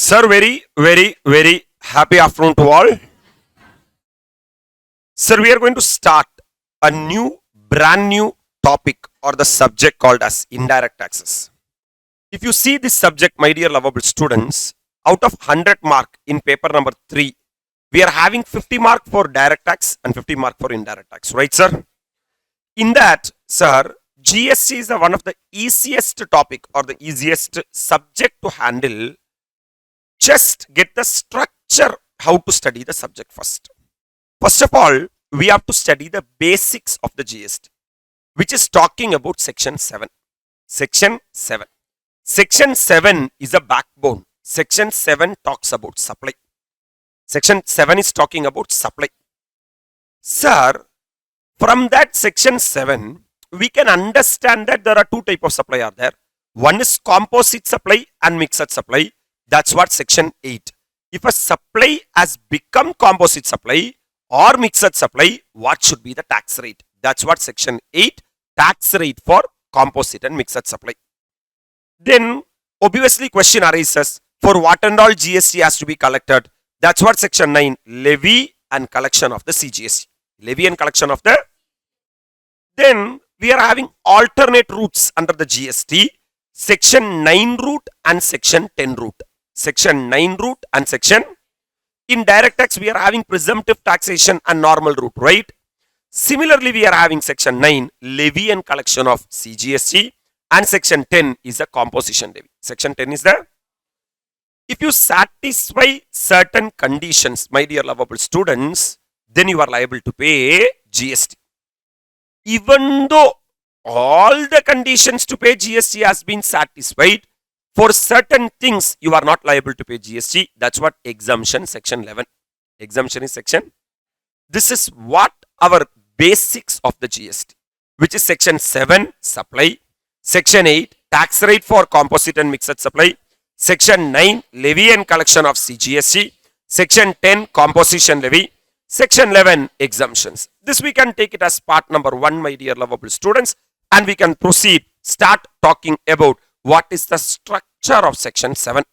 Sir, very happy afternoon to all. Sir, we are going to start a brand new topic or the subject called as indirect taxes. If you see this subject, my dear lovable students, out of 100 mark in paper number 3, we are having 50 mark for direct tax and 50 mark for indirect tax, right, sir? In that, sir, GST is one of the easiest topic or the easiest subject to handle. Just get the structure how to study the subject first. First of all, we have to study the basics of the GST, which is talking about section 7. Section 7. Section 7 is a backbone. Section 7 talks about supply. Section 7 is talking about supply. Sir, from that section 7, we can understand that there are two types of supply are there. One is composite supply and mixed supply. That's what section 8. If a supply has become composite supply or mixed supply, what should be the tax rate? That's what section 8, tax rate for composite and mixed supply. Then obviously question arises, for what and all GST has to be collected? That's what section 9, levy and collection of the CGST. Levy and collection of the. Then we are having alternate routes under the GST, section 9 route and section 10 route. Section 9 route and section. In direct tax, we are having presumptive taxation and normal route, right? Similarly, we are having section 9, levy and collection of CGST, and section 10 is a composition levy. Section 10 is the. If you satisfy certain conditions, my dear lovable students, then you are liable to pay GST. Even though all the conditions to pay GST has been satisfied, for certain things, you are not liable to pay GST. That's what exemption, section 11. Exemption is section. This is what our basics of the GST, which is section 7, supply. Section 8, tax rate for composite and mixed supply. Section 9, levy and collection of CGST. Section 10, composition levy. Section 11, exemptions. This we can take it as part number 1, my dear lovable students. And we can proceed, start talking about what is the structure of section 7.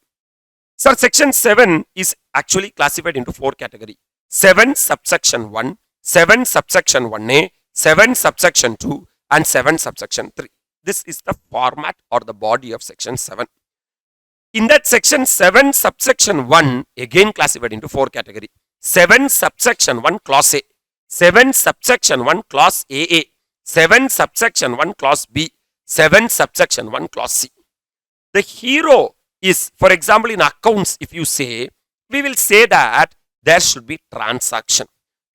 Sir, section 7 is actually classified into 4 categories. 7 subsection 1, 7 subsection 1A, 7 subsection 2 and 7 subsection 3. This is the format or the body of section 7. In that section 7 subsection 1 again classified into 4 categories. 7 subsection 1 clause A, 7 subsection 1 clause AA, 7 subsection 1 clause B, 7 subsection 1 clause C. The hero is, for example, in accounts, if you say, we will say that there should be transaction.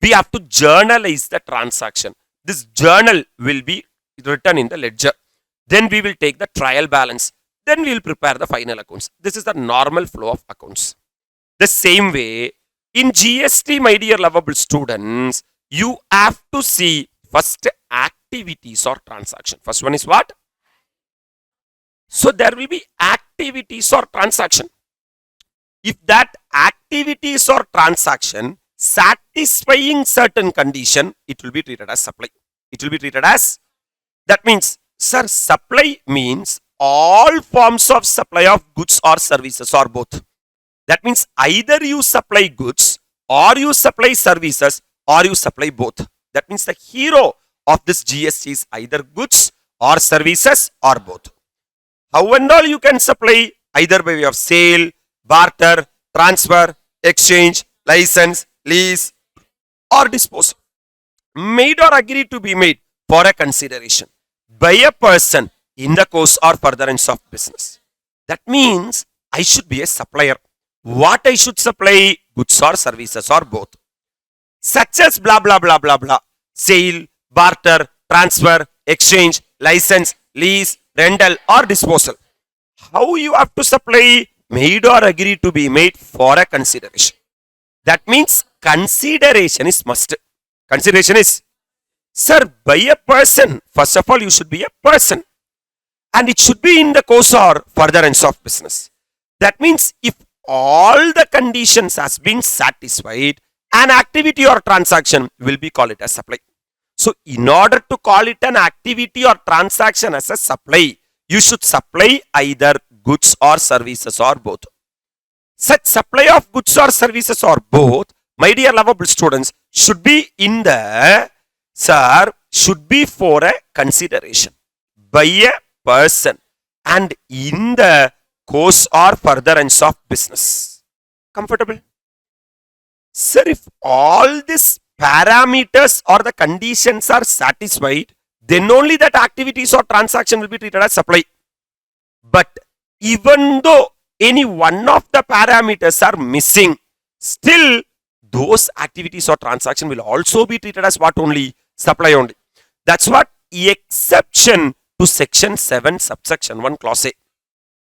We have to journalize the transaction. This journal will be written in the ledger. Then we will take the trial balance. Then we will prepare the final accounts. This is the normal flow of accounts. The same way, in GST, my dear lovable students, you have to see first activities or transaction. First one is what? So there will be activities or transaction. If that activities or transaction satisfying certain condition, it will be treated as supply. It will be treated as. That means, sir, supply means all forms of supply of goods or services or both. That means either you supply goods or you supply services or you supply both. That means the hero of this GST is either goods or services or both. How and all you can supply either by way of sale, barter, transfer, exchange, license, lease or disposal. Made or agreed to be made for a consideration by a person in the course or furtherance of business. That means I should be a supplier. What I should supply? Goods or services or both. Such as blah blah blah blah blah. Sale, barter, transfer, exchange, license, lease, rental or disposal. How you have to supply? Made or agreed to be made for a consideration. That means consideration is must. Consideration is, sir, by a person. First of all, you should be a person. And it should be in the course or furtherance of business. That means if all the conditions has been satisfied, an activity or transaction will be called it as supply. So in order to call it an activity or transaction as a supply, you should supply either goods or services or both. Such supply of goods or services or both, my dear lovable students, should be in the, sir, should be for a consideration by a person and in the course or furtherance of business. Comfortable? Sir, if all these parameters or the conditions are satisfied, then only that activities or transaction will be treated as supply. But even though any one of the parameters are missing, still those activities or transaction will also be treated as what only? Supply only. That's what exception to section 7 subsection 1 clause A.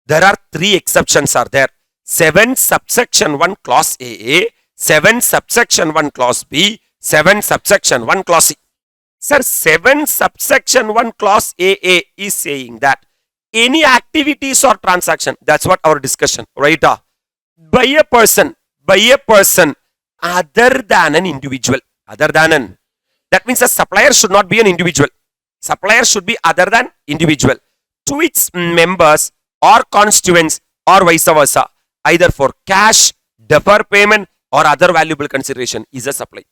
There are 3 exceptions are there. 7 subsection 1 clause A, 7 subsection 1 clause B, 7 subsection 1 clause C. Sir, 7 subsection 1 clause AA is saying that any activities or transaction, that's what our discussion, right? By a person other than an individual, that means a supplier should not be an individual. Supplier should be other than individual to its members or constituents or vice versa, either for cash, defer payment or other valuable consideration is a supply.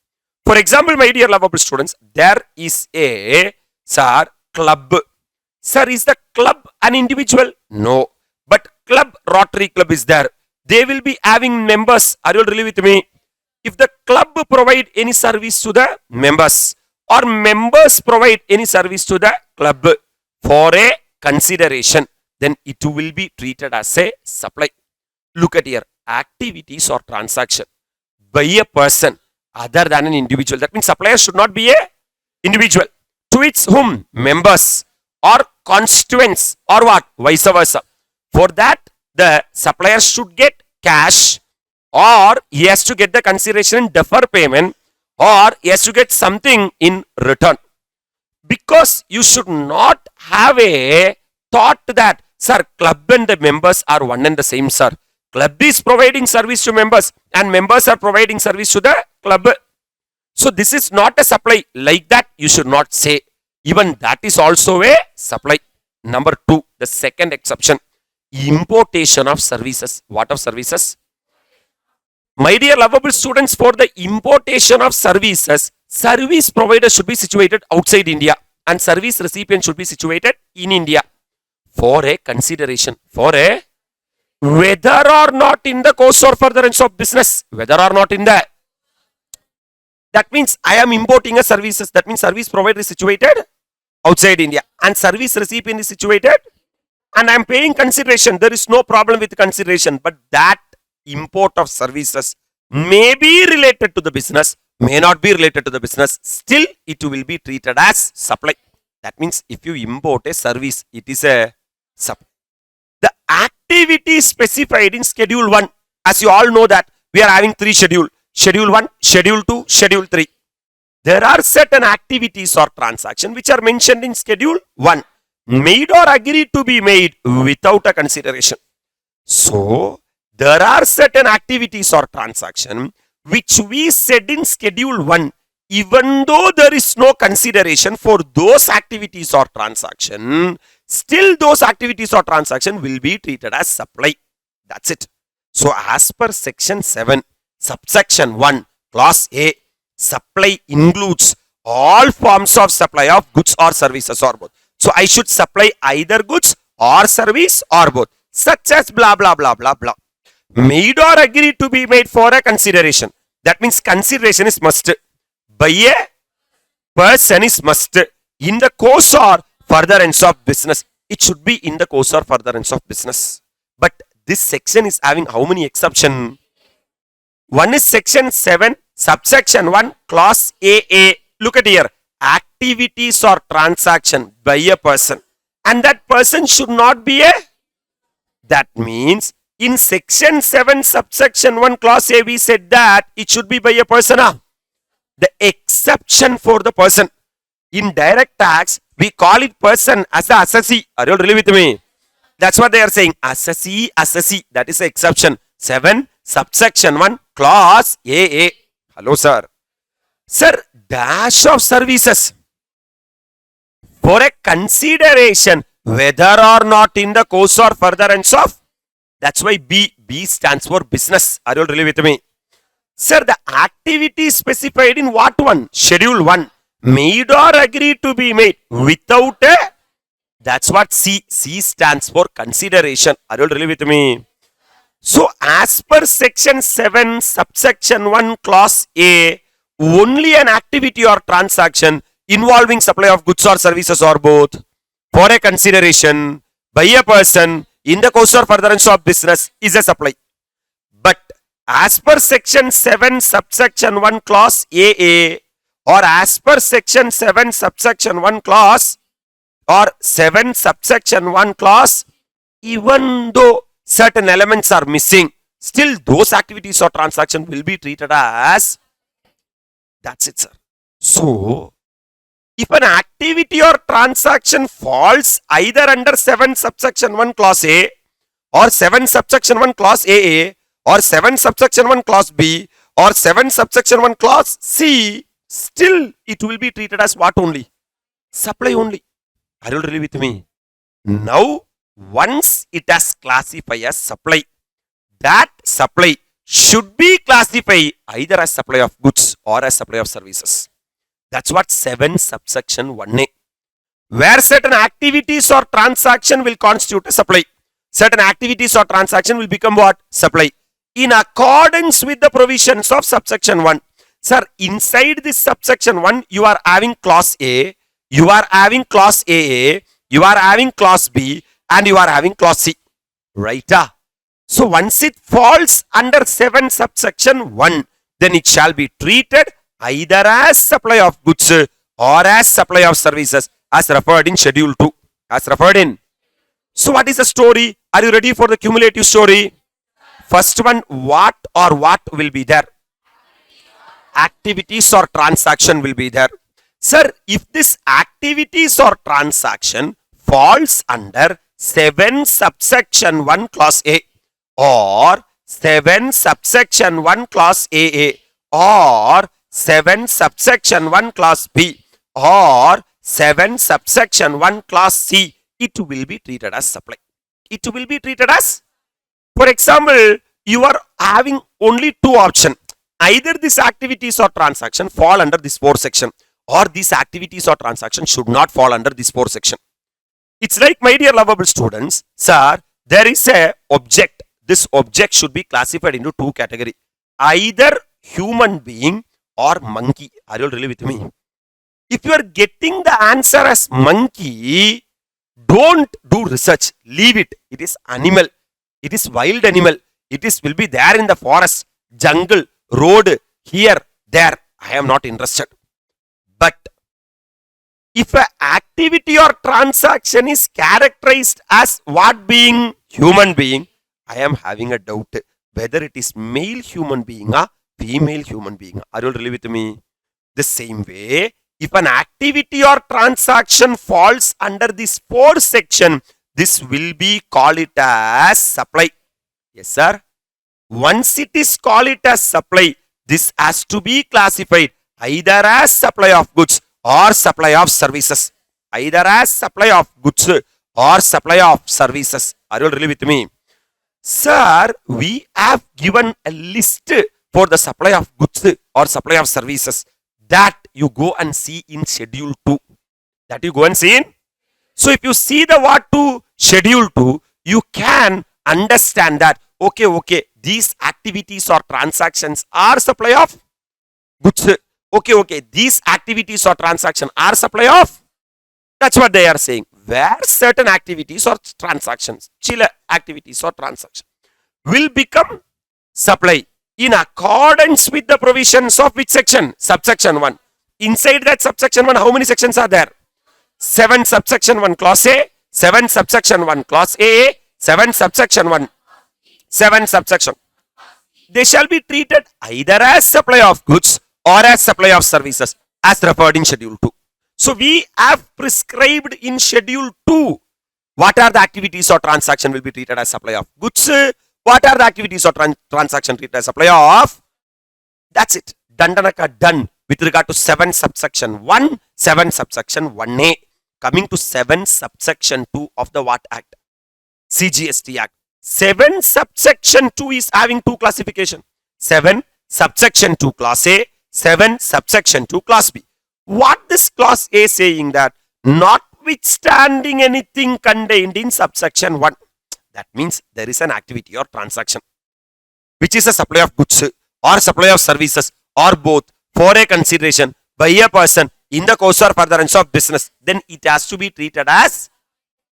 For example, my dear lovable students, there is a, sir, club. Sir, is the club an individual? No. But club, Rotary Club is there. They will be having members. Are you really with me? If the club provide any service to the members or members provide any service to the club for a consideration, then it will be treated as a supply. Look at here, activities or transaction by a person other than an individual. That means supplier should not be a individual. To its whom? Members or constituents or what? Vice versa. For that, the supplier should get cash or he has to get the consideration in defer payment or he has to get something in return. Because you should not have a thought that, sir, club and the members are one and the same, sir. Club is providing service to members and members are providing service to the club. So this is not a supply. Like that, you should not say. Even that is also a supply. Number 2, the second exception, importation of services. What of services? My dear lovable students, for the importation of services, service provider should be situated outside India and service recipient should be situated in India for a consideration, for a whether or not in the course or furtherance of business, whether or not in the, that means I am importing a services, that means service provider is situated outside India and service recipient is situated and I am paying consideration. There is no problem with consideration, but that import of services may be related to the business, may not be related to the business, still it will be treated as supply. That means if you import a service, it is a supply. The activity specified in schedule 1, as you all know that we are having 3 schedules, schedule 1, schedule 2, schedule 3. There are certain activities or transactions which are mentioned in schedule 1, made or agreed to be made without a consideration. So, there are certain activities or transactions which we said in schedule 1, even though there is no consideration for those activities or transaction, still those activities or transaction will be treated as supply. That's it. So, as per section 7, subsection 1, clause A, supply includes all forms of supply of goods or services or both. So, I should supply either goods or service or both, such as blah blah blah blah blah. Made or agreed to be made for a consideration. That means consideration is must. By a person is must. In the course or furtherance of business. It should be in the course or furtherance of business. But this section is having how many exceptions? One is section 7, subsection 1, clause AA. Look at here. Activities or transaction by a person. And that person should not be a. That means in section 7, subsection 1, clause A, we said that it should be by a person. The exception for the person. In direct tax, we call it person as the assessee. Are you all really with me? That's what they are saying. Assessee, assessee. That is the exception. 7, subsection 1, clause AA. Hello, sir. Sir, dash of services. For a consideration, whether or not in the course or furtherance of That's why B stands for business. Are you all really with me? Sir, the activity specified in what one? Schedule 1. Made or agreed to be made without a, that's what C stands for consideration. Are you all really with me? So, as per section 7, subsection 1, clause A, only an activity or transaction involving supply of goods or services or both for a consideration by a person in the course or furtherance of business is a supply. But as per section 7, subsection 1, clause AA, or as per section 7, subsection 1, clause, or 7, subsection 1, clause, even though certain elements are missing, still those activities or transaction will be treated as, that's it, sir. So, if an activity or transaction falls either under 7 subsection 1 clause A or 7 subsection 1 clause AA or 7 subsection 1 clause B or 7 subsection 1 clause C, still it will be treated as what only? Supply only. Are you really with me? Now, once it has classified as supply, that supply should be classified either as supply of goods or as supply of services. That's what 7 subsection 1A. Where certain activities or transaction will constitute a supply. Certain activities or transaction will become what? Supply. In accordance with the provisions of subsection 1. Sir, inside this subsection 1, you are having clause A, you are having clause AA, you are having clause B, and you are having clause C. Right? So, once it falls under 7 subsection 1, then it shall be treated either as supply of goods or as supply of services as referred in schedule 2. As referred in. So, what is the story? Are you ready for the cumulative story? First one, what will be there? Activities or transaction will be there. Sir, if this activities or transaction falls under 7 subsection 1 clause A or 7 subsection 1 clause AA or 7 subsection 1 clause B or 7 subsection 1 clause C, it will be treated as supply. It will be treated as, for example, you are having only two options. Either these activities or transaction fall under this 4 section or these activities or transaction should not fall under this 4 section. It's like, my dear lovable students, sir, there is a object. This object should be classified into 2 categories. Either human being or monkey. Are you all really with me? If you are getting the answer as monkey, don't do research. Leave it. It is animal. It is wild animal. It is will be there in the forest, jungle, road, here, there. I am not interested. But if an activity or transaction is characterized as what being? Human being, I am having a doubt whether it is male human being or female human being. Are you really with me? The same way, if an activity or transaction falls under this 4 section, this will be called it as supply. Yes, sir. Once it is called it as supply, this has to be classified either as supply of goods or supply of services. Either as supply of goods or supply of services. Are you really with me? Sir, we have given a list for the supply of goods or supply of services. That you go and see in schedule 2. That you go and see in. So, if you see the what to schedule 2, you can understand that, okay, these activities or transactions are supply of goods. Okay, these activities or transactions are supply of. That's what they are saying. Where certain activities or transactions, chila activities or transactions will become supply in accordance with the provisions of which section? Subsection 1. Inside that subsection 1, how many sections are there? 7 subsection 1 clause A, 7 subsection 1 clause A, 7 subsection 1, 7 subsection. They shall be treated either as supply of goods or as supply of services as referred in schedule 2. So, we have prescribed in schedule 2 what are the activities or transaction will be treated as supply of goods. What are the activities or transaction treated as supply of? That's it. Dandanaka done with regard to 7 subsection 1, 7 subsection 1A. Coming to 7 subsection 2 of the what Act? CGST Act. 7 subsection 2 is having two classification. 7 subsection 2 class A, 7 subsection 2 class B. What this class A saying that notwithstanding anything contained in subsection 1. That means there is an activity or transaction which is a supply of goods or supply of services or both for a consideration by a person in the course or furtherance of business. Then it has to be treated as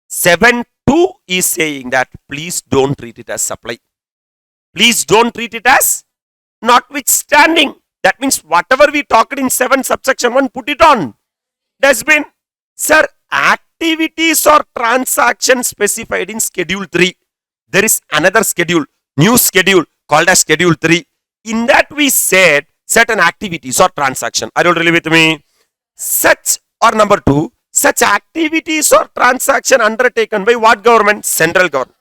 7.2 is saying that please don't treat it as supply. Please don't treat it as notwithstanding. That means whatever we talked in 7 subsection 1, put it on dustbin. Sir, activities or transactions specified in schedule 3. There is another schedule, new schedule called as schedule 3. In that we said certain activities or transaction. Are you really with me? Such or number 2, such activities or transaction undertaken by what government? Central government,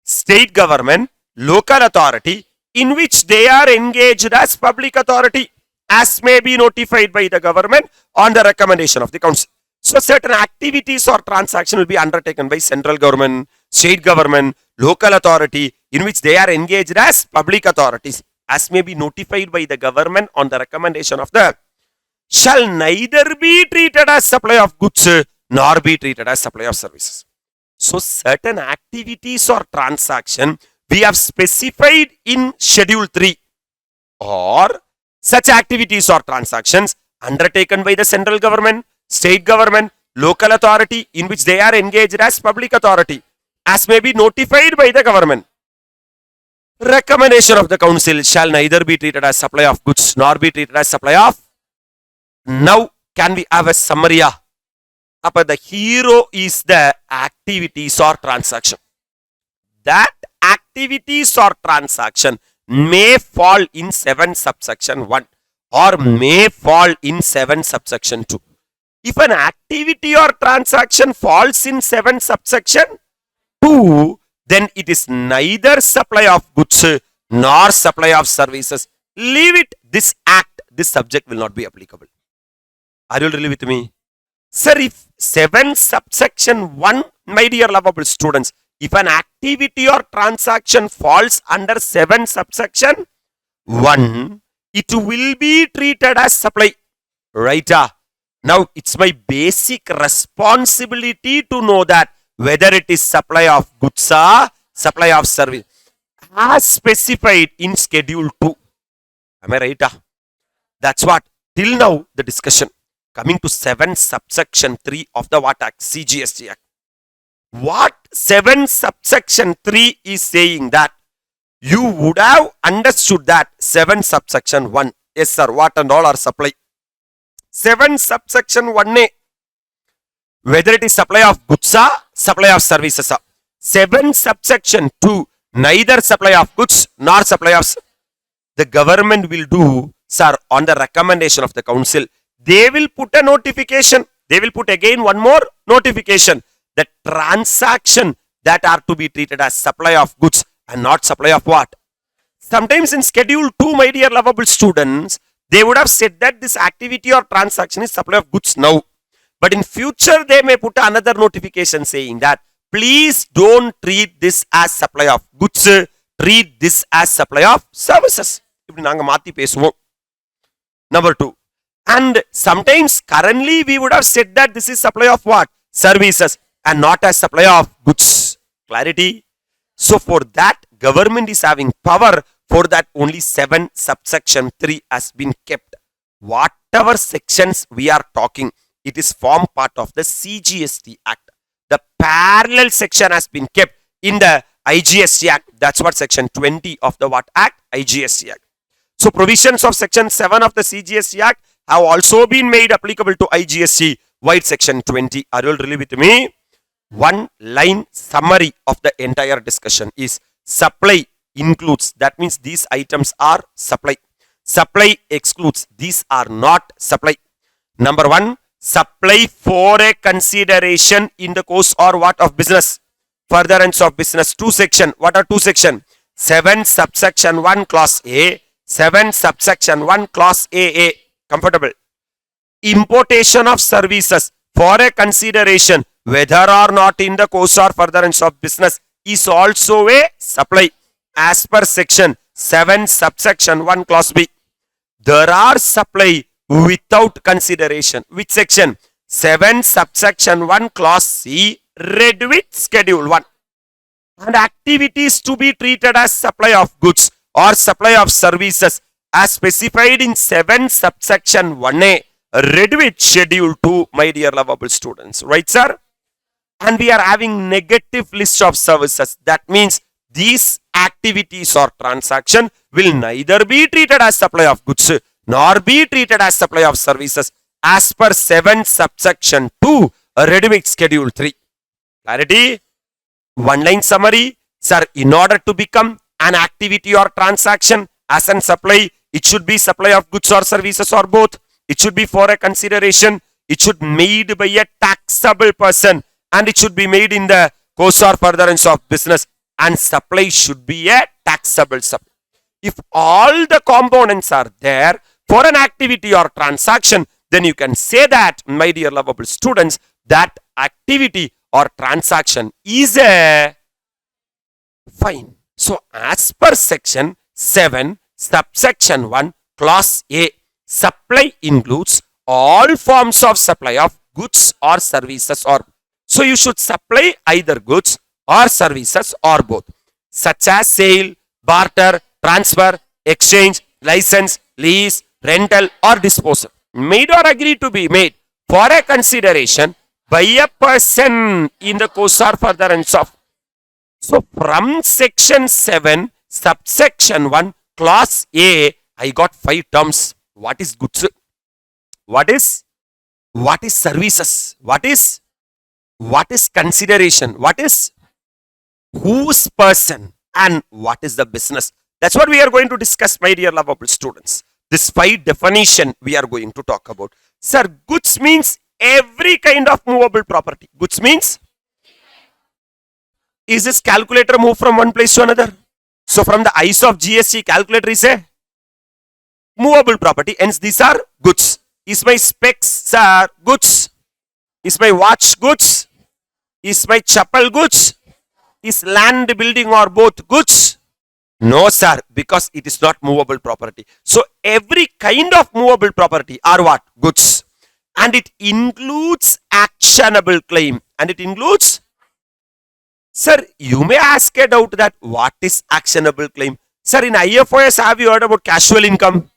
state government, local authority, in which they are engaged as public authority, as may be notified by the government on the recommendation of the council. So certain activities or transaction will be undertaken by central government, state government, local authority, in which they are engaged as public authorities, as may be notified by the government on the recommendation of the, shall neither be treated as supply of goods nor be treated as supply of services. So certain activities or transaction we have specified in schedule 3, or such activities or transactions undertaken by the central government, state government, local authority, in which they are engaged as public authority, as may be notified by the government. Recommendation of the council shall neither be treated as supply of goods nor be treated as supply of. Now can we have a summary? The hero is the activities or transaction. That activities or transaction may fall in 7 subsection 1 or may fall in 7 subsection 2. If an activity or transaction falls in 7 subsection 2, then it is neither supply of goods nor supply of services. Leave it. This act, this subject will not be applicable. Are you really with me? Sir, if 7 subsection 1, my dear lovable students, if an activity or transaction falls under 7 subsection 1, it will be treated as supply. Right? Now, it's my basic responsibility to know that whether it is supply of goods or supply of service as specified in schedule 2. Am I right? That's what till now the discussion. Coming to 7 subsection 3 of the what act? CGST Act. What 7 subsection 3 is saying that you would have understood that 7 subsection 1. Yes sir, what and all are supply. 7 subsection 1A. Whether it is supply of goods or supply of services. 7 subsection 2. Neither supply of goods nor supply of. The government will do, sir, on the recommendation of the council. They will put a notification. They will put again one more notification. The transaction that are to be treated as supply of goods and not supply of what? Sometimes in schedule 2, my dear lovable students, they would have said that this activity or transaction is supply of goods now. But in future, they may put another notification saying that please don't treat this as supply of goods, treat this as supply of services. Number 2. And sometimes currently we would have said that this is supply of what? Services and not as supply of goods. Clarity? So for that, government is having power. For that, only 7 subsection 3 has been kept. Whatever sections we are talking, it is form part of the CGST Act. The parallel section has been kept in the IGST Act. That's what section 20 of the what Act? IGST Act. So provisions of section 7 of the CGST Act have also been made applicable to IGST wide section 20. Are you all really with me? One line summary of the entire discussion is supply includes. That means these items are supply. Supply excludes. These are not supply. Number 1, supply for a consideration in the course or what of business. Furtherance of business. 2 section. What are 2 section? 7 subsection 1 clause A. 7 subsection 1 clause AA. Comfortable. Importation of services for a consideration whether or not in the course or furtherance of business is also a supply as per section 7 subsection 1 clause B. There are supply without consideration. Which section? 7 subsection 1 clause C read with schedule 1. And activities to be treated as supply of goods or supply of services as specified in 7 subsection 1A read with schedule 2, my dear lovable students. Right, sir? And we are having negative list of services. That means these activities or transaction will neither be treated as supply of goods nor be treated as supply of services as per 7 subsection 2 read with schedule 3. Clarity? One line summary. Sir, in order to become an activity or transaction as an supply, it should be supply of goods or services or both. It should be for a consideration. It should be made by a taxable person and it should be made in the course or furtherance of business, and supply should be a taxable supply. If all the components are there for an activity or transaction, then you can say that, my dear lovable students, that activity or transaction is a fine. So as per section 7 subsection 1 clause A, supply includes all forms of supply of goods or services or. So you should supply either goods or services or both, such as sale, barter, transfer, exchange, license, lease, rental or disposal, made or agreed to be made for a consideration by a person in the course or furtherance of. So from section 7 subsection 1 clause A, I got 5 terms. What is goods? What is services? What is consideration? What is whose person? And what is the business? That's what we are going to discuss, my dear lovable students. This 5 definition we are going to talk about. Sir, goods means every kind of movable property. Goods means, is this calculator move from one place to another? So from the eyes of GST, calculator is a movable property. Hence these are goods. Is my specs, sir, goods? Is my watch goods? Is my chapel goods? Is land, building or both goods? No, sir, because it is not movable property. So every kind of movable property are what? Goods. And it includes actionable claim. And it includes, sir, you may ask a doubt that what is actionable claim? Sir, in IFOS, have you heard about casual income?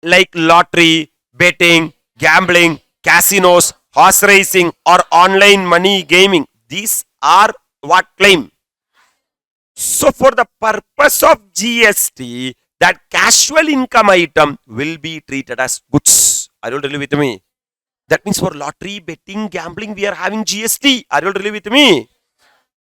Like lottery, betting, gambling, casinos, horse racing or online money gaming. These are what claim? So for the purpose of GST, that casual income item will be treated as goods. Are you really with me? That means for lottery, betting, gambling, we are having GST. Are you really with me?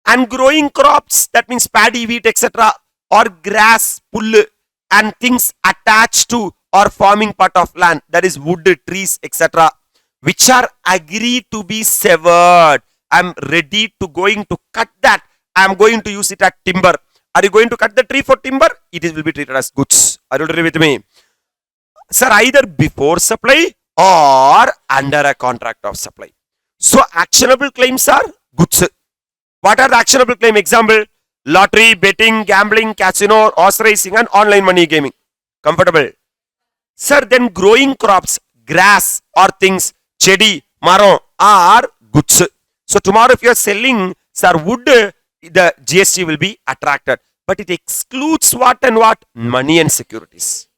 And growing crops, that means paddy, wheat, etc. or grass, pull and things attached to or forming part of land, that is wood, trees, etc. which are agreed to be severed. I am ready to going to cut that. I am going to use it as timber. Are you going to cut the tree for timber? It will be treated as goods. Are you agree with me? Sir, either before supply or under a contract of supply. So actionable claims are goods. What are the actionable claim? Example, lottery, betting, gambling, casino, horse racing and online money gaming. Comfortable? Sir, then growing crops, grass or things, chedi, maro are goods. So tomorrow if you are selling, sir, wood, the GST will be attracted. But it excludes what and what? Money and securities.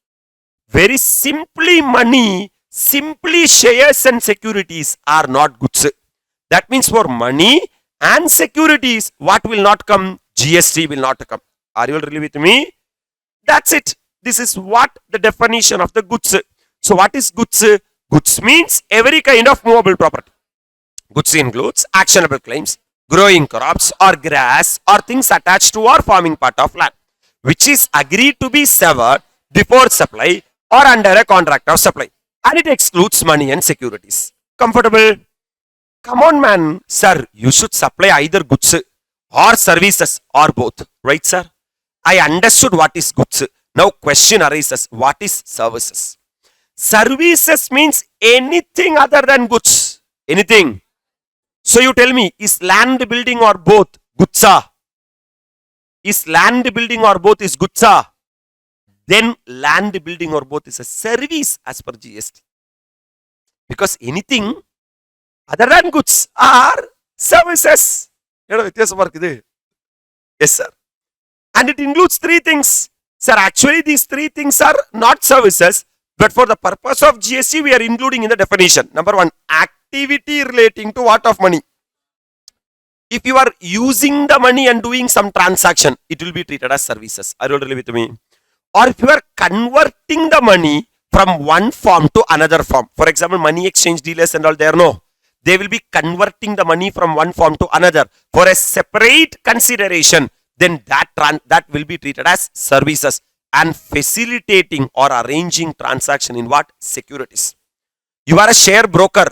Very simply money, simply shares and securities are not goods. That means for money and securities, what will not come? GST will not come. Are you really with me? That's it. This is what the definition of the goods. So what is goods? Goods means every kind of movable property. Goods includes actionable claims, growing crops or grass or things attached to or forming part of land, which is agreed to be severed before supply or under a contract of supply. And it excludes money and securities. Comfortable? Come on, man. Sir, you should supply either goods or services or both. Right, sir? I understood what is goods. Now question arises, what is services? Services means anything other than goods. Anything. So you tell me, is land, building or both goods? Is land building or both is goods? Then land building or both is a service as per GST. Because anything other than goods are services. Yes, sir. And it includes three things. Sir, actually these three things are not services, but for the purpose of GST, we are including in the definition. Number one, activity relating to what of money. If you are using the money and doing some transaction, it will be treated as services. Are you really with me? Or if you are converting the money from one form to another form. For example, money exchange dealers and all there, no. They will be converting the money from one form to another for a separate consideration. Then that will be treated as services and facilitating or arranging transaction in what? Securities. You are a share broker.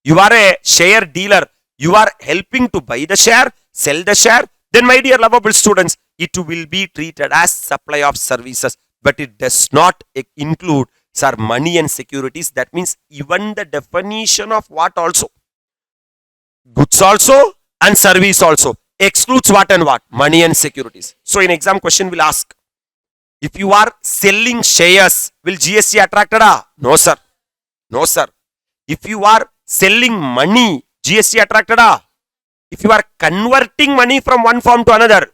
You are a share dealer. You are helping to buy the share, sell the share. Then my dear lovable students, it will be treated as supply of services. But it does not include, sir, money and securities. That means even the definition of what also? Goods also and service also. Excludes what and what? Money and securities. So in exam question will ask, if you are selling shares, will GST attracted? No, sir. No, sir. If you are selling money, GST attracted? If you are converting money from one form to another,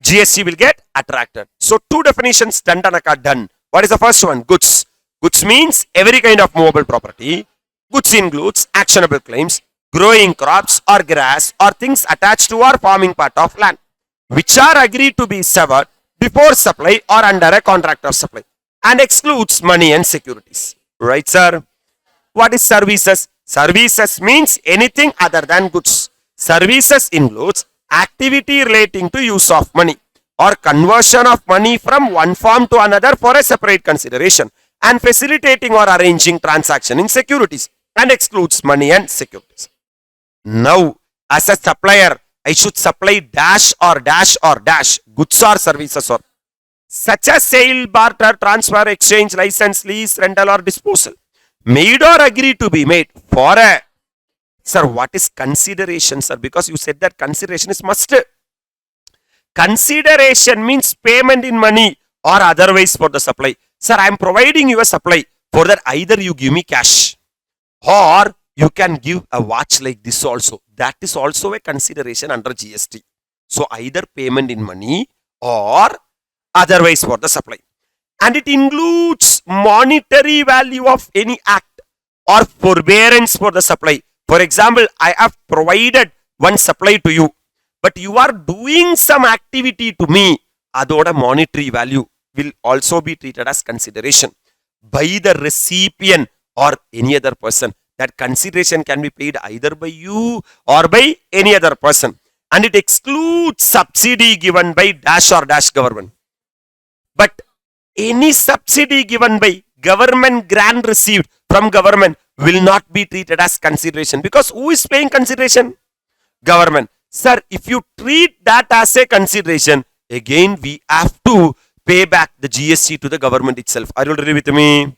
GST will get attracted. So two definitions done. What is the first one? Goods. Goods means every kind of movable property. Goods includes actionable claims, growing crops or grass or things attached to or forming part of land, which are agreed to be severed before supply or under a contract of supply, and excludes money and securities. Right, sir? What is services? Services means anything other than goods. Services includes activity relating to use of money or conversion of money from one form to another for a separate consideration, and facilitating or arranging transaction in securities, and excludes money and securities. Now, as a supplier, I should supply dash or dash or dash, goods or services or such as sale, barter, transfer, exchange, license, lease, rental or disposal, made or agreed to be made for a, sir, what is consideration, sir? Because you said that consideration is must. Consideration means payment in money or otherwise for the supply. Sir, I am providing you a supply. For that, either you give me cash or you can give a watch like this also. That is also a consideration under GST. So either payment in money or otherwise for the supply. And it includes monetary value of any act or forbearance for the supply. For example, I have provided one supply to you, but you are doing some activity to me. Adoda monetary value will also be treated as consideration by the recipient or any other person. That consideration can be paid either by you or by any other person. And it excludes subsidy given by dash or dash government. But any subsidy given by government, grant received from government will not be treated as consideration. Because who is paying consideration? Government. Sir, if you treat that as a consideration, again we have to pay back the GST to the government itself. Are you agree with me?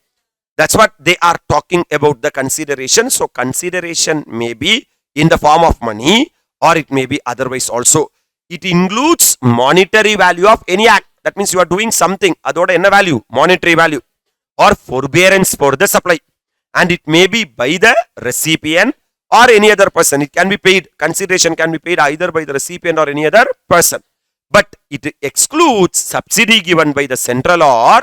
That's what they are talking about, the consideration. So consideration may be in the form of money or it may be otherwise also. It includes monetary value of any act. That means you are doing something. Adoda enna value? Monetary value. Or forbearance for the supply. And it may be by the recipient or any other person. It can be paid. Consideration can be paid either by the recipient or any other person. But it excludes subsidy given by the central or,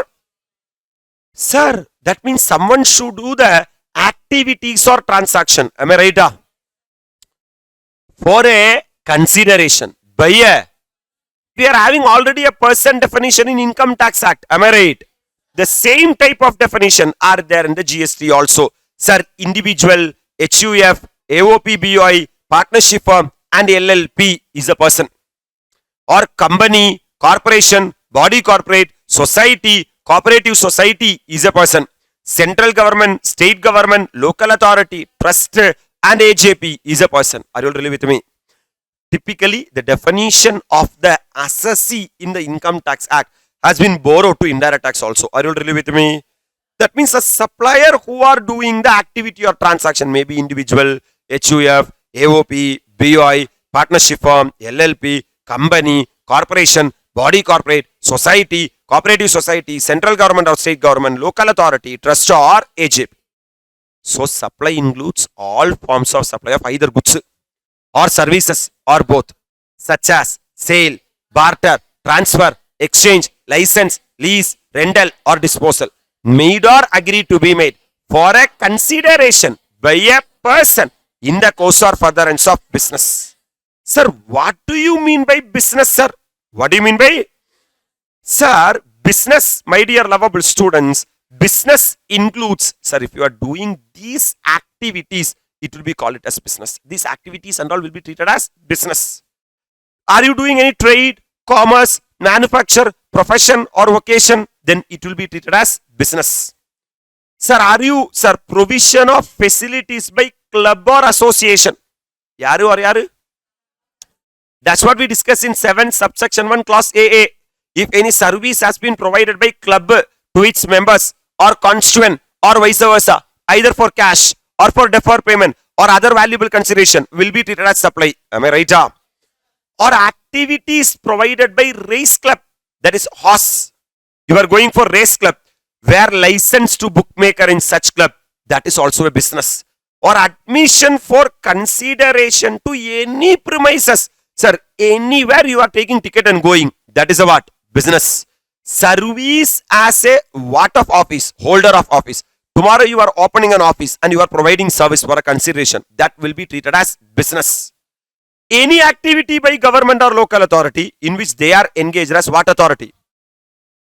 sir, that means someone should do the activities or transaction. Am I right? For a consideration by a, we are having already a person definition in Income Tax Act. Am I right? The same type of definition are there in the GST also. Sir, individual, HUF, AOP, BOI, partnership firm and LLP is a person. Or company, corporation, body corporate, society, cooperative society is a person. Central government, state government, local authority, trust and AJP is a person. Are you really with me? Typically, the definition of the assessee in the Income Tax Act has been borrowed to indirect tax also. Are you really with me? That means a supplier who are doing the activity or transaction, maybe individual, HUF, AOP, BOI, partnership firm, LLP, company, corporation, body corporate, society, cooperative society, central government or state government, local authority, trust or AGP. So supply includes all forms of supply of either goods or services or both, such as sale, barter, transfer, exchange, license, lease, rental or disposal, made or agreed to be made for a consideration by a person in the course or furtherance of business. Sir, what do you mean by business, sir? What do you mean by? Sir, business, my dear lovable students, business includes, sir, if you are doing these activities, it will be called it as business. These activities and all will be treated as business. Are you doing any trade, commerce, manufacture, profession or vocation? Then it will be treated as business. Sir, are you, sir, provision of facilities by club or association? Yaru or yaru? That's what we discussed in 7 subsection 1 clause AA. If any service has been provided by club to its members or constituent or vice versa, either for cash or for deferred payment or other valuable consideration, will be treated as supply. Am I right? Or activities provided by race club, that is horse. You are going for race club, where license to bookmaker in such club, that is also a business. Or admission for consideration to any premises. Sir, anywhere you are taking ticket and going, that is a what? Business. Service as a what of office, holder of office. Tomorrow you are opening an office and you are providing service for a consideration, that will be treated as business. Any activity by government or local authority in which they are engaged as what authority?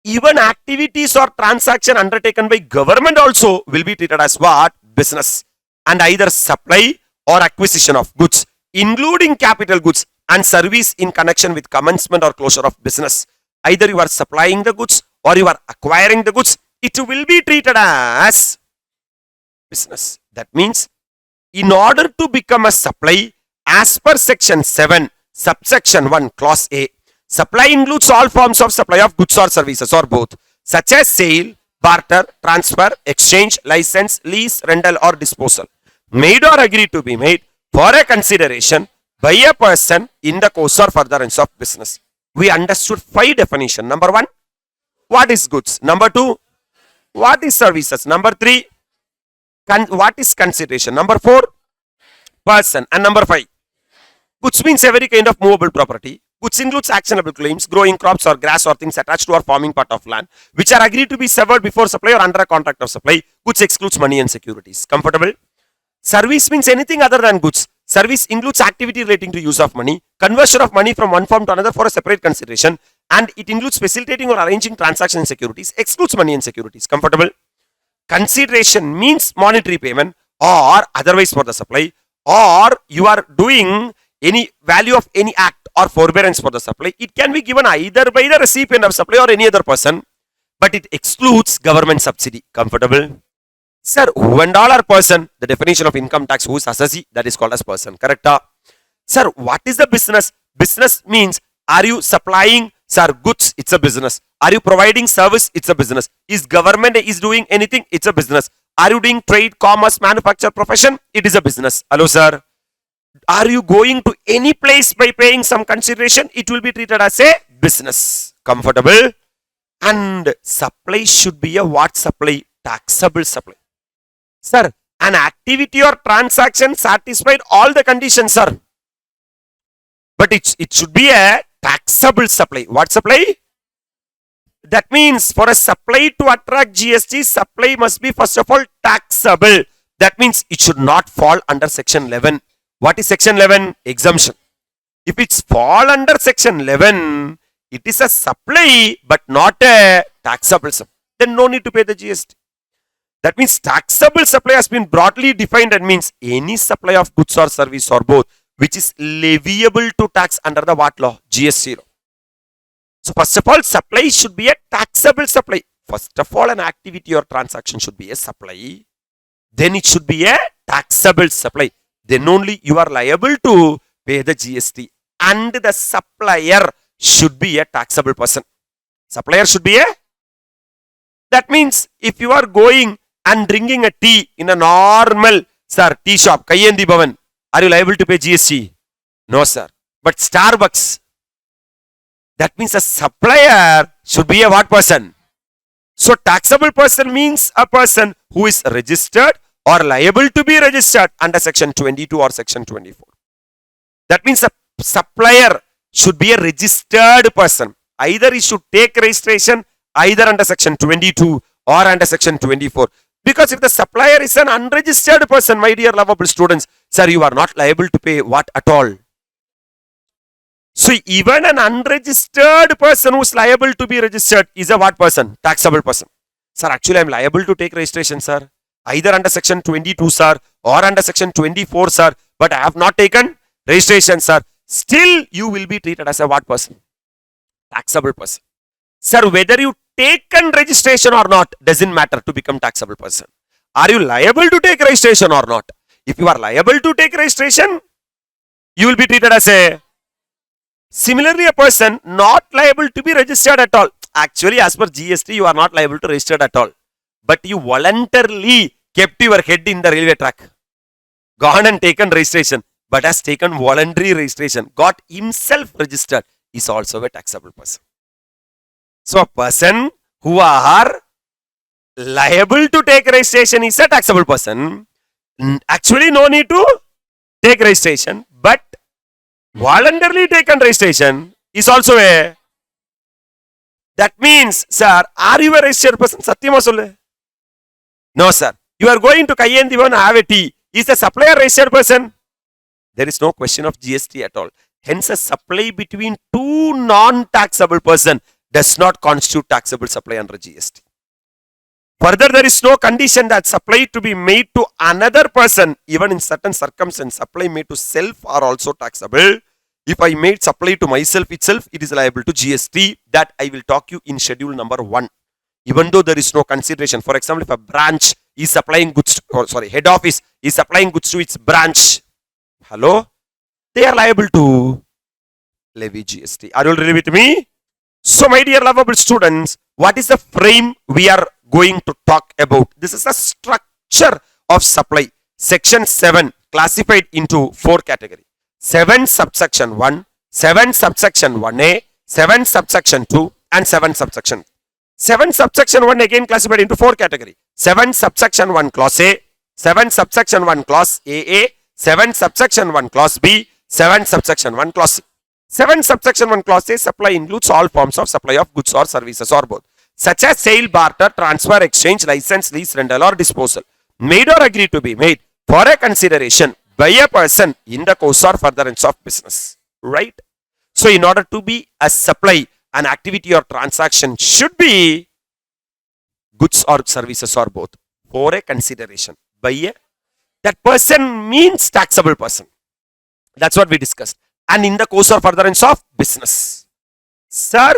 Even activities or transaction undertaken by government also will be treated as what? Business. And either supply or acquisition of goods, including capital goods and service in connection with commencement or closure of business. Either you are supplying the goods or you are acquiring the goods, it will be treated as business. That means, in order to become a supply, as per section 7, subsection 1, clause A, supply includes all forms of supply of goods or services or both, such as sale, barter, transfer, exchange, license, lease, rental or disposal, made or agreed to be made for a consideration by a person in the course or furtherance of business. We understood 5 definitions. Number 1, what is goods? Number 2, what is services? Number 3, what is consideration? Number 4, person. And number 5, goods means every kind of movable property. Goods includes actionable claims, growing crops or grass or things attached to or forming part of land, which are agreed to be severed before supply or under a contract of supply. Goods excludes money and securities. Comfortable? Service means anything other than goods. Service includes activity relating to use of money, conversion of money from one form to another for a separate consideration, and it includes facilitating or arranging transaction in securities, excludes money and securities. Comfortable? Consideration means monetary payment or otherwise for the supply, or you are doing any value of any act or forbearance for the supply. It can be given either by the recipient of supply or any other person, but it excludes government subsidy. Comfortable? Sir, $1 person, the definition of income tax, who is assessee, that is called as person. Correct? Sir, what is the business? Business means, are you supplying, sir, goods? It's a business. Are you providing service? It's a business. Is government is doing anything? It's a business. Are you doing trade, commerce, manufacture, profession? It is a business. Hello, sir. Are you going to any place by paying some consideration? It will be treated as a business. Comfortable? And supply should be a what supply? Taxable supply. Sir, an activity or transaction satisfied all the conditions, sir. But it should be a taxable supply. What supply? That means for a supply to attract GST, supply must be first of all taxable. That means it should not fall under section 11. What is section 11? Exemption. If it's fall under section 11, it is a supply but not a taxable supply. Then no need to pay the GST. That means taxable supply has been broadly defined and means any supply of goods or service or both which is leviable to tax under the what law? GST law. So first of all, supply should be a taxable supply. First of all, an activity or transaction should be a supply. Then it should be a taxable supply. Then only you are liable to pay the GST. And the supplier should be a taxable person. Supplier should be a. That means if you are going and drinking a tea in a normal, sir, tea shop, Kayendi Bhavan, are you liable to pay GST? No, sir. But Starbucks, That means a supplier should be a what person? So taxable person means a person who is registered or liable to be registered under section 22 or section 24. That means a supplier should be a registered person. Either he should take registration either under section 22 or under section 24. Because if the supplier is an unregistered person, my dear lovable students, sir, you are not liable to pay what at all. So even an unregistered person who is liable to be registered is a what person? Taxable person. Sir, actually I am liable to take registration, sir. Either under section 22, sir, or under section 24, sir. But I have not taken registration, sir. Still, you will be treated as a what person? Taxable person. Sir, whether you taken registration or not doesn't matter to become taxable person. Are you liable to take registration or not? If you are liable to take registration, you will be treated as a... Similarly, a person not liable to be registered at all. Actually, as per GST, you are not liable to register at all. But you voluntarily kept your head in the railway track. Gone and taken registration. But has taken voluntary registration. Got himself registered. Is also a taxable person. So, a person who are liable to take registration is a taxable person. Actually, no need to take registration. But voluntarily taken registration is also a... That means, sir, are you a registered person? Satyama solle. No, sir. You are going to Kayendivan and have a tea. Is the supplier registered person? There is no question of GST at all. Hence, a supply between two non-taxable person does not constitute taxable supply under GST. Further, there is no condition that supply to be made to another person, even in certain circumstances, supply made to self are also taxable. If I made supply to myself itself, it is liable to GST. That I will talk you in schedule number 1. Even though there is no consideration. For example, if a branch is supplying goods, head office is supplying goods to its branch. Hello? They are liable to levy GST. Are you all ready with me? So, my dear lovable students, what is the frame we are going to talk about? This is a structure of supply. Section 7 classified into 4 categories. 7 subsection 1, 7 subsection 1A, 7 subsection 2 and 7 subsection. 7 subsection 1 again classified into 4 categories. 7 subsection 1 clause A, 7 subsection 1 clause AA, 7 subsection 1 clause B, 7 subsection 1 clause C. 7 subsection 1 clause A supply includes all forms of supply of goods or services or both, such as sale, barter, transfer, exchange, license, lease, rental or disposal, made or agreed to be made for a consideration by a person in the course or furtherance of business. Right? So, in order to be a supply, an activity or transaction should be goods or services or both for a consideration by a... That person means taxable person. That's what we discussed. And in the course or furtherance of business. Sir,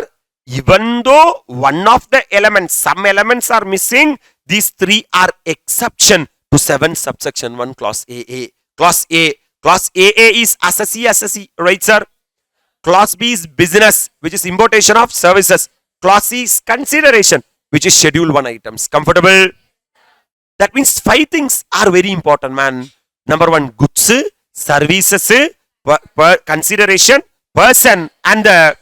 even though one of the elements, some elements are missing, these 3 are exception to 7 subsection 1 clause AA. Clause A. Clause AA is assessee, right sir? Clause B is business, which is importation of services. Clause C is consideration, which is schedule 1 items. Comfortable? That means 5 things are very important, man. Number 1, goods, services, consideration, person, and the...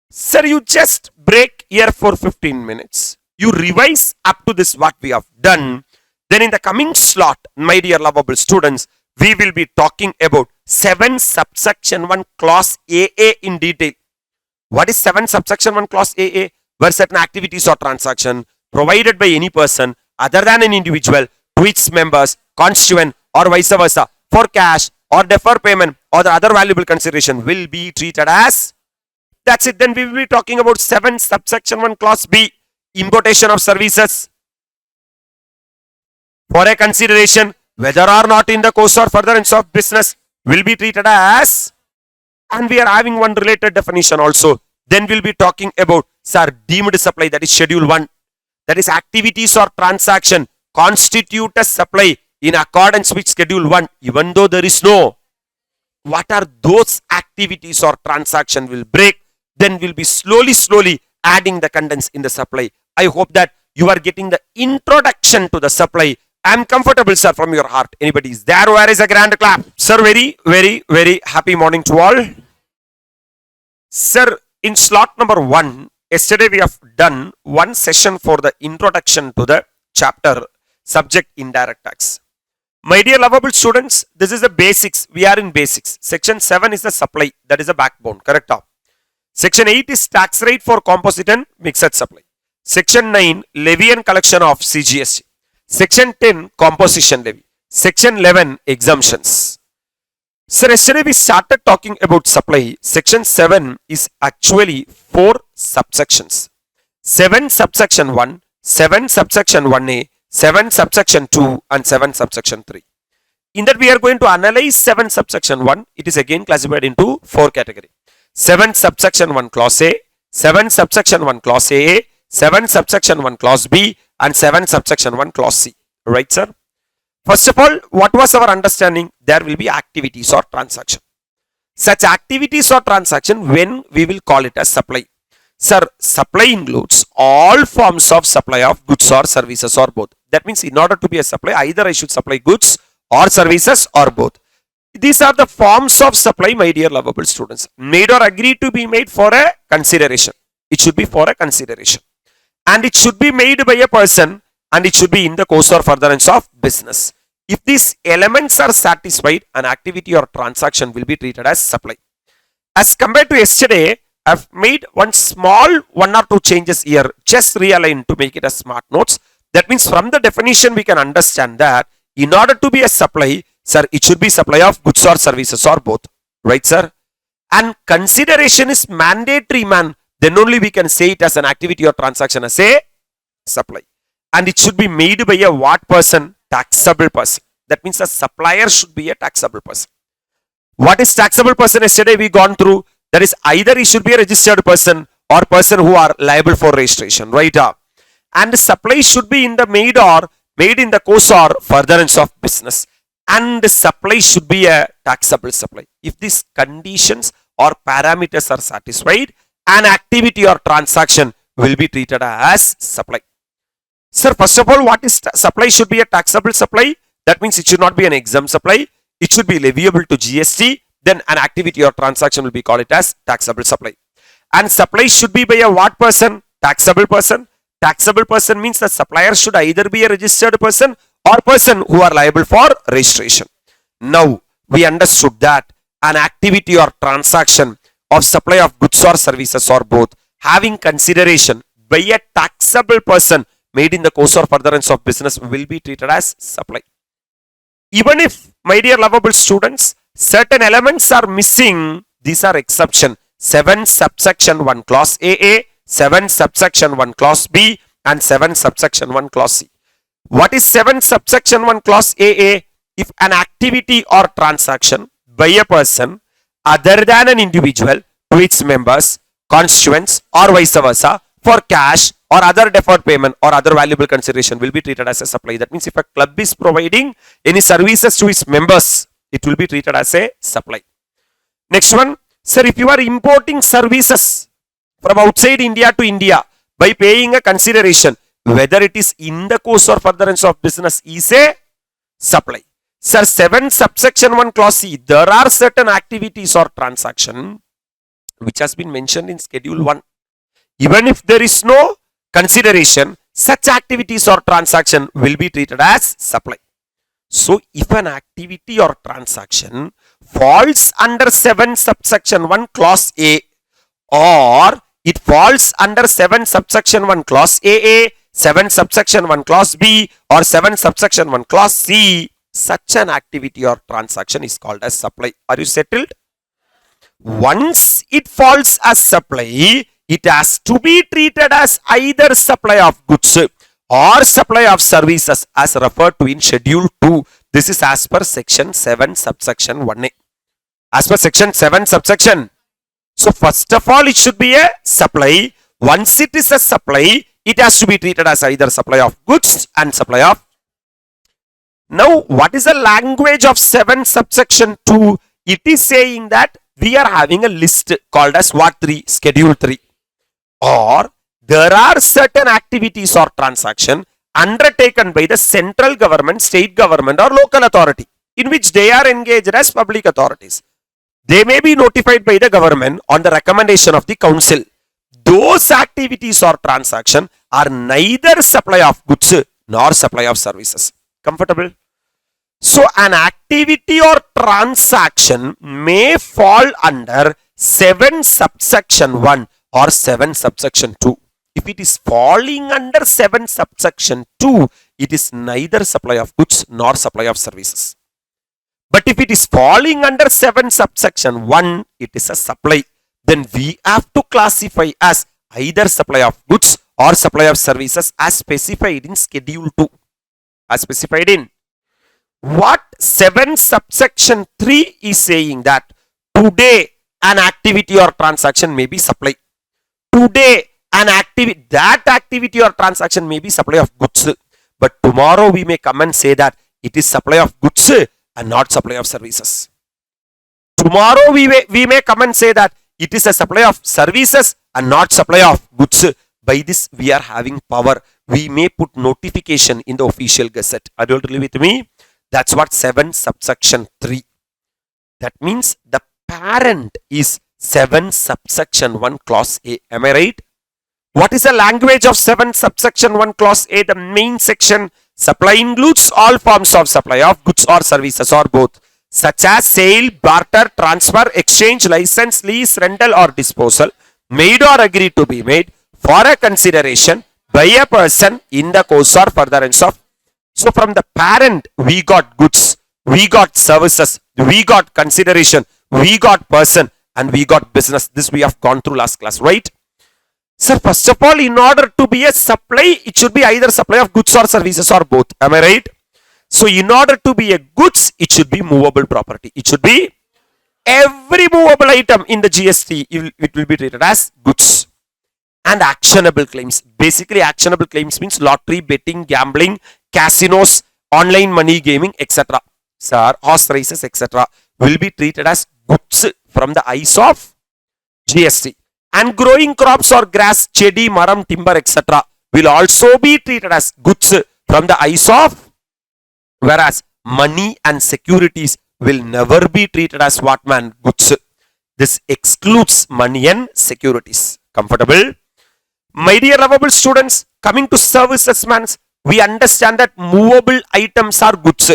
Sir, you just break here for 15 minutes. You revise up to this what we have done. Then in the coming slot, my dear lovable students, we will be talking about 7 subsection 1 clause AA in detail. What is 7 subsection 1 clause AA? Where certain activities or transaction provided by any person other than an individual to its members, constituent or vice versa for cash or deferred payment or the other valuable consideration will be treated as... That's it. Then we will be talking about 7 subsection 1 clause B, importation of services for a consideration whether or not in the course or furtherance of business will be treated as... And we are having one related definition also. Then we'll be talking about, sir, deemed supply, that is schedule 1. That is activities or transaction constitute a supply in accordance with schedule 1, even though there is no... What are those activities or transaction will break? Then we'll be slowly adding the contents in the supply. I hope that you are getting the introduction to the supply. I am comfortable, sir, from your heart. Anybody is there? Where is a grand clap? Sir, very happy morning to all. Sir, In slot number 1, yesterday we have done one session for the introduction to the chapter subject indirect tax. My dear lovable students, this is the basics. We are in basics. Section 7 is the supply, that is the backbone, correct? Section 8 is tax rate for composite and mixed supply. Section 9, levy and collection of CGST. Section 10, composition levy. Section 11, exemptions. So yesterday we started talking about supply. Section 7 is actually 4 subsections. 7 subsection 1, 7 subsection 1a, 7 subsection 2 and 7 subsection 3. In that we are going to analyze 7 subsection 1. It is again classified into 4 categories. 7 subsection 1 clause A, 7 subsection 1 clause AA, 7 subsection 1 clause B and 7 subsection 1 clause C. Right, sir? First of all, what was our understanding? There will be activities or transaction. Such activities or transaction, when we will call it as supply. Sir, supply includes all forms of supply of goods or services or both. That means in order to be a supply, either I should supply goods or services or both. These are the forms of supply, my dear lovable students. Made or agreed to be made for a consideration. It should be for a consideration. And it should be made by a person, and it should be in the course or furtherance of business. If these elements are satisfied, an activity or transaction will be treated as supply. As compared to yesterday, I've made one small 1 or 2 changes here, just realign to make it as smart notes. That means from the definition we can understand that in order to be a supply, sir, it should be supply of goods or services or both. Right, sir? And consideration is mandatory, man. Then only we can say it as an activity or transaction as a supply. And it should be made by a what person? Taxable person. That means a supplier should be a taxable person. What is taxable person? Yesterday we gone through. That is either he should be a registered person or person who are liable for registration. Right? And the supply should be in the made in the course or furtherance of business. And the supply should be a taxable supply. If these conditions or parameters are satisfied, an activity or transaction will be treated as supply. Sir, first of all, what is supply should be a taxable supply? That means it should not be an exempt supply. It should be leviable to GST. Then an activity or transaction will be called it as taxable supply. And supply should be by a what person? Taxable person. Taxable person means the supplier should either be a registered person or person who are liable for registration. Now, we understood that an activity or transaction of supply of goods or services or both having consideration by a taxable person made in the course or furtherance of business will be treated as supply. Even if, my dear lovable students, certain elements are missing, these are exception. 7 subsection 1 clause AA, 7 subsection 1 clause B and 7 subsection 1 clause C. What is 7 subsection 1 clause AA? If an activity or transaction by a person other than an individual to its members, constituents or vice versa for cash or other deferred payment or other valuable consideration will be treated as a supply. That means if a club is providing any services to its members, it will be treated as a supply. Next one, sir, if you are importing services from outside India to India by paying a consideration, whether it is in the course or furtherance of business is a supply. Sir, 7 subsection 1 clause C, there are certain activities or transaction which has been mentioned in schedule 1. Even if there is no consideration, such activities or transaction will be treated as supply. So, if an activity or transaction falls under 7 subsection 1 clause A or it falls under 7 subsection 1 clause AA, 7 subsection 1 clause B or 7 subsection 1 clause C, such an activity or transaction is called as supply. Are you settled? Once it falls as supply, it has to be treated as either supply of goods or supply of services as referred to in schedule 2. This is as per section 7 subsection 1A. As per section 7 subsection. So first of all, it should be a supply. Once it is a supply, it has to be treated as either supply of goods and supply of. Now, what is the language of 7 subsection 2? It is saying that we are having a list called as what 3? Schedule 3. Or there are certain activities or transaction undertaken by the central government, state government or local authority in which they are engaged as public authorities. They may be notified by the government on the recommendation of the council. Those activities or transaction are neither supply of goods nor supply of services. Comfortable? So an activity or transaction may fall under 7 subsection 1 or 7 subsection 2. If it is falling under 7 subsection 2, it is neither supply of goods nor supply of services. But if it is falling under 7 subsection 1, it is a supply. Then we have to classify as either supply of goods or supply of services as specified in schedule 2. As specified in what 7 subsection 3 is saying that today an activity or transaction may be supply. Today that activity or transaction may be supply of goods. But tomorrow we may come and say that it is supply of goods and not supply of services. Tomorrow we may come and say that it is a supply of services and not supply of goods. By this we are having power. We may put notification in the official gazette. Are you agree with me? That's what 7 subsection 3. That means the parent is 7 subsection 1 clause A. Am I right? What is the language of 7 subsection 1 clause A? The main section. Supply includes all forms of supply of goods or services or both, such as sale, barter, transfer, exchange, license, lease, rental or disposal, made or agreed to be made for a consideration by a person in the course or furtherance of. So from the parent we got goods, we got services, we got consideration, we got person and we got business. This we have gone through last class, right? Sir, first of all, in order to be a supply, it should be either supply of goods or services or both. Am I right? So, in order to be a goods, it should be movable property. It should be every movable item in the GST, it will be treated as goods. And actionable claims. Basically, actionable claims means lottery, betting, gambling, casinos, online money gaming, etc. Sir, horse races, etc. will be treated as goods from the eyes of GST. And growing crops or grass, chedi, maram, timber, etc. will also be treated as goods from the eyes of, whereas money and securities will never be treated as what man? Goods. This excludes money and securities. Comfortable? My dear lovable students, coming to services means we understand that movable items are goods.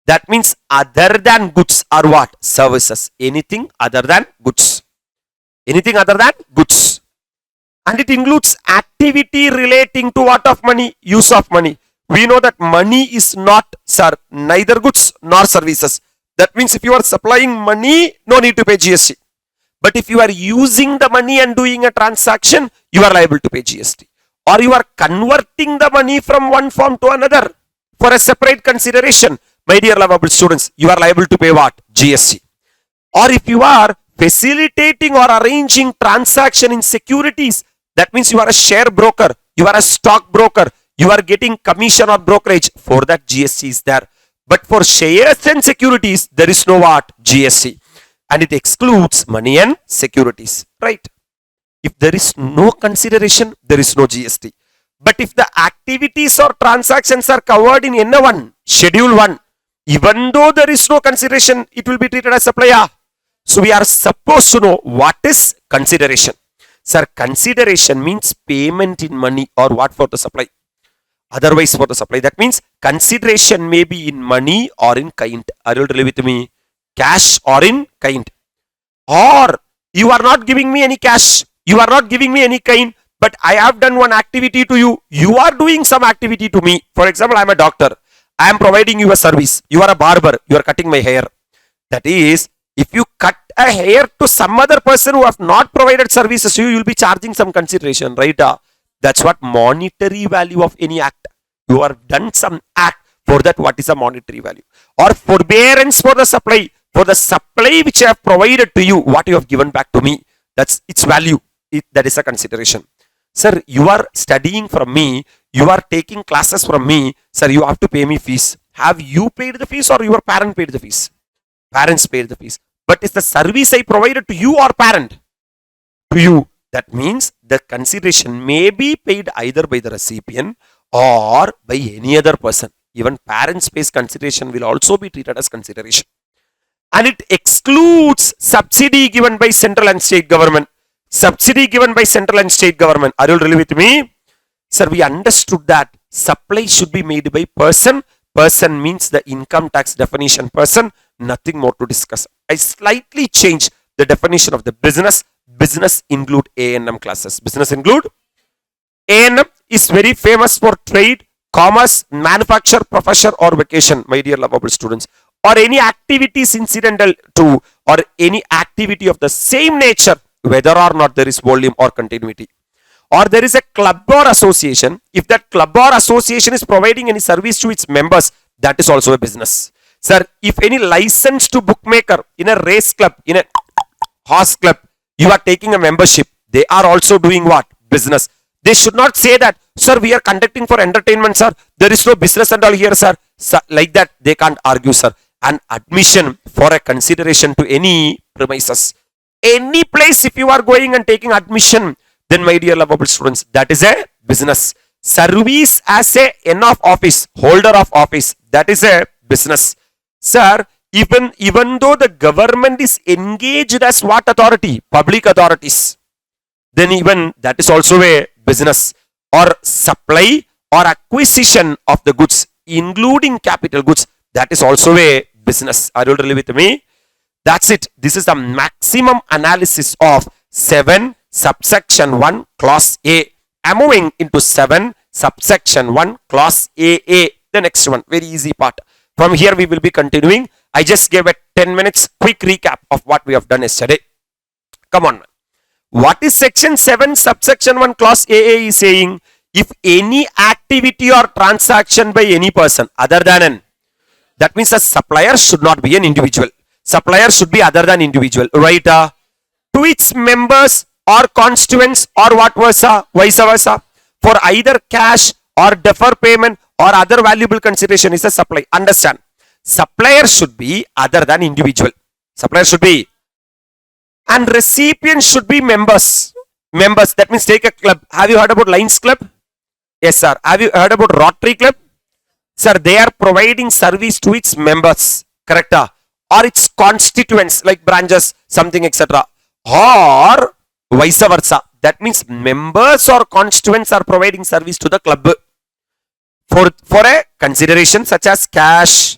That means other than goods are what? Services. Anything other than goods. Anything other than goods. And it includes activity relating to what of money? Use of money. We know that money is not, sir, neither goods nor services. That means if you are supplying money, no need to pay GST. But if you are using the money and doing a transaction, you are liable to pay GST. Or you are converting the money from one form to another for a separate consideration. My dear lovable students, you are liable to pay what? GST. Or if you are facilitating or arranging transaction in securities, that means you are a share broker, you are a stock broker, you are getting commission or brokerage. For that GST is there. But for shares and securities, there is no what? GST. And it excludes money and securities. Right? If there is no consideration, there is no GST. But if the activities or transactions are covered in N1, Schedule 1, even though there is no consideration, it will be treated as supply. So we are supposed to know what is consideration. Sir, consideration means payment in money or what for the supply. Otherwise for the supply. That means consideration may be in money or in kind. Are you really with me? Cash or in kind. Or you are not giving me any cash. You are not giving me any kind. But I have done one activity to you. You are doing some activity to me. For example, I am a doctor. I am providing you a service. You are a barber. You are cutting my hair. That is, if you cut a hair to some other person who have not provided services to you, you will be charging some consideration, right? That's what monetary value of any act. You have done some act, for that what is a monetary value? Or forbearance for the supply. For the supply which I have provided to you, what you have given back to me, that's its value. That is a consideration. Sir, you are studying from me, you are taking classes from me, sir, you have to pay me fees. Have you paid the fees or your parent paid the fees? Parents paid the fees. But is the service I provided to you or parent? To you. That means the consideration may be paid either by the recipient or by any other person. Even parents pays consideration will also be treated as consideration. and it excludes subsidy given by central and state government. Subsidy given by central and state government. Are you really with me? Sir, we understood that supply should be made by person. Person means the income tax definition person. Nothing more to discuss. I slightly changed the definition of the business. Business include ANM classes. Business include ANM is very famous for trade, commerce, manufacture, profession or vacation, my dear lovable students, or any activities incidental to or any activity of the same nature, whether or not there is volume or continuity. Or there is a club or association. If that club or association is providing any service to its members, that is also a business. Sir, if any license to bookmaker in a race club, in a horse club, you are taking a membership, they are also doing what? Business. They should not say that, sir, we are conducting for entertainment, sir. There is no business and all here, sir. Like that, they can't argue, sir. And admission for a consideration to any premises. Any place, if you are going and taking admission, then my dear lovable students, that is a business. Service as a N of office, holder of office, that is a business. Sir, even though the government is engaged as what authority? Public authorities. Then even that is also a business. Or supply or acquisition of the goods, including capital goods, that is also a business. Are you really with me? That's it. This is the maximum analysis of 7 subsection 1 clause A. I'm moving into 7 subsection 1 clause AA. The next one, very easy part. From here we will be continuing. I just gave a 10 minutes quick recap of what we have done yesterday. Come on. What is section 7 subsection 1 clause AA is saying? If any activity or transaction by any person other than an, that means a supplier should not be an individual. Supplier should be other than individual, right? To its members or constituents or what versa, vice versa, for either cash or defer payment or other valuable consideration is a supply. Understand? Supplier should be other than individual. Supplier should be. And recipients should be members. Members, that means take a club. Have you heard about Lions Club? Yes, sir. Have you heard about Rotary Club? Sir, they are providing service to its members. Correct? Or its constituents like branches, something, etc. Or vice versa. That means members or constituents are providing service to the club for a consideration such as cash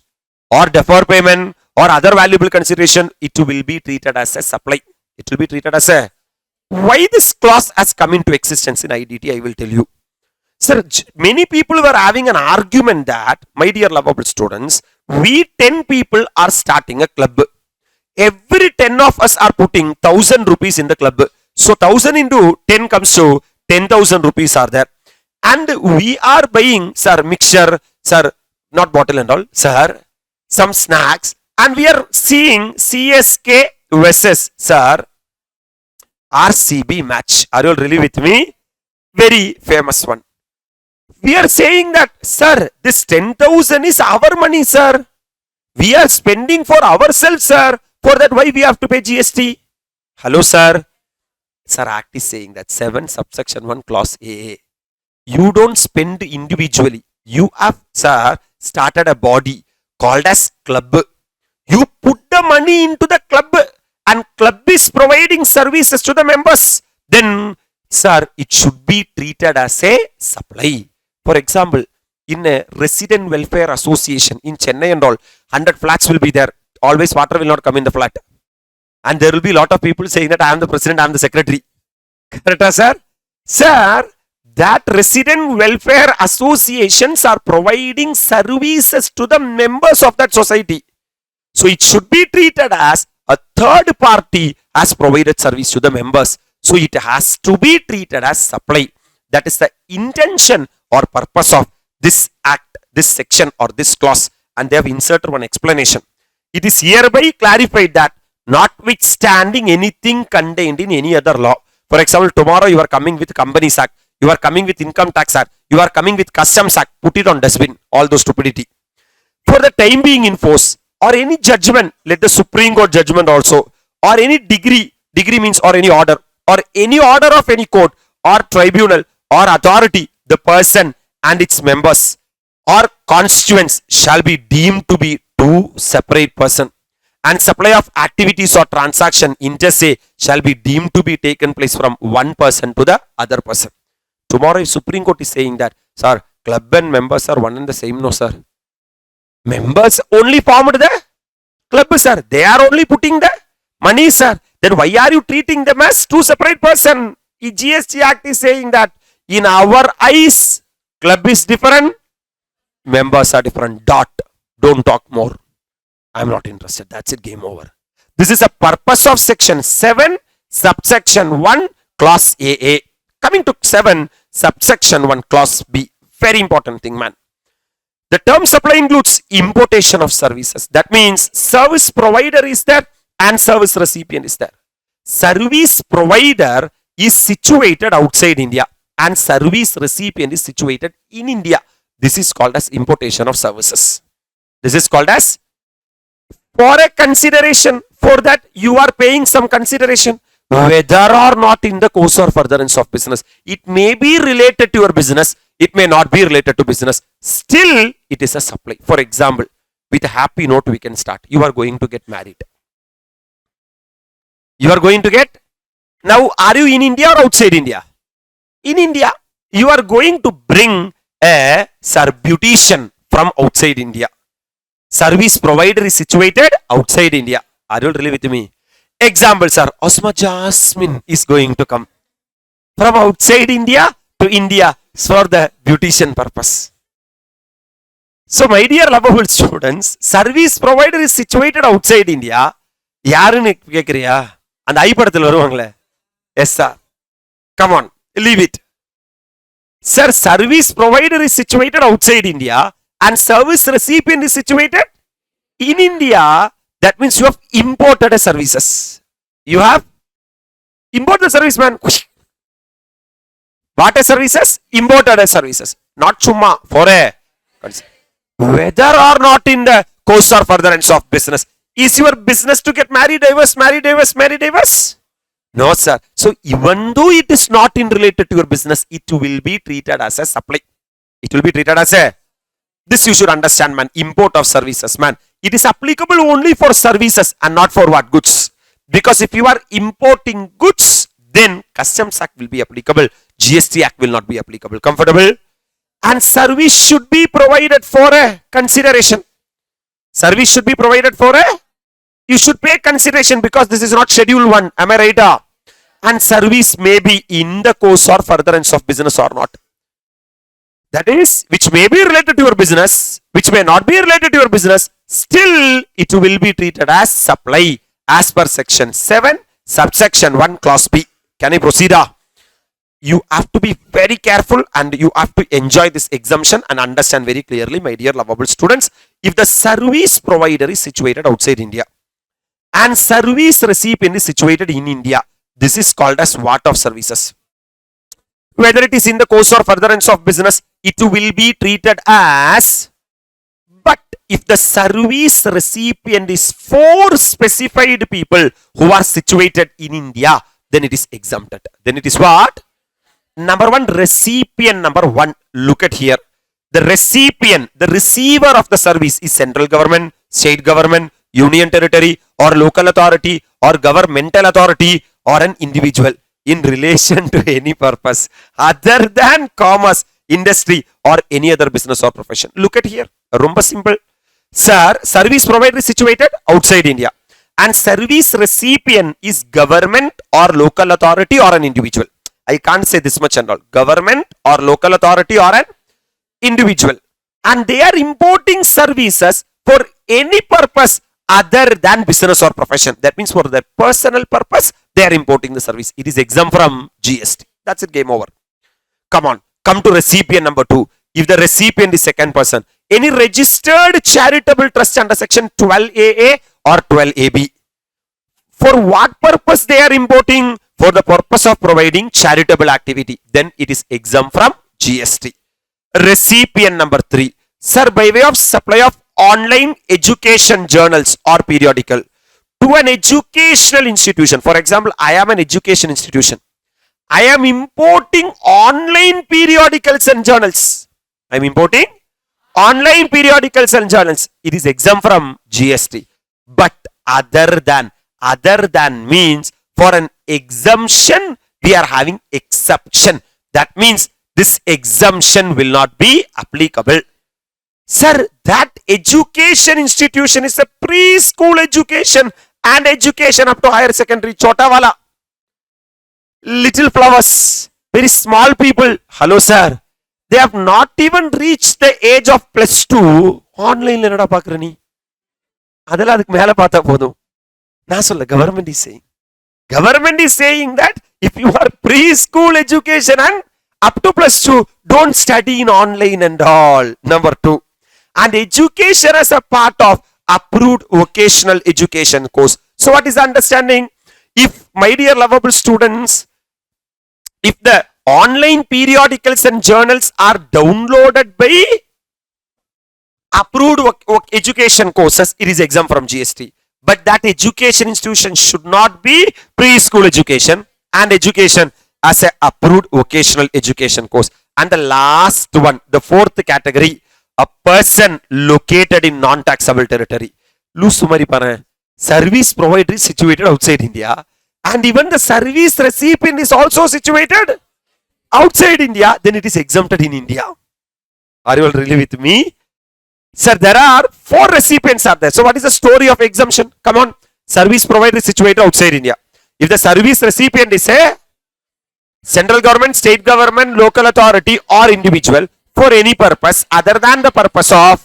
or defer payment or other valuable consideration. It will be treated as a supply. It will be treated as a. Why this clause has come into existence in IDT, I will tell you. Sir, many people were having an argument that, my dear lovable students, we 10 people are starting a club. Every 10 of us are putting 1000 rupees in the club. So 1000 into 10 comes to 10,000 rupees are there. And we are buying, sir, mixture, sir, not bottle and all, sir, some snacks. And we are seeing CSK versus, sir, RCB match. Are you all really with me? Very famous one. We are saying that, sir, this 10,000 is our money, sir. We are spending for ourselves, sir. For that, why we have to pay GST? Hello, sir. Sir, Act is saying that 7 subsection 1 clause AA. You don't spend individually. You have, sir, started a body called as club. You put the money into the club and club is providing services to the members. Then, sir, it should be treated as a supply. For example, in a resident welfare association in Chennai and all, 100 flats will be there. Always water will not come in the flat. And there will be a lot of people saying that I am the president, I am the secretary. Correct, sir? Sir, that resident welfare associations are providing services to the members of that society. So it should be treated as a third party has provided service to the members. So it has to be treated as supply. That is the intention or purpose of this act, this section or this clause. And they have inserted one explanation. It is hereby clarified that notwithstanding anything contained in any other law. For example, tomorrow you are coming with Companies Act, you are coming with Income Tax Act, you are coming with Customs Act, put it on dustbin, all those stupidity. For the time being in force, or any judgment, let the Supreme Court judgment also, or any degree means or any order of any court or tribunal or authority, the person and its members or constituents shall be deemed to be two separate persons. and supply of activities or transaction inter se shall be deemed to be taken place from one person to the other person. Tomorrow if Supreme Court is saying that, sir, club and members are one and the same, no sir. Members only formed the club, sir. They are only putting the money, sir. Then why are you treating them as two separate person? The GST Act is saying that in our eyes, club is different, members are different. Dot. Don't talk more. I am not interested. That's it. Game over. This is the purpose of section 7, subsection 1, clause AA. Coming to 7, subsection 1, clause B. Very important thing, man. The term supply includes importation of services. That means service provider is there and service recipient is there. Service provider is situated outside India and service recipient is situated in India. This is called as importation of services. This is called as for a consideration. For that you are paying some consideration, whether or not in the course or furtherance of business. It may be related to your business. It may not be related to business. Still, it is a supply. For example, with a happy note, we can start. You are going to get married. You are going to get. Now, are you in India or outside India? In India. You are going to bring a beautician from outside India. Service provider is situated outside India. Are you really with me? Examples are Osma Jasmine is going to come from outside India to India for the beautician purpose. So my dear lovable students, service provider is situated outside India. யாருன்னு கேக்குறியா? அந்த ஐ படத்துல வருவாங்களே. Yes sir. Come on, leave it. Sir, service provider is situated outside India and service recipient is situated in India. That means you have imported a services. You have imported the service, man. What a services? Imported a services. Not chumma, for a. Whether or not in the course or furtherance of business. Is your business to get married, divorce, married, divorce, married, divorce? No, sir. So even though it is not in related to your business, it will be treated as a supply. It will be treated as a. This you should understand, man. Import of services, man. It is applicable only for services and not for what? Goods. Because if you are importing goods, then Customs Act will be applicable. GST Act will not be applicable. Comfortable? And service should be provided for a consideration. Service should be provided for a. You should pay consideration because this is not schedule 1. Am I right? And service may be in the course or furtherance of business or not. That is, which may be related to your business, which may not be related to your business, still it will be treated as supply as per section 7, subsection 1, clause B. Can I proceed? You have to be very careful and you have to enjoy this exemption and understand very clearly, my dear lovable students. If the service provider is situated outside India and service recipient is situated in India, this is called as what of services? Whether it is in the course or furtherance of business, it will be treated as. But if the service recipient is 4 specified people who are situated in India, then it is exempted. Then it is what? Number 1, recipient number 1. Look at here. The recipient, the receiver of the service is central government, state government, union territory or local authority or governmental authority or an individual in relation to any purpose other than commerce, industry or any other business or profession. Look at here. Rumba simple. Sir, service provider is situated outside India and service recipient is government or local authority or an individual. I can't say this much and all. Government or local authority or an individual. And they are importing services for any purpose other than business or profession. That means for their personal purpose, they are importing the service. It is exempt from GST. That's it. Game over. Come on. Come to recipient number 2. If the recipient is second person, any registered charitable trust under section 12AA or 12AB. For what purpose they are importing? For the purpose of providing charitable activity. Then it is exempt from GST. Recipient number 3. Sir, by way of supply of online education journals or periodical to an educational institution. For example, I am an education institution. I am importing online periodicals and journals. I am importing online periodicals and journals. It is exempt from GST. But other than. Other than means for an exemption, we are having exception. That means this exemption will not be applicable. Sir, that education institution is a preschool education and education up to higher secondary. Chota wala. Little flowers. Very small people. Hello, sir. They have not even reached the age of +2. Online lenada pakrani. Adala adik mela pata podum. Nasolla government is saying. Government is saying that if you are preschool education and up to +2, don't study in online and all. Number 2. And education as a part of approved vocational education course. So what is the understanding? If, my dear lovable students, if the online periodicals and journals are downloaded by approved education courses, it is exempt from GST. But that education institution should not be preschool education and education as a approved vocational education course. And the last one, the fourth category, a person located in non-taxable territory. Service provider is situated outside India, and even the service recipient is also situated outside India, then it is exempted in India. Are you all really with me? Sir, there are 4 recipients are there. So what is the story of exemption? Come on. Service provider is situated outside India. If the service recipient is a central government, state government, local authority or individual for any purpose other than the purpose of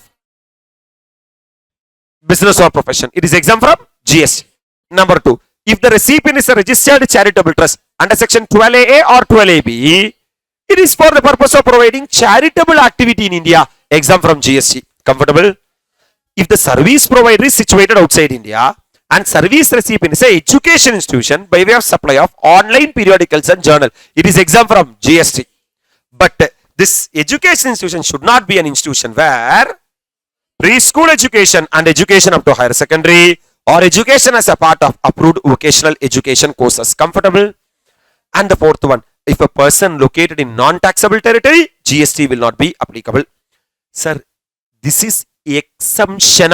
business or profession, it is exempt from GST. Number 2, if the recipient is a registered charitable trust under section 12A or 12AB, it is for the purpose of providing charitable activity in India, exempt from GST. Comfortable? If the service provider is situated outside India and service recipient is a education institution by way of supply of online periodicals and journal, it is exempt from GST. But this education institution should not be an institution where preschool education and education up to higher secondary or education as a part of approved vocational education courses. Comfortable? And the fourth one, if a person located in non-taxable territory, GST will not be applicable. Sir, this is exemption.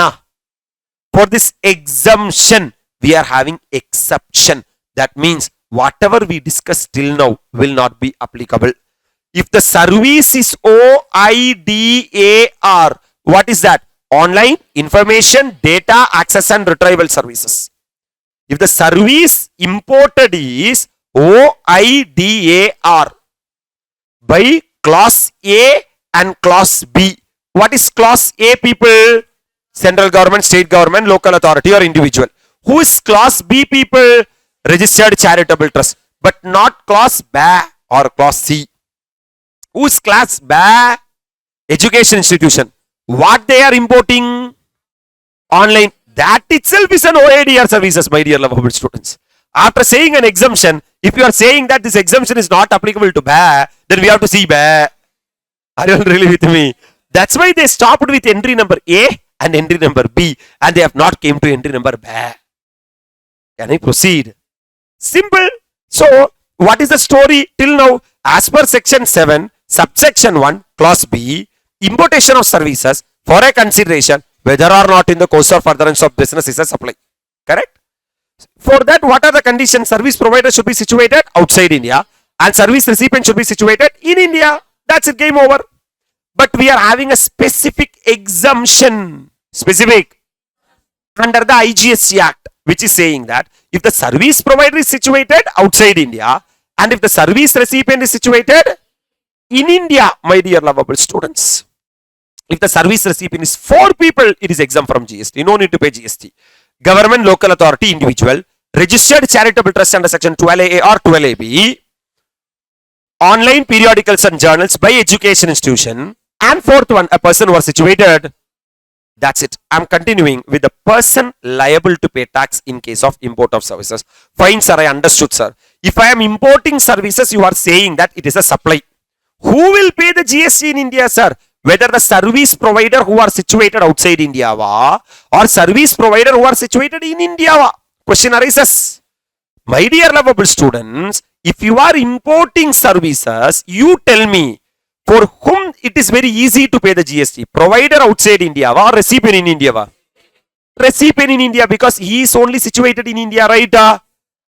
For this exemption, we are having exception. That means whatever we discussed till now will not be applicable. If the service is OIDAR, what is that? Online information, data, access and retrieval services. If the service imported is OIDAR by class A and class B. What is class A, people? Central government, state government, local authority or individual. Who is class B, people? Registered charitable trust, but not class B or class C. Who is class B? Education institution. What they are importing? Online. That itself is an OIDR services, my dear lovable students. After saying an exemption, if you are saying that this exemption is not applicable to B, then we have to see B. Are you really with me? That's why they stopped with entry number A and entry number B, and they have not came to entry number B. Can I proceed? Simple. So, what is the story till now? As per section 7, subsection 1, clause B, importation of services for a consideration whether or not in the course of furtherance of business is a supply. Correct? For that, what are the conditions? Service provider should be situated outside India and service recipient should be situated in India. That's it, game over. But we are having a specific exemption, specific, under the IGST Act, which is saying that if the service provider is situated outside India and if the service recipient is situated in India, my dear lovable students, if the service recipient is 4 people, it is exempt from GST. No need to pay GST. Government, local authority, individual, registered charitable trust under section 12A or 12AB, online periodicals and journals by education institution, and fourth one, a person who are situated. That's it. I'm continuing with the person liable to pay tax in case of import of services. Fine, sir, I understood, sir. If I am importing services, you are saying that it is a supply. Who will pay the GST in India, sir? Whether the service provider who are situated outside India or service provider who are situated in India. Question arises. My dear lovable students, if you are importing services, you tell me for whom it is very easy to pay the GST. Provider outside India or recipient in India? recipient in India because he is only situated in India, right?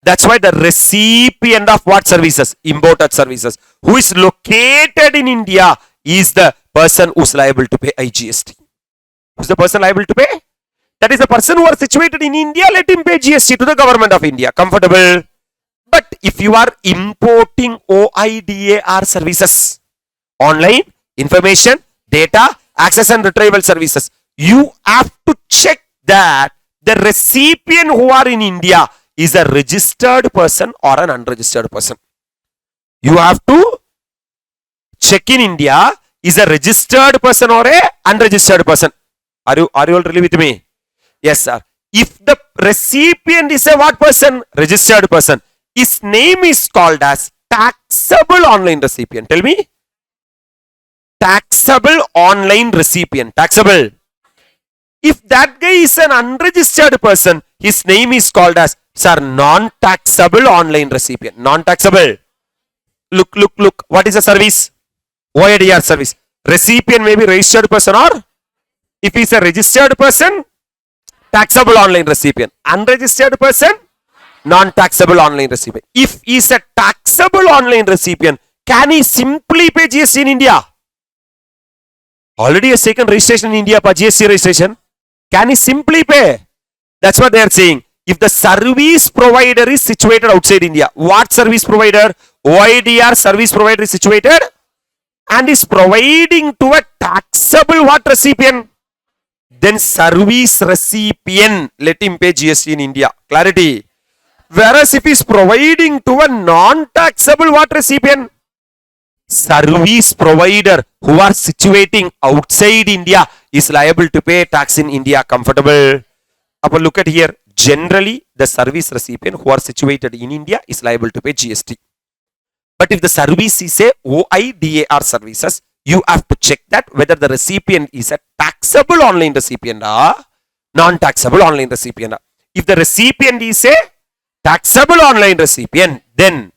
That's why the recipient of what services? Imported services. Who is located in India is the person who is liable to pay IGST. Who is the person liable to pay? That is the person who are situated in India. Let him pay GST to the government of India. Comfortable? But if you are importing OIDAR services, online, information, data, access and retrieval services, you have to check that the recipient who are in India is a registered person or an unregistered person. You have to check in India is a registered person or a unregistered person. Are you all really with me? Yes, sir. If the recipient is a what person? Registered person. His name is called as taxable online recipient. Tell me. Taxable online recipient. Taxable. If that guy is an unregistered person, his name is called as, sir, non-taxable online recipient. Non-taxable. Look. What is the service? OIDR service. Recipient may be registered person, or if he is a registered person, taxable online recipient. Unregistered person, non-taxable online recipient. If he is a taxable online recipient, can he simply pay GST in India? Already has taken registration in India for GST registration. Can he simply pay? That's what they are saying. If the service provider is situated outside India, what service provider? OIDR service provider is situated and is providing to a taxable what recipient? Then service recipient, let him pay GST in India. Clarity. Whereas if he is providing to a non-taxable what recipient? Service provider who are situating outside India is liable to pay tax in India. Comfortable? But look at here. Generally, the service recipient who are situated in India is liable to pay GST. But if the service is a OIDAR services, you have to check that whether the recipient is a taxable online recipient or non-taxable online recipient. If the recipient is a taxable online recipient, then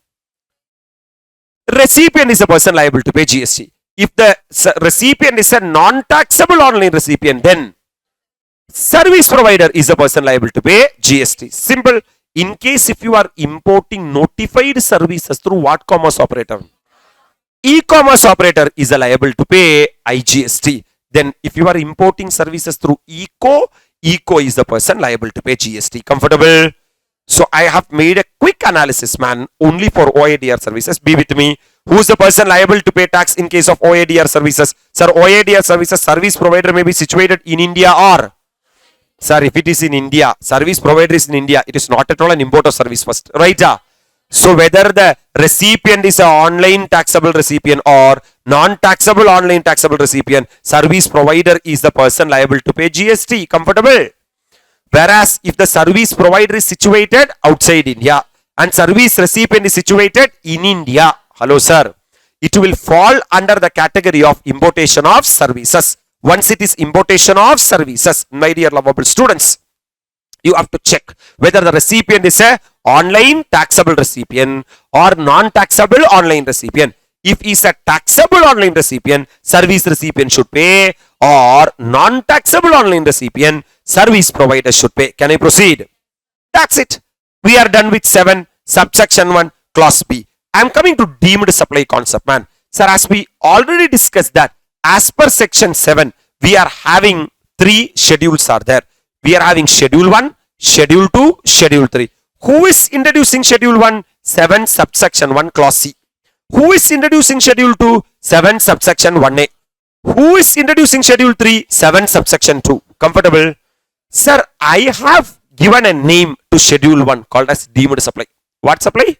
recipient is a person liable to pay GST. If the recipient is a non-taxable online recipient, then service provider is a person liable to pay GST. Simple. In case if you are importing notified services through what commerce operator? E-commerce operator is liable to pay IGST. Then if you are importing services through ECO is the person liable to pay GST. Comfortable? So I have made a quick analysis, man, only for OIDR services. Be with me. Who is the person liable to pay tax in case of OIDR services? Sir, OIDR services service provider may be situated in India or? Sir, if it is in India, service provider is in India, it is not at all an importer service first. Right? So whether the recipient is an online taxable recipient or non-taxable online taxable recipient, service provider is the person liable to pay GST. Comfortable? Whereas if the service provider is situated outside India and service recipient is situated in India, hello sir, it will fall under the category of importation of services. Once it is importation of services, my dear lovable students, you have to check whether the recipient is a online taxable recipient or non-taxable online recipient. If he is a taxable online recipient, service recipient should pay, or non-taxable online recipient, service provider should pay. Can I proceed? That's it. We are done with 7, subsection 1, clause B. I am coming to deemed supply concept, man. Sir, as we already discussed that, as per section 7, we are having 3 schedules are there. We are having schedule 1, schedule 2, schedule 3. Who is introducing schedule 1? 7 subsection 1 clause C. Who is introducing schedule 2? 7 subsection 1A. Who is introducing schedule 3? 7 subsection 2. Comfortable? Sir, I have given a name to schedule 1 called as deemed supply. What supply?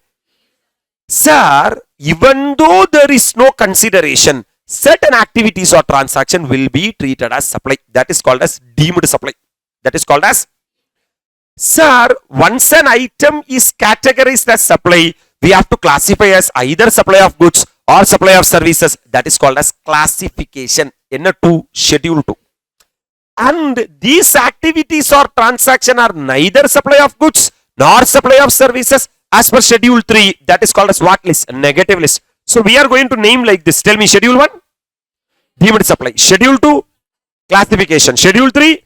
Sir, even though there is no consideration, certain activities or transaction will be treated as supply. That is called as deemed supply. That is called as, sir, once an item is categorized as supply, we have to classify as either supply of goods or supply of services. That is called as classification. N2, schedule 2. And these activities or transaction are neither supply of goods nor supply of services as per schedule 3. That is called as what list? Negative list. So we are going to name like this. Tell me, schedule 1, deemed supply. Schedule 2, classification. Schedule 3,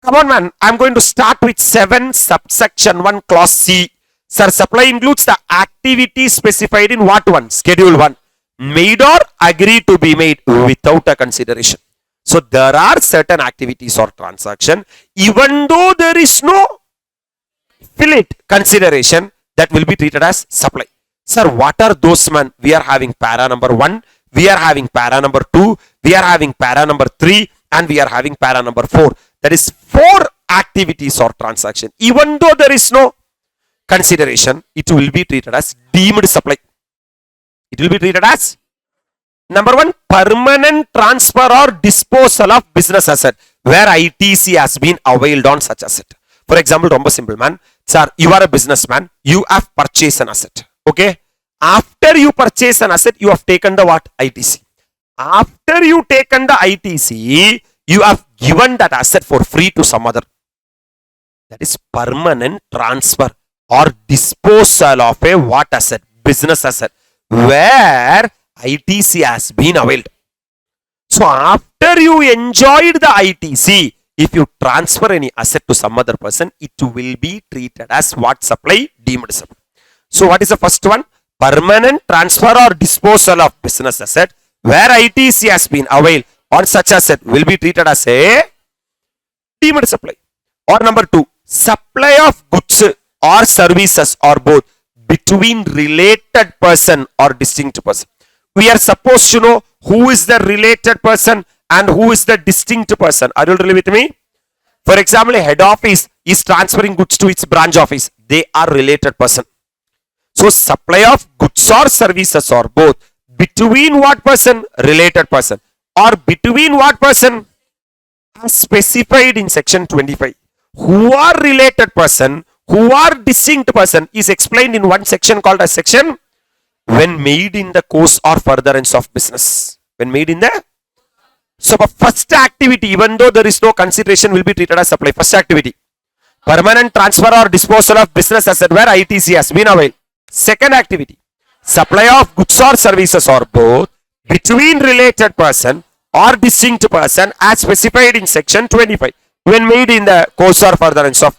Come on, man. I'm going to start with 7 subsection 1 clause C. Sir, supply includes the activity specified in what one? Schedule 1. Made or agreed to be made without a consideration. So there are certain activities or transaction, even though there is no fillet consideration, that will be treated as supply. Sir, what are those, man? We are having para number 1, we are having para number 2, we are having para number 3, and we are having para number 4. That is 4 activities or transaction. Even though there is no consideration, it will be treated as deemed supply. It will be treated as number 1, permanent transfer or disposal of business asset where ITC has been availed on such asset. For example, ரொம்ப simple, man. Sir, you are a businessman. You have purchased an asset. Okay. After you purchase an asset, you have taken the what? ITC. After you taken the ITC, you have given that asset for free to some other. That is permanent transfer or disposal of a what asset? Business asset where ITC has been availed. So after you enjoyed the ITC, if you transfer any asset to some other person, it will be treated as what supply? Deemed supply. So what is the first one? Permanent transfer or disposal of business asset where ITC has been availed on such asset will be treated as a deemed supply. Or number 2, supply of goods or services or both between related person or distinct person. We are supposed to know who is the related person and who is the distinct person. Are you really with me? For example, a head office is transferring goods to its branch office. They are related person. So supply of goods or services or both between what person? Related person. Or between what person? As specified in section 25. Who are related person, who are distinct person is explained in one section called as section when made in the course or furtherance of business. When made in the... So first activity, even though there is no consideration, will be treated as supply. First activity, permanent transfer or disposal of business asset where ITC has been availed. Second activity, supply of goods or services or both between related person or distinct person as specified in section 25 when made in the course or furtherance of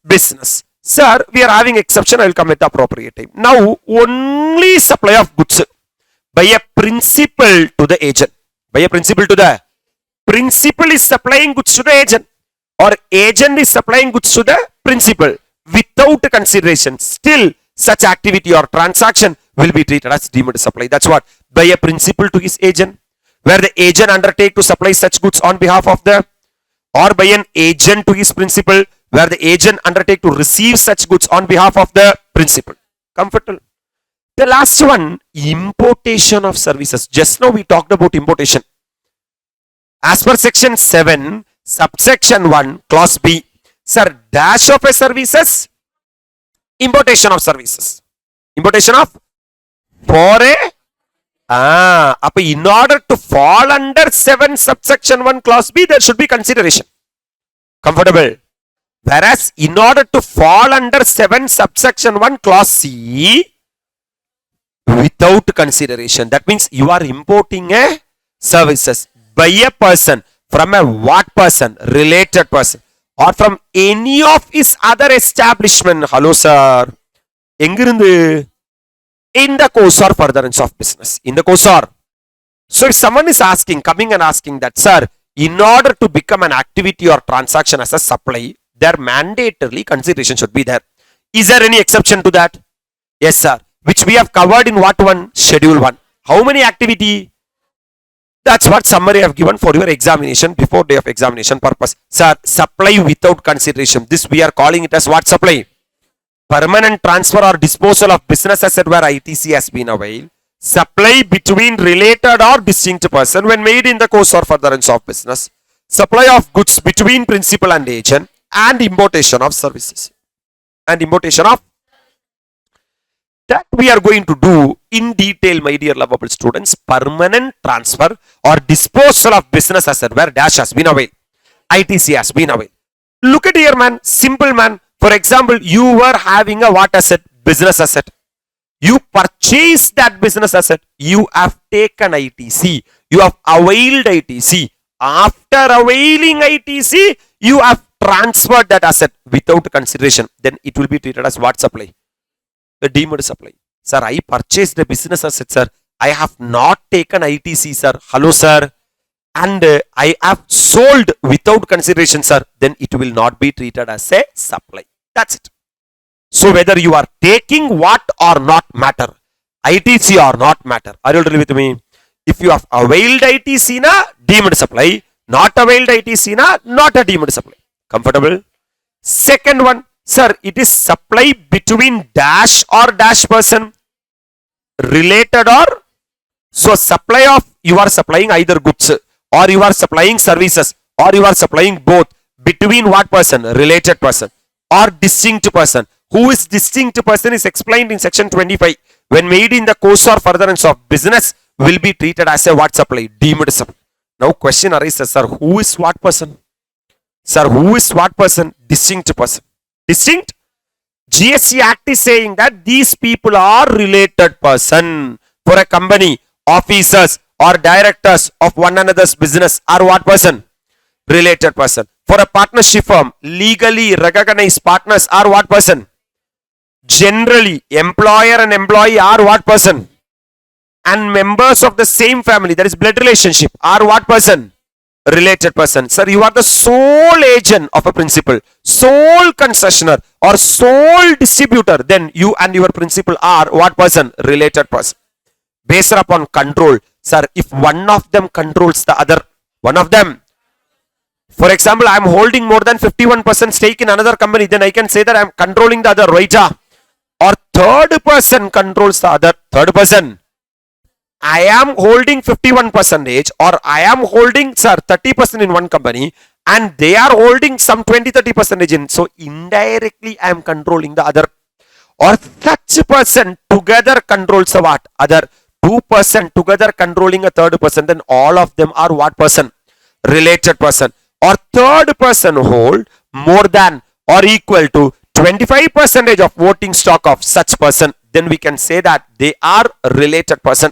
business. Sir, we are having exception. I will come at the appropriate time. Now, only supply of goods by a principal to the agent. By a principal to the... Principal is supplying goods to the agent or agent is supplying goods to the principal without consideration. Still, such activity or transaction will be treated as deemed supply. That's what? By a principal to his agent, where the agent undertake to supply such goods on behalf of the... Or by an agent to his principal, where the agent undertake to receive such goods on behalf of the principal. Comfortable. The last one, importation of services. Just now we talked about importation. As per section 7, subsection 1, clause B. Sir, dash of a services, importation of services. Importation of for a... in order to fall under 7 subsection 1 clause B, there should be consideration. Comfortable. Whereas in order to fall under 7 subsection 1 clause C, without consideration, that means you are importing a services by a person from a what person? Related person or from any of his other establishment. Hello sir. Engirundu? In the course or furtherance of business. In the course or. So if someone is asking, coming and asking that, sir, in order to become an activity or transaction as a supply, their mandatorily consideration should be there. Is there any exception to that? Yes sir. Which we have covered in what one? Schedule 1. How many activity? That's what summary I have given for your examination before day of examination purpose. Sir, supply without consideration. This we are calling it as what supply? Permanent transfer or disposal of business asset where ITC has been availed. Supply between related or distinct person when made in the course or furtherance of business. Supply of goods between principal and agent and importation of services. And importation of... That we are going to do in detail, my dear lovable students. Permanent transfer or disposal of business asset where dash has been availed. ITC has been availed. Look at here, man. Simple, man. For example, you were having a what asset? Business asset. You purchased that business asset. You have taken ITC. You have availed ITC. After availing ITC, You have transferred that asset without consideration. Then it will be treated as what supply? The deemed supply. Sir, I purchased a business asset, sir. I have not taken ITC, sir. Hello, sir. And I have sold without consideration, sir. Then it will not be treated as a supply. That's it. So whether you are taking what or not matter. ITC or not matter. Are you agree with me? If you have availed ITC na deemed supply, not availed ITC na not a deemed supply. Comfortable? Second one, sir, it is supply between dash or dash person. Related or? So supply of, you are supplying either goods or you are supplying services or you are supplying both. Between what person? Related person or distinct person. Who is distinct person is explained in section 25. When made in the course or furtherance of business will be treated as a what supply? Deemed supply. Now question arises, sir, who is what person? Sir, who is what person? Distinct person. Distinct? GST Act is saying that these people are related person. For a company, officers or directors of one another's business are what person? Related person. For a partnership firm, legally recognized partners are what person? Generally, employer and employee are what person? And members of the same family, that is blood relationship, are what person? Related person. Sir, you are the sole agent of a principal, sole concessioner or sole distributor. Then you and your principal are what person? Related person. Based upon control. Sir, if one of them controls the other, one of them. For example, I am holding more than 51% stake in another company, then I can say that I am controlling the other, right? Or third person controls the other, third person. I am holding 51% or I am holding, sir, 30% in one company and they are holding some 20-30% in. So indirectly I am controlling the other. Or such person together controls the what? Other. 2% together controlling a third person. Then all of them are what person? Related person. Or third person hold more than or equal to 25% of voting stock of such person. Then we can say that they are related person.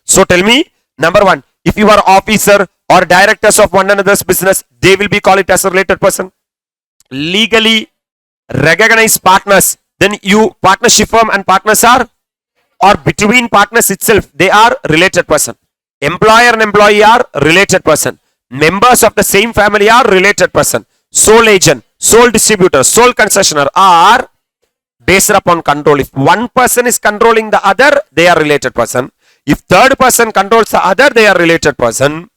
So tell me, number one, if you are officer or directors of one another's business, they will be called it as a related person. Legally recognized partners, then you partnership firm and partners are, or between partners itself, they are related person. Employer and employee are related person. Members of the same family are related person. Sole agent, sole distributor, sole concessioner are based upon control. If one person is controlling the other, they are related person. If third person controls the other, they are related person.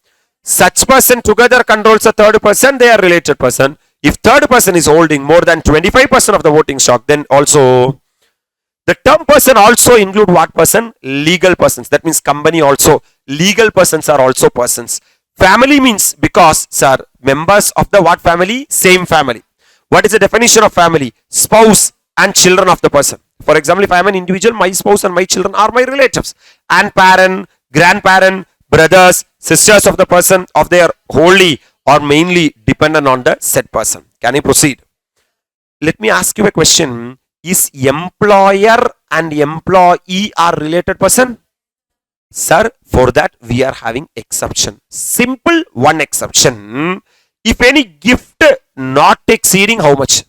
Such person together controls the third person, they are related person. If third person is holding more than 25% of the voting stock, then also the term person also include what person? Legal persons. That means company also. Legal persons are also persons. Family means because, sir, members of the what family? Same family. What is the definition of family? Spouse and children of the person. For example, if I am an individual, my spouse and my children are my relatives. And parent, grandparent, brothers, sisters of the person of their wholly or mainly dependent on the said person. Can I proceed? Let me ask you a question. Is employer and employee are related person? Sir, for that we are having exception. Simple one exception. If any gift not exceeding how much?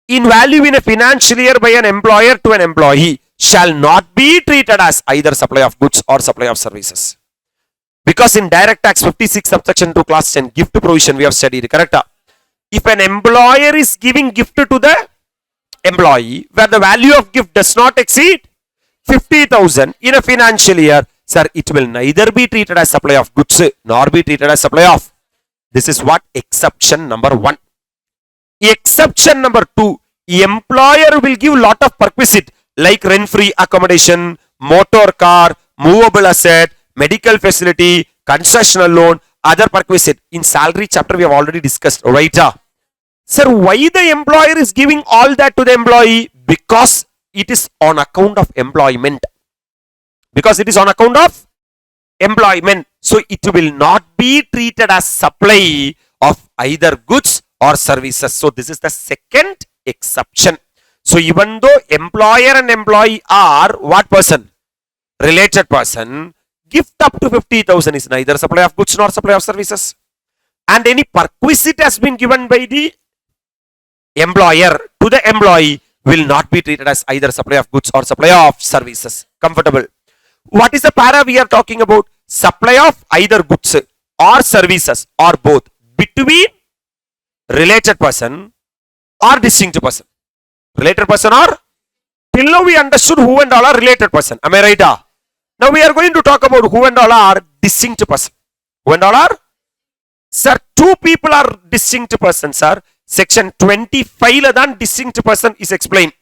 In value in a financial year by an employer to an employee shall not be treated as either supply of goods or supply of services. Because in direct tax 56 subsection 2 class 10 gift provision we have studied, correct? If an employer is giving gift to the employee where the value of gift does not exceed 50,000 in a financial year, sir, it will neither be treated as supply of goods nor be treated as supply of. This is what exception number 1. Exception number 2, employer will give lot of perquisite like rent-free accommodation, motor car, movable asset, medical facility, concessional loan, other perquisite. In salary chapter we have already discussed, right? Sir, why the employer is giving all that to the employee? Because it is on account of employment. Because it is on account of employment. So it will not be treated as supply of either goods or services. So this is the second exception. So even though employer and employee are what person? Related person, gift up to 50,000 is neither supply of goods nor supply of services. and any perquisite has been given by the employer to the employee will not be treated as either supply of goods or supply of services. Comfortable. What is the para we are talking about? Supply of either goods or services or both between related person or distinct person. Related person or? Till now we understood who and all are related person. Am I right? Now we are going to talk about who and all are distinct person. Who and all are? Sir, two people are distinct persons, sir. Section 25 than distinct person is explained.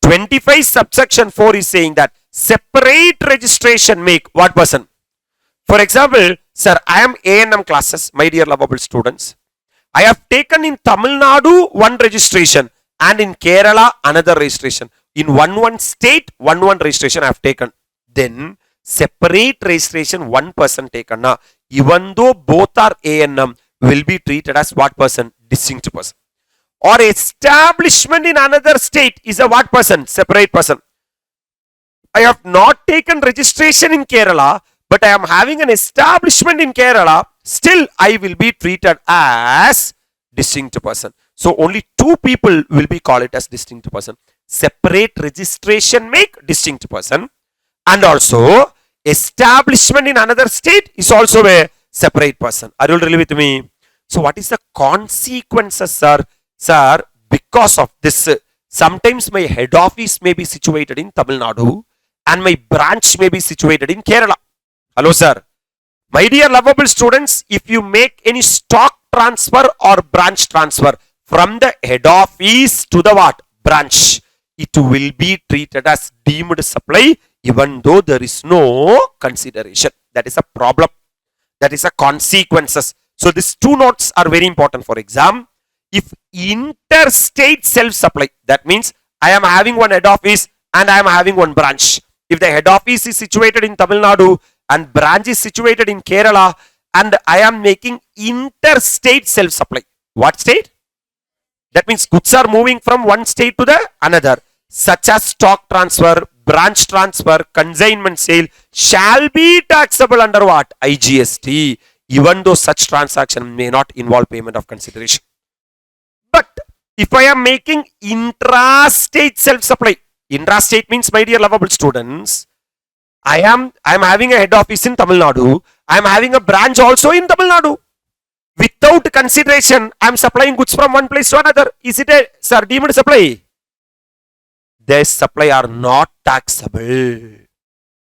25 subsection 4 is saying that separate registration make what person? For example, sir, I am ANM classes, my dear lovable students. I have taken in Tamil Nadu one registration and in Kerala another registration. In one state, one registration I have taken. Then separate registration one person taken. Now, even though both are ANM, will be treated as what person? Distinct person. Or establishment in another state is a what person? Separate person. I have not taken registration in Kerala, but I am having an establishment in Kerala. Still, I will be treated as distinct person. So, only two people will be called it as distinct person. Separate registration make distinct person. And also, establishment in another state is also a separate person. Are you really with me? So, what is the consequences, sir? Sir, because of this, sometimes my head office may be situated in Tamil Nadu and my branch may be situated in Kerala. Hello, sir. My dear lovable students, if you make any stock transfer or branch transfer from the head office to the what? Branch, it will be treated as deemed supply even though there is no consideration. That is a problem. That is a consequences. So, these two notes are very important for exam. If interstate self-supply, that means I am having one head office and I am having one branch. If the head office is situated in Tamil Nadu and branch is situated in Kerala and I am making interstate self-supply. What state? That means goods are moving from one state to the another, such as stock transfer, branch transfer, consignment sale shall be taxable under what? IGST, even though such transaction may not involve payment of consideration. But if I am making intrastate self-supply, intrastate means, my dear lovable students, I am having a head office in Tamil Nadu, I am having a branch also in Tamil Nadu. Without consideration, I am supplying goods from one place to another. Is it a, sir, deemed supply? This supply are not taxable.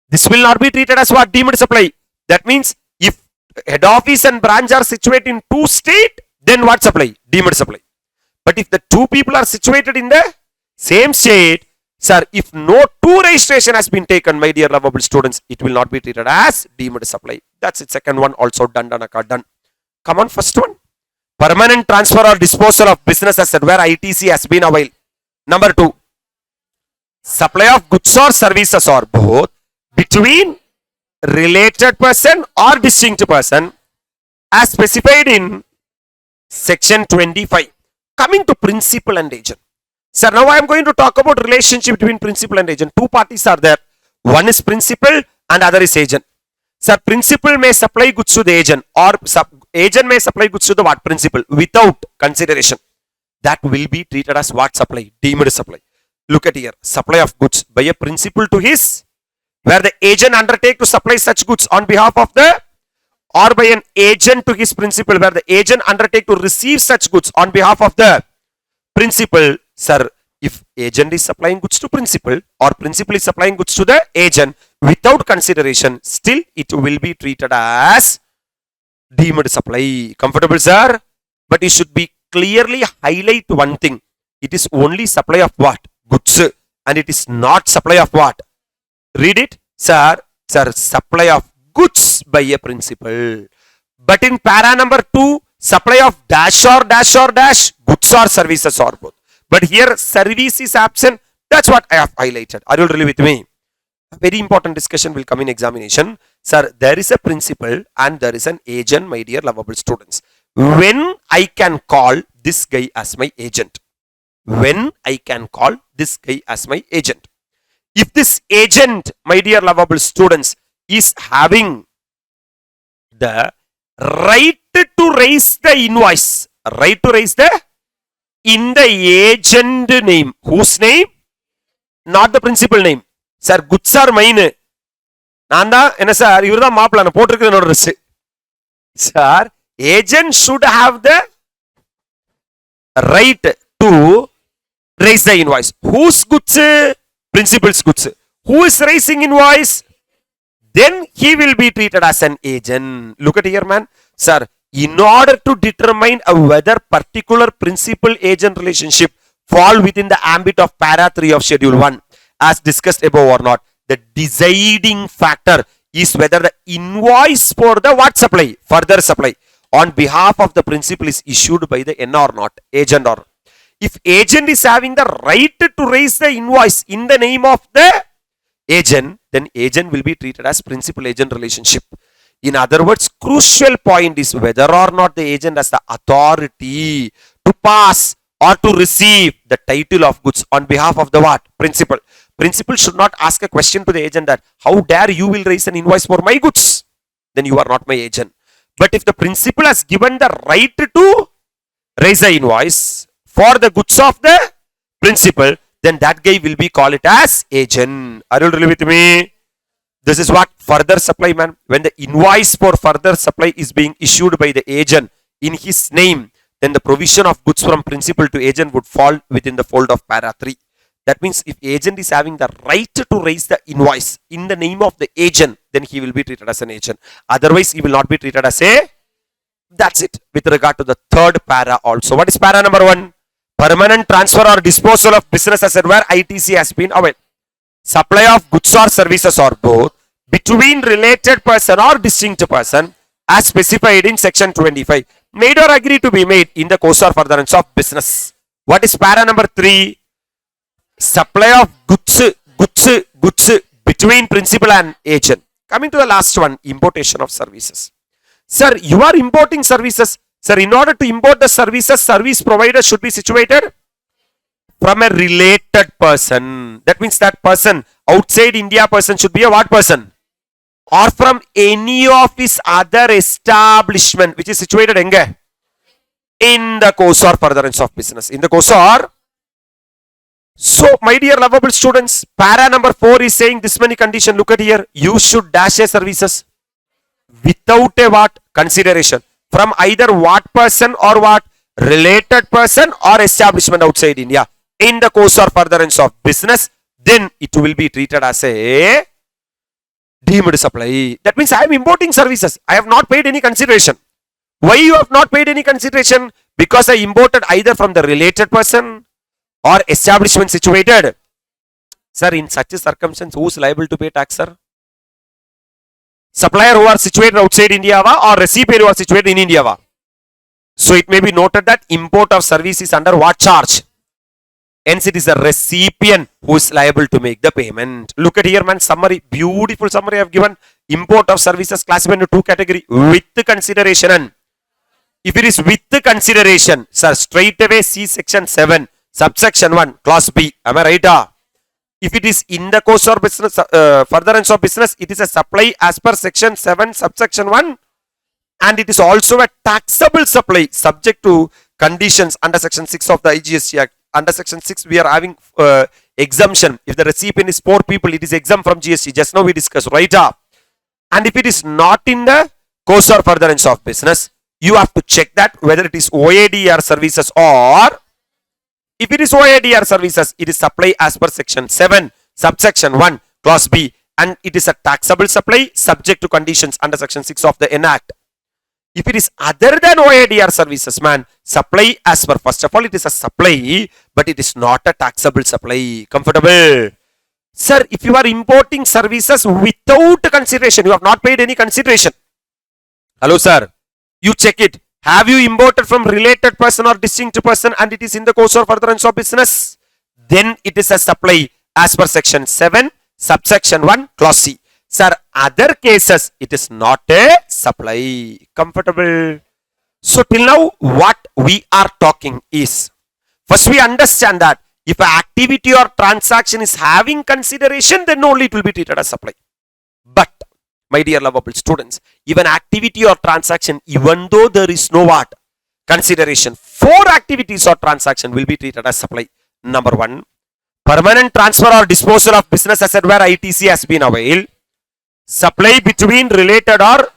This will not be treated as what? Deemed supply. That means if head office and branch are situated in two states, then what supply? Deemed supply. But if the two people are situated in the same state, sir, if no two registration has been taken, my dear lovable students, it will not be treated as deemed supply. That's it. Second one also done. Come on, first one. Permanent transfer or disposal of business asset where ITC has been availed. Number 2. Supply of goods or services or both between related person or distinct person as specified in section 25. Coming to principal and agent. Sir, now I am going to talk about relationship between principal and agent. Two parties are there. One is principal and other is agent. Sir, principal may supply goods to the agent or agent may supply goods to the what? Principal without consideration. That will be treated as what supply? Deemed supply. Look at here. Supply of goods by a principal to his, where the agent undertake to supply such goods on behalf of the, or by an agent to his principal, where the agent undertake to receive such goods on behalf of the principal. Sir, if agent is supplying goods to principal or principal is supplying goods to the agent without consideration, still it will be treated as deemed supply. Comfortable, sir? But you should be clearly highlight one thing. It is only supply of what? Goods. And it is not supply of what? Read it. Sir, supply of goods by a principal. But in para number 2, supply of dash or dash or dash, goods or services or both. But here service is absent. That's what I have highlighted. Are you really with me? A very important discussion will come in examination. Sir, there is a principal and there is an agent, my dear lovable students. When I can call this guy as my agent? When I can call this guy as my agent? If this agent, my dear lovable students, is having the right to raise the invoice. Right to raise the in the agent name. Whose name? Not the principal name. Sir, goods are mine. Nanda, sir, you are the maplan. Sir, agent should have the right to raise the invoice. Whose goods? Principal's goods. Who is raising invoice? Then he will be treated as an agent. Look at here, man. Sir, in order to determine whether particular principal-agent relationship fall within the ambit of para 3 of schedule 1 as discussed above or not, the deciding factor is whether the invoice for the what supply, further supply, on behalf of the principal is issued by the N or not, agent or. If agent is having the right to raise the invoice in the name of the agent, then agent will be treated as principal-agent relationship. In other words, crucial point is whether or not the agent has the authority to pass or to receive the title of goods on behalf of the what? Principal. Principal should not ask a question to the agent that, how dare you will raise an invoice for my goods? Then you are not my agent. But if the principal has given the right to raise the invoice for the goods of the principal, then that guy will be called it as agent. Are you really with me? This is what further supply, man. When the invoice for further supply is being issued by the agent in his name, then the provision of goods from principal to agent would fall within the fold of para 3. That means if agent is having the right to raise the invoice in the name of the agent, then he will be treated as an agent. Otherwise, he will not be treated as a. That's it. With regard to the third para also. What is para number 1? Permanent transfer or disposal of business asset where ITC has been availed. Supply of goods or services or both between related person or distinct person as specified in section 25. Made or agreed to be made in the course or furtherance of business. What is para number 3? Supply of goods between principal and agent. Coming to the last one, importation of services. Sir, you are importing services. Sir, in order to import the services, service provider should be situated from a related person. That means that person, outside India person should be a what person? Or from any of his other establishment which is situated in the course or furtherance of business. In the course or. So, my dear lovable students, para number 4 is saying this many condition. Look at here. You should dash a services without a what? Consideration. From either what person or what? Related person or establishment outside India. In the course or furtherance of business, then it will be treated as a deemed supply. That means I am importing services. I have not paid any consideration. Why you have not paid any consideration? Because I imported either from the related person or establishment situated. Sir, in such a circumstance, who is liable to pay tax, sir? Supplier who are situated outside India or recipient who are situated in India. So it may be noted that import of service is under what charge? Hence it is the recipient who is liable to make the payment. Look at here, man, summary, beautiful summary I have given. Import of services classified into 2 categories, with consideration and. If it is with consideration, sir, straight away see section 7, subsection 1, clause B. Am I right? If it is in the course of business, furtherance of business, it is a supply as per section 7, subsection 1. And it is also a taxable supply subject to conditions under section 6 of the IGST Act. Under section 6, we are having exemption. If the recipient is 4 people, it is exempt from GST. Just now we discussed, right? And if it is not in the course or furtherance of business, you have to check that whether it is OADR services or if it is OADR services, it is supply as per section 7, subsection 1, clause B. And it is a taxable supply subject to conditions under section 6 of the Act. If it is other than OADR services, man, supply as per, first of all, it is a supply, but it is not a taxable supply. Comfortable? Sir, if you are importing services without consideration, you have not paid any consideration. Hello, sir. You check it. Have you imported from related person or distinct person and it is in the course or furtherance of business? Then it is a supply as per section 7, subsection 1, clause C. Sir, other cases, it is not a supply. Comfortable? So, till now, what we are talking is, first we understand that if an activity or transaction is having consideration, then only it will be treated as supply. But, My dear lovable students, even activity or transaction, even though there is no what? Consideration. 4 activities or transaction will be treated as supply. Number 1, permanent transfer or disposal of business asset where ITC has been availed. Supply between related or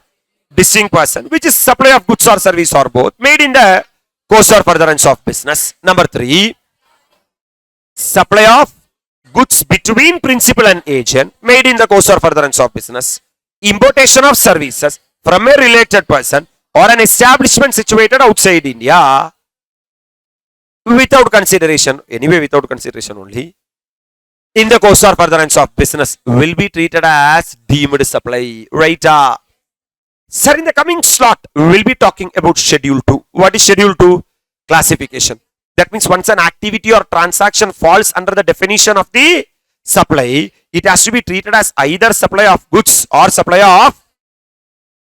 distinct person, which is supply of goods or service or both, made in the course or furtherance of business. Number 3, supply of goods between principal and agent, made in the course or furtherance of business. Importation of services from a related person or an establishment situated outside India without consideration, anyway without consideration only, in the course or furtherance of business will be treated as deemed supply. Right? Sir, in the coming slot, we will be talking about Schedule 2. What is Schedule 2? Classification. That means once an activity or transaction falls under the definition of the supply, it has to be treated as either supply of goods or supply of.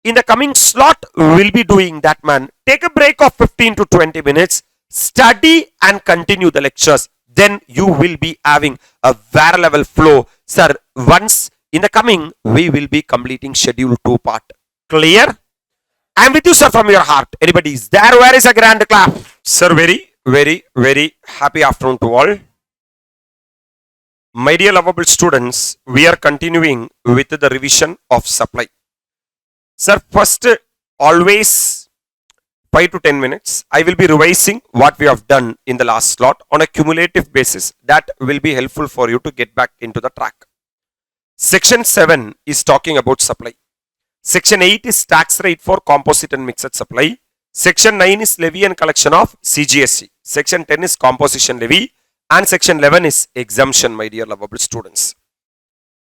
In the coming slot, we will be doing that, man. Take a break of 15 to 20 minutes. Study and continue the lectures. Then you will be having a very level flow. Sir, once in the coming, we will be completing Schedule 2 part. Clear? I am with you, sir, from your heart. Anybody is there? Where is a grand clap? Sir, very happy afternoon to all. My dear lovable students, we are continuing with the revision of supply. Sir, first, always 5 to 10 minutes, I will be revising what we have done in the last slot on a cumulative basis. That will be helpful for you to get back into the track. Section 7 is talking about supply. Section 8 is tax rate for composite and mixed supply. Section 9 is levy and collection of CGST. Section 10 is composition levy. And section 11 is exemption, my dear lovable students.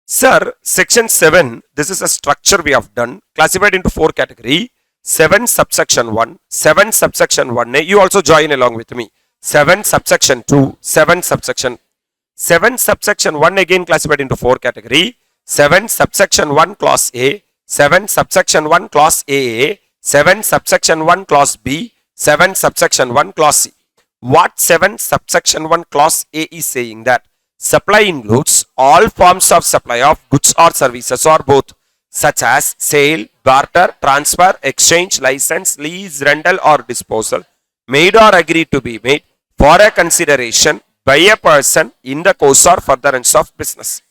Sir, section 7, this is a structure we have done, classified into 4 categories. 7 subsection 1, 7 subsection 1A, you also join along with me. 7 subsection 2, 7 subsection 1 again classified into 4 categories. 7 subsection 1 clause A, 7 subsection 1 clause AA, 7 subsection 1 clause B, 7 subsection 1 clause C. What 7 subsection 1 clause A is saying that supply includes all forms of supply of goods or services or both, such as sale, barter, transfer, exchange, license, lease, rental or disposal, made or agreed to be made for a consideration by a person in the course or furtherance of business.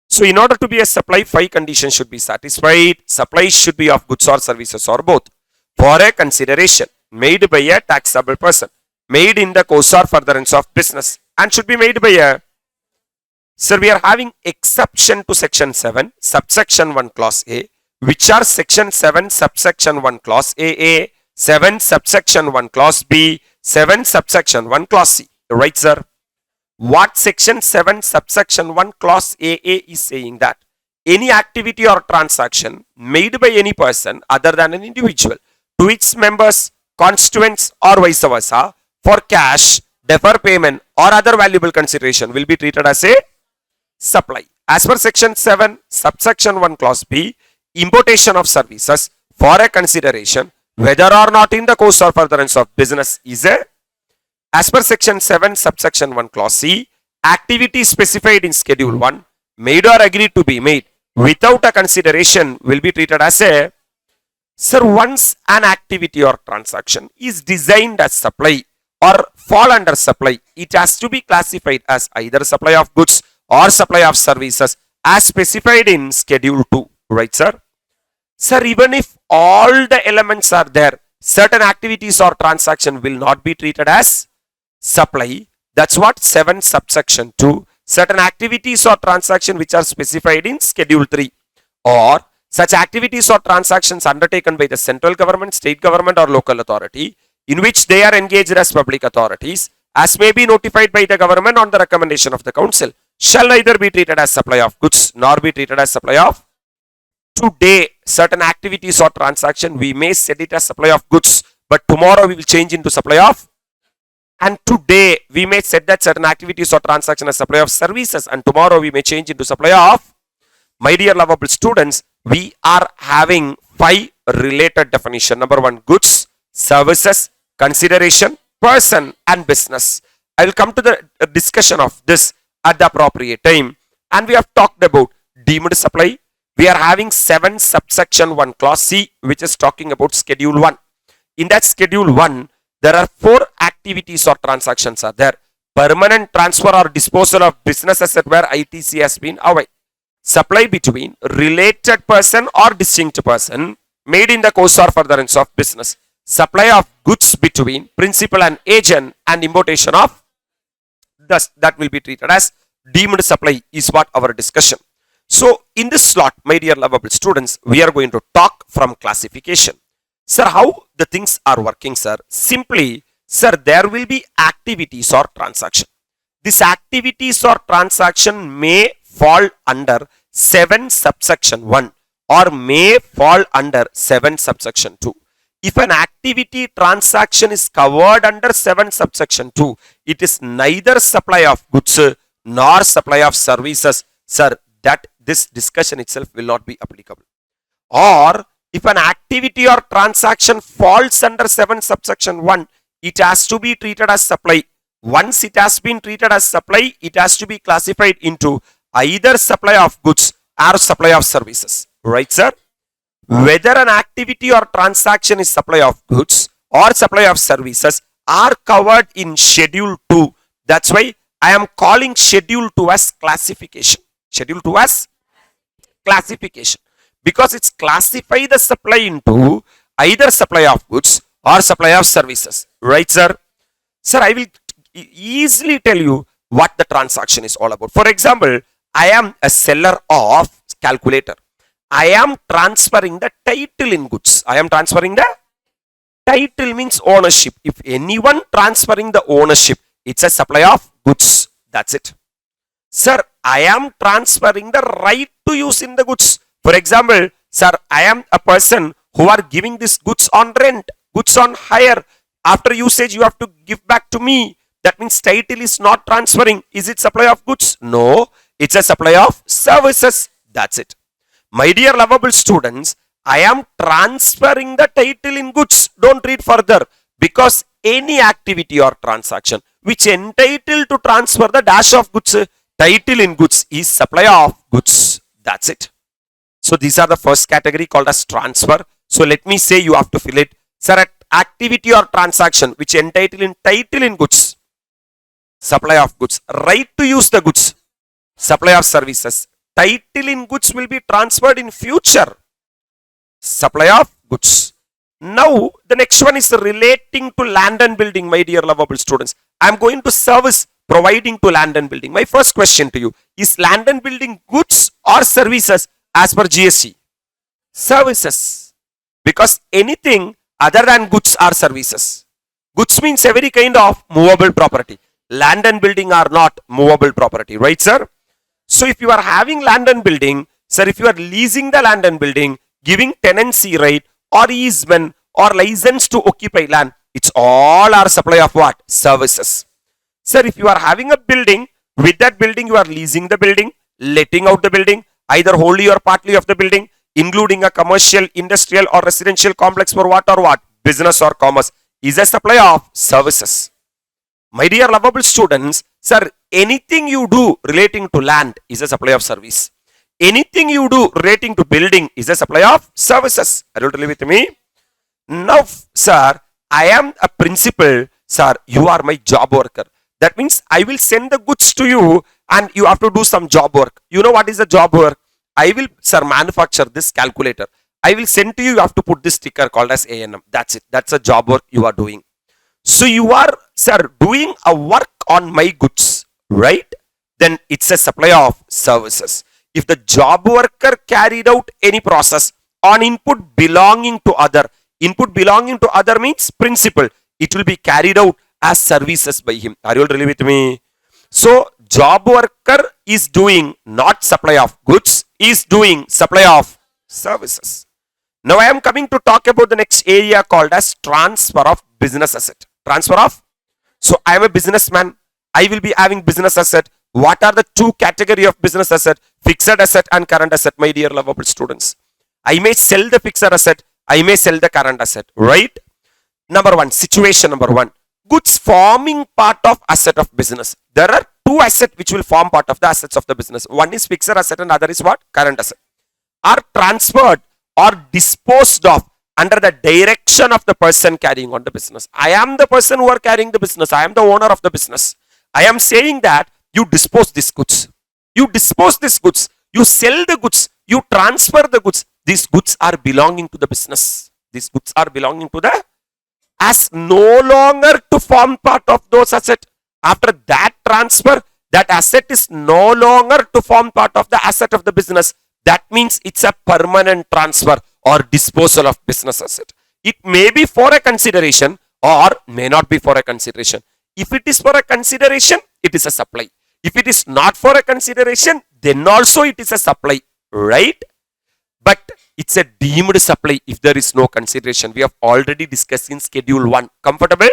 So, in order to be a supply, 5 conditions should be satisfied. Supply should be of goods or services or both, for a consideration, made by a taxable person, made in the course or furtherance of business, and should be made by a. Sir, we are having exception to section 7, subsection 1 clause A, which are section 7, subsection 1 clause AA, 7 subsection 1 clause B, 7 subsection 1 clause C. Right, sir? What section 7 subsection 1 clause AA is saying that any activity or transaction made by any person other than an individual to its members, constituents or vice versa for cash, defer payment or other valuable consideration will be treated as a supply. As per section 7 subsection 1 clause B, importation of services for a consideration whether or not in the course or furtherance of business is a. As per section 7 subsection 1 clause C, activity specified in schedule 1 made or agreed to be made without a consideration will be treated as a. Sir, once an activity or transaction is designed as supply or fall under supply, it has to be classified as either supply of goods or supply of services as specified in schedule 2. Right, sir? Sir, even if all the elements are there, certain activities or transaction will not be treated as supply. That's what 7 subsection 2. Certain activities or transaction which are specified in schedule 3, or such activities or transactions undertaken by the central government, state government or local authority in which they are engaged as public authorities as may be notified by the government on the recommendation of the council shall neither be treated as supply of goods nor be treated as supply of. Today, certain activities or transaction we may set it as supply of goods, but tomorrow we will change into supply of. And today we may set that certain activities or transaction as supply of services, and tomorrow we may change into supply of. My dear lovable students, we are having 5 related definition. Number 1, goods, services, consideration, person and business. I will come to the discussion of this at the appropriate time. And we have talked about deemed supply, We are having 7 subsection 1 clause C, which is talking about schedule 1. In that schedule 1, there are 4 activities or transactions are there. Permanent transfer or disposal of business asset where ITC has been away. Supply between related person or distinct person made in the course or furtherance of business. Supply of goods between principal and agent and importation of, thus that will be treated as deemed supply is what our discussion. So in this slot, my dear lovable students, we are going to talk from classification. Sir, how the things are working, sir? Simply, sir, there will be activities or transaction. This activities or transaction may fall under 7 subsection 1 or may fall under 7 subsection 2. If an activity transaction is covered under 7 subsection 2, it is neither supply of goods nor supply of services, sir, that this discussion itself will not be applicable. Or if an activity or transaction falls under 7 subsection 1, it has to be treated as supply. Once it has been treated as supply, it has to be classified into either supply of goods or supply of services. Right, sir? Whether an activity or transaction is supply of goods or supply of services are covered in schedule 2. That's why I am calling schedule 2 as classification. Schedule 2 as classification. Because it's classify the supply into either supply of goods or supply of services. Right, sir? Sir, I will easily tell you what the transaction is all about. For example, I am a seller of calculator. I am transferring the title in goods. I am transferring the title means ownership. If anyone transferring the ownership, it's a supply of goods. That's it. Sir, I am transferring the right to use in the goods. For example, sir, I am a person who are giving this goods on rent, goods on hire. After usage, you have to give back to me. That means title is not transferring. Is it supply of goods? No, it's a supply of services. That's it. My dear lovable students, I am transferring the title in goods. Don't read further, because any activity or transaction which entitled to transfer the dash of goods, title in goods is supply of goods. That's it. So these are the first category called as transfer. So let me say you have to fill it. Sir, activity or transaction which entitled in title in goods, supply of goods. Right to use the goods, supply of services. Title in goods will be transferred in future, supply of goods. Now the next one is relating to land and building, my dear lovable students. I am going to service providing to land and building. My first question to you is, land and building goods or services as per GST? Services. Because anything other than goods are services. Goods means every kind of movable property. Land and building are not movable property, right, sir? So if you are having land and building, sir, if you are leasing the land and building, giving tenancy right or easement or license to occupy land, it's all our supply of what? Services. Sir, if you are having a building, with that building you are leasing the building, letting out the building, either wholly or partly of the building, including a commercial, industrial or residential complex for what or what? Business or commerce, is a supply of services. My dear lovable students, sir, anything you do relating to land is a supply of service. Anything you do relating to building is a supply of services. Are you totally with me? Now, sir, I am a principal. Sir, you are my job worker. That means I will send the goods to you and you have to do some job work. You know what is the job work? I will, sir, manufacture this calculator. I will send to you, you have to put this sticker called as ANM. That's it. That's a job work you are doing. So you are, sir, doing a work on my goods, right? Then it's a supply of services. If the job worker carried out any process on input belonging to other means principal, it will be carried out as services by him. Are you all really with me? So job worker is doing not supply of goods, is doing supply of services. Now I am coming to talk about the next area called as transfer of business asset. Transfer of, so I am a businessman, I will be having business asset. What are the two category of business asset? Fixed asset and current asset, my dear lovable students. I may sell the fixed asset, I may sell the current asset, right? Number one, situation number one, goods forming part of asset of business. There are two assets which will form part of the assets of the business. One is fixed asset and other is what? Current asset. are transferred or disposed of under the direction of the person carrying on the business. I am the person who are carrying the business. I am the owner of the business. I am saying that you dispose these goods. You dispose these goods. You sell the goods. You transfer the goods. These goods are belonging to the business. These goods are belonging to the as no longer to form part of those assets. After that transfer, that asset is no longer to form part of the asset of the business. That means it's a permanent transfer or disposal of business asset. It may be for a consideration or may not be for a consideration. If it is for a consideration, it is a supply. If it is not for a consideration, then also it is a supply, right? But it's a deemed supply if there is no consideration. We have already discussed in schedule 1. Comfortable?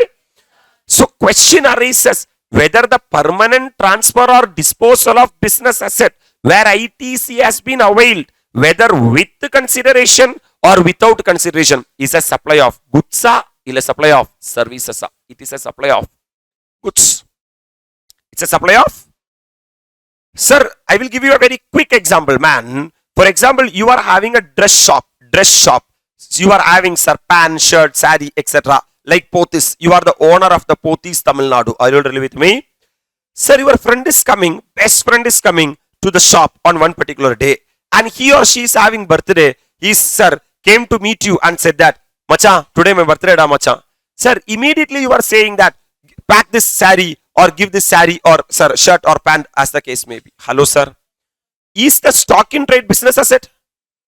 So question arises whether the permanent transfer or disposal of business asset where ITC has been availed, whether with consideration or without consideration, is a supply of goods or a supply of services. It is a supply of goods. It's a supply of. Sir, I will give you a very quick example, man. For example, you are having a dress shop. You are having, sir, pant, shirt, sari, etc. Like Pothis. You are the owner of the Pothis, Tamil Nadu. Are you really with me? Sir, your friend is coming, best friend is coming to the shop on one particular day. And he or she is having birthday. He, sir, came to meet you and said that, Macha, today my birthday da, Macha. Sir, immediately you are saying that, pack this sari or give this sari or, sir, shirt or pant as the case may be. Hello, sir. Is the stock in trade business asset?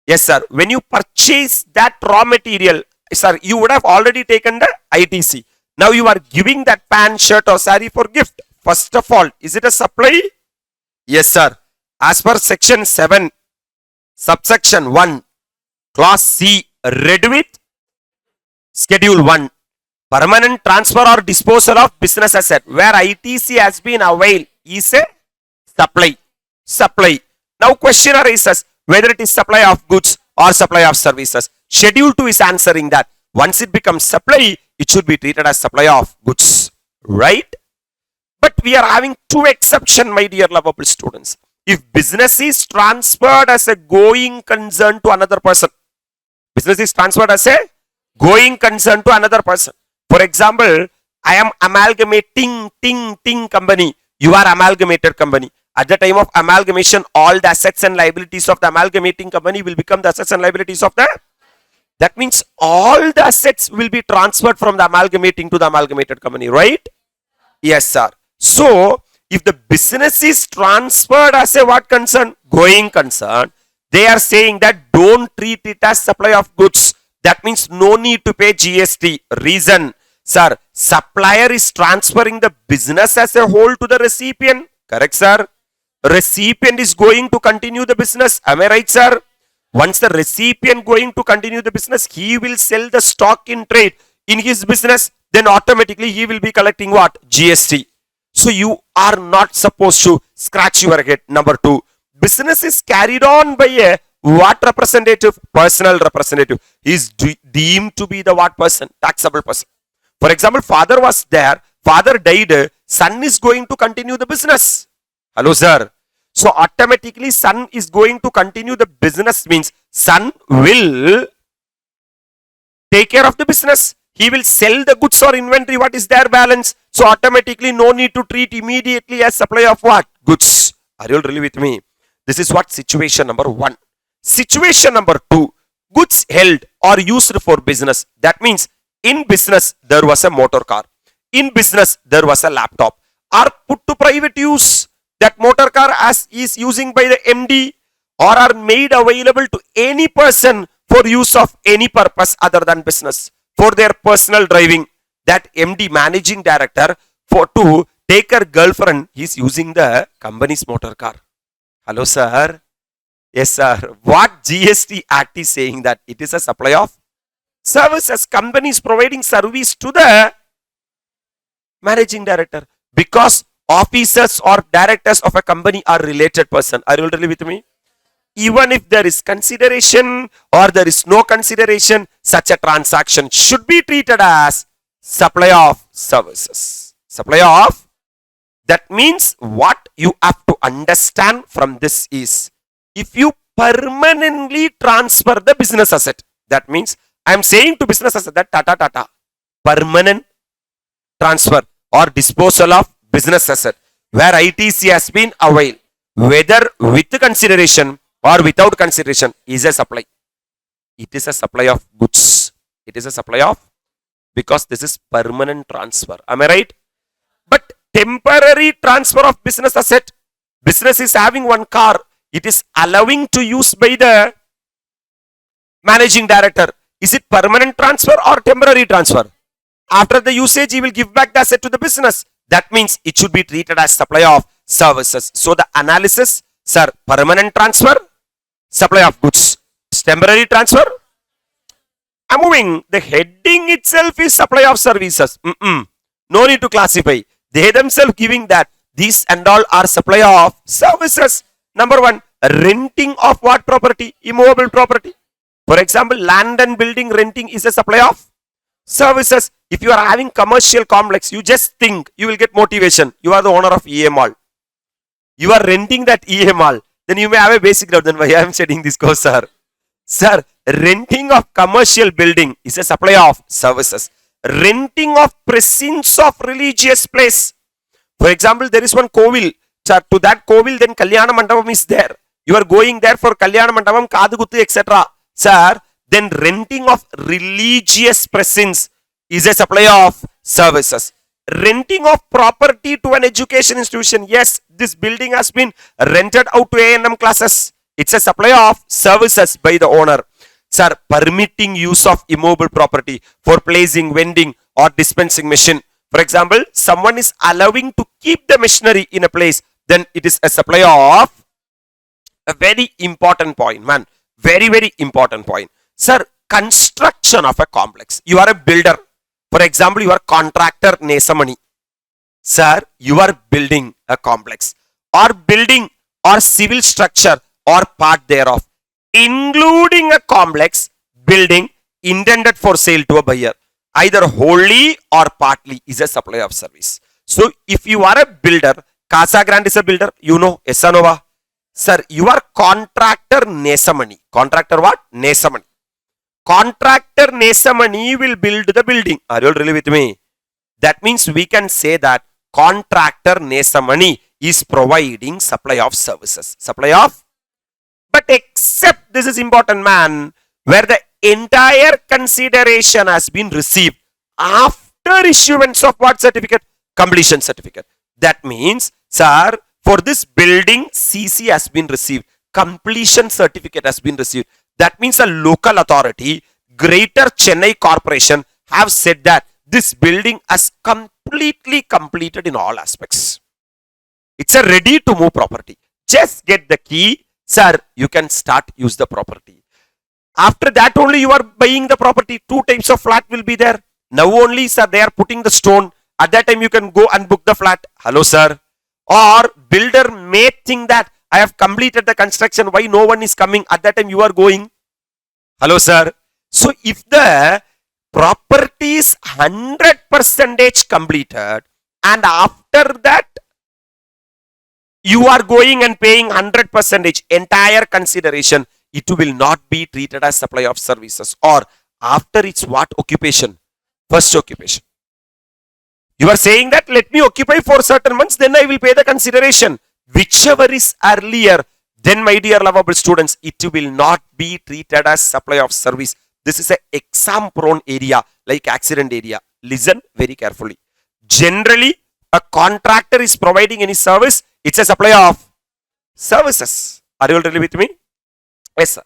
Yes, sir. When you purchase that raw material, sir, you would have already taken the ITC. Now you are giving that pant, shirt or sari for gift. First of all, is it a supply? Yes, sir. As per section 7, subsection 1, clause C, read with schedule 1. Permanent transfer or disposal of business asset where ITC has been availed is a supply. Supply. Now question arises whether it is supply of goods or supply of services. Schedule 2 is answering that. Once it becomes supply, it should be treated as supply of goods. Right? But we are having 2 exceptions, my dear lovable students. If business is transferred as a going concern to another person. Business is transferred as a going concern to another person. For example, I am amalgamating ting company. You are amalgamated company. At the time of amalgamation, all the assets and liabilities of the amalgamating company will become the assets and liabilities of the. That means all the assets will be transferred from the amalgamating to the amalgamated company, right? Yes, sir. So, if the business is transferred as a what concern? Going concern. They are saying that don't treat it as supply of goods. That means no need to pay GST. Reason, sir, supplier is transferring the business as a whole to the recipient. Correct, sir? Recipient is going to continue the business. Am I right, sir? Once the recipient going to continue the business, he will sell the stock in trade in his business. Then automatically he will be collecting what? GST. So you are not supposed to scratch your head. Number 2, business is carried on by a what representative? Personal representative. He is deemed to be the what person? Taxable person. For example, father was there, father died, son is going to continue the business. Hello, sir. So automatically son is going to continue the business means son will take care of the business. He will sell the goods or inventory. What is their balance? So automatically no need to treat immediately as supply of what? Goods. Are you all really with me? This is what situation number 1. Situation number 2. Goods held or used for business. That means in business there was a motor car. In business there was a laptop. Are put to private use. That motor car as is using by the MD or are made available to any person for use of any purpose other than business. For their personal driving. That MD managing director for to take her girlfriend, he is using the company's motor car. Hello, sir. Yes, sir. What GST Act is saying that it is a supply of services. Companies providing service to the managing director because officers or directors of a company are related person. Are you really with me? Even if there is consideration or there is no consideration, such a transaction should be treated as supply of services. Supply of. That means what you have to understand from this is, if you permanently transfer the business asset. That means I am saying to business asset that Tata, permanent transfer or disposal of business asset where ITC has been availed, whether with consideration or without consideration, is a supply. It is a supply of goods. It is a supply of, because this is permanent transfer. Am I right? But temporary transfer of business asset, business is having one car, it is allowing to use by the managing director. Is it permanent transfer or temporary transfer? After the usage, he will give back the asset to the business. That means it should be treated as supply of services. So the analysis, sir, permanent transfer, supply of goods. Temporary transfer, I'm moving. The heading itself is supply of services. No need to classify. They themselves giving that these and all are supply of services. Number one, renting of what property? Immovable property. For example, land and building renting is a supply of services. If you are having commercial complex, you just think you will get motivation. You are the owner of EA Mall. You are renting that EA Mall. Then you may have a basic doubt. Then why I am studying this course, sir? Sir, renting of commercial building is a supply of services. Renting of presence of religious place. For example, there is one Kovil. Sir, to that Kovil, then Kalyana Mandapam is there. You are going there for Kalyana Mandapam, Kaduguttu, etc. Sir, then renting of religious presence is a supply of services. Renting of property to an education institution. Yes, this building has been rented out to ANM classes. It's a supply of services by the owner. Sir, permitting use of immobile property for placing, vending or dispensing machine. For example, someone is allowing to keep the machinery in a place, then it is a supply of a very important point, man. Very, very important point. Sir, construction of a complex. You are a builder. For example, you are contractor Nesamani. Sir, you are building a complex or building or civil structure or part thereof, including a complex building intended for sale to a buyer, either wholly or partly, is a supply of service. So, if you are a builder, Casa Grande is a builder, you know, Esanova. Sir, you are contractor Nesamani. Contractor what? Nesamani. Contractor Nesamani will build the building. Are you all really with me? That means we can say that contractor Nesamani is providing supply of services. Supply of. But except, this is important, man, where the entire consideration has been received after issuance of what certificate? Completion certificate. That means, sir, for this building, CC has been received. Completion certificate has been received. That means a local authority, Greater Chennai Corporation, have said that this building has completely completed in all aspects. It's a ready to move property. Just get the key, sir, you can start use the property. After that only you are buying the property. Two types of flat will be there. Now only, sir, they are putting the stone. At that time you can go and book the flat. Hello, sir. Or builder may think that I have completed the construction. Why no one is coming? At that time you are going. Hello, sir. So if the property is 100% completed and after that you are going and paying 100% entire consideration, it will not be treated as supply of services. Or after it's what occupation? First occupation. You are saying that let me occupy for certain months, then I will pay the consideration. Whichever is earlier, then my dear lovable students, it will not be treated as supply of service. This is an exam prone area like accident area. Listen very carefully. Generally, a contractor is providing any service, it's a supply of services. Are you all really with me? Yes, sir.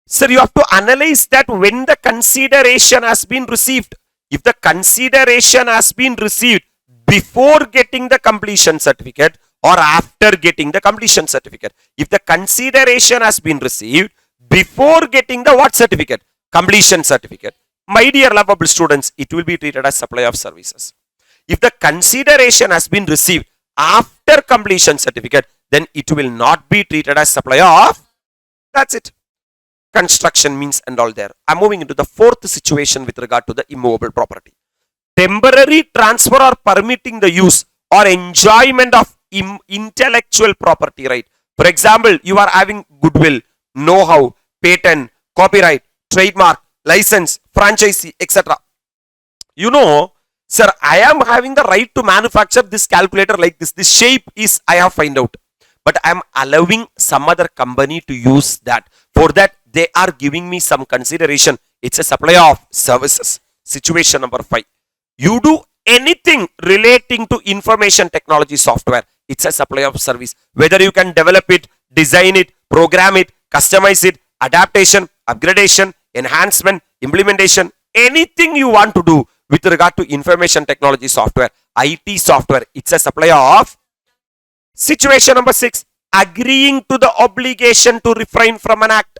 Sir, you have to analyze that when the consideration has been received. If the consideration has been received before getting the completion certificate or after getting the completion certificate. If the consideration has been received before getting the what certificate? Completion certificate. My dear lovable students, it will be treated as supply of services. If the consideration has been received after completion certificate, then it will not be treated as supply of. That's it. Construction means and all there. I'm moving into the fourth situation with regard to the immovable property. Temporary transfer or permitting the use or enjoyment of intellectual property right. For example, you are having goodwill, know-how, patent, copyright, trademark, license, franchisee, etc. You know, sir, I am having the right to manufacture this calculator like this. This shape is I have find out. But I am allowing some other company to use that. For that, they are giving me some consideration. It's a supply of services. Situation number 5. You do anything relating to information technology software. It's a supply of service. Whether you can develop it, design it, program it, customize it, adaptation, upgradation, enhancement, implementation, anything you want to do with regard to information technology software, IT software, it's a supply of. Situation number 6, agreeing to the obligation to refrain from an act.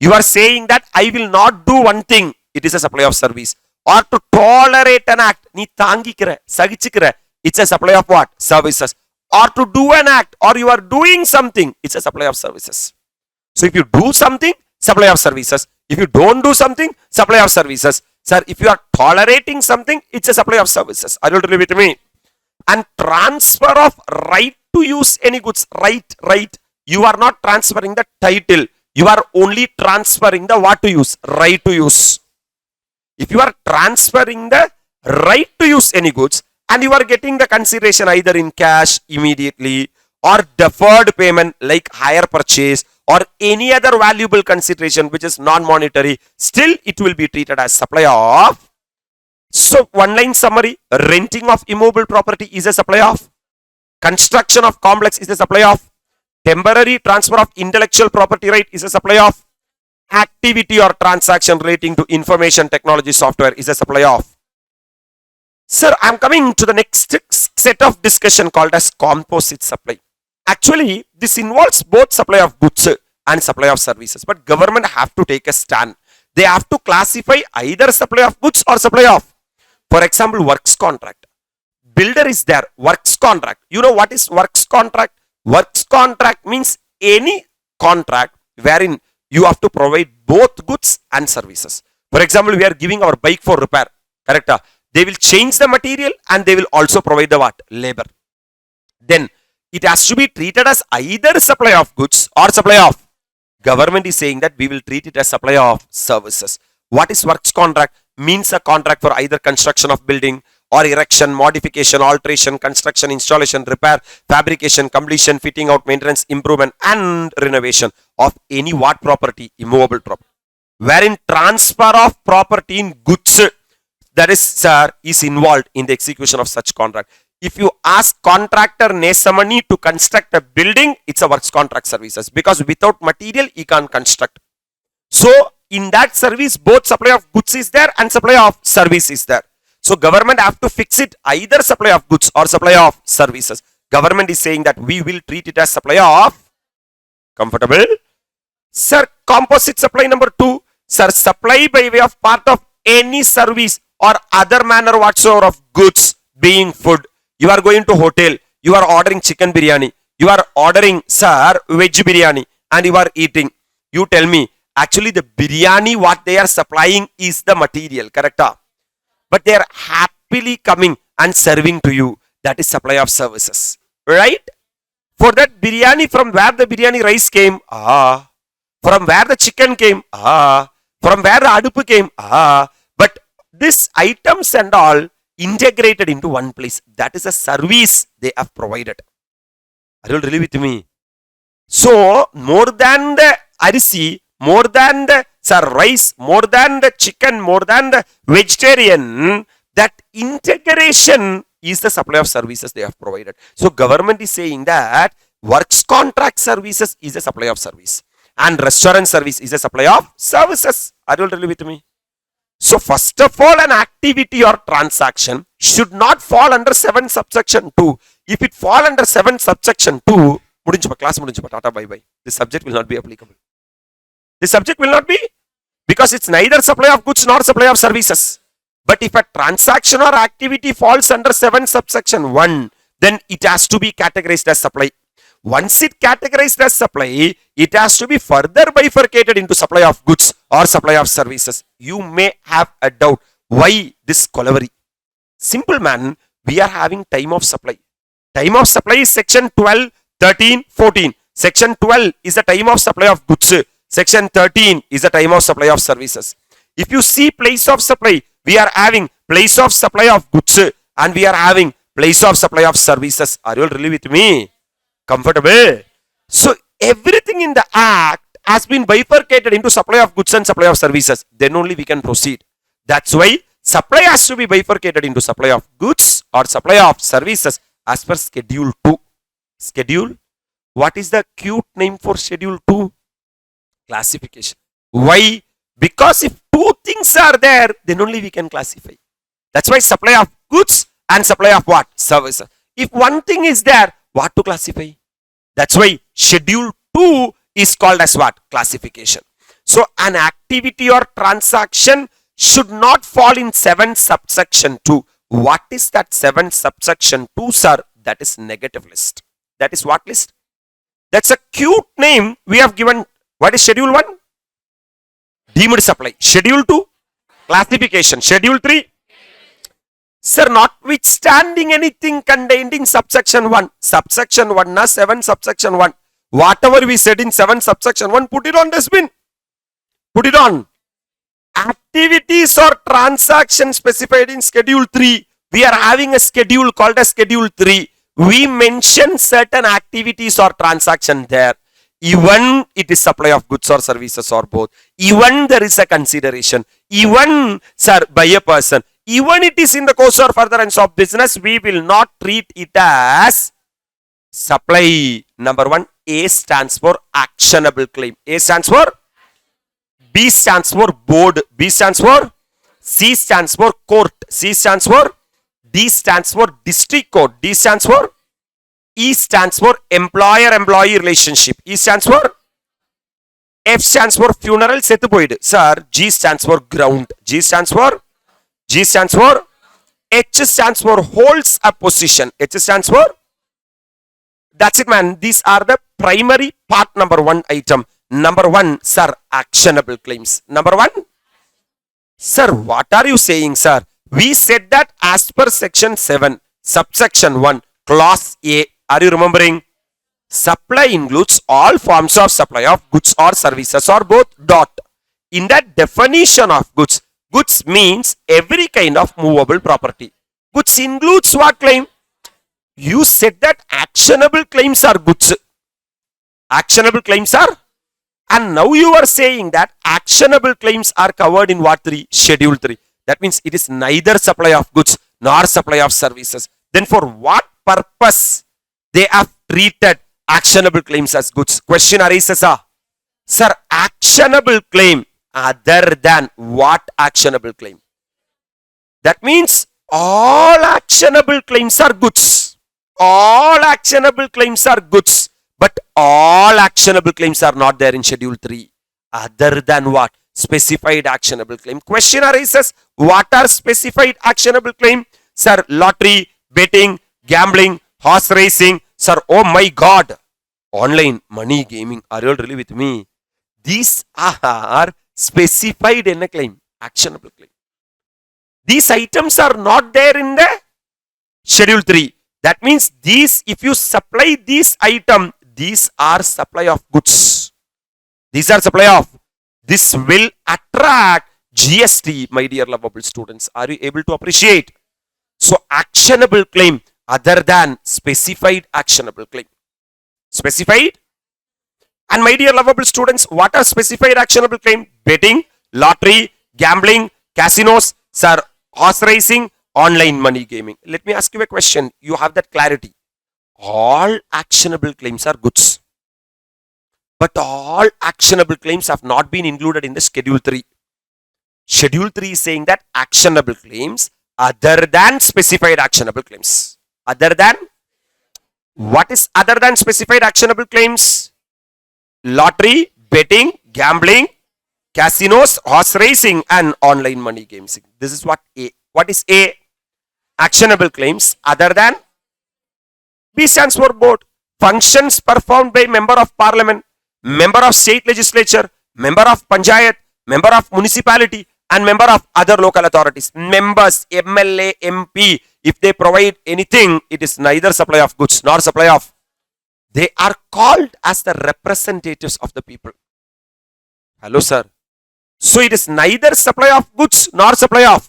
You are saying that I will not do one thing. It is a supply of service. Or to tolerate an act. Ni thangikira, sagichikira. It's a supply of what? Services. Or to do an act. Or you are doing something. It's a supply of services. So if you do something, supply of services. If you don't do something, supply of services. Sir, if you are tolerating something, it's a supply of services. Are you agree with me? And transfer of right to use any goods. Right. You are not transferring the title. You are only transferring the what to use. Right to use. If you are transferring the right to use any goods and you are getting the consideration either in cash immediately or deferred payment like hire purchase or any other valuable consideration which is non-monetary, still it will be treated as supply of. So one line summary, renting of immobile property is a supply of. Construction of complex is a supply of. Temporary transfer of intellectual property right is a supply of. Activity or transaction relating to information technology software is a supply of. Sir, I am coming to the next set of discussion called as composite supply. Actually, this involves both supply of goods and supply of services. But government have to take a stand. They have to classify either supply of goods or supply of. For example, works contract. Builder is there. Works contract. You know what is works contract? Works contract means any contract wherein you have to provide both goods and services. For example, we are giving our bike for repair. Correct? They will change the material and they will also provide the what? Labor. Then it has to be treated as either supply of goods or supply of. Government is saying that we will treat it as supply of services. What is works contract? Means a contract for either construction of building or erection, modification, alteration, construction, installation, repair, fabrication, completion, fitting out, maintenance, improvement and renovation of any what property? Immovable property. Wherein transfer of property in goods, that is, sir, is involved in the execution of such contract. If you ask contractor Nesamani to construct a building, it's a works contract services because without material, he can't construct. So, in that service, both supply of goods is there and supply of service is there. So, government have to fix it either supply of goods or supply of services. Government is saying that we will treat it as supply of. Comfortable? Sir, composite supply number 2. Sir, supply by way of part of any service or other manner whatsoever of goods being food. You are going to hotel, you are ordering chicken biryani, you are ordering, sir, veg biryani and you are eating. You tell me, actually the biryani what they are supplying is the material, correct? But they are happily coming and serving to you. That is supply of services, right? For that biryani, from where the biryani rice came, from where the chicken came, from where the adupu came, but this items and all integrated into one place. That is a service they have provided. Are you really with me? So, more than the arisi, more than the rice, more than the chicken, more than the vegetarian, that integration is the supply of services they have provided. So, government is saying that works contract services is a supply of service and restaurant service is a supply of services. Are you really with me? So, first of all, an activity or transaction should not fall under 7 subsection 2. If it fall under 7 subsection 2, class tata bye bye. This subject will not be applicable. This subject will not be, because it's neither supply of goods nor supply of services. But if a transaction or activity falls under 7 subsection 1, then it has to be categorized as supply. Once it categorized as supply, it has to be further bifurcated into supply of goods or supply of services. You may have a doubt. Why this colovery? Simple man, we are having time of supply. Time of supply is section 12, 13, 14. Section 12 is the time of supply of goods. Section 13 is the time of supply of services. If you see place of supply, we are having place of supply of goods and we are having place of supply of services. Are you all really with me? Comfortable? So everything in the act has been bifurcated into supply of goods and supply of services. Then only we can proceed. That's why supply has to be bifurcated into supply of goods or supply of services as per schedule 2. Schedule. What is the cute name for schedule 2? Classification. Why? Because if two things are there, then only we can classify. That's why supply of goods and supply of what? Services. If one thing is there, what to classify? That's why schedule 2 is called as what? Classification. So an activity or transaction should not fall in 7 subsection 2. What is that 7 subsection 2, sir? That is negative list. That is what list? That's a cute name we have given. What is schedule 1? Deemed supply. Schedule 2? Classification. Schedule 3? Sir, notwithstanding anything contained in subsection 1. Subsection 1 na 7 subsection 1. Whatever we said in 7 subsection 1, put it on dustbin. Put it on. Activities or transactions specified in schedule 3. We are having a schedule called as schedule 3. We mention certain activities or transaction there. Even it is supply of goods or services or both. Even there is a consideration. Even, sir, by a person. Even it is in the course or furtherance of business, we will not treat it as supply. Number 1, A stands for actionable claim. A stands for? B stands for board. B stands for? C stands for court. C stands for? D stands for district court. D stands for? E stands for employer-employee relationship. E stands for? F stands for funeral. Sethupoid. Sir, G stands for ground. G stands for? G stands for? H stands for holds a position. H stands for? That's it, man. These are the primary part number 1 item. Number 1, sir, actionable claims. Number 1? Sir, what are you saying, sir? We said that as per section 7, subsection 1, clause A. Are you remembering? Supply includes all forms of supply of goods or services or both. Dot. In that definition of goods, goods means every kind of movable property. Goods includes what claim? You said that actionable claims are goods. Actionable claims are? And now you are saying that actionable claims are covered in what 3? Schedule 3. That means it is neither supply of goods nor supply of services. Then for what purpose they have treated actionable claims as goods? Question arises, sir, actionable claim other than what actionable claim? That means all actionable claims are goods. All actionable claims are goods. But all actionable claims are not there in schedule 3. Other than what? Specified actionable claim. Question arises, what are specified actionable claim? Sir, lottery, betting, gambling, horse racing. Sir, oh my God. Online, money, gaming. Are you all really with me? These are specified in a claim. Actionable claim. These items are not there in the schedule 3. That means these, if you supply this item, these are supply of goods. These are supply of. This will attract GST, my dear lovable students. Are you able to appreciate? So, actionable claim other than specified actionable claim. Specified? And my dear lovable students, what are specified actionable claim? Betting, lottery, gambling, casinos, sir, horse racing, online money gaming. Let me ask you a question. You have that clarity. All actionable claims are goods. But all actionable claims have not been included in the schedule 3. Schedule 3 is saying that actionable claims other than specified actionable claims. Other than? What is other than specified actionable claims? Lottery, betting, gambling, casinos, horse racing and online money games. This is what A. What is A? Actionable claims other than? B stands for board. Functions performed by member of parliament, member of state legislature, member of panchayat, member of municipality and member of other local authorities. Members, MLA, MP, if they provide anything, it is neither supply of goods nor supply of. They are called as the representatives of the people. Hello, sir. So it is neither supply of goods nor supply of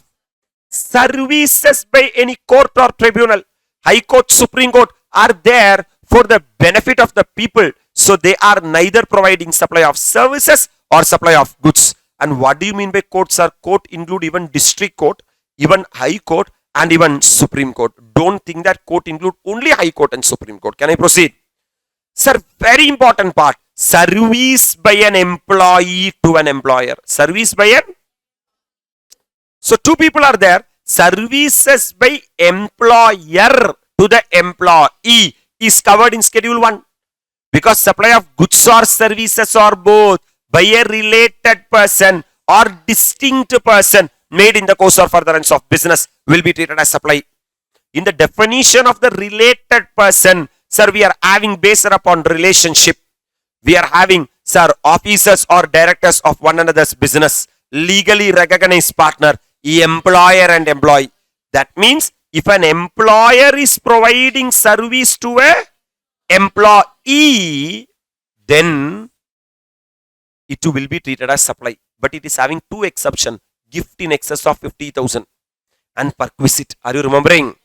services by any court or tribunal. High Court, Supreme Court are there for the benefit of the people. So they are neither providing supply of services or supply of goods. And what do you mean by courts, sir? Court include even district court, even High Court and even Supreme Court. Don't think that court include only High Court and Supreme Court. Can I proceed? Sir, very important part. Service by an employee to an employer. Service by an... So two people are there. Services by employer to the employee is covered in Schedule 1. Because supply of goods or services or both by a related person or distinct person made in the course or furtherance of business will be treated as supply. In the definition of the related person, sir, we are having based upon relationship. We are having, sir, officers or directors of one another's business, legally recognized partner, employer and employee. That means if an employer is providing service to a employee, then it will be treated as supply. But it is having two exceptions. Gift in excess of 50,000 and perquisite. Are you remembering?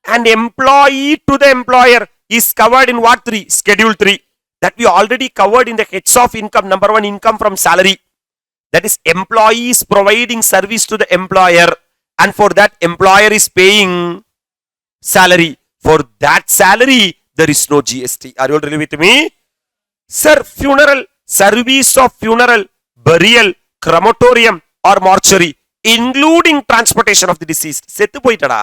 And employee to the employer is covered in what 3? Schedule 3. That we already covered in the heads of income. Number 1, income from salary. That is, employee is providing service to the employer, and for that employer is paying salary. For that salary, there is no GST. Are you all really with me? Sir, funeral, service of funeral, burial, crematorium or mortuary, including transportation of the deceased. செத்து போயிட்டடா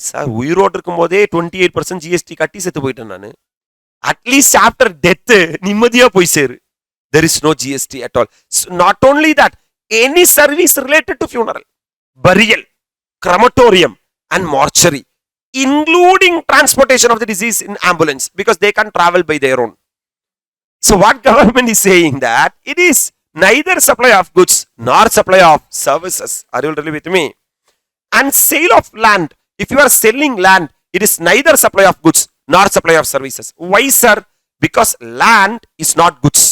sir, உயிரோடு இருக்கும் போதே 28% GST கட்டி செத்து போயிட்டேன் நான். At least after death நிம்மதியா போய் சேரு. There is no GST at all. So not only that, any service related to funeral, burial, crematorium and mortuary, including transportation of the deceased in ambulance, because they can travel by their own. So what government is saying that it is neither supply of goods nor supply of services. Are you really with me? And sale of land. If you are selling land, it is neither supply of goods nor supply of services. Why, sir? Because land is not goods.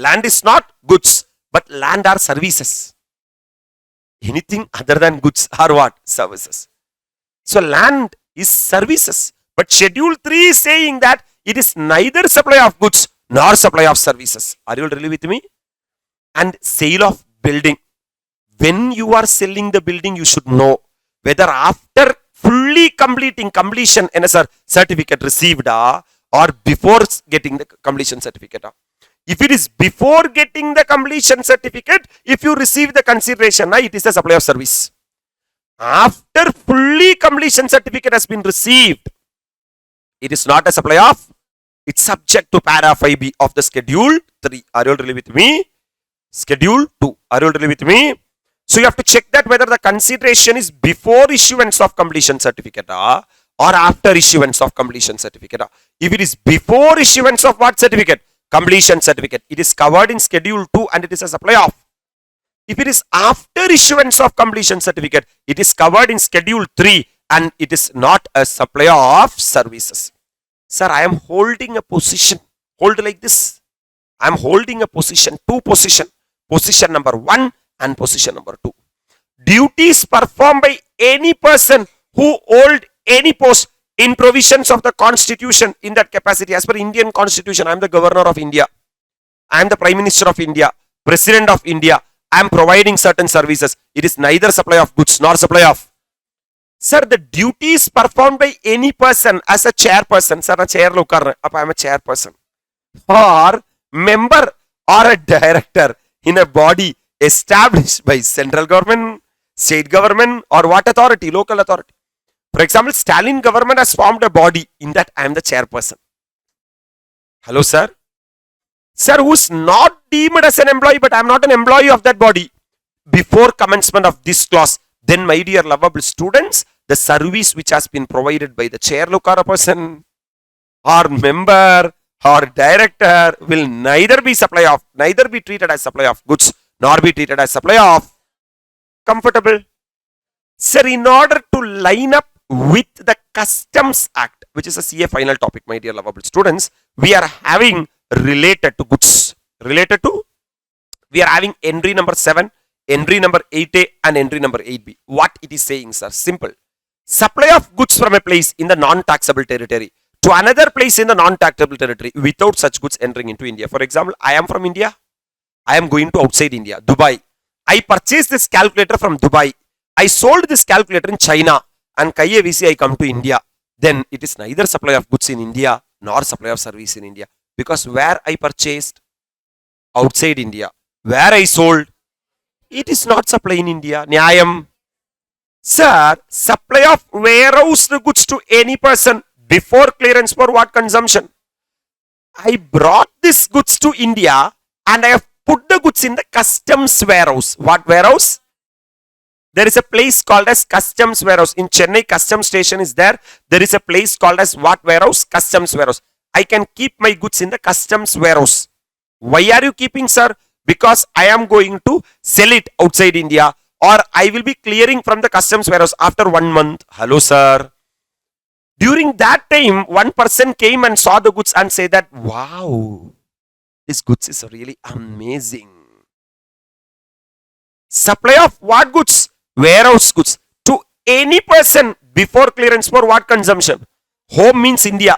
Land is not goods, but land are services. Anything other than goods are what? Services. So land is services. But Schedule 3 is saying that it is neither supply of goods nor supply of services. Are you really with me? And sale of building. When you are selling the building, you should know whether after fully completing completion NSR certificate received or before getting the completion certificate. If it is before getting the completion certificate, if you receive the consideration, it is a supply of service. After fully completion certificate has been received, it is not a supply of, it's subject to para 5B of the Schedule 3. Are you all really with me? Schedule 2. Are you all really with me? So you have to check that whether the consideration is before issuance of completion certificate or after issuance of completion certificate. If it is before issuance of what certificate? Completion certificate. It is covered in Schedule 2 and it is a supply of. If it is after issuance of completion certificate, it is covered in Schedule 3 and it is not a supply of services. Sir, I am holding a position. Hold like this. I am holding a position, two position. Position number 1 and position number 2. Duties performed by any person who hold any post in provisions of the Constitution in that capacity. As per Indian Constitution, I am the Governor of India. I am the Prime Minister of India, President of India. I am providing certain services. It is neither supply of goods nor supply of. Sir, the duties performed by any person as a chairperson. Sir, I am a chairperson. Or member or a director in a body established by central government, state government or what authority? Local authority. For example, Stalin government has formed a body. In that, I am the chairperson. Hello, sir. Sir, who is not deemed as an employee, but I am not an employee of that body. Before commencement of this clause, then my dear lovable students, the service which has been provided by the chair lokara person or member or director will neither be treated as supply of goods nor be treated as supply of. Comfortable? Sir, in order to line up with the Customs Act, which is a CA final topic, my dear lovable students, we are having related to goods. We are having entry number 7, entry number 8A and entry number 8B. What it is saying, sir? Simple. Supply of goods from a place in the non-taxable territory to another place in the non-taxable territory without such goods entering into India. For example, I am from India. I am going to outside India, Dubai. I purchased this calculator from Dubai. I sold this calculator in China and KAVC I come to India. Then it is neither supply of goods in India nor supply of service in India. Because where I purchased? Outside India. Where I sold? It is not supply in India. Nyayam. Sir, supply of warehoused goods to any person before clearance for what consumption? I brought this goods to India and I have put the goods in the customs warehouse. What warehouse? There is a place called as customs warehouse. In Chennai, customs station is there. There is a place called as what warehouse? Customs warehouse. I can keep my goods in the customs warehouse. Why are you keeping, sir? Because I am going to sell it outside India, or I will be clearing from the customs warehouse after 1 month. Hello, sir. During that time, one person came and saw the goods and said that, wow, this goods is really amazing. Supply of what goods? Warehouse goods to any person before clearance for what consumption? Home means India.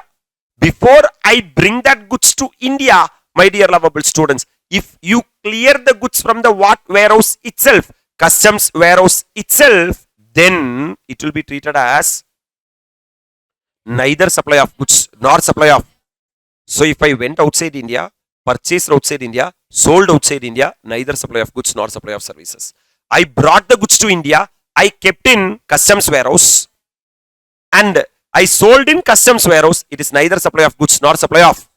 Before I bring that goods to India, my dear lovable students, if you clear the goods from the what warehouse itself, customs warehouse itself, then it will be treated as neither supply of goods nor supply of. So if I went outside India, purchased outside India, sold outside India, neither supply of goods nor supply of services. I brought the goods to India, I kept in customs warehouse and I sold in customs warehouse, it is neither supply of goods nor supply of.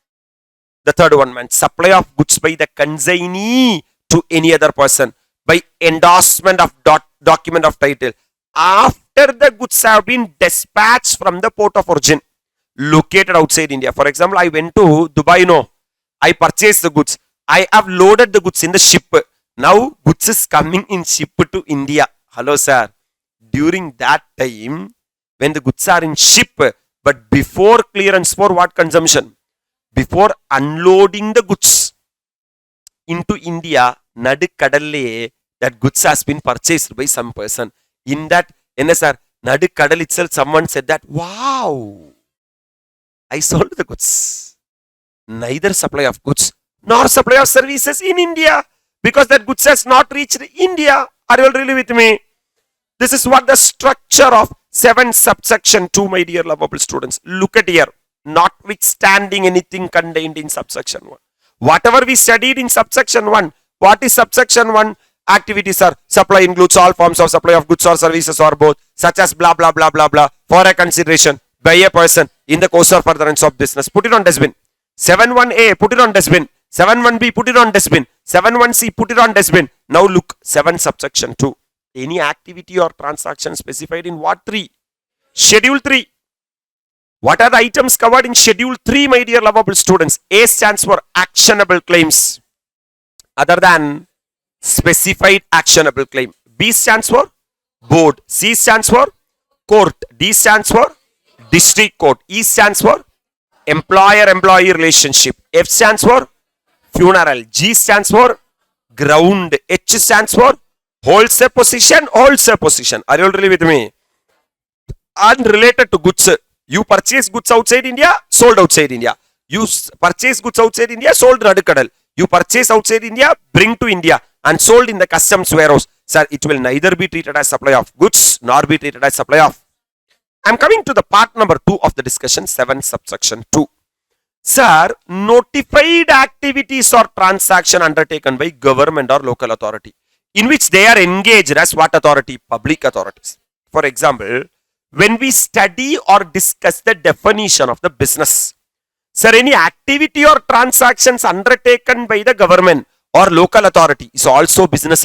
The third one, man, supply of goods by the consignee to any other person by endorsement of document of title after the goods have been dispatched from the port of origin located outside India. For example, I went to Dubai, no, I purchased the goods. I have loaded the goods in the ship. Now goods is coming in ship to India. Hello, sir. During that time, when the goods are in ship, but before clearance for what consumption? Before unloading the goods into India, Nadukadalle, that goods has been purchased by some person. In that, sir, Nadukadal itself, someone said that, wow, I sold the goods. Neither supply of goods nor supply of services in India, because that goods has not reached India. Are you all really with me? This is what the structure of 7 subsection 2, my dear lovable students. Look at here. Notwithstanding anything contained in subsection 1. Whatever we studied in subsection 1, what is subsection 1? Activities are supply includes all forms of supply of goods or services or both, such as blah blah blah blah blah, for a consideration by a person in the course or furtherance of business. Put it on dustbin. 7.1a, put it on dustbin. 7.1b, put it on dustbin. 7.1c, put it on dustbin. Now look, 7 subsection 2. Any activity or transaction specified in what 3? Schedule 3. What are the items covered in Schedule 3, my dear lovable students? A stands for actionable claims other than specified actionable claim. B stands for board. C stands for court. D stands for district court. E stands for employer-employee relationship. F stands for funeral. G stands for ground. H stands for wholesale position. Are you all really with me? Unrelated to goods. You purchase goods outside India, sold outside India. You purchase goods outside India, sold Nadukadal. You purchase outside India, bring to India and sold in the customs warehouse. Sir, it will neither be treated as supply of goods nor be treated as supply of. I am coming to the part number 2 of the discussion, 7 subsection 2. Sir, notified activities or transaction undertaken by government or local authority in which they are engaged as what authority? Public authorities. For example, when we study or discuss the definition of the business, sir, any activity or transactions undertaken by the government or local authority is also business.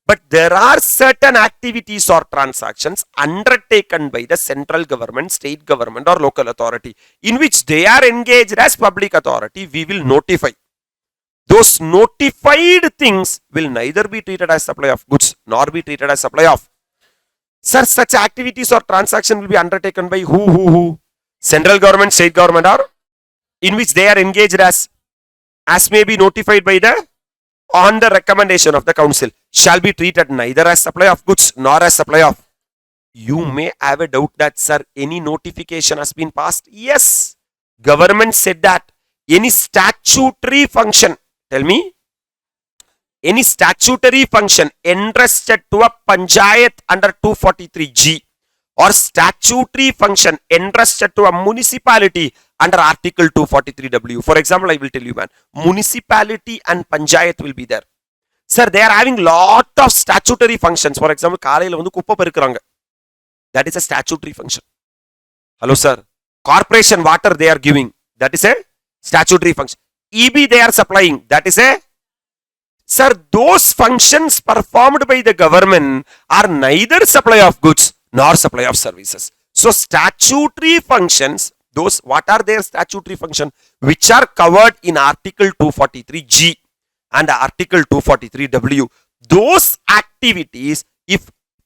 But there are certain activities or transactions undertaken by the central government, state government or local authority in which they are engaged as public authority. We will notify. Those notified things will neither be treated as supply of goods nor be treated as supply of. Sir, such activities or transaction will be undertaken by who? Central government, state government, or in which they are engaged as may be notified by the on the recommendation of the council, shall be treated neither as supply of goods nor as supply of. You may have a doubt that, sir, any notification has been passed. Yes, government said that any statutory function, tell me, any statutory function entrusted to a panchayat under 243G or statutory function entrusted to a municipality under Article 243W. For example, I will tell you, man, municipality and panchayat will be there. Sir, they are having lot of statutory functions. For example, காலையில வந்து குப்பை பெருக்குறாங்க. That is a statutory function. Hello, sir. Corporation water they are giving. That is a statutory function. EB they are supplying. That is a. Sir, those functions performed by the government are neither supply of goods nor supply of services. So, statutory functions, those, what are their statutory functions? Which are covered in Article 243G and Article 243W. Those activities, if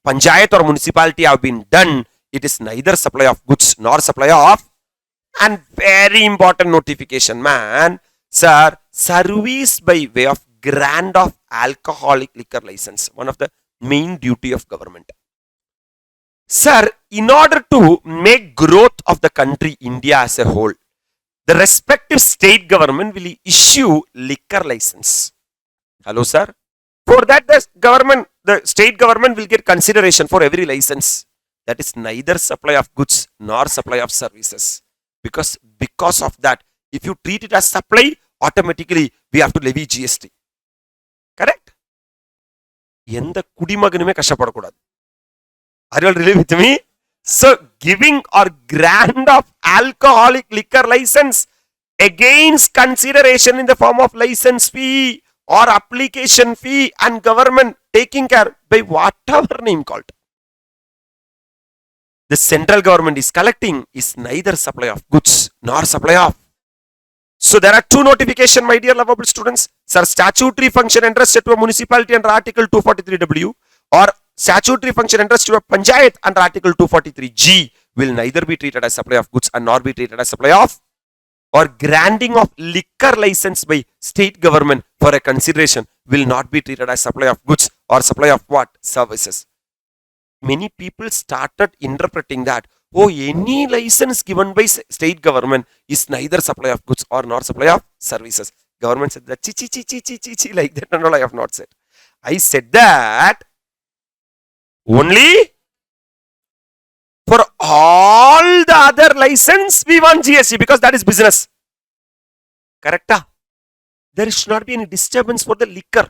panchayat or municipality have been done, it is neither supply of goods nor supply of. And very important notification, man. Sir, service by way of grant of alcoholic liquor license, one of the main duty of government. Sir, in order to make growth of the country India as a whole, the respective state government will issue liquor license. Hello, sir. For that, the state government will get consideration for every license. That is neither supply of goods nor supply of services. Because of that, if you treat it as supply, automatically we have to levy GST. Correct? எந்த குடிமகனுமே கஷ்டப்படக்கூடாது. Are you all really with me? So, giving or grant of alcoholic liquor license against consideration in the form of license fee or application fee and government taking care by whatever name called. The central government is collecting is neither supply of goods nor supply of. So there are two notifications, my dear lovable students. Sir, statutory function entrusted to a municipality under Article 243W or statutory function entrusted to a panchayat under Article 243G will neither be treated as supply of goods and nor be treated as supply of, or granting of liquor license by state government for a consideration will not be treated as supply of goods or supply of what? Services. Many people started interpreting that, oh, any license given by state government is neither supply of goods or nor supply of services. Government said that, chi, like that, and all I have not said. I said that only for all the other license we want GST because that is business. Correct? There should not be any disturbance for the liquor.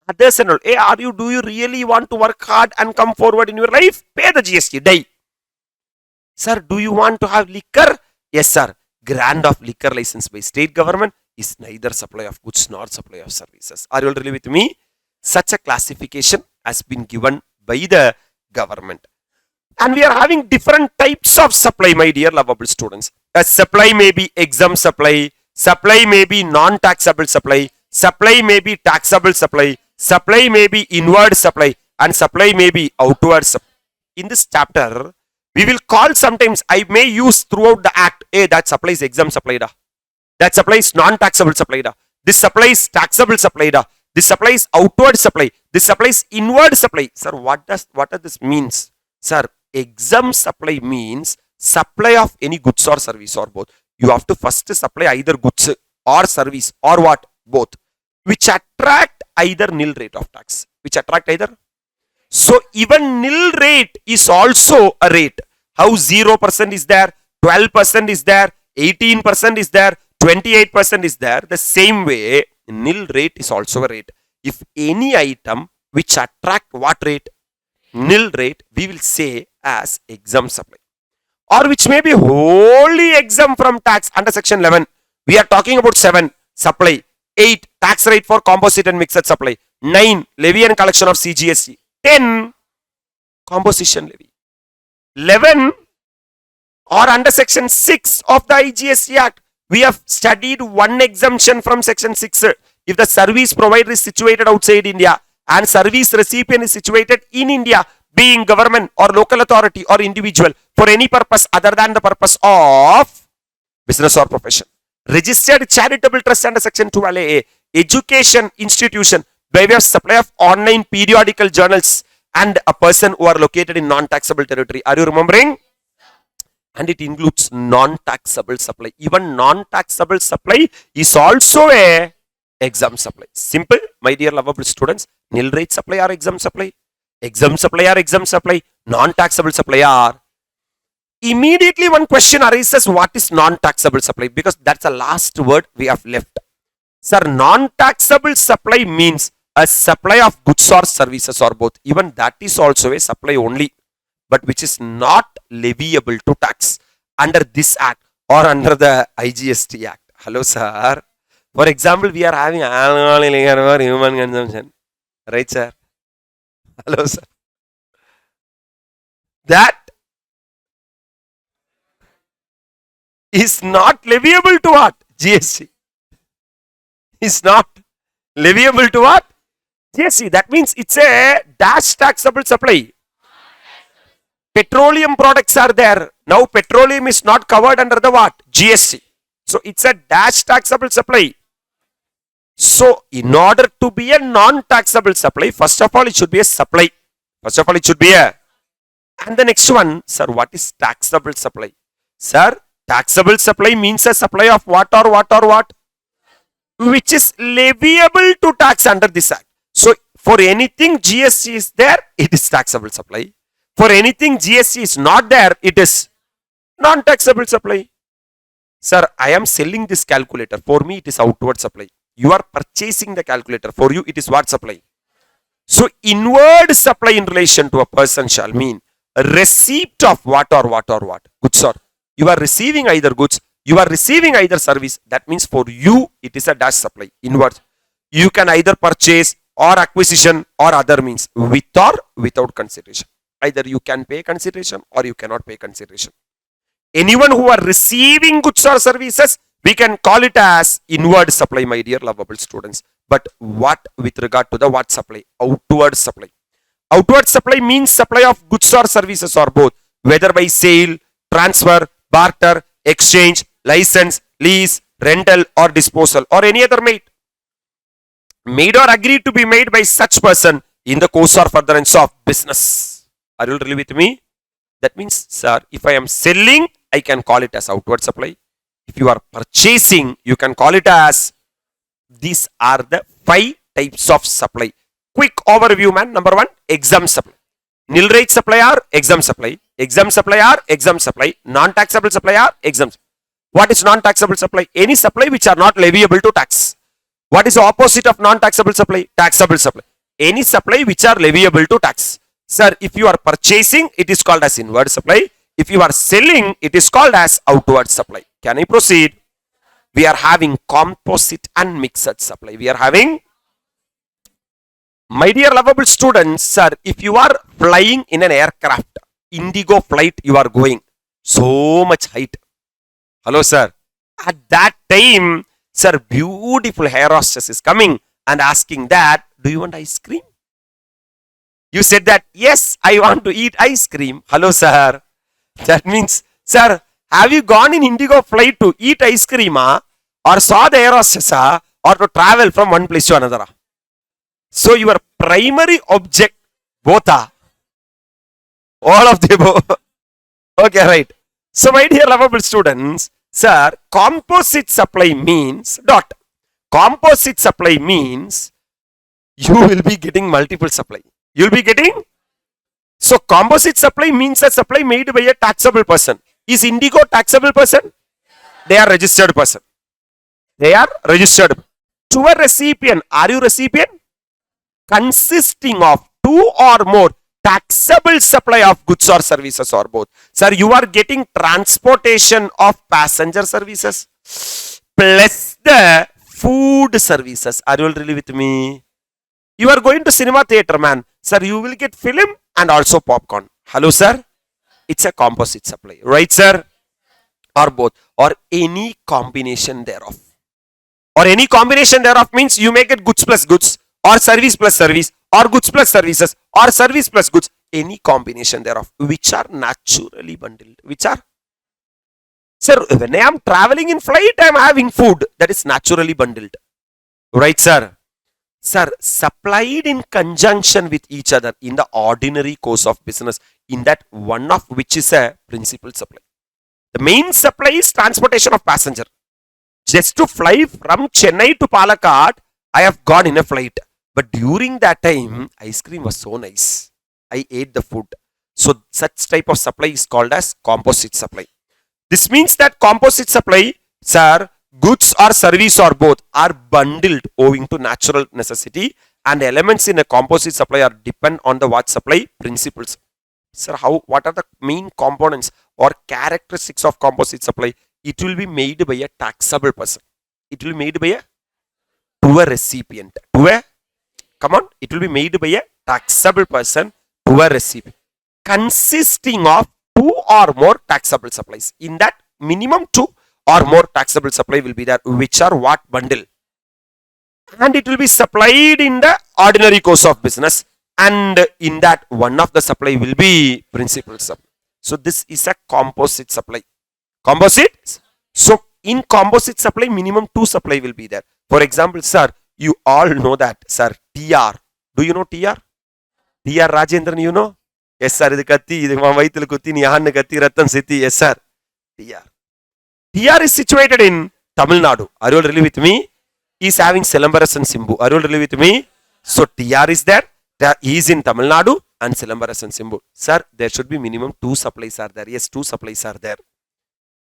Others and all. Hey, do you really want to work hard and come forward in your life? Pay the GST. Die. Sir, do you want to have liquor? Yes, sir. Grant of liquor license by state government is neither supply of goods nor supply of services. Are you all really with me? Such a classification has been given by the government. And we are having different types of supply, my dear lovable students. A supply may be exempt supply, supply may be non-taxable supply, supply may be taxable supply, supply may be inward supply, and supply may be outward supply. In this chapter, we will call sometimes, I may use throughout the act, hey, that supply is exempt supply da. That supply is non-taxable supply da. This supply is taxable supply da. This supply is outward supply. This supply is inward supply. Sir, what does this means? Sir, exempt supply means supply of any goods or service or both. You have to first supply either goods or service or what? Both. Which attract either nil rate of tax. Which attract either. So even nil rate is also a rate. How 0% is there, 12% is there, 18% is there, 28% is there. The same way, nil rate is also a rate. If any item which attract what rate? Nil rate, we will say as exempt supply. Or which may be wholly exempt from tax under section 11. We are talking about 7, supply. 8, tax rate for composite and mixed supply. 9, levy and collection of CGST. 10, composition levy. 11, or under section 6 of the IGST Act, we have studied one exemption from section 6. If the service provider is situated outside India and service recipient is situated in India, being government or local authority or individual for any purpose other than the purpose of business or profession. Registered charitable trust under section 12A, education institution by way of supply of online periodical journals and a person who are located in non-taxable territory. Are you remembering? And it includes non-taxable supply. Even non-taxable supply is also a exempt supply. Simple, my dear lovable students. Nil rate supply or exempt supply? Exempt supply or exempt supply? Non-taxable supply are. Immediately one question arises, what is non-taxable supply? Because that's the last word we have left. Sir, non-taxable supply means a supply of goods or services or both. Even that is also a supply only, but which is not leviable to tax under this act or under the IGST act. Hello, sir. For example, we are having human consumption. Right, sir? Hello, sir. That is not leviable to what? GST. Is not leviable to what? GST. That means it's a dash taxable supply. Petroleum products are there. Now petroleum is not covered under the what? GST. So it's a dash taxable supply. So in order to be a non-taxable supply, first of all it should be a supply. First of all it should be a. And the next one, sir, what is taxable supply? Sir, taxable supply means a supply of what or what or what? Which is leviable to tax under this act. So for anything GST is there, it is taxable supply. For anything GST is not there, it is non-taxable supply. Sir, I am selling this calculator. For me, it is outward supply. You are purchasing the calculator. For you, it is what supply? So inward supply in relation to a person shall mean a receipt of what or what or what? Goods or. You are receiving either goods, you are receiving either service. That means for you, it is a dash supply. Inward. You can either purchase or acquisition or other means with or without consideration. Either you can pay consideration or you cannot pay consideration. Anyone who are receiving goods or services, we can call it as inward supply, my dear lovable students. But what with regard to the what supply? Outward supply. Outward supply means supply of goods or services or both, whether by sale, transfer, barter, exchange, license, lease, rental or disposal or any other made. Made or agreed to be made by such person in the course or furtherance of business. Are you really with me? That means, sir, if I am selling, I can call it as outward supply. If you are purchasing, you can call it as. These are the 5 types of supply. Quick overview, man. Number 1, exempt supply. Nil rate supply are exempt supply. Exempt supply are exempt supply. Non-taxable supply are exempt. What is non-taxable supply? Any supply which are not leviable to tax. What is the opposite of non-taxable supply? Taxable supply. Any supply which are leviable to tax. Sir, if you are purchasing, it is called as inward supply. If you are selling, it is called as outward supply. Can I proceed? We are having composite and mixed supply. We are having, my dear lovable students, sir, if you are flying in an aircraft, Indigo flight you are going, so much height. Hello, sir. At that time, sir, beautiful hair hostess is coming and asking that, do you want ice cream? You said that, yes, I want to eat ice cream. Hello, sir. That means, sir, have you gone in Indigo flight to eat ice cream or saw the air hostess or to travel from one place to another? So your primary object, both are. All of the above. Okay, right. So my dear lovable students, sir, composite supply means dot. Composite supply means you will be getting multiple supply. You will be getting. So composite supply means a supply made by a taxable person. Is Indigo taxable person? They are registered person. They are registered. To a recipient, are you recipient? Consisting of 2 or more taxable supply of goods or services or both. Sir, you are getting transportation of passenger services plus the food services. Are you really with me? You are going to cinema theater, man. Sir, you will get film and also popcorn. Hello, sir. It's a composite supply. Right, sir? Or both. Or any combination thereof. Or any combination thereof means you make it goods plus goods. Or service plus service. Or goods plus services. Or service plus goods. any combination thereof, which are naturally bundled. Which are? Sir, when I am traveling in flight, I am having food. That is naturally bundled. Right, sir? Sir, supplied in conjunction with each other in the ordinary course of business, in that one of which is a principal supply. The main supply is transportation of passenger. Just to fly from Chennai to Palakkad, I have gone in a flight. But during that time, ice cream was so nice. I ate the food. So such type of supply is called as composite supply. This means that composite supply, sir, goods or service or both are bundled owing to natural necessity, and elements in a composite supply are depend on the what supply principles. Sir, what are the main components or characteristics of composite supply? It will be made by a taxable person. It will be made by to a recipient. It will be made by a taxable person to a recipient, consisting of 2 or more taxable supplies. In that, minimum 2 or more taxable supply will be there, which are what bundle, and it will be supplied in the ordinary course of business, and in that one of the supply will be principal supply. So this is a composite supply. Composite. So in composite supply, minimum 2 supply will be there. For example, sir, you all know that, sir, TR. Do you know TR? TR Rajendran, you know? Yes, sir. This katti, this vaitul kutti, ni yahan katti ratan siti. Yes, sir. TR. TR is situated in Tamil Nadu. Are you all really with me? He is having Silambaras and Simbu. Are you all really with me? So TR is there. He is in Tamil Nadu and Silambaras and Simbu. Sir, there should be minimum 2 supplies are there. Yes, 2 supplies are there.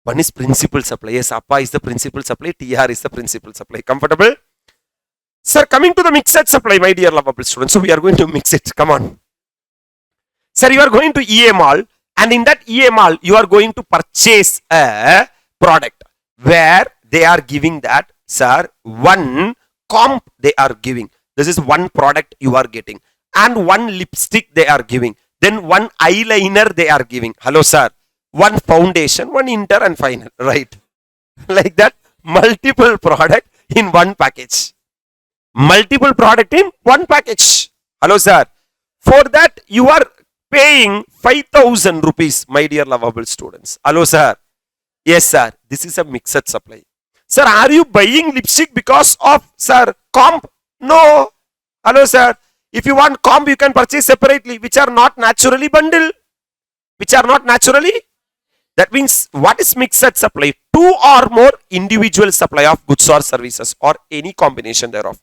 One is principal supply. Yes, Appa is the principal supply. TR is the principal supply. Comfortable? Sir, coming to the mixed supply, my dear lovable students. So we are going to mix it. Come on. Sir, you are going to EA Mall, and in that EA Mall, you are going to purchase a product where they are giving that, sir, one comp they are giving. This is one product you are getting, and one lipstick they are giving. Then one eyeliner they are giving. Hello, sir. One foundation, one inter and final. Right. Like that, multiple product in one package. Multiple product in one package. Hello, sir. For that, you are paying 5,000 rupees, my dear lovable students. Hello, sir. Yes, sir. This is a mixed supply. Sir, are you buying lipstick because of, sir, comp? No. Hello, sir. If you want comp, you can purchase separately, which are not naturally bundled. Which are not naturally. That means, what is mixed supply? 2 or more individual supply of goods or services or any combination thereof,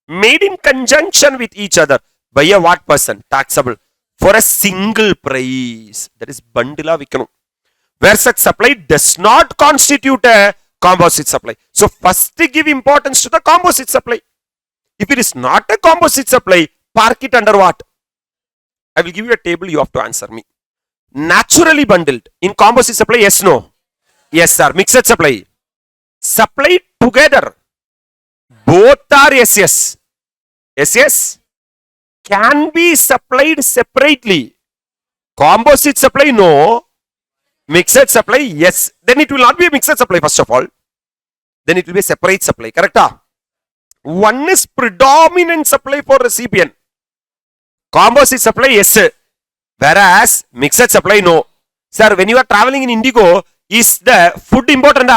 made in conjunction with each other by a what person? Taxable. For a single price. That is bundla vikanu. Where such supply does not constitute a composite supply. So first give importance to the composite supply. If it is not a composite supply, park it under what? I will give you a table, you have to answer me. Naturally bundled. In composite supply, yes, no? Yes, sir. Mixed supply. Supply together. Both are yes, yes. Yes, yes. Can be supplied separately. Composite supply, no. Mixed supply, yes. Then it will not be a mixed supply, first of all. Then it will be a separate supply. Correct? One is predominant supply for recipient. Composite supply, yes. Whereas mixed supply, no. Sir, when you are traveling in Indigo, is the food important?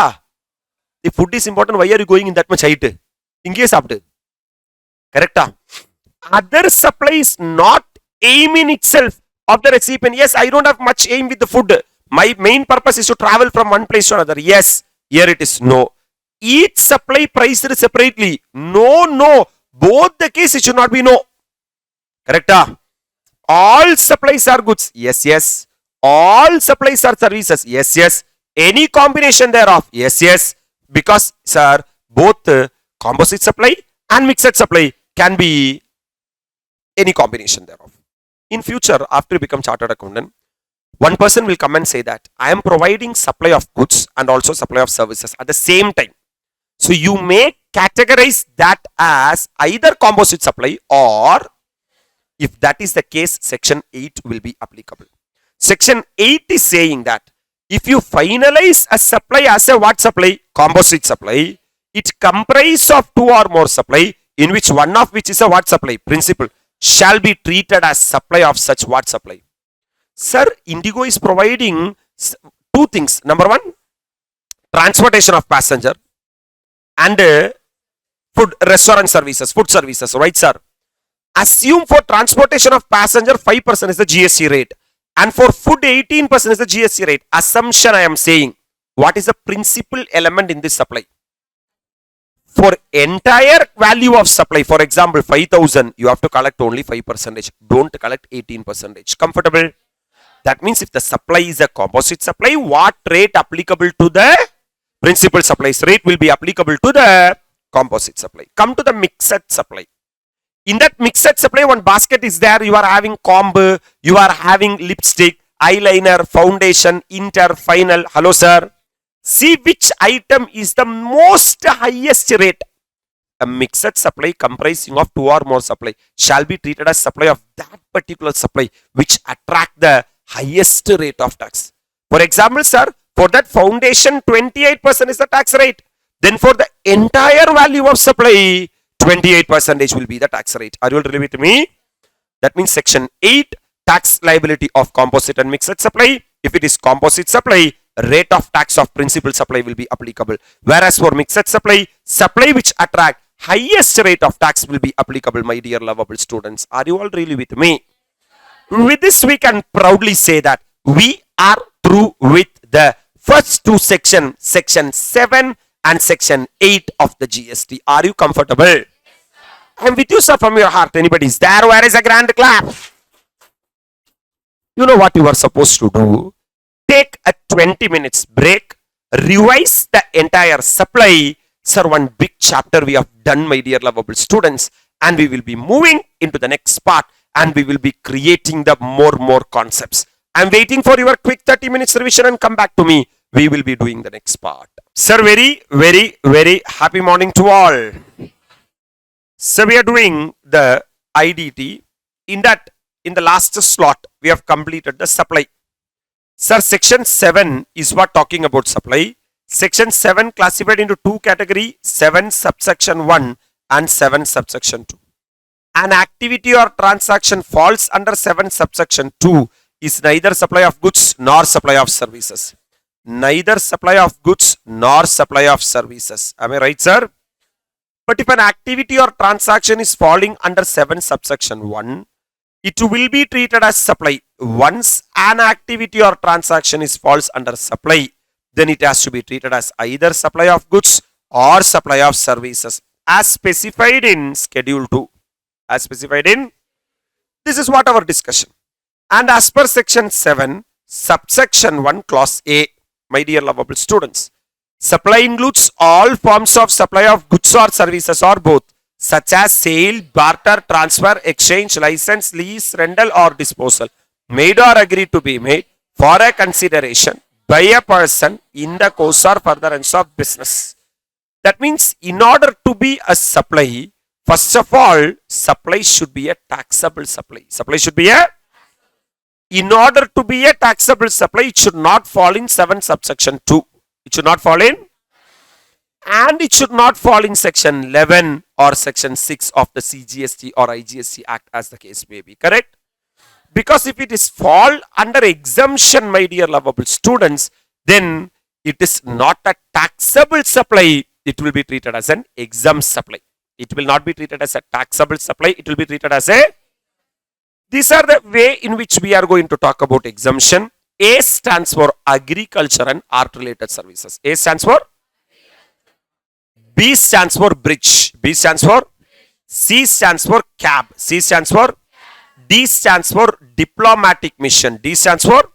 The food is important. Why are you going in that much height? In case after. Correct? Other supply is not aim in itself of the recipient. Yes, I don't have much aim with the food. My main purpose is to travel from one place to another. Yes, here it is no. Each supply priced separately. No, no. Both the case it should not be no. Correct? All supplies are goods. Yes, yes. All supplies are services. Yes, yes. Any combination thereof. Yes, yes. Because, sir, both composite supply and mixed supply can be any combination thereof. In future, after you become chartered accountant, one person will come and say that I am providing supply of goods and also supply of services at the same time. So you may categorize that as either composite supply, or if that is the case, section 8 will be applicable. Section 8 is saying that if you finalize a supply as a what supply? Composite supply. It comprises of 2 or more supply, in which one of which is a what supply? Principal. Shall be treated as supply of such what supply? Sir, Indigo is providing two things. Number one, transportation of passenger and food services, right sir? Assume for transportation of passenger 5% is the GST rate and for food 18% is the GST rate. Assumption I am saying. What is the principal element in this supply? For entire value of supply, for example 5,000, you have to collect only 5%. Don't collect 18%. Comfortable? That means if the supply is a composite supply, what rate applicable to the principal supplies rate will be applicable to the composite supply. Come to the mixed supply. In that mixed supply, one basket is there. You are having combo, you are having lipstick, eyeliner, foundation, inter, final. Hello sir. See which item is the most highest rate. A mixed supply comprising of two or more supply shall be treated as supply of that particular supply which attract the highest rate of tax. For example, sir, for that foundation 28% is the tax rate. Then for the entire value of supply, 28% will be the tax rate. Are you all really with me? That means section 8, tax liability of composite and mixed supply. If it is composite supply, rate of tax of principal supply will be applicable. Whereas for mixed supply, supply which attract highest rate of tax will be applicable, my dear lovable students. Are you all really with me? With this, we can proudly say that we are through with the first two sections, section 7 and section 8 of the GST. Are you comfortable? I am with you, sir, from your heart. Anybody is there? Where is a grand clap? You know what you are supposed to do? Take a 20 minutes break, revise the entire supply. Sir, one big chapter we have done, my dear lovable students, and we will be moving into the next part and we will be creating the more concepts. I am waiting for your quick 30 minutes revision and come back to me. We will be doing the next part. Sir, very happy morning to all. So we are doing the IDT. In the last slot, we have completed the supply. Sir, section 7 is what talking about supply. Section 7 classified into two categories, 7 subsection 1 and 7 subsection 2. An activity or transaction falls under 7 subsection 2 is neither supply of goods nor supply of services. Neither supply of goods nor supply of services. Am I right, sir? But if an activity or transaction is falling under 7 subsection 1, it will be treated as supply. Once an activity or transaction is falls under supply, then it has to be treated as either supply of goods or supply of services as specified in schedule 2. As specified in, this is what our discussion. And as per section 7, subsection 1 clause A, my dear lovable students, supply includes all forms of supply of goods or services or both, such as sale, barter, transfer, exchange, license, lease, rental or disposal, made or agreed to be made for a consideration by a person in the course or furtherance of business. That means in order to be a supply, first of all, supply should be a taxable supply. Supply should be a, in order to be a taxable supply, it should not fall in 7 subsection 2. It should not fall in, and it should not fall in section 11 or section 6 of the CGST or IGST Act, as the case may be. Correct? Because if it is fall under exemption, my dear lovable students, then it is not a taxable supply. It will be treated as an exempt supply. It will not be treated as a taxable supply. It will be treated as a... These are the way in which we are going to talk about exemption. A stands for agriculture and art related services. A stands for, B stands for bridge. B stands for, C stands for cab. C stands for, D stands for diplomatic mission. D stands for,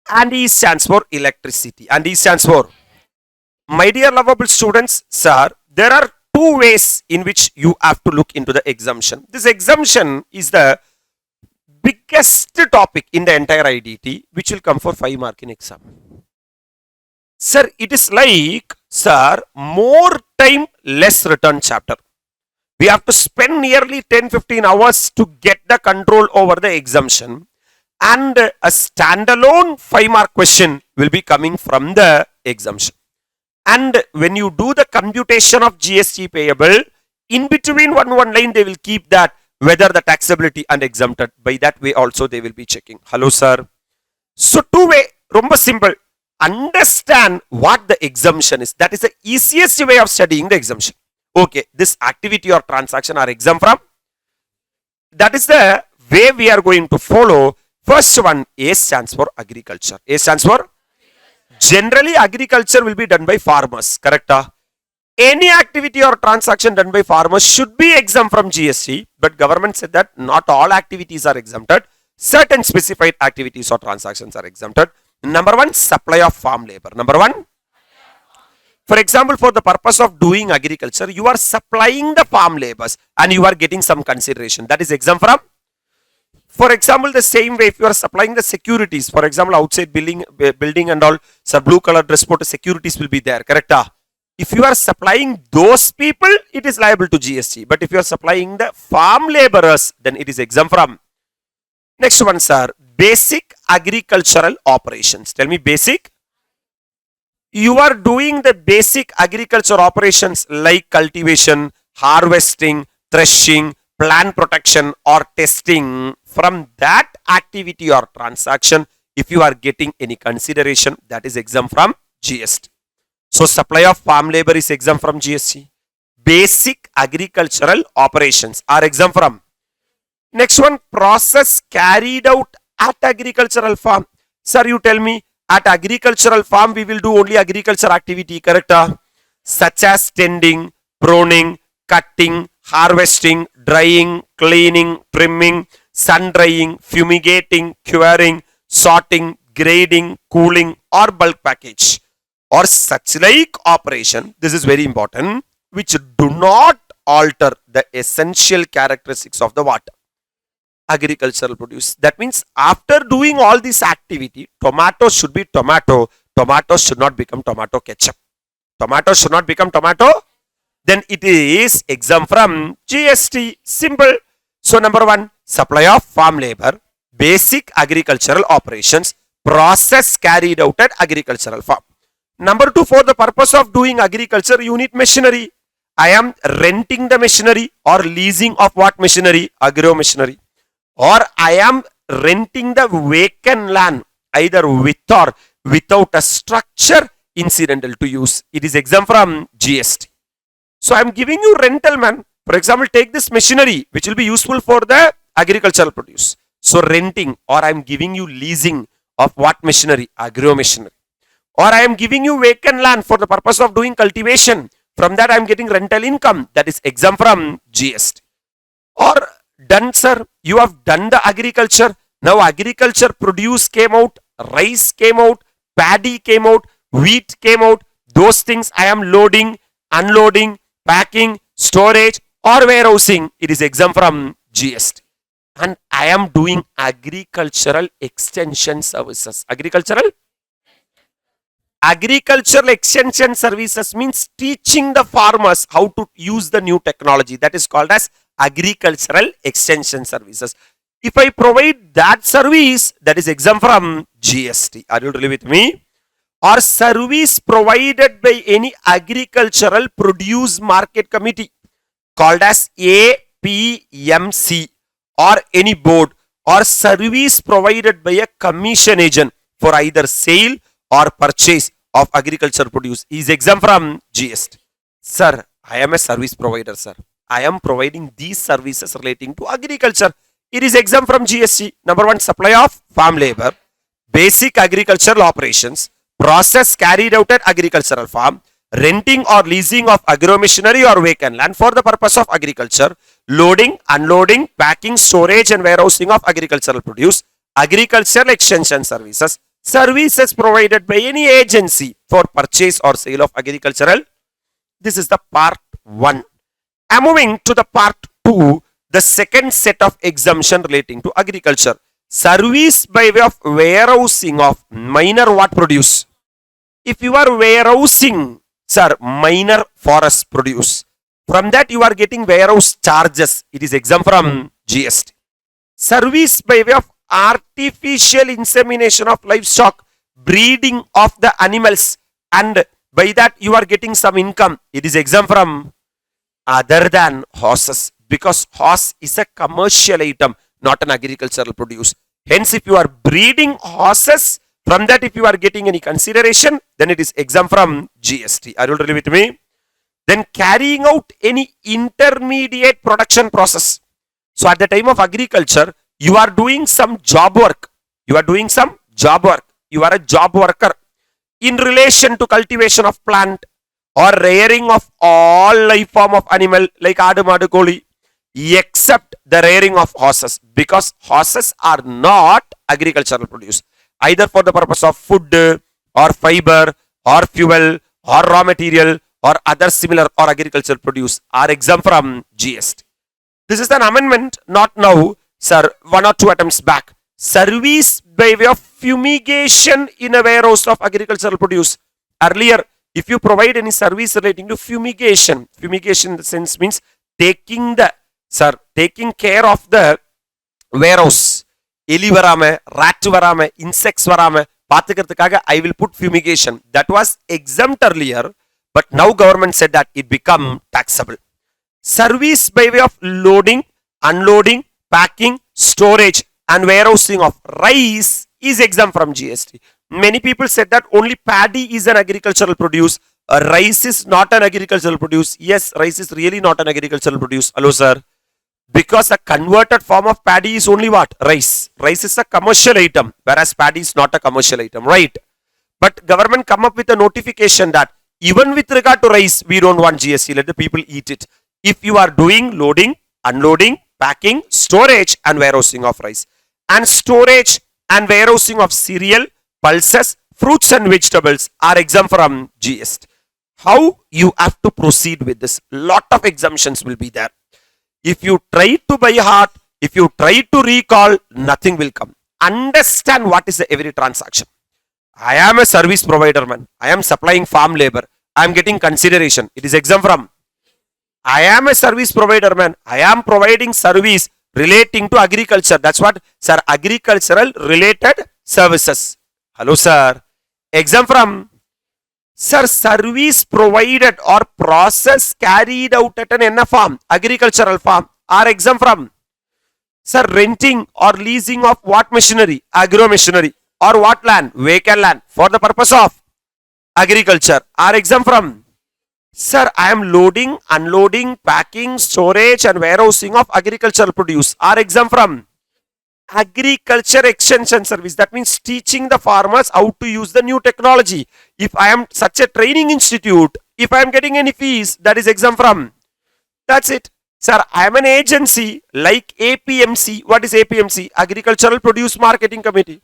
and E stands for electricity. And E stands for, my dear lovable students, sir, there are two ways in which you have to look into the exemption. This exemption is the biggest topic in the entire IDT, which will come for 5 mark in exam. Sir, it is like, sir, more time, less return chapter. We have to spend nearly 10-15 hours to get the control over the exemption, and a standalone 5 mark question will be coming from the exemption. And when you do the computation of GST payable, in between one line they will keep that whether the taxability and exempted. By that way also they will be checking. Hello sir. So two way, ரொம்ப simple. Understand what the exemption is. That is the easiest way of studying the exemption. Okay, this activity or transaction are exempt from. That is the way we are going to follow. First one, A stands for agriculture. A stands for? Generally agriculture will be done by farmers, correct? Any activity or transaction done by farmers should be exempt from GST, but government said that not all activities are exempted. Certain specified activities or transactions are exempted. Number one, supply of farm labor. Number one, for example, for the purpose of doing agriculture, you are supplying the farm labors and you are getting some consideration. That is exempt from. For example, the same way if you are supplying the securities, for example, outside building and all, so blue color dress code securities will be there, correct? If you are supplying those people, it is liable to GST. But if you are supplying the farm laborers, then it is exempt from. Next one, sir, basic agricultural operations. Tell me basic. You are doing the basic agriculture operations like cultivation, harvesting, threshing, plant protection or testing. From that activity or transaction, if you are getting any consideration, that is exempt from GST. So supply of farm labor is exempt from GST. Basic agricultural operations are exempt from. Next one, process carried out at agricultural farm. Sir, you tell me, at agricultural farm we will do only agriculture activity, correct? Such as tending, pruning, cutting, harvesting, drying, cleaning, trimming, sun drying, fumigating, curing, sorting, grading, cooling or bulk package or such like operation. This is very important, which do not alter the essential characteristics of the what? Agricultural produce. That means after doing all this activity, tomatoes should be tomato. Tomatoes should not become tomato ketchup. Tomatoes should not become tomato. Then it is exempt from GST. Simple. So number one, supply of farm labor, basic agricultural operations, process carried out at agricultural farm. Number two, for the purpose of doing agriculture, you need machinery. I am renting the machinery or leasing of what machinery? Agro machinery. Or I am renting the vacant land either with or without a structure incidental to use. It is exempt from GST. So I am giving you rental, man. For example, take this machinery which will be useful for the agricultural produce. So renting, or I am giving you leasing of what machinery? Agro machinery. Or I am giving you vacant land for the purpose of doing cultivation. From that I am getting rental income. That is exempt from GST. Or done, sir, you have done the agriculture. Now agriculture produce came out, rice came out, paddy came out, wheat came out. Those things I am loading, unloading, packing, storage or warehousing. It is exempt from GST. And I am doing agricultural extension services. Agricultural extension services means teaching the farmers how to use the new technology. That is called as agricultural extension services. If I provide that service, that is exempt from GST. Are you really with me? Or service provided by any agricultural produce market committee called as APMC or any board, or service provided by a commission agent for either sale or purchase of agriculture produce is exempt from GST. Sir, I am a service provider, sir. I am providing these services relating to agriculture. It is exempt from GST. Number one, supply of farm labor, basic agricultural operations, process carried out at agricultural farm, renting or leasing of agro machinery or vacant land for the purpose of agriculture, loading, unloading, packing, storage and warehousing of agricultural produce, agricultural extension services, services provided by any agency for purchase or sale of agricultural. This is the part 1. I am moving to the part 2, the second set of exemption relating to agriculture. Service by way of warehousing of minor what produce? If you are warehousing, sir, minor forest produce, from that you are getting warehouse charges. It is exempt from GST. Service by way of artificial insemination of livestock, breeding of the animals, and by that you are getting some income. It is exempt from. Other than horses, because horse is a commercial item, not an agricultural produce. Hence, if you are breeding horses, from that if you are getting any consideration, then it is exempt from GST. Are you really with me? Then carrying out any intermediate production process. So at the time of agriculture, you are doing some job work. You are doing some job work. You are a job worker in relation to cultivation of plant or rearing of all life form of animal like adu, madu, koli, except the rearing of horses, because horses are not agricultural produce, either for the purpose of food or fiber or fuel or raw material or other similar or agricultural produce are exempt from GST. This is an amendment, not now, sir, 1 or 2 attempts back. Service by way of fumigation in a warehouse of agricultural produce. Earlier, if you provide any service relating to fumigation, fumigation in the sense means taking care of the warehouse. Eli varame, rat varame, insects varame, paathukiradhukaga I will put fumigation. That was exempt earlier, but now government said that it become taxable. Service by way of loading, unloading, packing, storage and warehousing of rice is exempt from GST. Many people said that only paddy is an agricultural produce. Rice is not an agricultural produce. Yes, rice is really not an agricultural produce. Hello, sir. Because a converted form of paddy is only what? Rice. Rice is a commercial item, whereas paddy is not a commercial item, right? But government come up with a notification that even with regard to rice, we don't want GST. Let the people eat it. If you are doing loading, unloading, packing, storage and warehousing of rice, and storage and warehousing of cereal, pulses, fruits and vegetables are exempt from GST. How you have to proceed with this? Lot of exemptions will be there. If you try to by heart, if you try to recall, nothing will come. Understand what is every transaction. I am a service provider, man. I am supplying farm labor. I am getting consideration. It is exempt from. I am a service provider, man. I am providing service relating to agriculture. That's what, sir, agricultural related services. Hello, sir. Exempt from. Sir, service provided or process carried out at an NF farm, agricultural farm, are exempt from. Sir, renting or leasing of what machinery? Agro machinery. Or what land? Vacant land for the purpose of agriculture are exempt from. Sir, I am loading, unloading, packing, storage and warehousing of agricultural produce are exempt from. Agriculture extension service, that means teaching the farmers how to use the new technology. If I am such a training institute, if I am getting any fees, that is exempt from. That's it. Sir, I am an agency like APMC. What is APMC? Agricultural Produce Marketing Committee.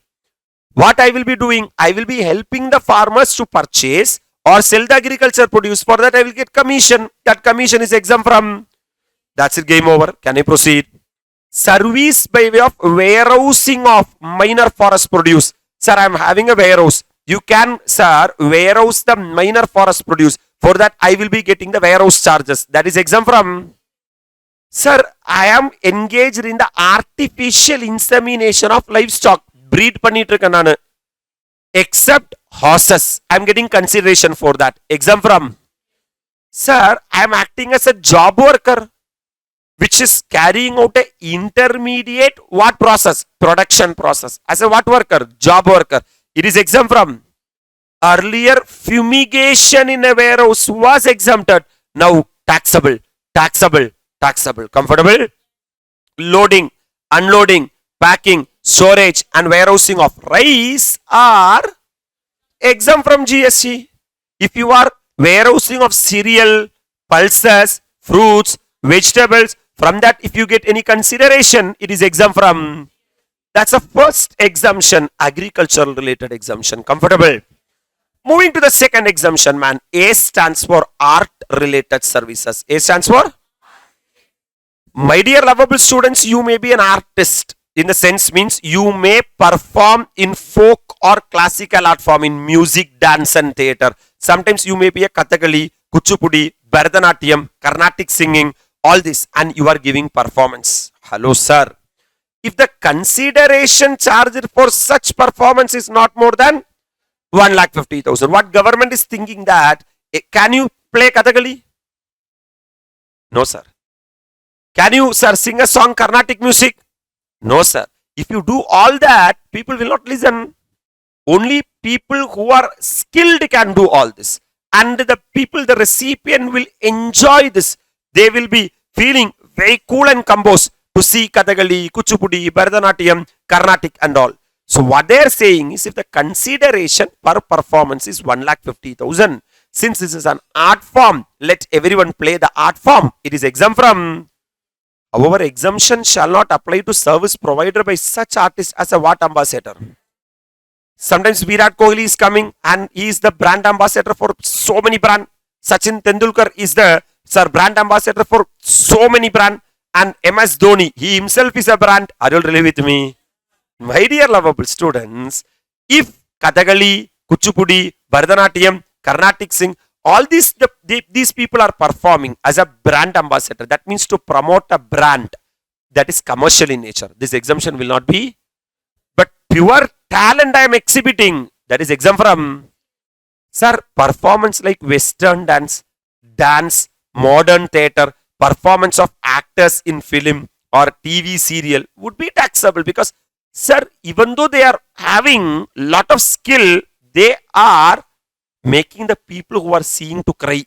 What I will be doing? I will be helping the farmers to purchase or sell the agriculture produce. For that I will get commission. That commission is exempt from. That's it, game over. Can I proceed? Service by way of warehousing of minor forest produce. Sir, I am having a warehouse. You can, sir, warehouse the minor forest produce. For that I will be getting the warehouse charges. That is exempt from. Sir, I am engaged in the artificial insemination of livestock. Breed பண்ணிட்டு nanu. Except horses. I am getting consideration for that. Exempt from. Sir, I am acting as a job worker, which is carrying out a intermediate what process? Production process. As a what worker? Job worker. It is exempt from. Earlier, fumigation in a warehouse was exempted. Now, taxable, taxable, taxable. Comfortable? Loading, unloading, packing, storage and warehousing of rice are exempt from GST. If you are warehousing of cereal, pulses, fruits, vegetables, from that if you get any consideration, it is exempt from. That's the first exemption, agricultural related exemption. Comfortable? Moving to the second exemption, man. A stands for art related services. A stands for? My dear lovable students, you may be an artist. In the sense means you may perform in folk or classical art form, in music, dance and theatre. Sometimes you may be a Kathakali, Kuchipudi, Bharatanatyam, Carnatic singing, all this, and you are giving performance. Hello, sir. If the consideration charged for such performance is not more than 1,50,000, what government is thinking that, can you play Kathakali? No, sir. Can you, sir, sing a song Carnatic music? No, sir. If you do all that, people will not listen. Only people who are skilled can do all this. And the people, the recipient will enjoy this. They will be feeling very cool and composed to see Kathakali, Kuchipudi, Bharatanatyam, Carnatic and all. So what they are saying is if the consideration per performance is 1,50,000, since this is an art form, let everyone play the art form. It is exempt from. However, exemption shall not apply to service provided by such artist as a what ambassador. Sometimes Virat Kohli is coming and he is the brand ambassador for so many brands. Sachin Tendulkar is the brand ambassador for so many brands. And MS Dhoni, he himself is a brand. Are you really with me? My dear lovable students, if Kathakali, Kuchipudi, Bharatanatyam, Carnatic sing, all these people are performing as a brand ambassador. That means to promote a brand that is commercial in nature. This exemption will not be. But pure talent I am exhibiting, that is exempt from. Sir, performance like Western dance, modern theatre, performance of actors in film or TV serial would be taxable because, sir, even though they are having lot of skill, they are making the people who are seeing to cry.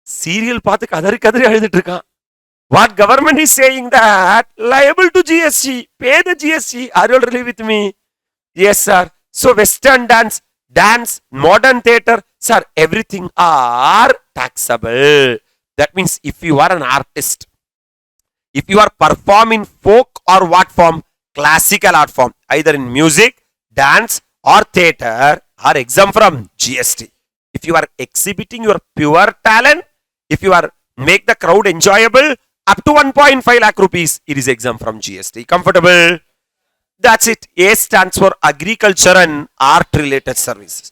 Serial paathu kadari aludittu irukan. What government is saying that liable to GST, pay the GST. Are you really with me? Yes, sir. So Western dance, modern theatre, sir, everything are taxable. That means if you are an artist, if you are performing folk or what form, classical art form, either in music, dance or theatre, are exempt from GST. If you are exhibiting your pure talent, if you are make the crowd enjoyable, up to 1.5 lakh rupees, it is exempt from GST. Comfortable? That's it. A stands for agriculture and art related services.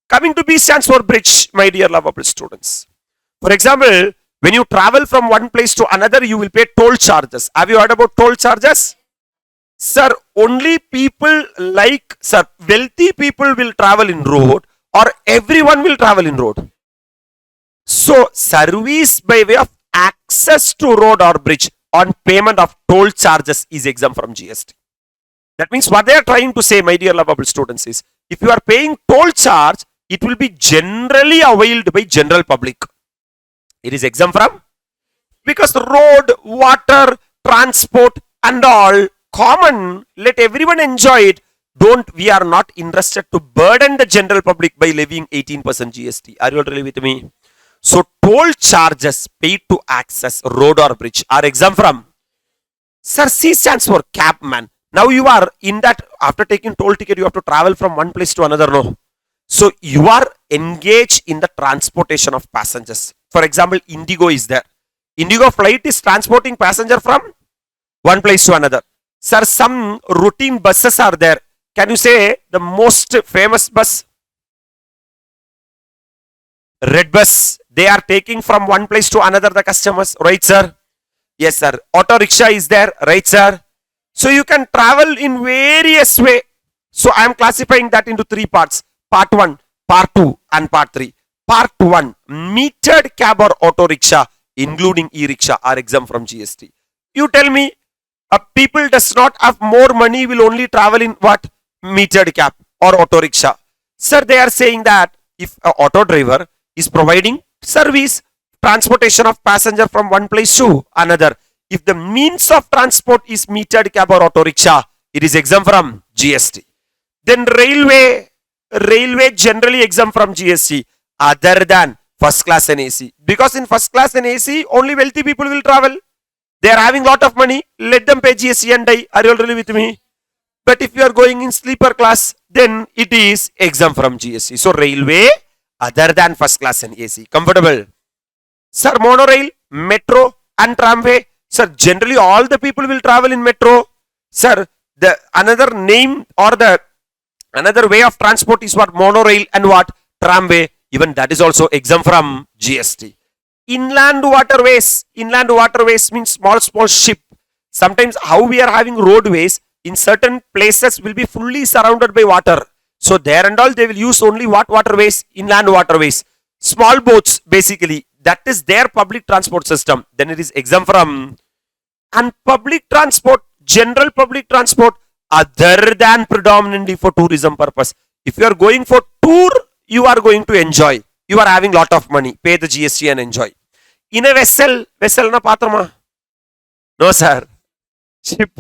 Coming to B stands for bridge, my dear lovable students. For example, when you travel from one place to another, you will pay toll charges. Have you heard about toll charges? Sir, only people like, sir, wealthy people will travel in road or everyone will travel in road. So, service by way of access to road or bridge on payment of toll charges is exempt from GST. That means what they are trying to say, my dear lovable students, is if you are paying toll charge, it will be generally availed by general public. It is exempt from, because road, water, transport and all common, let everyone enjoy it. We are not interested to burden the general public by levying 18% GST. Are you really with me? So toll charges paid to access road or bridge are exempt from. Sir, C stands for cabman. Now you are in that, after taking toll ticket, you have to travel from one place to another, no? So you are engaged in the transportation of passengers. For example, Indigo is there. Indigo flight is transporting passenger from one place to another. Sir, some routine buses are there. Can you say the most famous bus? Red bus. They are taking from one place to another the customers. Right, sir? Yes, sir. Auto rickshaw is there. Right, sir? So you can travel in various way. So I am classifying that into three parts. Part 1, Part 2 and Part 3. Part 1, metered cab or auto rickshaw, including e-rickshaw, are exempt from GST. You tell me, people does not have more money will only travel in what? Metered cab or auto rickshaw. Sir, they are saying that if an auto driver is providing service, transportation of passenger from one place to another, if the means of transport is metered cab or auto rickshaw, it is exempt from GST. Then railway generally exempt from GST other than first class and AC. Because in first class and AC, only wealthy people will travel. They are having lot of money. Let them pay GST and die. Are you really with me? But if you are going in sleeper class, then it is exempt from GST. So railway other than first class and AC. Comfortable? Sir, monorail, metro and tramway. Sir, generally all the people will travel in metro. Sir, the another name or the another way of transport is what? Monorail and what? Tramway. Even that is also exempt from GST. Inland waterways. Inland waterways means small ship. Sometimes how we are having roadways in certain places will be fully surrounded by water. So there and all they will use only what waterways? Inland waterways. Small boats basically. that is their public transport system, then it is exempt from. And public transport, general public transport, other than predominantly for tourism purpose. If you are going for tour, you are going to enjoy. You are having lot of money. Pay the GST and enjoy. In a vessel na patrama? No, sir. Ship.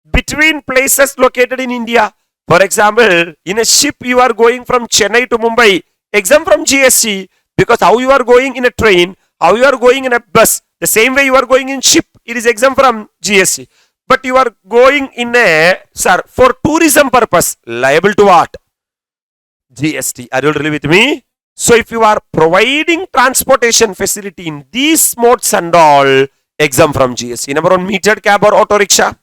Between places located in India. For example, in a ship you are going from Chennai to Mumbai, exempt from GST, because how you are going in a train, how you are going in a bus, the same way you are going in ship, it is exempt from GST. But you are going in a, sir, for tourism purpose, liable to what? GST. Are you really with me? So if you are providing transportation facility in these modes and all, exempt from GST. Number one, metered cab or auto rickshaw,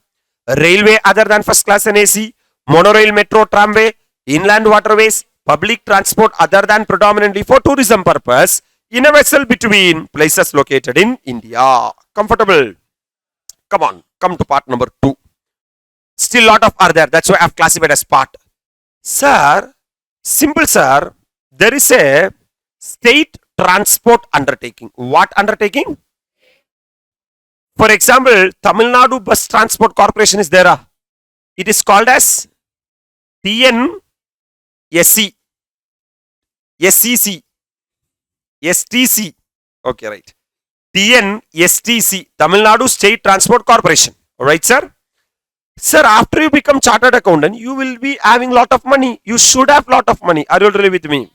railway other than first class and AC, monorail, metro, tramway, inland waterways, public transport other than predominantly for tourism purpose, in a vessel between places located in India. Comfortable? Come on, come to part number 2. Still lot of are there. That's why I have classified as part. Sir, simple sir, there is a state transport undertaking. What undertaking? For example, Tamil Nadu Bus Transport Corporation is there. It is called as TNSC, SCC, STC. Okay, right. TNSTC, Tamil Nadu State Transport Corporation. Alright, sir? Sir, after you become chartered accountant, you will be having lot of money. You should have lot of money. Are you really with me?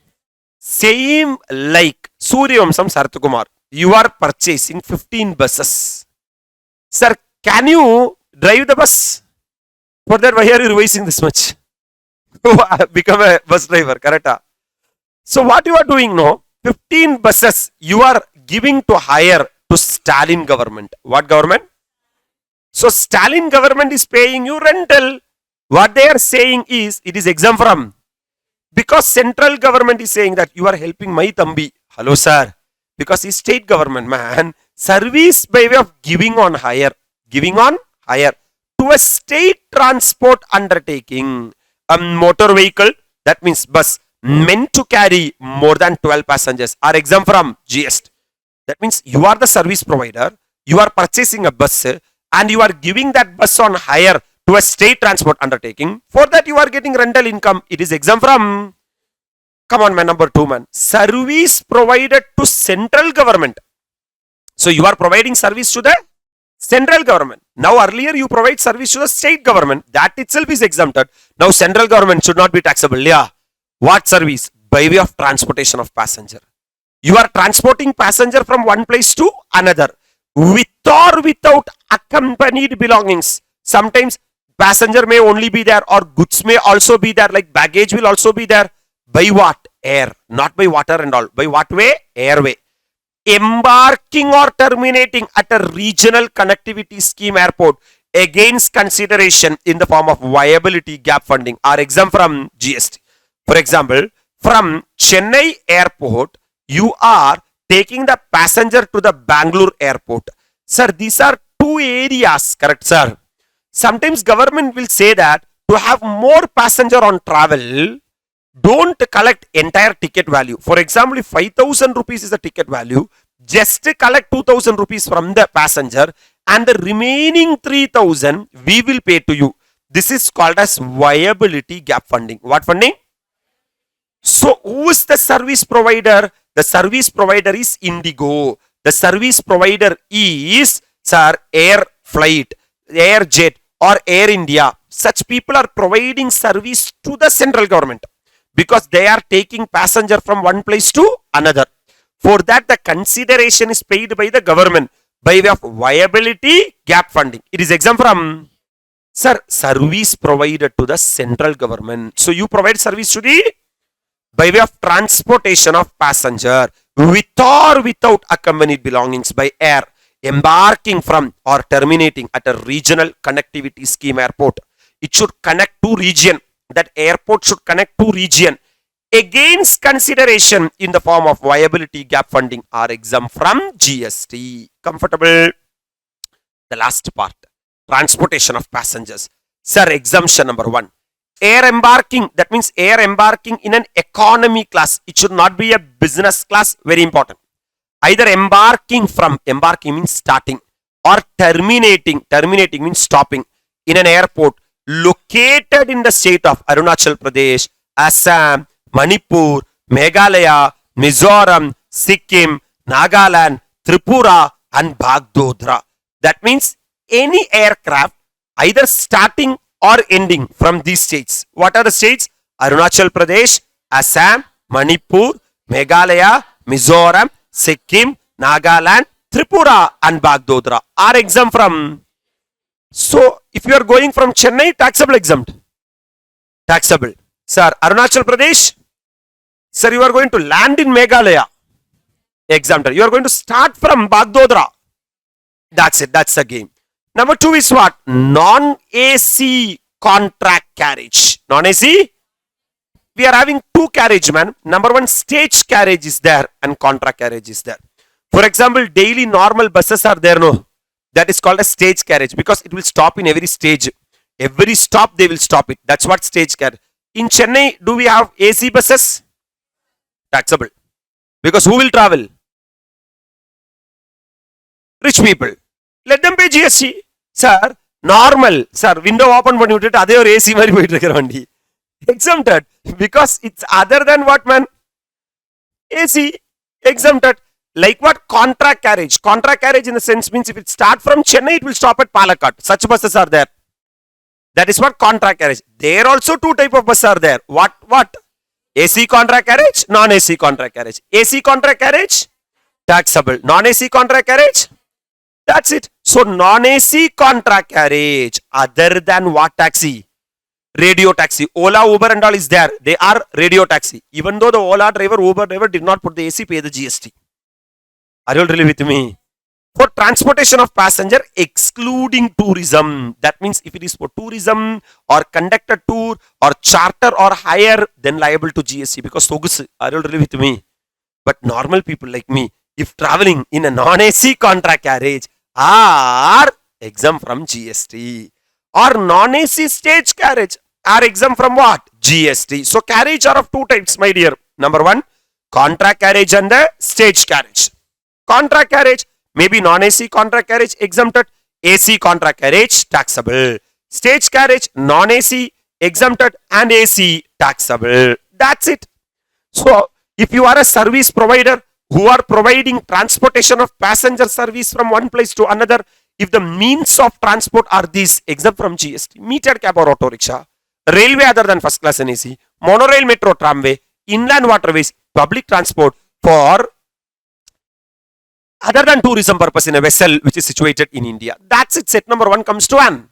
Same like Suryavamsam Sarthakumar. You are purchasing 15 buses. Sir, can you drive the bus? For that, why are you revising this much? Become a bus driver, correct? So what you are doing now, 15 buses you are giving to hire to Stalin government. What government? So Stalin government is paying you rental. What they are saying is, it is exempt from. Because central government is saying that you are helping my Thambi. Hello sir. Because it's state government, man. Service by way of giving on hire. Giving on hire. To a state transport undertaking. A motor vehicle, that means bus, meant to carry more than 12 passengers are exempt from GST. That means you are the service provider. You are purchasing a bus and you are giving that bus on hire to a state transport undertaking. For that you are getting rental income. It is exempt from, come on man, number 2 man, service provided to central government. So you are providing service to the central government. Now earlier you provide service to the state government. That itself is exempted. Now central government should not be taxable. Yeah. What service? By way of transportation of passenger. You are transporting passenger from one place to another. With or without accompanied belongings. Sometimes passenger may only be there or goods may also be there. Like baggage will also be there. By what? Air. Not by water and all. By what way? Airway. Embarking or terminating at a regional connectivity scheme airport against consideration in the form of viability gap funding are exempt from GST. For example, from Chennai airport, you are taking the passenger to the Bangalore airport. Sir, these are 2 areas, correct sir? Sometimes government will say that to have more passenger on travel, don't collect entire ticket value. For example, if 5,000 rupees is the ticket value, just collect 2,000 rupees from the passenger and the remaining 3,000 we will pay to you. This is called as viability gap funding. What funding? So who is the service provider? The service provider is Indigo. The service provider is, sir, Air Flight, Air Jet or Air India. Such people are providing service to the central government, because they are taking passenger from one place to another. For that, the consideration is paid by the government by way of viability gap funding. It is exempt from, sir, service provided to the central government. So you provide service to the, by way of transportation of passenger with or without accompanied belongings by air, embarking from or terminating at a regional connectivity scheme airport. It should connect to region. That airport should connect to region against consideration in the form of viability gap funding are exempt from GST. Comfortable? The last part, transportation of passengers. Sir, exemption number 1. Air embarking, that means air embarking in an economy class. It should not be a business class, very important. Either embarking means starting, or terminating means stopping in an airport located in the state of Arunachal Pradesh, Assam, Manipur, Meghalaya, Mizoram, Sikkim, Nagaland, Tripura and Bagdodra. That means any aircraft either starting or ending from these states. What are the states? Arunachal Pradesh, Assam, Manipur, Meghalaya, Mizoram, Sikkim, Nagaland, Tripura and Bagdodra are exempt from. So, if you are going from Chennai, taxable exempt. Taxable. Sir, Arunachal Pradesh. Sir, you are going to land in Meghalaya. Exempted. You are going to start from Bagdodra. That's it. That's the game. Number 2 is what? Non-AC contract carriage. Non-AC? We are having 2 carriage, man. Number 1, stage carriage is there and contract carriage is there. For example, daily normal buses are there, no? That is called a stage carriage because it will stop in every stage. Every stop they will stop it. That's what stage carriage. In Chennai, do we have AC buses? Taxable. Because who will travel? Rich people. Let them pay GST. Sir, normal. Sir, window open பண்ணிவிட்டுட்டு அதே ஒரு AC மாதிரி போயிட்டு இருக்கிற வண்டி. Exempted. Because it's other than what, man? AC. Exempted. Like what? Contract carriage. Contract carriage in the sense means if it start from Chennai, it will stop at Palakkad. Such buses are there. That is what contract carriage. There also 2 type of buses are there. What? AC contract carriage, non-AC contract carriage. AC contract carriage, taxable. Non-AC contract carriage, that's it. So non-AC contract carriage, other than what taxi? Radio taxi. Ola, Uber and all is there. They are radio taxi. Even though the Ola driver, Uber driver did not put the AC, pay the GST. Are you all really with me? For transportation of passenger excluding tourism. That means if it is for tourism or conductor tour or charter or hire, then liable to GST because sogus. Are you all really with me? But normal people like me, if traveling in a non-AC contract carriage, are exempt from GST. Or non-AC stage carriage are exempt from what? GST. So carriage are of 2 types, my dear. Number 1, contract carriage and the stage carriage. Contract carriage, maybe non-AC contract carriage exempted, AC contract carriage taxable. Stage carriage, non-AC exempted and AC taxable. That's it. So, if you are a service provider who are providing transportation of passenger service from one place to another, if the means of transport are these, exempt from GST, metered cab or auto rickshaw, railway other than first class and AC, monorail, metro, tramway, inland waterways, public transport for other than tourism purpose in a vessel which is situated in India. That's it. Set number 1 comes to an.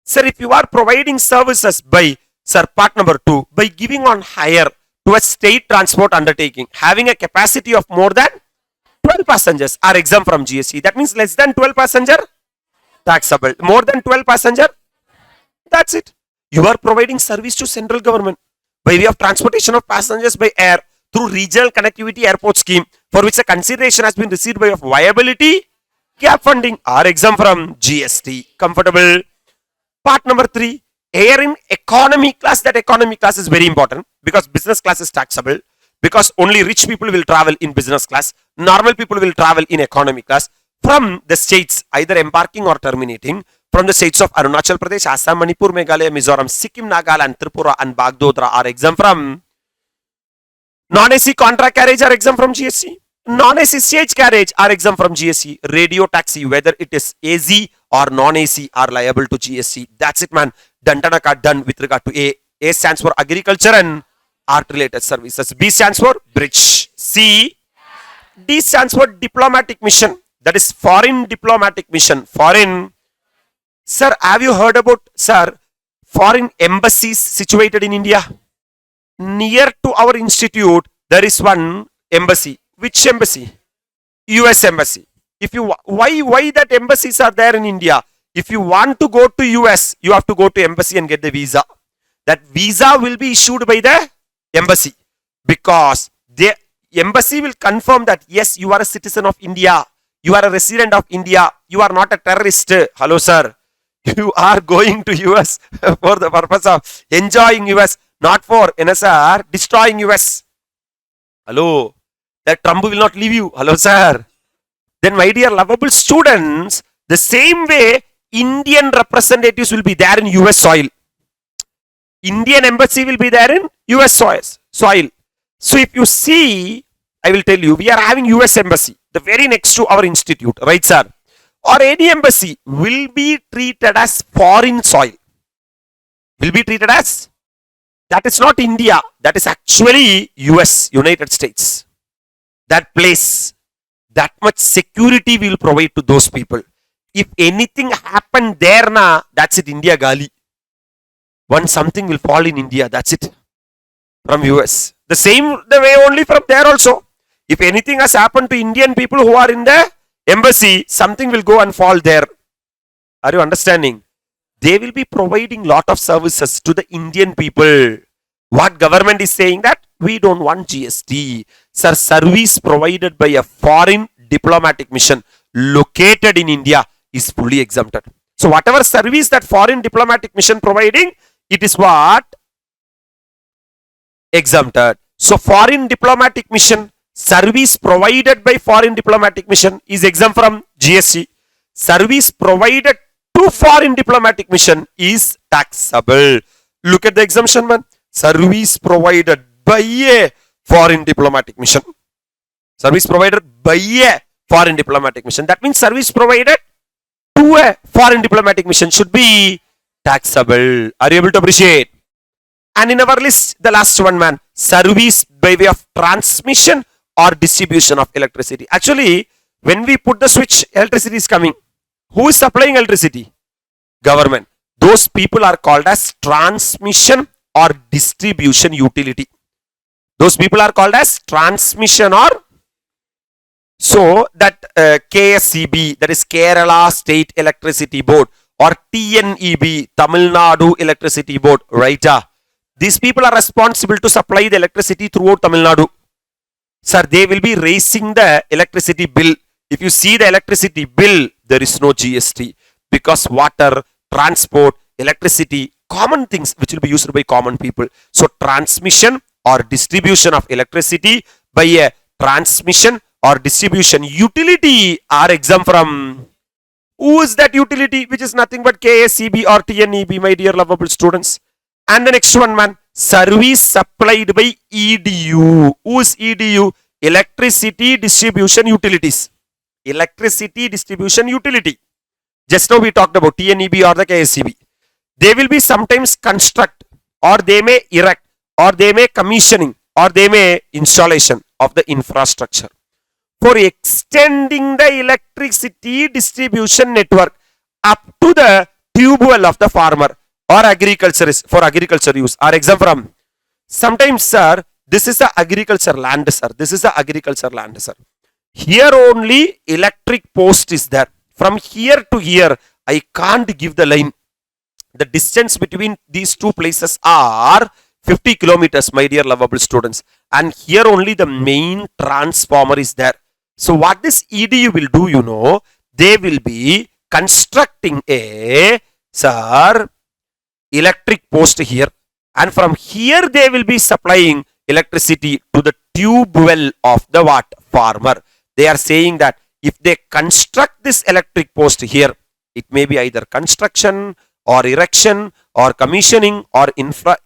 Sir, if you are providing services by, sir, part number 2, by giving on hire to a state transport undertaking, having a capacity of more than 12 passengers are exempt from GST. That means less than 12 passenger, taxable. More than 12 passenger, that's it. You are providing service to central government by way of transportation of passengers by air through regional connectivity airport scheme for which a consideration has been received by of viability gap funding are exempt from GST. Comfortable. Part number 3, air in economy class. That economy class is very important because business class is taxable because only rich people will travel in business class. Normal people will travel in economy class from the states either embarking or terminating from the states of Arunachal Pradesh, Assam, Manipur, Meghalaya, Mizoram, Sikkim, Nagaland, Tripura and Bagdodra are exempt from. Non-AC contract carriage are exempt from GST. Non-AC stage carriage are exempt from GST. Radio taxi, whether it is AC or non-AC, are liable to GST. That's it, man. Done with regard to A. A stands for agriculture and art-related services. B stands for bridge. C. D stands for diplomatic mission. That is foreign diplomatic mission. Foreign. Sir, have you heard about, sir, foreign embassies situated in India? Near to our institute, there is one embassy. Which embassy? US embassy. If you why that embassies are there in India? If you want to go to US, you have to go to embassy and get the visa. That visa will be issued by the embassy because the embassy will confirm that yes, you are a citizen of India, you are a resident of India, you are not a terrorist. Hello, sir. You are going to US for the purpose of enjoying US. Not for NSR destroying US. Hello. That Trump will not leave you. Hello, sir. Then, my dear lovable students, the same way Indian representatives will be there in US soil. Indian embassy will be there in US soil. So, if you see, I will tell you, we are having US embassy, the very next to our institute, right, sir? Or any embassy will be treated as foreign soil. Will be treated as, that is not India, that is actually US, United States. That place, that much security we will provide to those people. If anything happened there, that's it, India gali. Once something will fall in India, that's it. From US. The way only from there also. If anything has happened to Indian people who are in the embassy, something will go and fall there. Are you understanding? They will be providing lot of services to the Indian people. What government is saying that? We don't want GST. Sir, service provided by a foreign diplomatic mission located in India is fully exempted. So whatever service that foreign diplomatic mission providing, it is what? Exempted. So foreign diplomatic mission, service provided by foreign diplomatic mission is exempt from GST. Service provided to foreign diplomatic mission is taxable. Look at the exemption, man. Service provided by a foreign diplomatic mission. Service provided by a foreign diplomatic mission. That means service provided to a foreign diplomatic mission should be taxable. Are you able to appreciate? And in our list, the last one, man, service by way of transmission or distribution of electricity. Actually, when we put the switch, electricity is coming. Who is supplying electricity? Government. Those people are called as transmission or distribution utility. Those people are called as transmission or, so that KSEB, that is Kerala State Electricity Board, or TNEB, Tamil Nadu Electricity Board, right? These people are responsible to supply the electricity throughout Tamil Nadu. Sir, they will be raising the electricity bill. If you see the electricity bill, there is no GST because water, transport, electricity, common things which will be used by common people. So transmission or distribution of electricity by a transmission or distribution utility are exempt from. Who is that utility? Which is nothing but KSEB or TNEB, my dear lovable students. And the next one, man, service supplied by EDU. Who is EDU? Electricity Distribution Utilities. Electricity Distribution Utility. Just now we talked about TNEB or the KSEB. They will be sometimes construct, or they may erect, or they may commissioning, or they may installation of the infrastructure for extending the electricity distribution network up to the tube well of the farmer or agriculturist for agriculture use are exempt from. Sometimes, sir, this is a agriculture land, sir. This is a agriculture land, sir. Here only electric post is there. From here to here, I can't give the line. The distance between these two places are 50 kilometers, my dear lovable students. And here only the main transformer is there. So what this EDU will do, you know, they will be constructing a, sir, electric post here. And from here they will be supplying electricity to the tube well of the what? Farmer. They are saying that if they construct this electric post here, it may be either construction or erection or commissioning or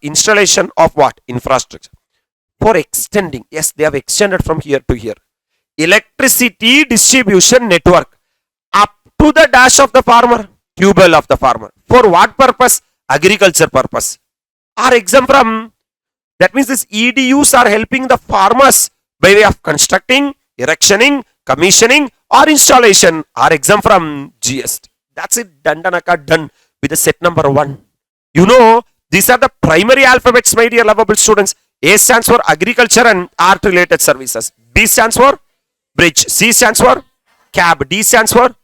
installation of what? Infrastructure. For extending, yes, they have extended from here to here. Electricity distribution network up to the dash of the farmer, tube well of the farmer. For what purpose? Agriculture purpose. Are exempt from. That means these EDUs are helping the farmers by way of constructing, erectioning, commissioning or installation are exempt from GST. That's it. Done with the set number 1. You know, these are the primary alphabets, my dear lovable students. A stands for agriculture and art related services. B stands for bridge. C stands for cab. D stands for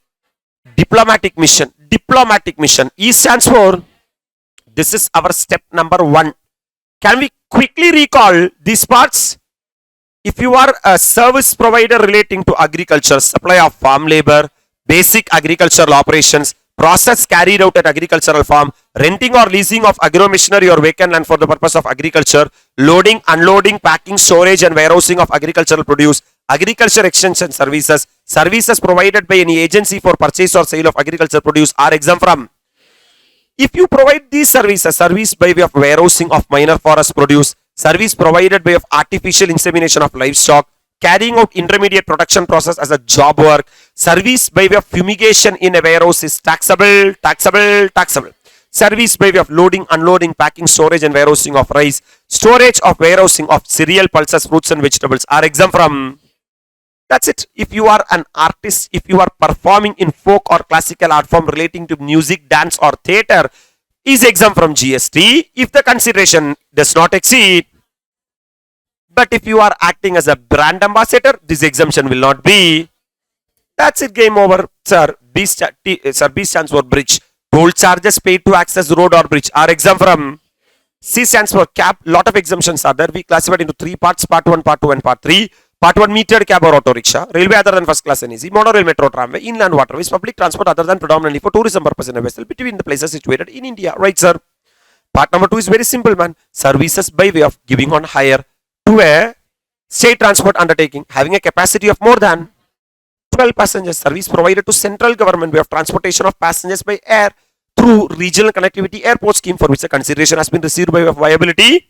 diplomatic mission. Diplomatic mission. E stands for, this is our step number 1. Can we quickly recall these parts? If you are a service provider relating to agriculture, supply of farm labor, basic agricultural operations, process carried out at agricultural farm, renting or leasing of agro-machinery or vacant land for the purpose of agriculture, loading, unloading, packing, storage and warehousing of agricultural produce Agriculture extension services, services provided by any agency for purchase or sale of agriculture produce are exempt from. If you provide these services, service by way of warehousing of minor forest produce, service provided by way of artificial insemination of livestock, carrying out intermediate production process as a job work, service by way of fumigation in a warehouse is taxable, taxable, taxable. Service by way of loading, unloading, packing, storage and warehousing of rice, storage of warehousing of cereal, pulses, fruits and vegetables are exempt from. That's it. If you are an artist, if you are performing in folk or classical art form relating to music, dance or theatre, is exempt from GST if the consideration does not exceed. But if you are acting as a brand ambassador, this exemption will not be. That's it, game over. Sir, B stands for bridge. Toll charges paid to access road or bridge are exempt from. C stands for cab. Lot of exemptions are there. We classified into three parts: part 1, part 2 and part 3. Part 1, metered cab or auto rickshaw, railway other than first class and easy, monorail, metro, tramway, inland waterways, public transport other than predominantly for tourism purpose in a vessel between the places situated in India. Right, sir? Part number 2 is very simple, man. Services by way of giving on hire to a state transport undertaking having a capacity of more than 12 passengers. Service provided to central government way of transportation of passengers by air through regional connectivity airport scheme for which the consideration has been received by way of viability.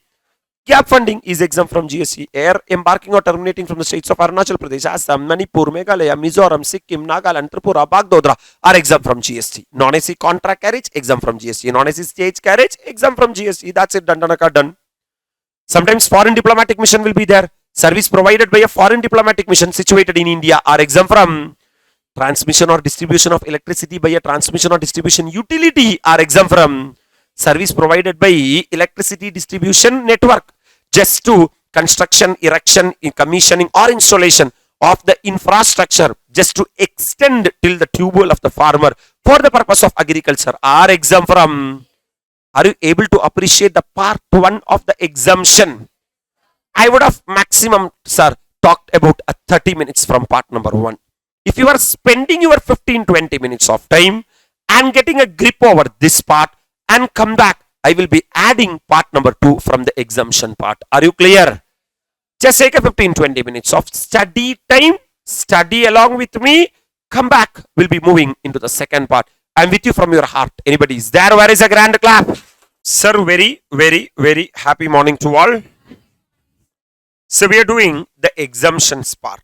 Gap funding is exempt from GST. Air embarking or terminating from the states of Arunachal Pradesh, Assam, Manipur, Meghalaya, Mizoram, Sikkim, Nagaland, Tripura, Bagdodra are exempt from GST. Non-AC contract carriage exempt from GST. Non-AC stage carriage exempt from GST. That's it. Done. Sometimes foreign diplomatic mission will be there. Service provided by a foreign diplomatic mission situated in India are exempt from. Transmission or distribution of electricity by a transmission or distribution utility are exempt from. Service provided by electricity distribution network just to construction, erection, commissioning or installation of the infrastructure just to extend till the tubewell of the farmer for the purpose of agriculture are exempt from. Are you able to appreciate the part 1 of the exemption? I would have maximum, sir, talked about 30 minutes from part number 1. If you are spending your 15-20 minutes of time and getting a grip over this part and come back, I will be adding part number 2 from the exemption part. Are you clear? Just take a 15-20 minutes of study time, study along with me, come back, we'll be moving into the second part. I'm with you from your heart. Anybody is there? Where is a grand clap? Sir, very, very, very happy morning to all. So we are doing the exemptions part.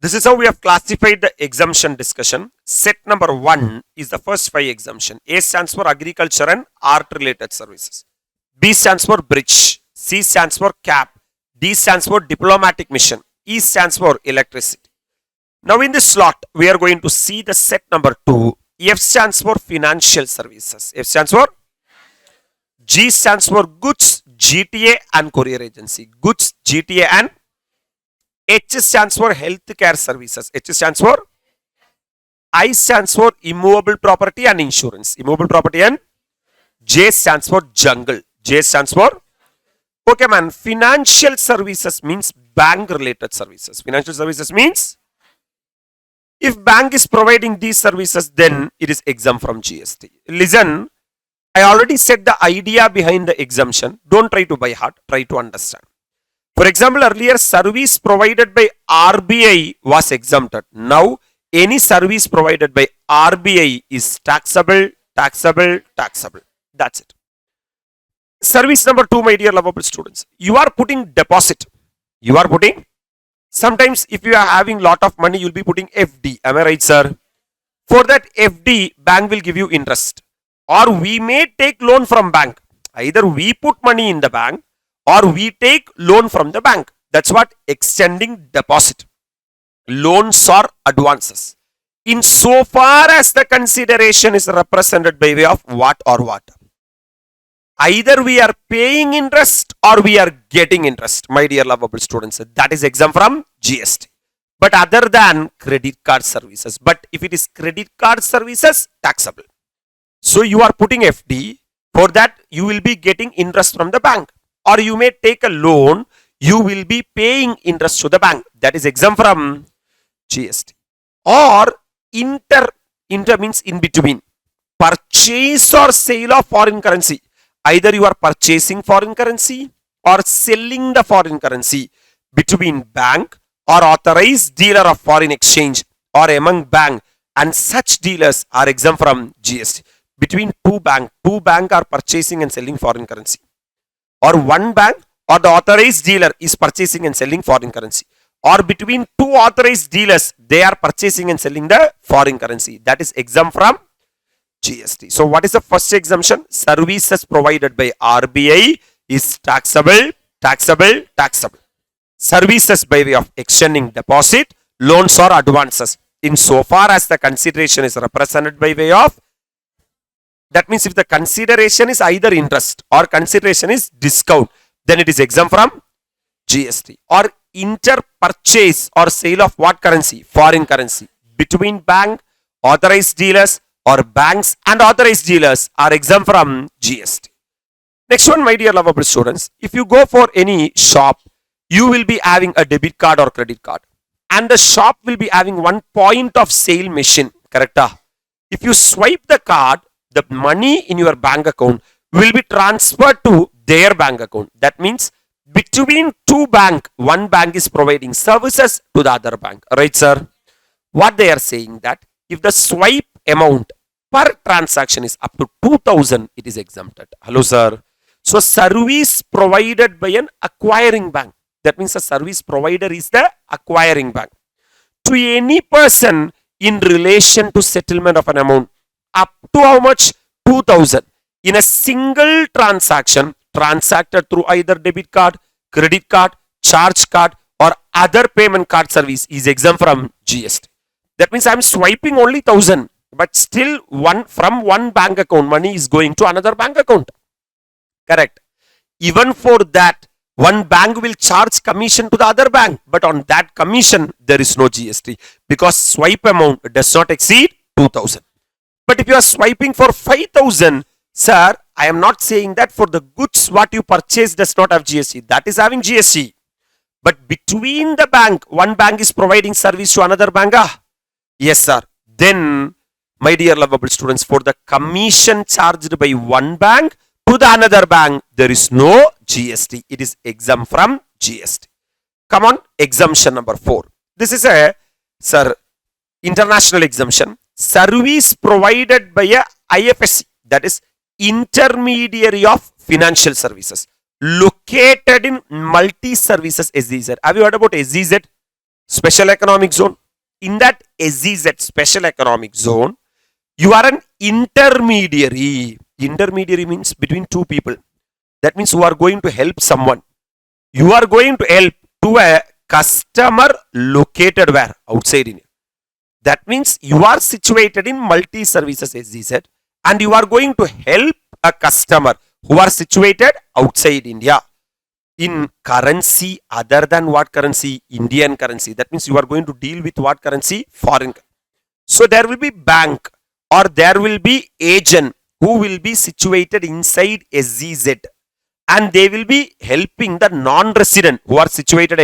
This is how we have classified the exemption discussion. Set number 1 is the first 5 exemption. A stands for agriculture and art related services. B stands for bridge. C stands for cap. D stands for diplomatic mission. E stands for electricity. Now in this slot, we are going to see the set number 2. F stands for financial services. F stands for. G stands for goods, GTA and courier agency. Goods, GTA and. H stands for healthcare services. H stands for. I stands for immovable property and insurance. Immovable property and. J stands for jungle. J stands for. Okay man, financial services means bank related services. Financial services means if bank is providing these services, then it is exempt from GST. Listen, I already said the idea behind the exemption. Don't try to by heart, try to understand. For example, earlier service provided by RBI was exempted. Now, any service provided by RBI is taxable, taxable, taxable. That's it. Service number 2, my dear lovable students. You are putting deposit. You are putting. Sometimes if you are having lot of money, you will be putting FD. Am I right, sir? For that FD, bank will give you interest. Or we may take loan from bank. Either we put money in the bank or we take loan from the bank. That's what extending deposit. Loans or advances. In so far as the consideration is represented by way of what or what. Either we are paying interest or we are getting interest, my dear lovable students. That is exempt from GST. But other than credit card services. But if it is credit card services, taxable. So you are putting FD. For that, you will be getting interest from the bank. Or you may take a loan. You will be paying interest to the bank. That is exempt from GST. Or inter means in between. Purchase or sale of foreign currency. Either you are purchasing foreign currency or selling the foreign currency between bank or authorized dealer of foreign exchange or among bank, and such dealers are exempt from GST. Between two bank are purchasing and selling foreign currency, or one bank or the authorized dealer is purchasing and selling foreign currency, or between two authorized dealers they are purchasing and selling the foreign currency, that is exempt from GST. So what is the first exemption? Services provided by RBI is taxable. Services by way of extending deposit, loans or advances, in so far as the consideration is represented by way of, that means if the consideration is either interest or consideration is discount, then it is exempt from GST. Or inter purchase or sale of what currency? Foreign currency, between bank, authorized dealers, or banks and authorized dealers are exempt from GST. Next one, my dear lovable students, if you go for any shop, you will be having a debit card or credit card, and the shop will be having one point of sale machine, correct? If you swipe the card, the money in your bank account will be transferred to their bank account. That means between two bank, one bank is providing services to the other bank, right sir? What they are saying, that if the swipe amount per transaction is up to 2000, it is exempted. Hello sir. So service provided by an acquiring bank, that means the service provider is the acquiring bank, to any person in relation to settlement of an amount up to how much? 2000 in a single transaction transacted through either debit card, credit card, charge card or other payment card service is exempt from GST. That means I am swiping only 1000, but still from one bank account money is going to another bank account. Correct. Even for that, one bank will charge commission to the other bank, but on that commission there is no GST because swipe amount does not exceed 2000. But if you are swiping for 5000, sir, I am not saying that for the goods what you purchase does not have GST. That is having GST. But between the bank, one bank is providing service to another bank. Yes, sir. Then, my dear lovable students, for the commission charged by one bank to the another bank, there is no GST. It is exempt from GST. Come on, exemption number 4. This is a, sir, international exemption. Service provided by a IFSC, that is intermediary of financial services, located in multi-services SEZ. Have you heard about SEZ? Special Economic Zone. In that SEZ, Special Economic Zone, you are an intermediary. Intermediary means between two people. That means you are going to help someone. You are going to help to a customer located where? Outside India. That means you are situated in multi-services SEZ and you are going to help a customer who are situated outside India in currency other than what currency? Indian currency. That means you are going to deal with what currency? Foreign. So there will be bank or there will be agent who will be situated inside SEZ and they will be helping the non-resident who are situated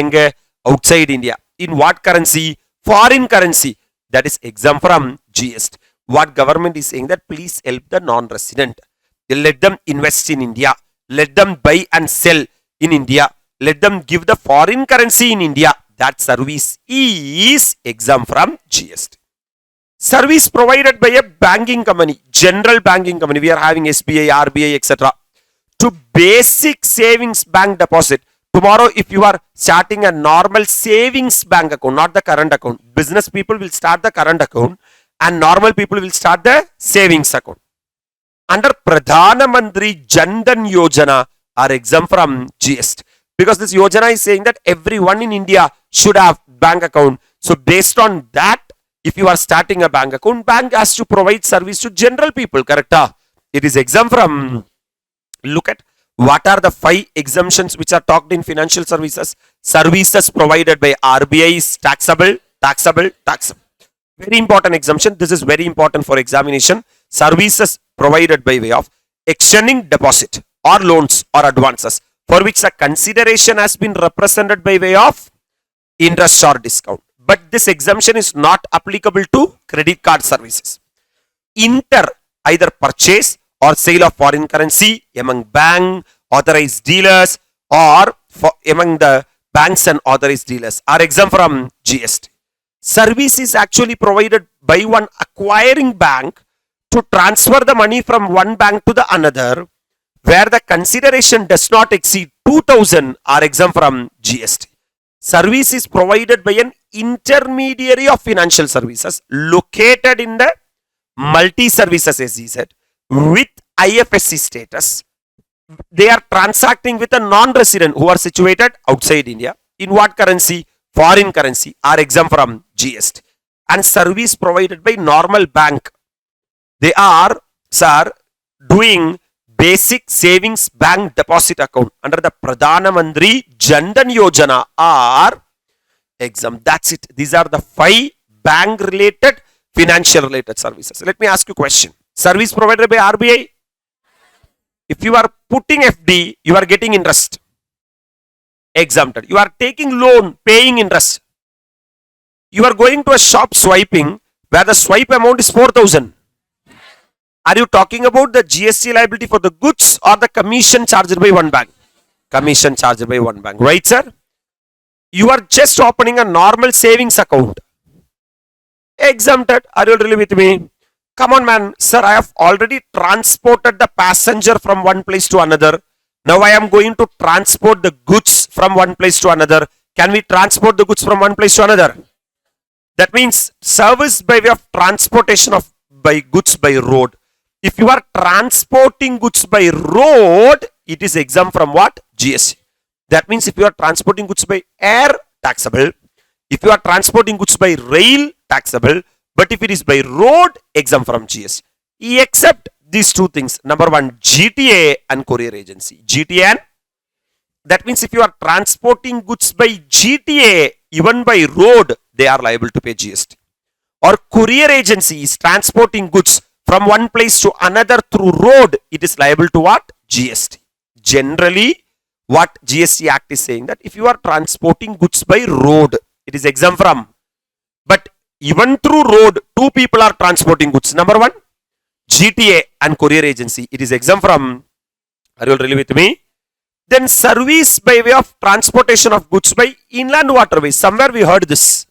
outside India. In what currency? Foreign currency. That is exempt from GST. What government is saying, that please help the non-resident. Let them invest in India. Let them buy and sell in India. Let them give the foreign currency in India. That service is exempt from GST. Service provided by a banking company, general banking company. We are having SBI, RBI, etc. To basic savings bank deposit. Tomorrow, if you are starting a normal savings bank account, not the current account, business people will start the current account and normal people will start the savings account. Under Pradhana Mantri Jan Dhan Yojana are exempt from GST. Because this Yojana is saying that everyone in India should have bank account. So based on that, if you are starting a bank account, bank has to provide service to general people, correct? It is exempt from. Look at what are the 5 exemptions which are talked in financial services. Services provided by RBI is taxable. Very important exemption. This is very important for examination. Services provided by way of extending deposit or loans or advances for which the consideration has been represented by way of interest or discount. But this exemption is not applicable to credit card services. Either purchase or sale of foreign currency among bank, authorized dealers or among the banks and authorized dealers are exempt from GST. Service is actually provided by one acquiring bank to transfer the money from one bank to the another, where the consideration does not exceed 2000 are exempt from GST. Service is provided by an intermediary of financial services located in the multi-services SEZ with IFSC status. They are transacting with a non-resident who are situated outside India. In what currency? Foreign currency are exempt from GST. And service provided by normal bank. They are, sir, doing basic savings bank deposit account under the Pradhana Mantri Jan Dhan Yojana are exempt. That's it. These are the 5 bank related, financial related services. Let me ask you a question. Service provided by RBI. If you are putting FD, you are getting interest. Exempted. You are taking loan, paying interest. You are going to a shop swiping where the swipe amount is 4000. Are you talking about the GST liability for the goods or the commission charged by one bank? Commission charged by one bank. Right, sir? You are just opening a normal savings account. Exempted. Are you really with me? Come on, man. Sir, I have already transported the passenger from one place to another. Now I am going to transport the goods from one place to another. Can we transport the goods from one place to another? That means service by way of transportation of by goods by road. If you are transporting goods by road, it is exempt from what? GST. That means if you are transporting goods by air, taxable. If you are transporting goods by rail, taxable. But if it is by road, exempt from GST. Except these 2 things. Number 1, GTA and courier agency. GTA and, that means if you are transporting goods by GTA, even by road, they are liable to pay GST. Or courier agency is transporting goods from one place to another through road, it is liable to what? GST. Generally, what GST Act is saying that if you are transporting goods by road, it is exempt from. But even through road, 2 people are transporting goods. Number 1, GTA and courier agency, it is exempt from. Are you all really with me? Then service by way of transportation of goods by inland waterways. Somewhere we heard this.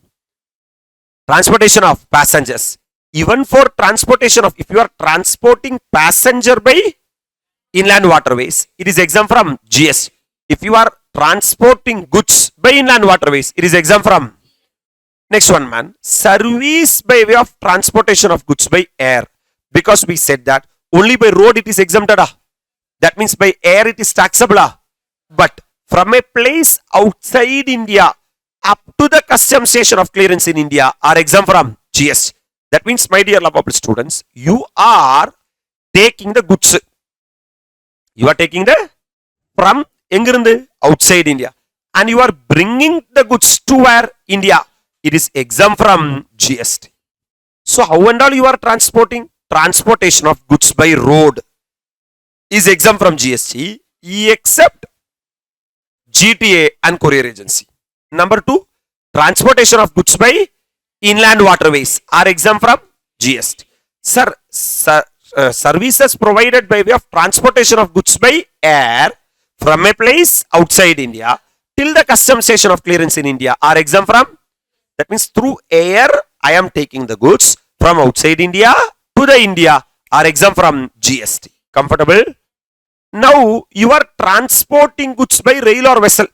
Transportation of passengers. Even for transportation of, if you are transporting passenger by inland waterways, it is exempt from GST. If you are transporting goods by inland waterways, it is exempt from. Next one, man. Service by way of transportation of goods by air. Because we said that only by road it is exempted. That means by air it is taxable. But from a place outside India up to the customs station of clearance in India are exempt from GST. That means, my dear lovable students, you are taking the goods. You are taking the from outside India. And you are bringing the goods to where? India. It is exempt from GST. So, how and all you are transporting? Transportation of goods by road is exempt from GST except GTA and courier agency. Number 2, transportation of goods by inland waterways are exempt from GST. Sir, services provided by way of transportation of goods by air from a place outside India till the customs station of clearance in India are exempt from. That means through air I am taking the goods from outside India to the India are exempt from GST. Comfortable? Now you are transporting goods by rail or vessel.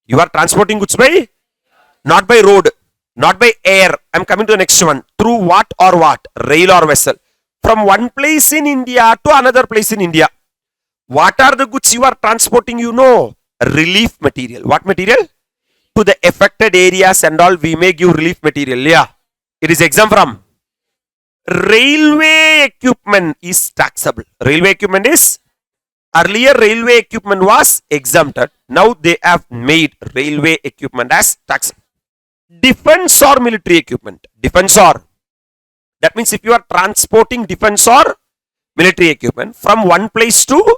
You are transporting goods by, not by road, not by air. I am coming to the next one. Through what or what? Rail or vessel. From one place in India to another place in India. What are the goods you are transporting? You know, relief material. What material? To the affected areas and all, we may give relief material. Yeah, it is exempt from. Railway equipment is taxable. Railway equipment is, earlier railway equipment was exempted. Now they have made railway equipment as taxable. Defense or military equipment. Defense or, that means if you are transporting defense or military equipment from one place to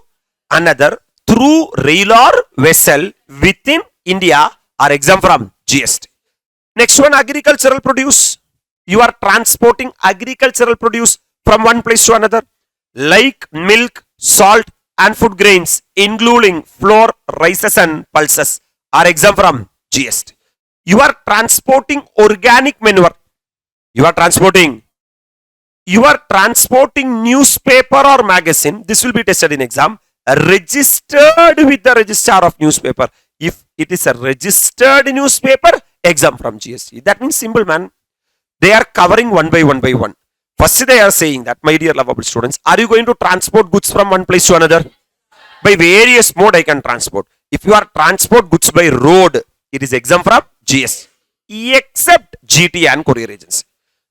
another through rail or vessel within India are exempt from GST. Next one, agricultural produce. You are transporting agricultural produce from one place to another, like milk, salt and food grains, including flour, rices and pulses are exempt from GST. You are transporting organic manure. You are transporting newspaper or magazine. This will be tested in exam. Registered with the registrar of newspaper. If it is a registered newspaper, exempt from GST. That means simple, man. They are covering one by one. First they are saying that, my dear lovable students, are you going to transport goods from one place to another? By various mode I can transport. If you are transport goods by road, it is exempt from GST, except GTA and courier agency.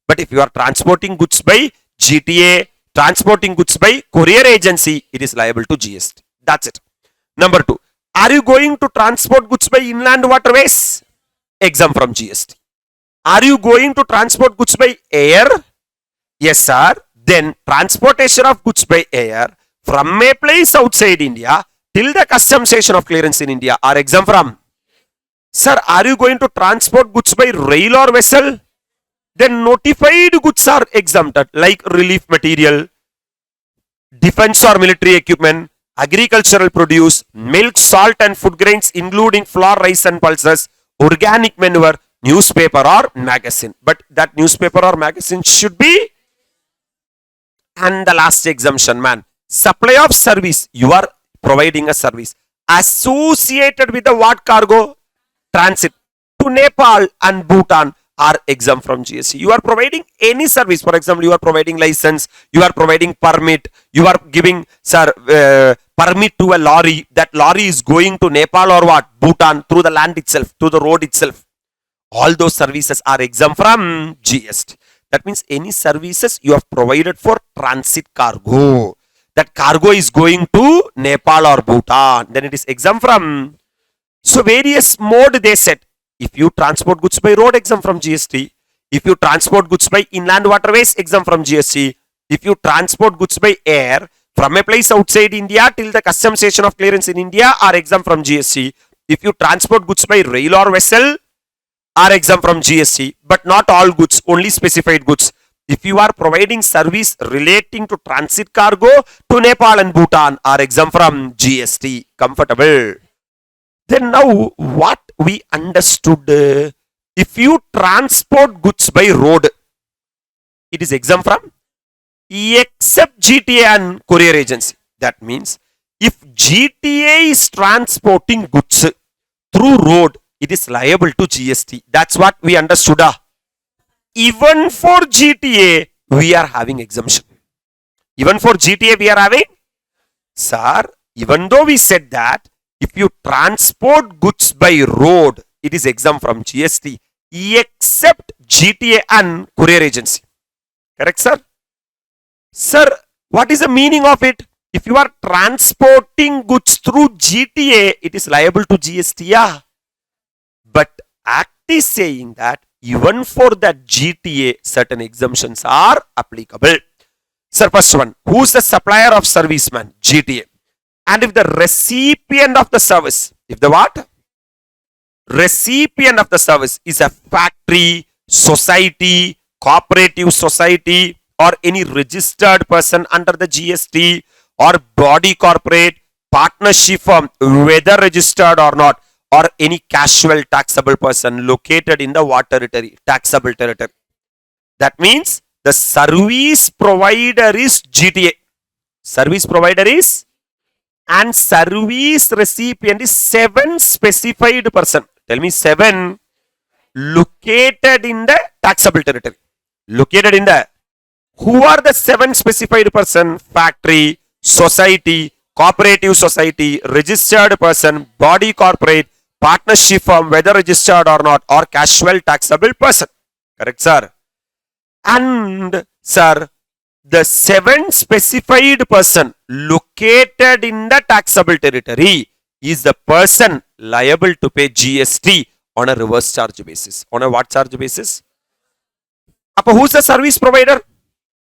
But if you are transporting goods by GTA, transporting goods by courier agency, it is liable to GST. That's it. Number 2, are you going to transport goods by inland waterways? Exempt from GST. Are you going to transport goods by air? Yes, sir. Then transportation of goods by air from a place outside India till the customs station of clearance in India are exempt from. Sir, are you going to transport goods by rail or vessel? Then notified goods are exempted, like relief material, defense or military equipment, agricultural produce, milk, salt and food grains including flour, rice and pulses, organic manure, newspaper or magazine. But that newspaper or magazine should be. And the last exemption, man. Supply of service. You are providing a service associated with the what cargo? Transit to Nepal and Bhutan are exempt from GST. You are providing any service. For example, you are providing license, you are providing permit, you are giving, sir, permit to a lorry. That lorry is going to Nepal or what? Bhutan, through the land itself, through the road itself. All those services are exempt from GST. That means any services you have provided for transit cargo. That cargo is going to Nepal or Bhutan. Then it is exempt from. So various mode they said. If you transport goods by road, exempt from GST. If you transport goods by inland waterways, exempt from GST. If you transport goods by air from a place outside India till the customs station of clearance in India are exempt from GST. If you transport goods by rail or vessel are exempt from GST, but not all goods, only specified goods. If you are providing service relating to transit cargo to Nepal and Bhutan are exempt from GST. Comfortable. Then now what we understood, if you transport goods by road, it is exempt from except GTA and courier agency. That means if GTA is transporting goods through road, it is liable to GST. That's what we understood. Even for GTA, we are having exemption. Even for GTA, we are having. Sir, even though we said that, if you transport goods by road, it is exempt from GST, except GTA and courier agency. Correct, sir? Sir, what is the meaning of it? If you are transporting goods through GTA, it is liable to GST. Yeah. But Act is saying that even for that GTA, certain exemptions are applicable. Sir, first one, who's the supplier of service, man? GTA. And if the recipient of the service, if the what? Recipient of the service is a factory, society, cooperative society, or any registered person under the GST, or body corporate, partnership firm, whether registered or not, or any casual taxable person located in the what territory? Taxable territory. That means the service provider is GTA. Service provider is, and service recipient is 7 specified person. Tell me 7 located in the taxable territory. Located in the, who are the 7 specified person? Factory, society, cooperative society, registered person, body corporate, partnership firm, whether registered or not, or casual taxable person. Correct, sir? And, sir, the 7 specified person located in the taxable territory is the person liable to pay GST on a reverse charge basis. On a what charge basis? Who's the service provider?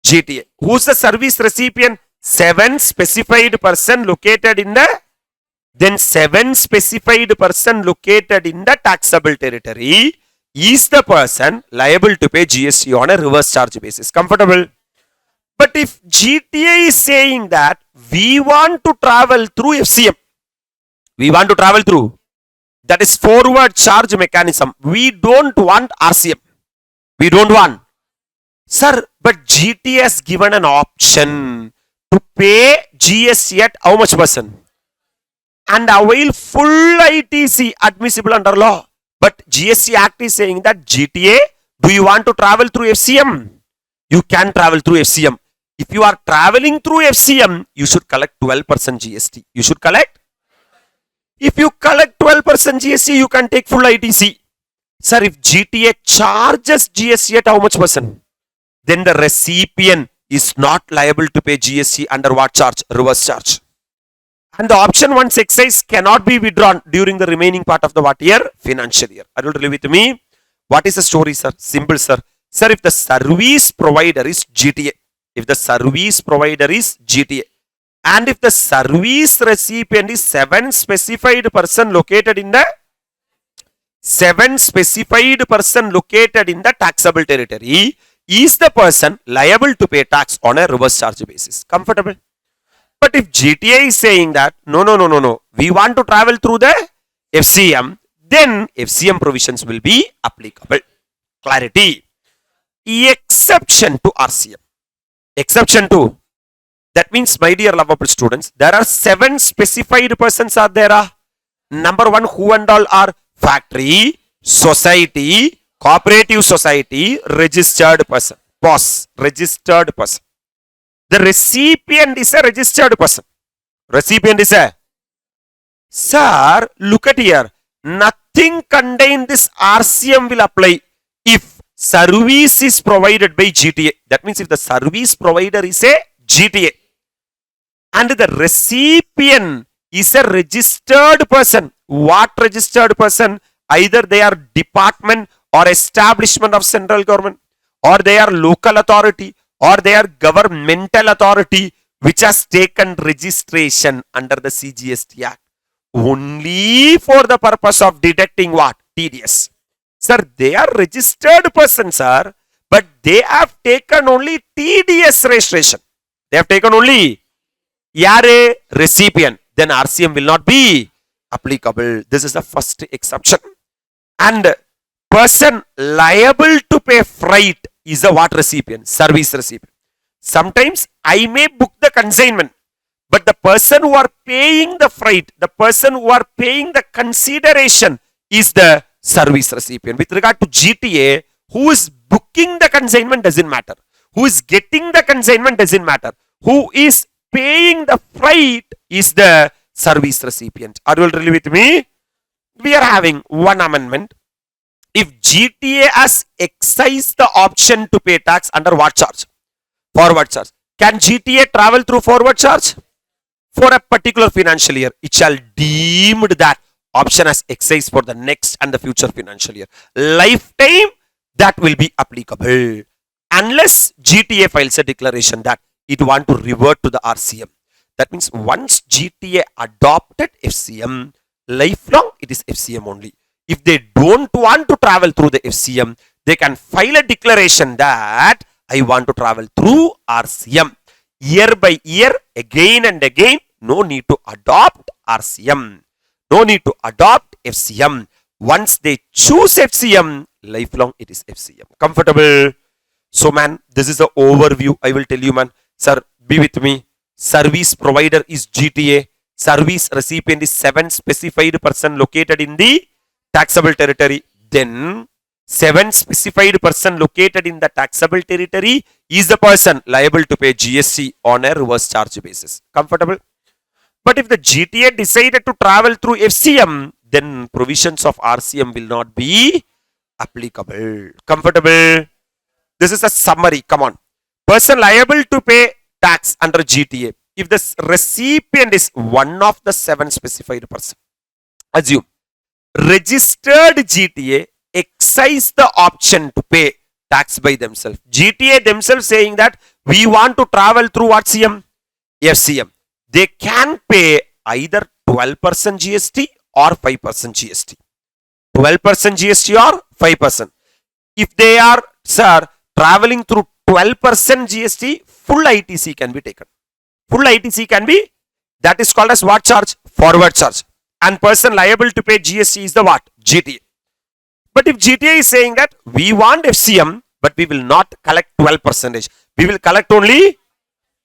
GTA. Who's the service recipient? 7 specified person located in the, then 7 specified person located in the taxable territory is the person liable to pay GST on a reverse charge basis. Comfortable? But if GTA is saying that we want to travel through FCM, we want to travel through That is forward charge mechanism. We don't want RCM. We don't want. Sir, but GT has given an option to pay GST at how much percent? And avail full ITC admissible under law. But GST Act is saying that GTA, do you want to travel through FCM? You can travel through FCM. If you are traveling through FCM, you should collect 12% GST. You should collect. If you collect 12% GST, you can take full ITC. Sir, if GTA charges GST at how much percent? Then the recipient is not liable to pay GST under what charge? Reverse charge. And the option 1 excise cannot be withdrawn during the remaining part of the what year? Financial year. Are you really with me? What is the story, sir? Simple, sir. Sir, if the service provider is GTA, if the service provider is GTA, and if the service recipient is 7 specified person located in the taxable territory, is the person liable to pay tax on a reverse charge basis? Comfortable? But if GTA is saying that, no, we want to travel through the FCM, then FCM provisions will be applicable. Clarity. Exception to RCM. Exception to. That means, my dear lovable students, there are 7 specified persons are there. Number 1, who and all are factory, society, cooperative society, registered person. POS, registered person. The recipient is a registered person. Recipient is a. Sir, look at here. Nothing contained this RCM will apply if service is provided by GTA. That means if the service provider is a GTA and the recipient is a registered person. What registered person? Either they are department or establishment of central government, or they are local authority, or they are governmental authority which has taken registration under the CGST Act only for the purpose of deducting what? TDS. Sir, they are registered persons, sir, but they have taken only TDS registration. They have taken only yare recipient. Then RCM will not be applicable. This is the first exception. And person liable to pay freight is a what recipient? Service recipient. Sometimes I may book the consignment, but the person who are paying the freight, the person who are paying the consideration is the service recipient. With regard to GTA, who is booking the consignment doesn't matter. Who is getting the consignment doesn't matter. Who is paying the freight is the service recipient. Are you all really with me? We are having one amendment. If GTA has excised the option to pay tax under what charge? Forward charge. Can GTA travel through forward charge? For a particular financial year, it shall deemed that option as excised for the next and the future financial year. Lifetime, that will be applicable. Unless GTA files a declaration that it want to revert to the RCM. That means once GTA adopted FCM, lifelong it is FCM only. If they don't want to travel through the FCM, they can file a declaration that I want to travel through RCM. Year by year, again and again, no need to adopt RCM. No need to adopt FCM. Once they choose FCM, lifelong it is FCM. Comfortable? So man, this is the overview. I will tell you man. Sir, be with me. Service provider is GTA. Service recipient is 7 specified person located in the taxable territory. Then 7 specified person located in the taxable territory is the person liable to pay GST on a reverse charge basis. Comfortable? But if the GTA decided to travel through FCM, then provisions of RCM will not be applicable. Comfortable? This is a summary. Come on. Person liable to pay tax under GTA. If the recipient is one of the 7 specified person. Assume registered GTA excise the option to pay tax by themselves. GTA themselves saying that we want to travel through RCM, FCM. They can pay either 12% GST or 5% GST. 12% GST or 5%. If they are, sir, traveling through 12% GST, full ITC can be taken. Full ITC can be, that is called as what charge? Forward charge. and person liable to pay GST is the what? GTA. But if GTA is saying that we want FCM, but we will not collect 12%, we will collect only,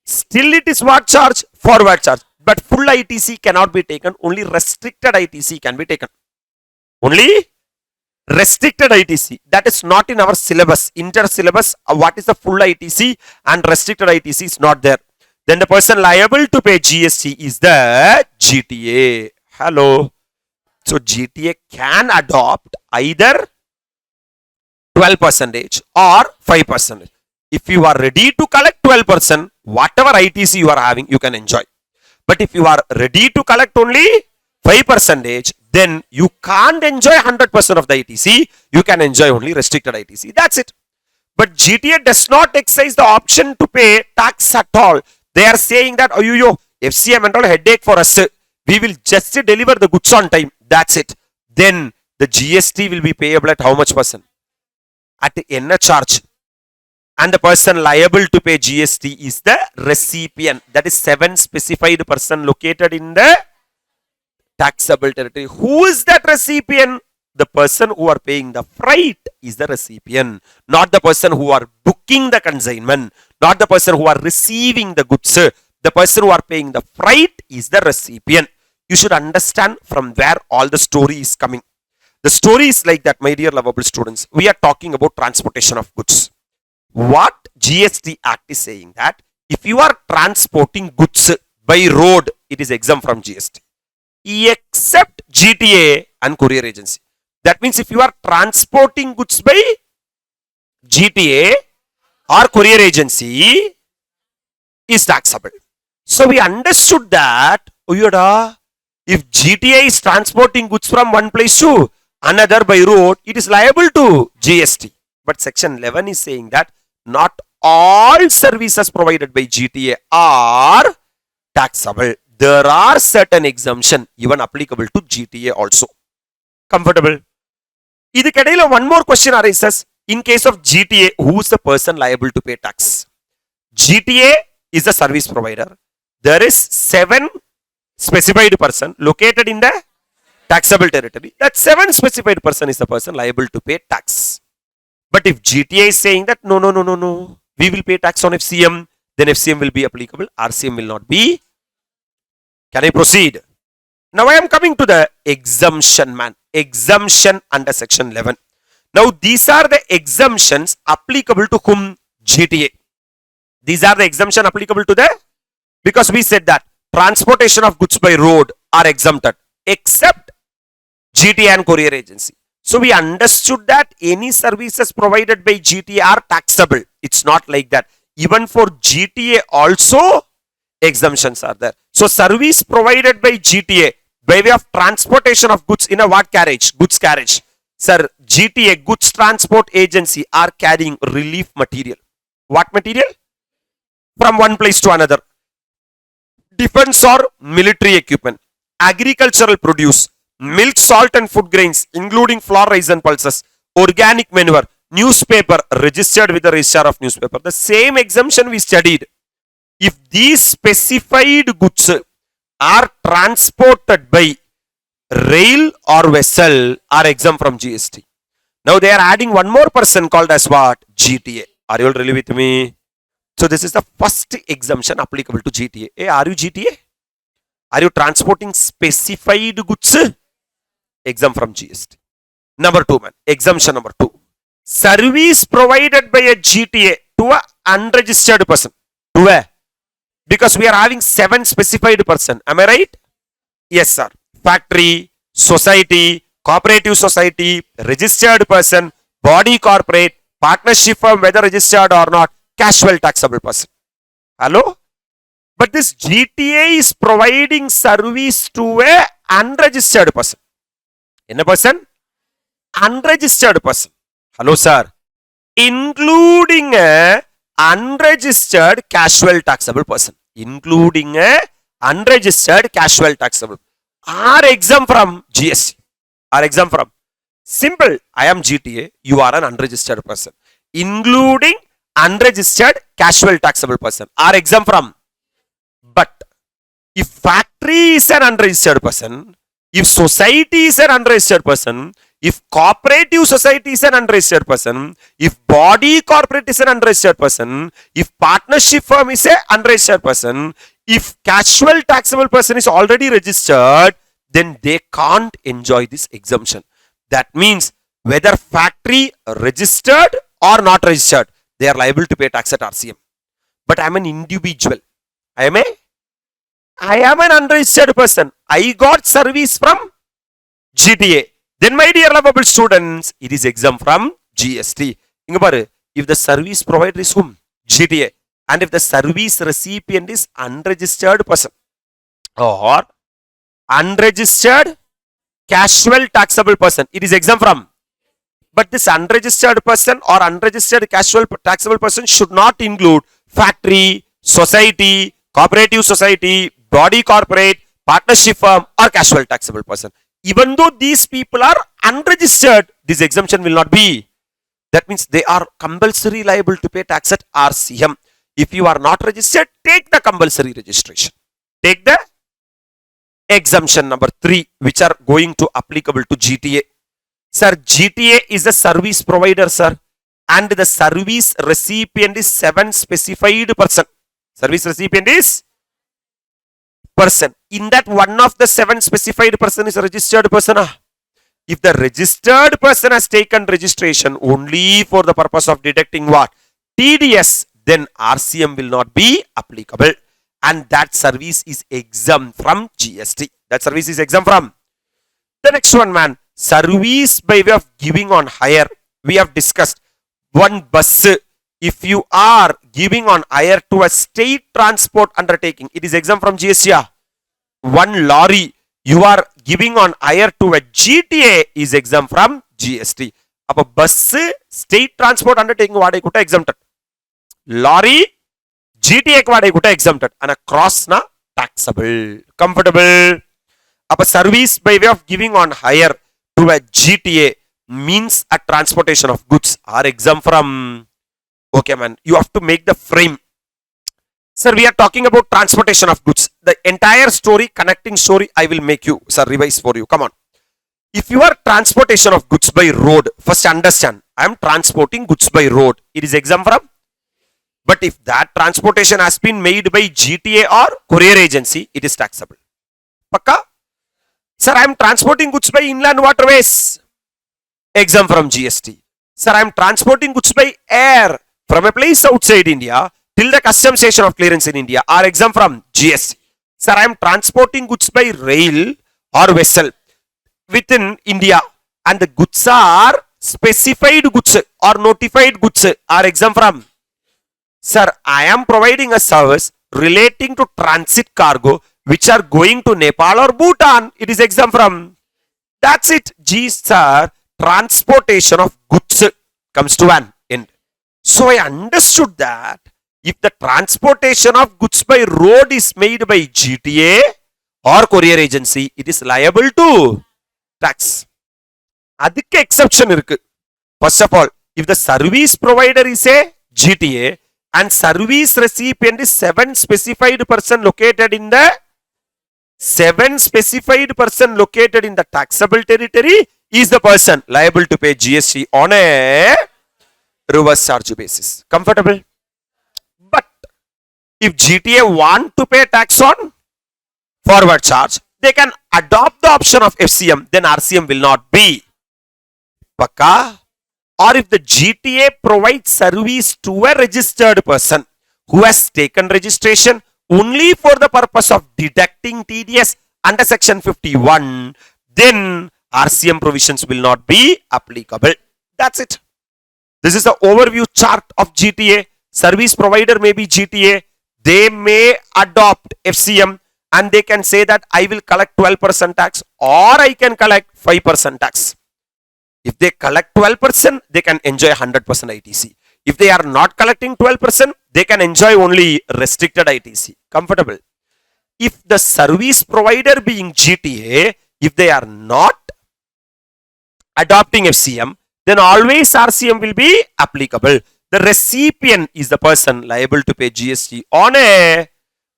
still it is what charge? Forward charge. But full ITC cannot be taken, only restricted ITC can be taken. Only restricted ITC. That is not in our syllabus. Inter syllabus, what is the full ITC and restricted ITC is not there. Then the person liable to pay GST is the GTA. Hello. So GTA can adopt either 12% or 5%. If you are ready to collect 12%, whatever ITC you are having, you can enjoy. But if you are ready to collect only 5%, then you can't enjoy 100% of the ITC. You can enjoy only restricted ITC. That's it. But GTA does not exercise the option to pay tax at all. They are saying that, oh, yo, FCM and all headache for us. We will just deliver the goods on time. That's it. Then the GST will be payable at how much percent? At the N charge. And the person liable to pay GST is the recipient. That is 7 specified person located in the taxable territory. Who is that recipient? The person who are paying the freight is the recipient. Not the person who are booking the consignment. Not the person who are receiving the goods. The person who are paying the freight is the recipient. You should understand from where all the story is coming. The story is like that, my dear lovable students. We are talking about transportation of goods. What GST Act is saying that if you are transporting goods by road, it is exempt from GST. Except GTA and courier agency. That means if you are transporting goods by GTA or courier agency, is taxable. So we understood that, if GTA is transporting goods from one place to another by road, it is liable to GST. But section 11 is saying that not all services provided by GTA are taxable. There are certain exemptions even applicable to GTA also. Comfortable? One more question arises. In case of GTA, who is the person liable to pay tax? GTA is the service provider. There is 7 specified person located in the taxable territory. That 7 specified person is the person liable to pay tax. But if GTA is saying that no, we will pay tax on FCM, then FCM will be applicable, RCM will not be. Can I proceed? Now I am coming to the exemption, man. Exemption under section 11. Now these are the exemptions applicable to whom? GTA. These are the exemption applicable to the, because we said that transportation of goods by road are exempted except GTA and courier agency. So we understood that any services provided by GTA are taxable. It's not like that. Even for GTA also exemptions are there. So service provided by GTA by way of transportation of goods in a what carriage? Goods carriage. Sir, GTA Goods Transport Agency are carrying relief material. What material? From one place to another. Defense or military equipment. Agricultural produce. Milk, salt and food grains including flour, rice and pulses. Organic manure. Newspaper registered with the registrar of newspaper. The same exemption we studied. If these specified goods are transported by rail or vessel are exempt from GST. Now they are adding one more person called as what? GTA. Are you all really with me? So this is the first exemption applicable to GTA. Hey, are you GTA? Are you transporting specified goods? Exempt from GST. Number 2, man. Exemption number 2. Service provided by a GTA to a unregistered person. To a, because we are having 7 specified person. Am I right? Yes, sir. Factory, society, cooperative society, registered person, body corporate, partnership firm, whether registered or not, casual taxable person. Hello? But this GTA is providing service to a unregistered person. In a person? Unregistered person. Hello, sir. Including a unregistered casual taxable person. Including a unregistered casual taxable. Are exempt from GST. Are exempt from. Simple. I am GTA. You are an unregistered person. Including unregistered casual taxable person. Are exempt from. But if factory is an unregistered person, If society is an unregistered person, if cooperative society is an unregistered person, if body corporate is an unregistered person, if partnership firm is an unregistered person, if casual taxable person is already registered, then they can't enjoy this exemption. That means whether factory registered or not registered, they are liable to pay tax at RCM. But I am an individual. I am an unregistered person. I got service from GTA. Then my dear lovable students, it is exempt from GST. If the service provider is whom? GTA. And if the service recipient is unregistered person or unregistered casual taxable person, it is exempt from. But this unregistered person or unregistered casual taxable person should not include factory, society, cooperative society, body corporate, partnership firm or casual taxable person. Even though these people are unregistered, this exemption will not be. That means they are compulsory liable to pay tax at RCM. If you are not registered, take the compulsory registration. Take the exemption number 3, which are going to applicable to GTA. Sir, GTA is a service provider, sir. And the service recipient is 7 specified person. Service recipient is person. In that, one of the 7 specified person is a registered person. If the registered person has taken registration only for the purpose of deducting what? TDS, then RCM will not be applicable. And that service is exempt from GST. That service is exempt from. The next one, man. Service by way of giving on hire. We have discussed. One bus, if you are giving on hire to a state transport undertaking, it is exempt from GST. One lorry, you are giving on hire to a GTA, is exempt from GST. Appa bus, state transport undertaking vaade kuta exempted. Lorry, GTA vaade kuta exempted. And a cross na taxable. Comfortable. Appa service by way of giving on hire to a GTA means a transportation of goods are exempt from. Okay, man, you have to make the frame. Sir, we are talking about transportation of goods. The entire story, connecting story, I will make you, sir, revise for you. Come on. If you are transportation of goods by road, first understand, I am transporting goods by road. It is exempt from. But if that transportation has been made by GTA or courier agency, it is taxable. Pakka? Sir, I am transporting goods by inland waterways. Exempt from GST. Sir, I am transporting goods by air from a place outside India till the customs station of clearance in India are exempt from GST. Sir, I am transporting goods by rail or vessel within India and the goods are specified goods or notified goods are exempt from. Sir, I am providing a service relating to transit cargo which are going to Nepal or Bhutan. It is exempt from. That's it. G, sir. Transportation of goods comes to an end. So I understood that if the transportation of goods by road is made by GTA or courier agency, it is liable to tax. Adhikka exception irukku. First of all, if the service provider is a GTA and service recipient is 7 specified person located in the taxable territory, is the person liable to pay GST on a reverse charge basis. Comfortable? But if GTA want to pay tax on forward charge, they can adopt the option of FCM, then RCM will not be. Pakka? Or if the GTA provides service to a registered person who has taken registration only for the purpose of deducting TDS under section 51, then RCM provisions will not be applicable. That's it. This is the overview chart of GTA. Service provider may be GTA. They may adopt FCM and they can say that I will collect 12% tax or I can collect 5% tax. If they collect 12%, they can enjoy 100% ITC. If they are not collecting 12%, they can enjoy only restricted ITC. Comfortable. If the service provider being GTA, if they are not adopting FCM, then always RCM will be applicable. The recipient is the person liable to pay GST on a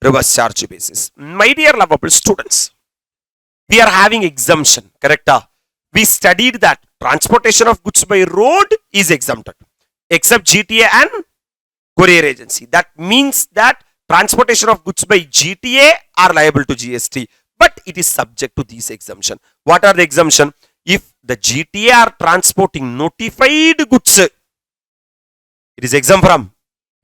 reverse charge basis. My dear lovable students, we are having exemption, correct? We studied that transportation of goods by road is exempted, except GTA and courier agency. That means that transportation of goods by GTA are liable to GST, but it is subject to these exemption. What are the exemption? If the GTA are transporting notified goods, it is exempt from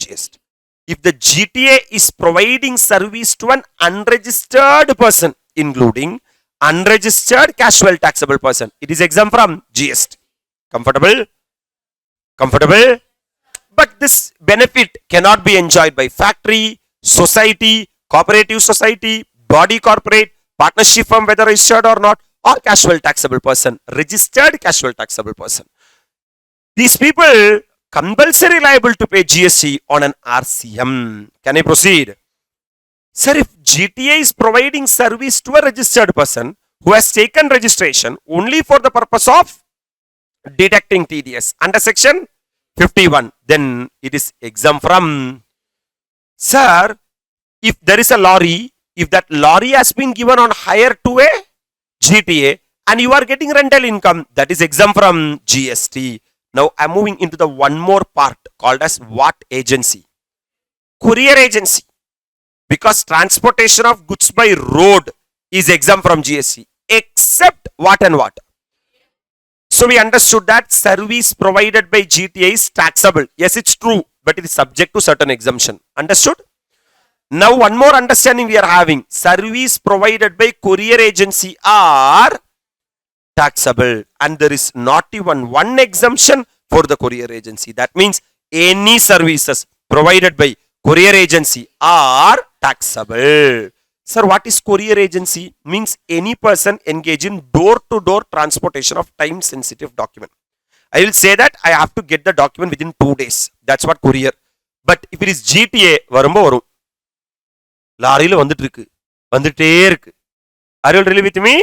GST. If the GTA is providing service to an unregistered person, including unregistered casual taxable person, it is exempt from GST. Comfortable? Comfortable? But this benefit cannot be enjoyed by factory, society, cooperative society, body corporate, partnership firm, whether registered or not, or casual taxable person, registered casual taxable person. These people compulsory liable to pay GST on an RCM. Can I proceed? Sir, if GTA is providing service to a registered person who has taken registration only for the purpose of deducting TDS under section 51, then it is exempt from. Sir, if there is a lorry, if that lorry has been given on hire to a GTA and you are getting rental income, that is exempt from GST. Now I am moving into the one more part called as what agency? Courier agency. Because transportation of goods by road is exempt from GST, except what and what? So we understood that service provided by GTA is taxable. Yes, it's true, but it is subject to certain exemption. Understood? Now one more understanding we are having. Service provided by courier agency are taxable, and there is not even one exemption for the courier agency. That means any services provided by courier agency are taxable. Sir, what is courier agency? Means any person engaged in door-to-door transportation of time-sensitive document. I will say that I have to get the document within 2 days. That's what courier. But if it is GTA, varumbo varum. லாரியில வந்துட்டே இருக்கு. Are you really with me?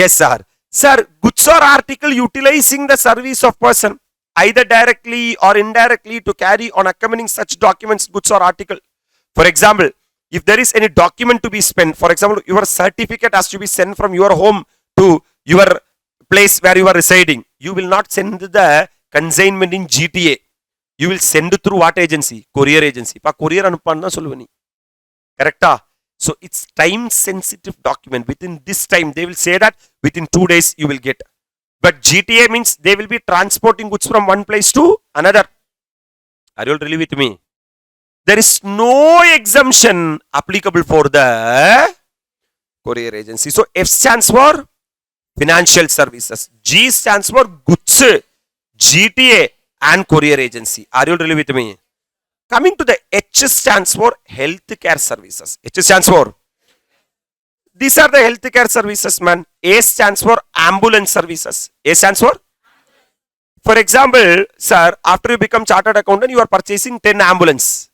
Yes, sir. Sir, goods or article utilizing the service of person, either directly or indirectly, to carry on accompanying such documents, goods or article. For example, if there is any document to be spent, for example, your certificate has to be sent from your home to your place where you are residing. You will not send the consignment in GTA. You will send through what agency? Courier agency. Pa courier anupanna solvani. Correct? So it's time sensitive document. Within this time, they will say that within 2 days you will get. But GTA means they will be transporting goods from one place to another. Are you all really with me? There is no exemption applicable for the courier agency. So F stands for financial services. G stands for goods, GTA and courier agency. Are you all really with me? Coming to the H stands for healthcare services. H stands for, these are the healthcare services, man. A stands for ambulance services. A stands for example, sir, after you become chartered accountant, you are purchasing 10 ambulance.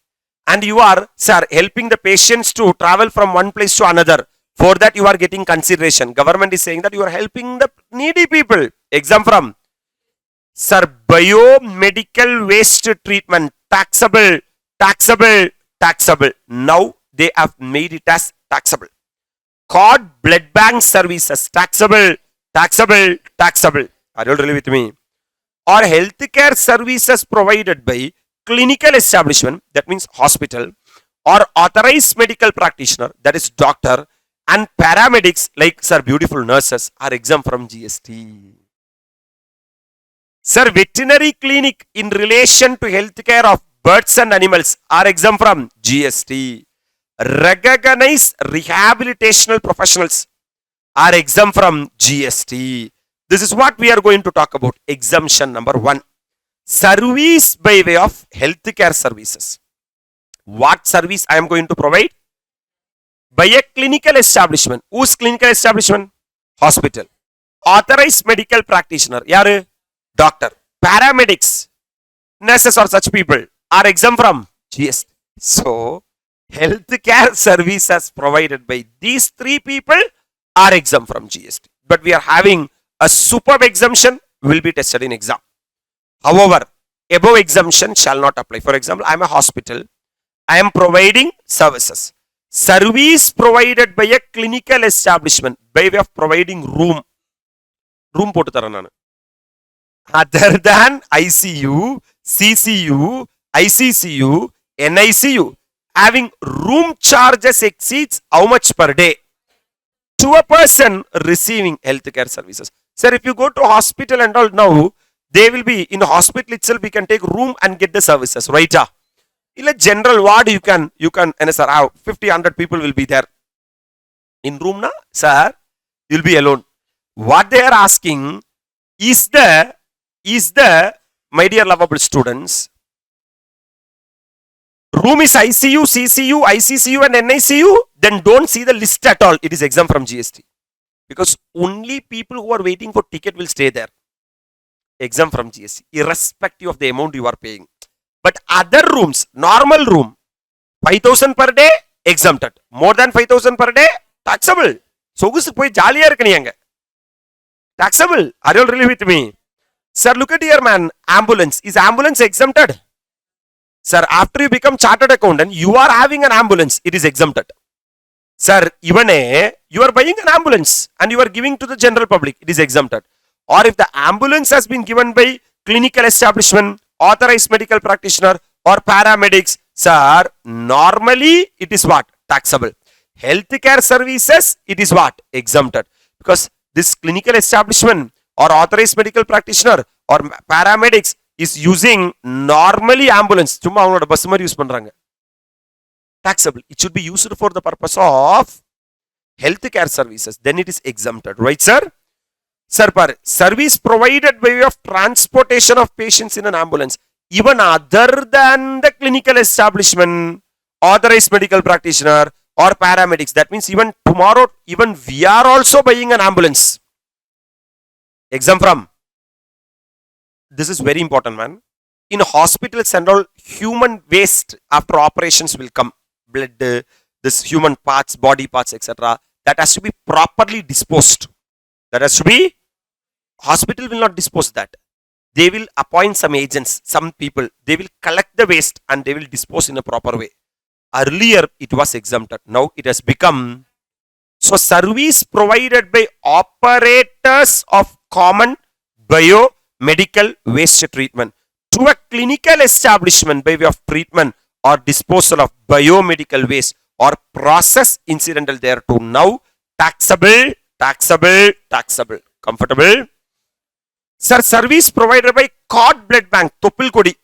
And you are, sir, helping the patients to travel from one place to another. For that you are getting consideration. Government is saying that you are helping the needy people. Exempt from. Sir, biomedical waste treatment, taxable. Now they have made it as taxable. Cord blood bank services, taxable. Are you really with me? Or healthcare services provided by clinical establishment, that means hospital, or authorized medical practitioner, that is doctor, and paramedics like sir, beautiful nurses are exempt from GST. Sir, veterinary clinic in relation to healthcare of birds and animals are exempt from GST. Recognized rehabilitational professionals are exempt from GST. This is what we are going to talk about. Exemption number 1. Service by way of healthcare services. What service I am going to provide? By a clinical establishment. Whose clinical establishment? Hospital. Authorized medical practitioner. Yaru? Doctor. Paramedics. Nurses or such people are exempt from GST. So, healthcare services provided by these 3 people are exempt from GST. But we are having a superb exemption will be tested in exam. However, above exemption shall not apply. For example, I am a hospital. I am providing services. Service provided by a clinical establishment by way of providing room போட்டு தரேன் நான். Other than ICU, CCU, ICCU, NICU, having room charges exceeds how much per day to a person receiving healthcare services. Sir, if you go to hospital and all now, they will be in the hospital itself. We can take room and get the services, right? In a general ward, you can, and sir, 50, 100 people will be there. In room, na, sir, you'll be alone. What they are asking is the, my dear lovable students, room is ICU, CCU, ICCU and NICU, then don't see the list at all. It is exempt from GST. Because only people who are waiting for ticket will stay there. Exempt from GST, irrespective of the amount you are paying. But other rooms, normal room, 5,000 per day, exempted. More than 5,000 per day, taxable. So, taxable. Are you all really with me? Sir, look at here, man. Ambulance. Is ambulance exempted? Sir, after you become chartered accountant, you are having an ambulance. It is exempted. Sir, even you are buying an ambulance and you are giving to the general public. It is exempted. Or if the ambulance has been given by clinical establishment, authorized medical practitioner or paramedics, sir, normally it is what? Taxable. Healthcare services, it is what? Exempted. Because this clinical establishment or authorized medical practitioner or paramedics is using normally ambulance. Chumma avangaloda bus mari use பண்றாங்க. Taxable. It should be used for the purpose of healthcare services. Then it is exempted. Right, sir? Sir, service provided by way of transportation of patients in an ambulance, even other than the clinical establishment, authorized medical practitioner or paramedics. That means even tomorrow, even we are also buying an ambulance. Exempt from. This is very important, man. In hospitals and all, human waste after operations will come. Blood, this human parts, body parts, etc. That has to be properly disposed. That has to be, hospital will not dispose that. They will appoint some agents, some people. They will collect the waste and they will dispose in a proper way. Earlier, it was exempted. Now, it has become. So, service provided by operators of common biomedical waste treatment to a clinical establishment by way of treatment or disposal of biomedical waste or process incidental thereto. Now, taxable, taxable, taxable. Comfortable? Sir, service provided by cord blood bank, Topil Kodi.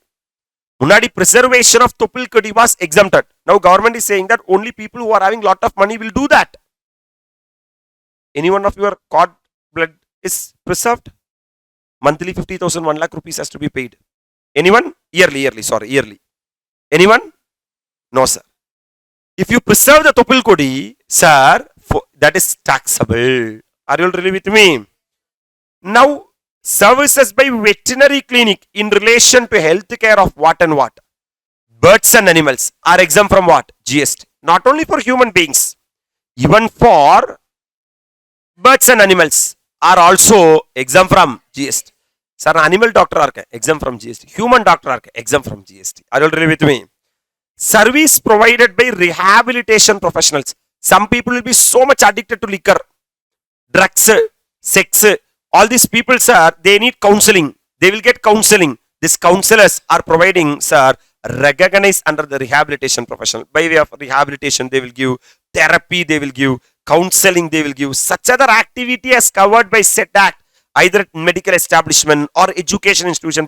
Munadi preservation of Topil Kodi was exempted. Now, government is saying that only people who are having lot of money will do that. Any one of your cord blood is preserved? Monthly 50,000, 1 lakh rupees has to be paid. Anyone? Yearly. Anyone? No, sir. If you preserve the Topil Kodi, sir, that is taxable. Are you all really with me? Now, services by veterinary clinic in relation to health care of what and what? Birds and animals are exempt from what? GST. Not only for human beings, even for birds and animals are also exempt from GST. Sir, animal doctor are exempt from GST. Human doctor are exempt from GST. Are you already with me? Service provided by rehabilitation professionals. Some people will be so much addicted to liquor, drugs, sex. All these people, sir, they need counseling. They will get counseling. These counselors are providing, sir, recognized under the rehabilitation professional. By way of rehabilitation, they will give therapy, they will give counseling, they will give such other activity as covered by said act, either medical establishment or education institution,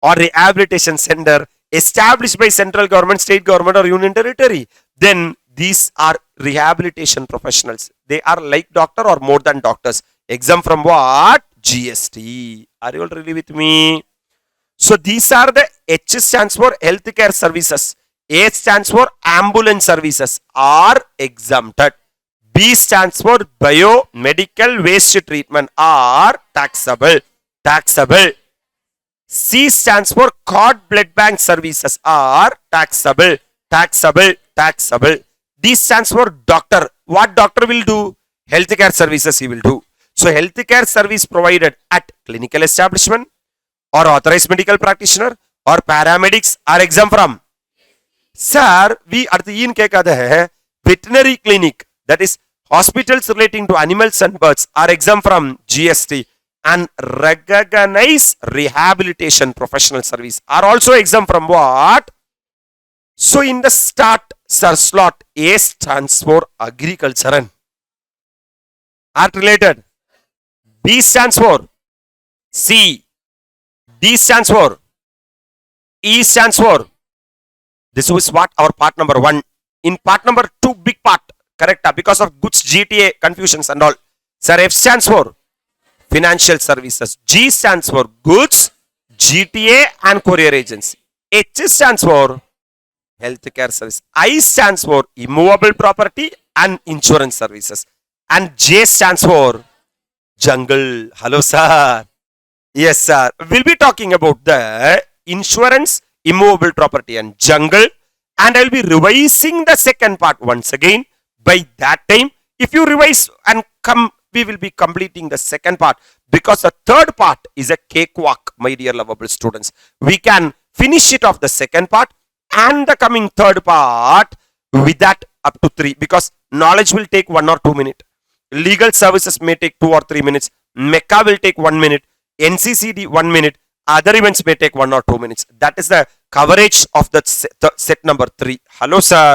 or rehabilitation center established by central government, state government or union territory. Then these are rehabilitation professionals. They are like doctor or more than doctors. Exempt from what? GST. Are you all really with me? So these are the H stands for healthcare services. A stands for ambulance services are exempted. B stands for biomedical waste treatment are taxable. Taxable. C stands for cord blood bank services are taxable. Taxable. Taxable. D stands for doctor. What doctor will do? Healthcare services he will do. So healthcare service provided at clinical establishment or authorized medical practitioner or paramedics are exempt from. Sir, we அடுத்து ஈன் கேட்காத veterinary clinic, that is hospitals relating to animals and birds are exempt from GST, and recognized rehabilitation professional service are also exempt from what? So in the start, sir, slot A stands for agriculture and art related, B stands for C, D stands for E stands for. This is what our part number 1. In part number 2, big part, correct? Because of goods GTA confusions and all. Sir, F stands for financial services. G stands for goods, GTA and courier agency. H stands for healthcare service. I stands for immovable property and insurance services. And J stands for jungle. Hello, sir. Yes, sir. We'll be talking about the insurance, immovable property and jungle, and I'll be revising the second part once again. By that time, if you revise and come, we will be completing the second part, because the third part is a cakewalk, my dear lovable students. We can finish it off the second part and the coming third part with that up to 3, because knowledge will take 1 or 2 minutes. Legal services may take 2 or 3 minutes. MECA will take 1 minute. NCCD 1 minute. Other events may take 1 or 2 minutes. That is the coverage of the set number 3. Hello, sir.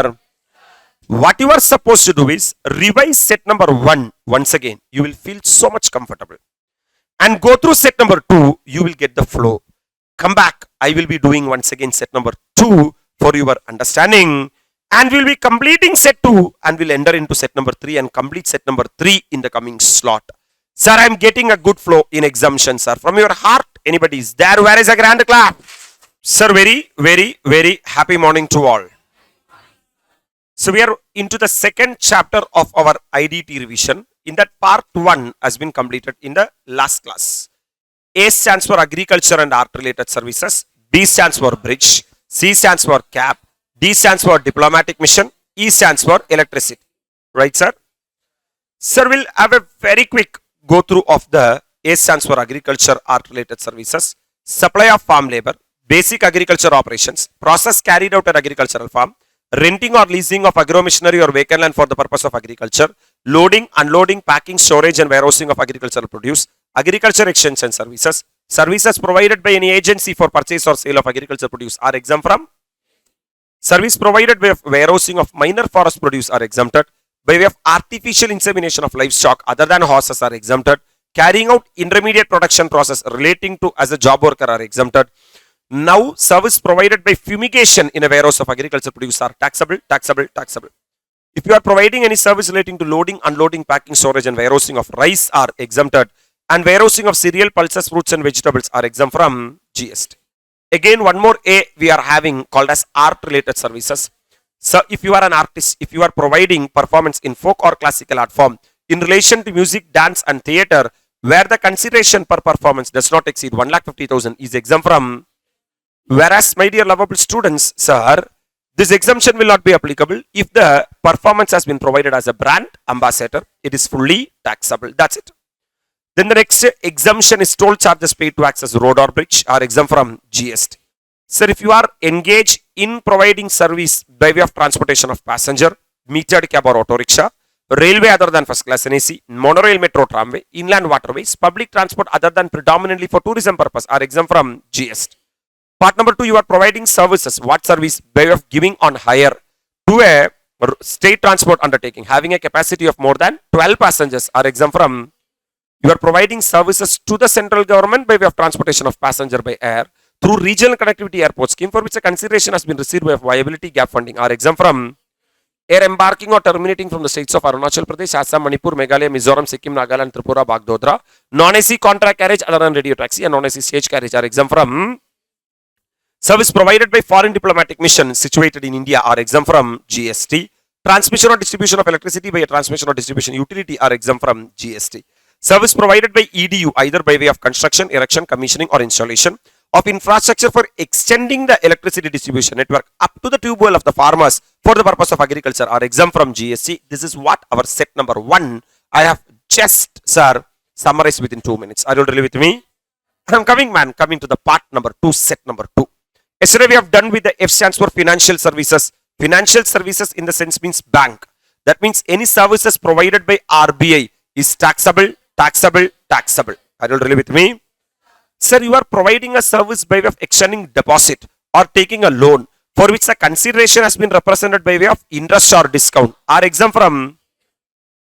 What you are supposed to do is revise set number 1 once again. You will feel so much comfortable. And go through set number 2. You will get the flow. Come back. I will be doing once again set number 2 for your understanding. And we will be completing set 2 and we'll enter into set number 3 and complete set number 3 in the coming slot. Sir, I am getting a good flow in exemption, sir. From your heart, anybody is there? Where is a grand clap? Sir, very, very, very happy morning to all. So we are into the second chapter of our IDT revision. In that part 1 has been completed in the last class. A stands for agriculture and art related services. B stands for bridge. C stands for cap. D stands for diplomatic mission. E stands for electricity. Right, sir? Sir, we'll have a very quick go through of the A stands for agriculture art related services, supply of farm labor, basic agriculture operations, process carried out at agricultural farm, renting or leasing of agro-machinery or vacant land for the purpose of agriculture, loading, unloading, packing, storage and warehousing of agricultural produce, agriculture extension services, services provided by any agency for purchase or sale of agricultural produce are exempt from, service provided by warehousing of minor forest produce are exempted, by way of artificial insemination of livestock other than horses are exempted, carrying out intermediate production process relating to as a job worker are exempted. Now, service provided by fumigation in a warehouse of agricultural produce are taxable, taxable, taxable. If you are providing any service relating to loading, unloading, packing, storage and warehousing of rice are exempted, and warehousing of cereal, pulses, fruits and vegetables are exempt from GST. Again, one more A we are having called as art related services. So, if you are an artist, if you are providing performance in folk or classical art form in relation to music, dance and theatre, where the consideration per performance does not exceed 1,50,000 is exempt from. Whereas, my dear lovable students, sir, this exemption will not be applicable if the performance has been provided as a brand ambassador. It is fully taxable. That's it. Then the next exemption is toll charges paid to access road or bridge are exempt from GST. Sir, if you are engaged in providing service by way of transportation of passenger, metered cab or auto rickshaw, railway other than first class NAC, monorail, metro, tramway, inland waterways, public transport other than predominantly for tourism purpose are exempt from GST. Part number 2, you are providing services. What service? By way of giving on hire to a state transport undertaking having a capacity of more than 12 passengers are exempt from. You are providing services to the central government by way of transportation of passenger by air through regional connectivity airport scheme for which a consideration has been received by viability gap funding are exempt from. Air embarking or terminating from the states of Arunachal Pradesh, Assam, Manipur, Meghalaya, Mizoram, Sikkim, Nagaland, Tripura, Bagdodra. Non-AC contract carriage other than radio taxi and non-AC stage carriage are exempt from. Service provided by foreign diplomatic mission situated in India are exempt from GST. Transmission or distribution of electricity by a transmission or distribution utility are exempt from GST. Service provided by EDU either by way of construction, erection, commissioning or installation of infrastructure for extending the electricity distribution network up to the tube well of the farmers for the purpose of agriculture are exempt from GST. This is what our set number 1 I have just, sir, summarized within 2 minutes. Are you really with me? I'm coming to the part number 2, set number 2. Yesterday we have done with the F stands for financial services. Financial services in the sense means bank. That means any services provided by RBI is taxable, taxable, taxable. Are you really with me? Sir, you are providing a service by way of extending deposit or taking a loan for which the consideration has been represented by way of interest or discount are exempt from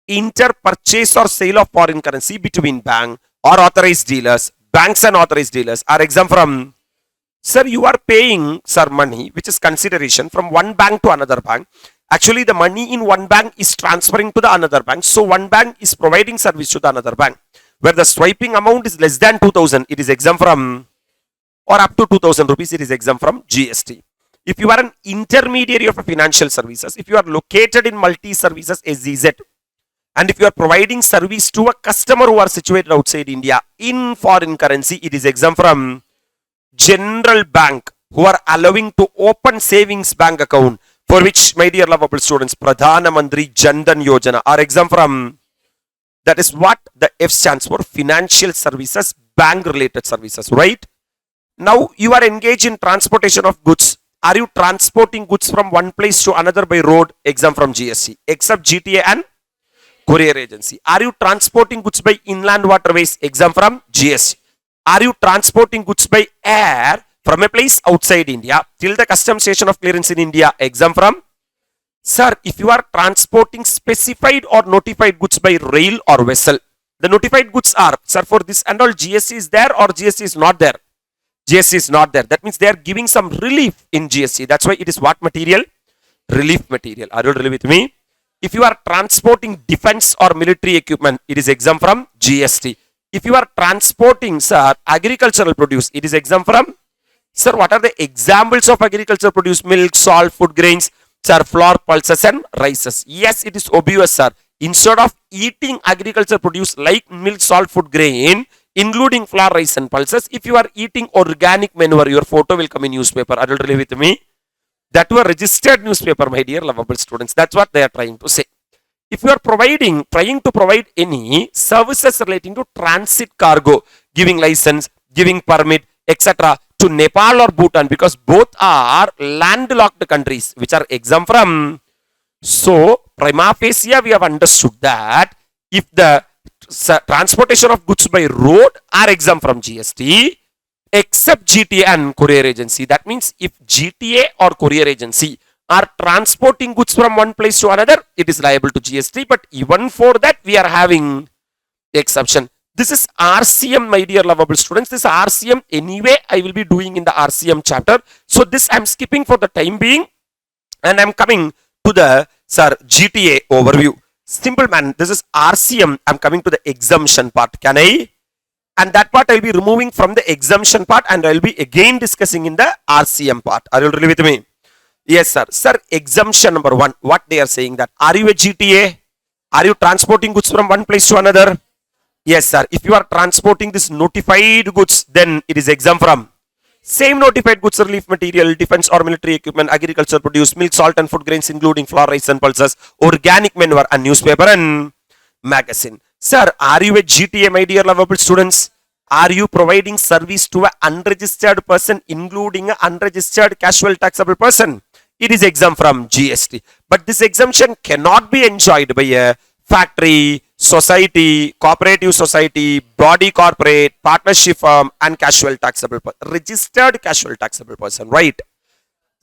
inter purchase or sale of foreign currency between bank or authorized dealers. Banks and authorized dealers are exempt from. Sir, you are paying, sir, money which is consideration from one bank to another bank. Actually, the money in one bank is transferring to the another bank. So, one bank is providing service to the another bank. Where the swiping amount is less than 2000, it is exempt from, or up to 2000 rupees, it is exempt from GST. If you are an intermediary of a financial services, if you are located in multi-services SEZ, and if you are providing service to a customer who are situated outside India in foreign currency, it is exempt from general bank who are allowing to open savings bank account for which, my dear lovable students, Pradhana Mantri Jan Dhan Yojana are exempt from. That is what the F stands for, financial services, bank related services, right? Now you are engaged in transportation of goods. Are you transporting goods from one place to another by road? Exempt from GST, except GTA and courier agency. Are you transporting goods by inland waterways? Exempt from GST. Are you transporting goods by air from a place outside India till the customs station of clearance in India? Exempt from. Sir, if you are transporting specified or notified goods by rail or vessel, the notified goods are, sir, for this and all GST is there or GST is not there? GST is not there. That means they are giving some relief in GST. That's why it is what material? Relief material. Are you really with me? If you are transporting defense or military equipment, it is exempt from GST. If you are transporting, sir, agricultural produce, it is exempt from. Sir, what are the examples of agricultural produce? Milk, salt, food grains, sir, flour, pulses and rices. Yes, it is obvious, sir. Instead of eating agricultural produce like milk, salt, food grain, including flour, rice and pulses, if you are eating organic manure, your photo will come in newspaper. Are you really with me? That were registered newspaper, my dear lovable students. That's what they are trying to say. If you are trying to provide any services relating to transit cargo, giving license, giving permit, etc. to Nepal or Bhutan, because both are landlocked countries which are exempt from. So, prima facie, we have understood that if the transportation of goods by road are exempt from GST, except GTA and courier agency. That means if GTA or courier agency are transporting goods from one place to another, it is liable to GST. But even for that, we are having exception. This is RCM, my dear lovable students. This RCM, anyway, I will be doing in the RCM chapter. So this I am skipping for the time being. And I am coming to the, sir, GTA overview. Simple man, this is RCM. I am coming to the exemption part. Can I? And that part I will be removing from the exemption part and I will be again discussing in the RCM part. Are you really with me? Yes, sir. Sir, exemption number 1. What they are saying that, are you a GTA? Are you transporting goods from one place to another? Yes, sir. If you are transporting this notified goods, then it is exempt from. Same notified goods, relief material, defense or military equipment, agriculture produce, milk, salt and food grains, including flour, rice and pulses, organic manure and newspaper and magazine. Sir, are you a GTA, my dear lovable students? Are you providing service to an unregistered person, including an unregistered casual taxable person? It is exempt from GST. But this exemption cannot be enjoyed by a factory, society, cooperative society, body corporate, partnership firm and casual taxable person. Registered casual taxable person, right?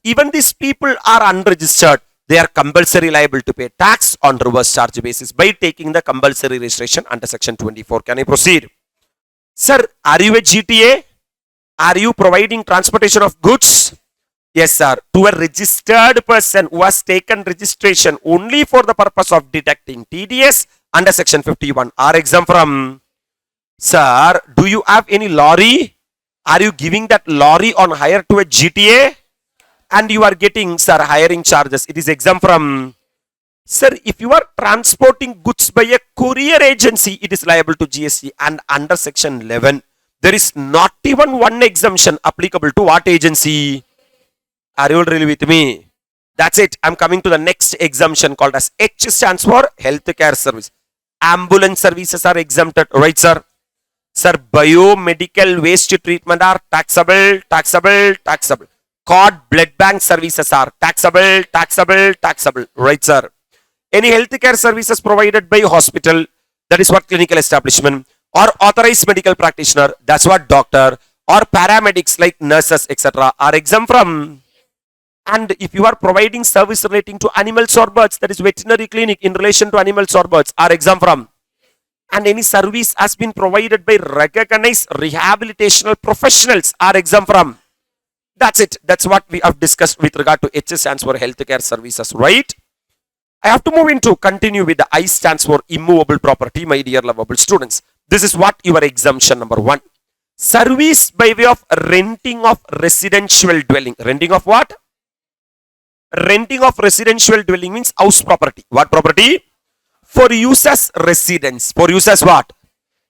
Even these people are unregistered. They are compulsory liable to pay tax on reverse charge basis by taking the compulsory registration under section 24. Can I proceed? Sir, are you a GTA? Are you providing transportation of goods? Yes, sir. To a registered person who has taken registration only for the purpose of deducting TDS under section 51 are exempt from. Sir, do you have any lorry? Are you giving that lorry on hire to a GTA? And you are getting, sir, hiring charges. It is exempt from. Sir, if you are transporting goods by a courier agency, it is liable to GST. And under section 11, there is not even one exemption applicable to what agency? Are you really with me? That's it. I'm coming to the next exemption called as H stands for healthcare service. Ambulance services are exempted, right, sir? Sir, biomedical waste treatment are taxable, taxable, taxable. cord blood bank services are taxable, taxable, taxable. Right, sir. Any healthcare services provided by hospital, that is what clinical establishment, or authorized medical practitioner, that's what doctor, or paramedics like nurses, etc. are exempt from. And if you are providing service relating to animals or birds, that is veterinary clinic in relation to animals or birds, are exempt from. And any service has been provided by recognized rehabilitational professionals are exempt from. That's it. That's what we have discussed with regard to H stands for healthcare services, right? I have to move into continue with the I stands for immovable property, my dear lovable students. This is what your exemption number 1. Service by way of renting of residential dwelling. Renting of what? Renting of residential dwelling means house property. What property? For use as residence. For use as what?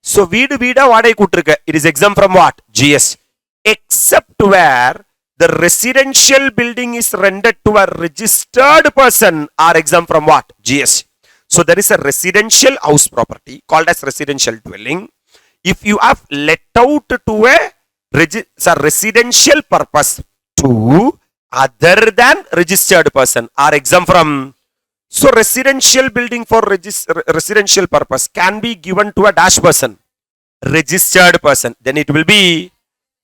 So, veedu veeda vaadai kuttirukka. It is exempt from what? GST. Except where the residential building is rented to a registered person are exempt from what? GST. So, there is a residential house property called as residential dwelling. If you have let out to a residential purpose to other than registered person are exempt from. So, residential building for residential purpose can be given to a dash person, registered person, then it will be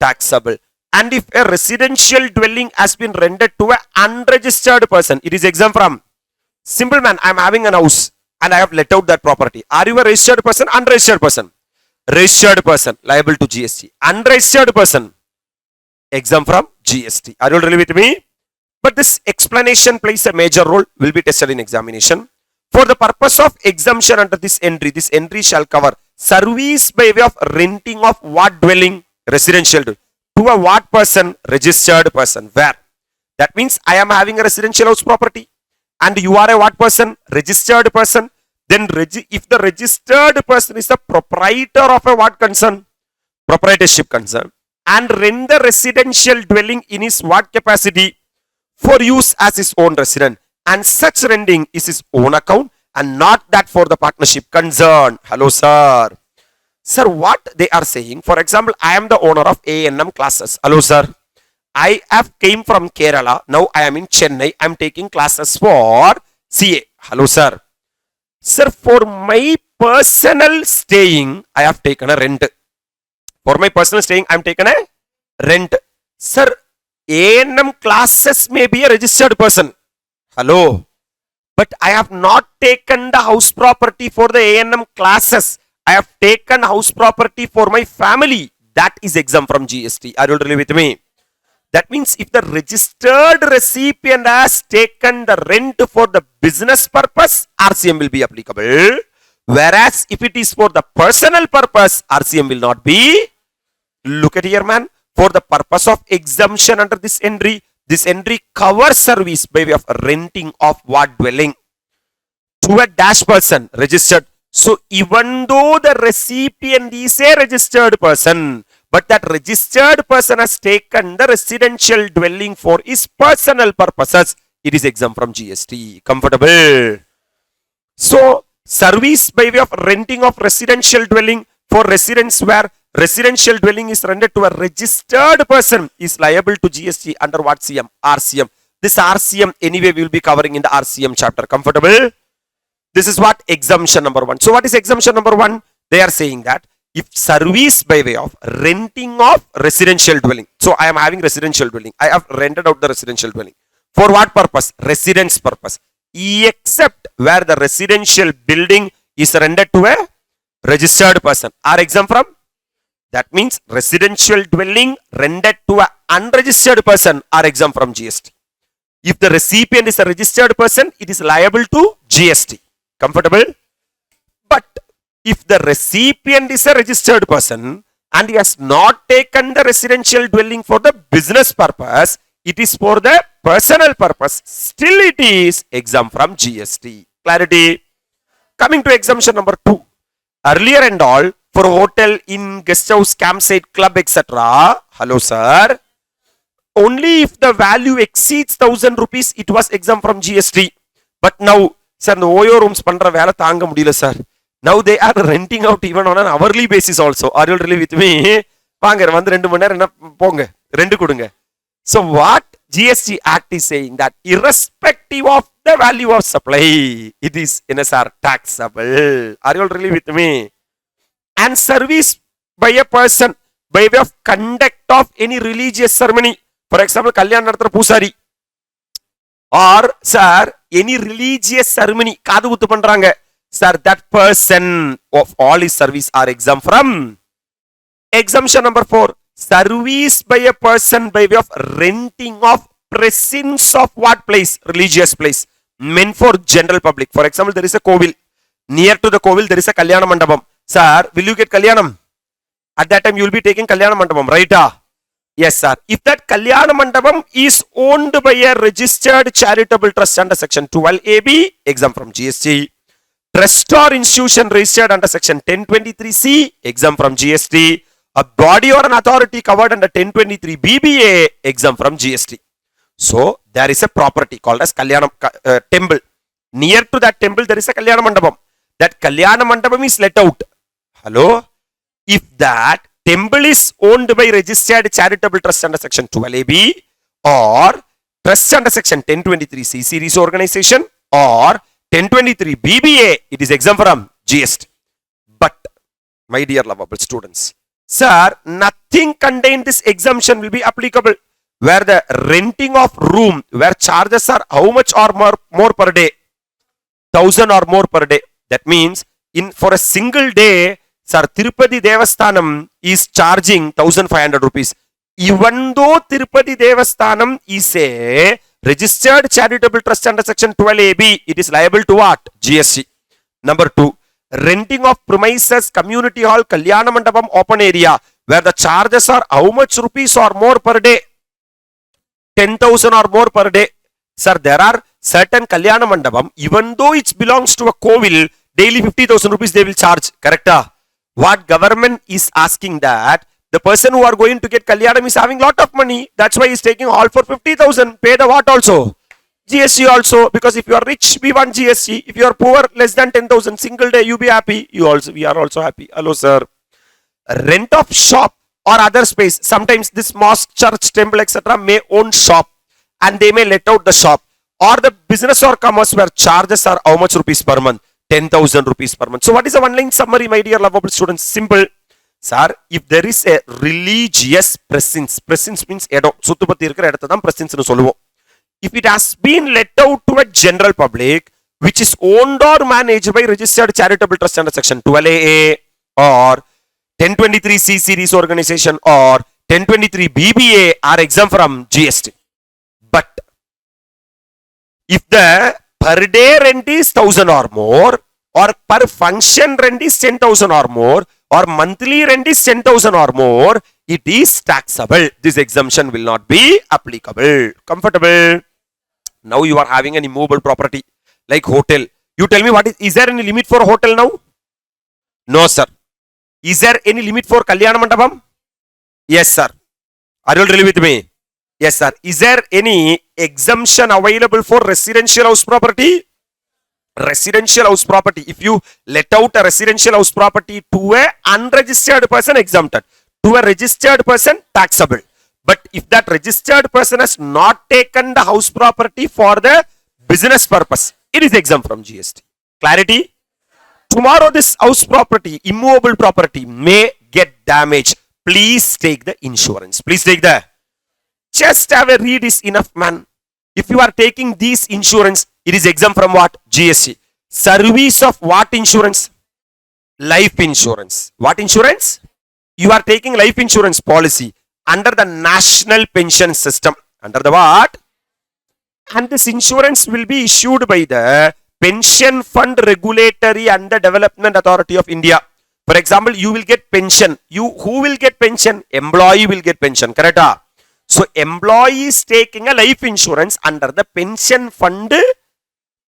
taxable. And if a residential dwelling has been rented to an unregistered person, it is exempt from. Simple man, I am having an house and I have let out that property. Are you a registered person? Unregistered person. Registered person, liable to GST. Unregistered person, exempt from GST. Are you really with me? But this explanation plays a major role, will be tested in examination. For the purpose of exemption under this entry shall cover service by way of renting of what dwelling? Residential dwelling. To a what person? Registered person. Where? That means I am having a residential house property and you are a what person? Registered person. Then if the registered person is the proprietor of a what concern? Proprietorship concern. And rent the residential dwelling in his what capacity? For use as his own resident. And such renting is his own account and not that for the partnership concern. Hello, sir. Sir, what they are saying, for example, I am the owner of ANM classes. Hello, sir. I have came from Kerala. Now I am in Chennai. I am taking classes for CA. Hello, sir. Sir, for my personal staying, I have taken a rent. For my personal staying, I am taken a rent. Sir, ANM classes may be a registered person. Hello. But I have not taken the house property for the ANM classes. I have taken house property for my family. That is exempt from GST. Are you really with me? That means if the registered recipient has taken the rent for the business purpose, RCM will be applicable. Whereas if it is for the personal purpose, RCM will not be. Look at here, man. For the purpose of exemption under this entry covers service by way of renting of what dwelling to a dash person registered. So even though the recipient is a registered person, but that registered person has taken the residential dwelling for his personal purposes, it is exempt from GST. Comfortable? So service by way of renting of residential dwelling for residents where residential dwelling is rented to a registered person is liable to GST under what CM? RCM. This RCM anyway we will be covering in the RCM chapter. Comfortable? This is what exemption number 1. So what is exemption number 1? They are saying that if service by way of renting of residential dwelling. So I am having residential dwelling. I have rented out the residential dwelling. For what purpose? Residence purpose. Except where the residential building is rented to a registered person. Are exempt from? That means residential dwelling rented to an unregistered person are exempt from GST. If the recipient is a registered person, it is liable to GST. Comfortable? But if the recipient is a registered person and he has not taken the residential dwelling for the business purpose, it is for the personal purpose, still it is exempt from GST. Clarity? Coming to exemption number 2. Earlier and all, for hotel, inn, guest house, campsite, club, etc. Hello, sir. Only if the value exceeds 1,000 rupees, it was exempt from GST. But now, sir, no OYO rooms pandra vela thanga mudiyala, sir. Now they are renting out even on an hourly basis also. Are you really with me? Vaanga vandu 2 மணி நேரம் என்ன போங்க ரெண்டு கொடுங்க. So what GST Act is saying that irrespective of the value of supply, it is NSR taxable. Are you all really with me? And service by a person by way of conduct of any religious ceremony. For example, Kalyan Narthra Pusari. Or, sir, any religious ceremony. Kadu Uttu Pandranga. Sir, that person of all his service are exempt from. Exemption number 4. Service by a person by way of renting of presence of what place? Religious place. Meant for general public. For example, there is a Kovil. Near to the Kovil, there is a Kalyana Mandapam. Sir, will you get Kalyanam? At that time, you will be taking Kalyana Mandapam, right? Yes, sir. If that Kalyana Mandapam is owned by a registered charitable trust under section 12AB, exempt from GST. Trust or institution registered under section 1023C, exempt from GST. A body or an authority covered under 1023 BBA, exempt from GST. So, there is a property called as Kalyana temple. Near to that temple, there is a Kalyana Mandapam. That Kalyana Mandapam is let out. Hello? If that temple is owned by registered charitable trust under section 12AB or trust under section 1023C series organization or 1023 BBA, it is exempt from GST. But, my dear lovable students, sir, nothing contained this exemption will be applicable where the renting of room, where charges are how much or more per day? 1,000 or more per day. That means, for a single day, sir, Tirupati Devasthanam is charging 1,500 rupees. Even though Tirupati Devasthanam is a registered charitable trust under section 12AB, it is liable to what? GST. Number 2, renting of premises, community hall, Kalyana Mandapam, open area, where the charges are how much rupees or more per day? 10,000 or more per day. Sir, there are certain Kalyana Mandapam, even though it belongs to a Kovil, daily 50,000 rupees they will charge. Correct? What government is asking that the person who are going to get Kalyanam is having lot of money. That's why he is taking all for 50,000. Pay the what also? GST also. Because if you are rich, we want GST. If you are poor, less than 10,000, single day, you be happy. We are also happy. Hello, sir. Rent of shop or other space. Sometimes this mosque, church, temple, etc. may own shop and they may let out the shop. Or the business or commerce where charges are how much rupees per month? 10,000 rupees per month. So what is the one line summary, my dear lovable students? Simple. Sir, if there is a religious presence means presence. If it has been let out to a general public, which is owned or managed by registered charitable trust under section 12AA or 1023C series organization or 1023 BBA are exempt from GST. But if the per day rent is 1,000 or more, or per function rent is 10,000 or more, or monthly rent is 10,000 or more, it is taxable. This exemption will not be applicable. Comfortable? Now you are having an immovable property like hotel. You tell me what is there any limit for hotel now? No, sir. Is there any limit for Kalyana Mandapam? Yes, sir. Are you really with me? Yes, sir. Is there any exemption available for residential house property? Residential house property. If you let out a residential house property to a unregistered person, exempted. To a registered person, taxable. But if that registered person has not taken the house property for the business purpose, it is exempt from GST. Clarity? Tomorrow this house property, immovable property may get damaged. Please take the insurance. Please take the. Just have a read is enough, man. If you are taking these insurance, it is exempt from what? GST. Service of what insurance? Life insurance. What insurance? You are taking life insurance policy under the national pension system. Under the what? And this insurance will be issued by the Pension Fund Regulatory and the Development Authority of India. For example, you will get pension. Who will get pension? Employee will get pension. Correct? So, employee is taking a life insurance under the Pension Fund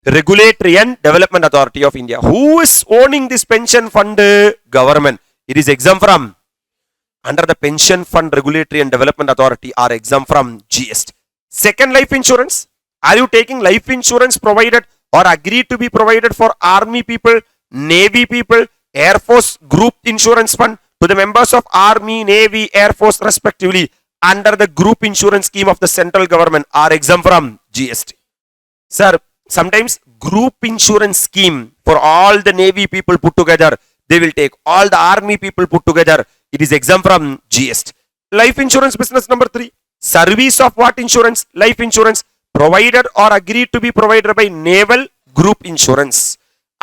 Regulatory and Development Authority of India. Who is owning this pension fund? Government. It is exempt from. Under the Pension Fund Regulatory and Development Authority are exempt from GST. Second, life insurance. Are you taking life insurance provided or agreed to be provided for Army people, Navy people, Air Force Group Insurance Fund to the members of Army, Navy, Air Force respectively? under the group insurance scheme of the central government are exempt from GST. Sir, sometimes group insurance scheme for all the Navy people put together, they will take all the Army people put together, it is exempt from GST. Life insurance business number 3. Service of what insurance? Life insurance provided or agreed to be provided by naval group insurance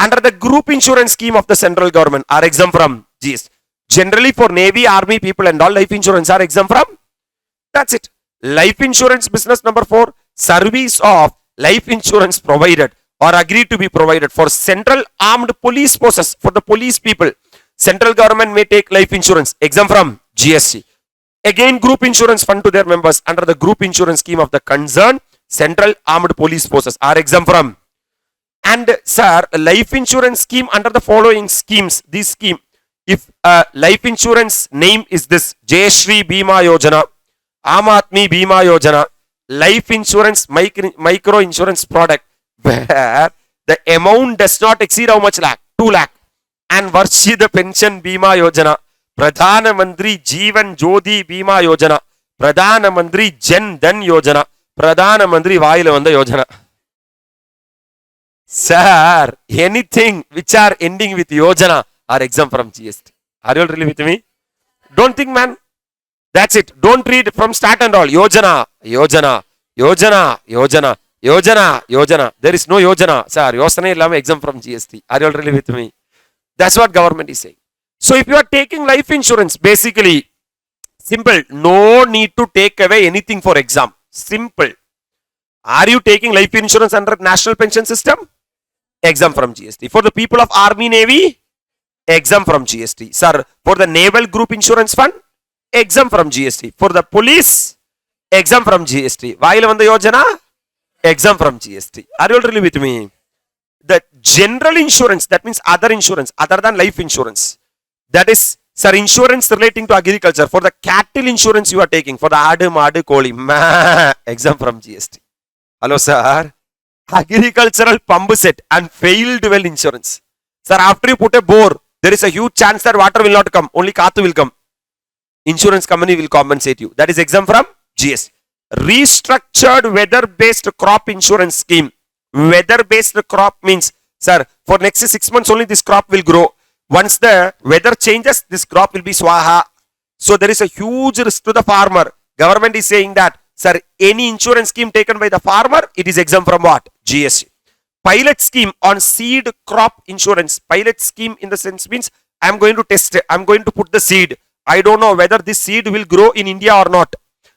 under the group insurance scheme of the central government are exempt from GST. Generally for Navy, Army people and all, life insurance are exempt from. That's it. Life insurance business number 4. Service of life insurance provided or agreed to be provided for central armed police forces, for the police people. Central government may take life insurance, exempt from GST. Again, group insurance fund to their members under the group insurance scheme of the concerned central armed police forces are exempt from. And sir, life insurance scheme under the following schemes, this scheme, if life insurance name is this Jayashri Bima Yojana, Aam Aadmi Bima Yojana, life insurance micro insurance product where the amount does not exceed how much lakh? 2 lakh. And Varshida Pension Bima Yojana, Pradhana Mantri Jeevan Jyoti Bima Yojana, Pradhana Mantri Jan Dhan Yojana, Pradhana Mantri Vayila Yojana. Sir, anything which are ending with Yojana are exempt from GST. Are you all really with me? Don't think, man. That's it. Don't read from start and all. Yojana, Yojana, Yojana, Yojana, Yojana, Yojana. There is no Yojana. Sir, Yojana is exempt from GST. Are you all really with me? That's what government is saying. So if you are taking life insurance, basically, simple. No need to take away anything for exam. Simple. Are you taking life insurance under national pension system? Exempt from GST. For the people of Army, Navy, exempt from GST. Sir, for the naval group insurance fund, exempt from GST. For the police, exempt from GST. Vailavanda Yojana, exempt from GST. Are you all really with me? The general insurance, that means other insurance, other than life insurance. That is, sir, insurance relating to agriculture. For the cattle insurance you are taking, for the Adu, Madu, Koli, exempt from GST. Hello, sir. Agricultural pump set and failed well insurance. Sir, after you put a bore, there is a huge chance that water will not come, only Katu will come. Insurance company will compensate you. That is exempt from GST. Restructured weather-based crop insurance scheme. Weather-based crop means, sir, for next 6 months only this crop will grow. Once the weather changes, this crop will be swaha. So there is a huge risk to the farmer. Government is saying that, sir, any insurance scheme taken by the farmer, it is exempt from what? GST. Pilot scheme on seed crop insurance. Pilot scheme in the sense means, I am going to test it. I am going to put the seed. I don't know whether this seed will grow in India or not.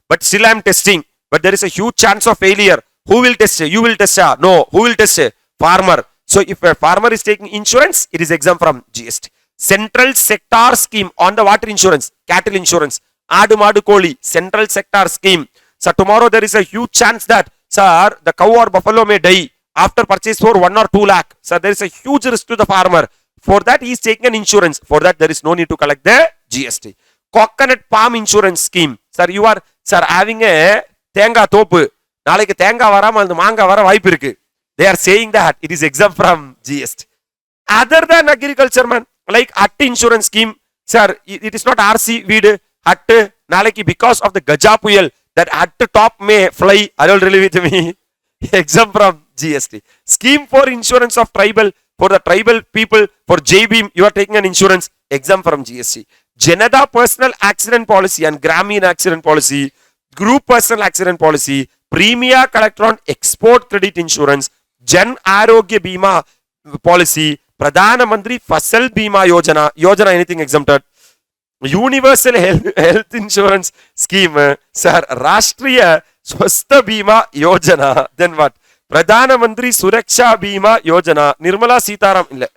But still I am testing. But there is a huge chance of failure. Who will test it? You will test it. No. Who will test it? Farmer. So if a farmer is taking insurance, it is exempt from GST. Central sector scheme on the water insurance, cattle insurance, Adu Madu Koli, central sector scheme. So tomorrow there is a huge chance that, sir, the cow or buffalo may die after purchase for 1 or 2 lakh. So there is a huge risk to the farmer. For that he is taking an insurance. For that there is no need to collect the GST. Coconut palm insurance scheme. Sir, you are, sir, having a tenga topu. Nalike tenga varam and manga vara vaipu irukku. They are saying that it is exempt from GST. Other than agriculture, man, like hut insurance scheme, sir, it is not RC weed hut. Naliki because of the Gaja Puyal, that hut top may fly. Are you really with me? Exempt from GST. Scheme for insurance of tribal, for the tribal people, for JBeam, you are taking an insurance, exempt from GST. Janata personal accident policy and Grameen accident policy, group personal accident policy, Premia collector on export credit insurance, Jan Arogya Bima policy, Pradhana Mantri Fasal Bima Yojana, Yojana anything exempted, Universal Health Insurance Scheme, sir, Rashtriya Swastha Bima Yojana, then what? Pradhana Mantri Suraksha Bima Yojana, Nirmala Sitaram,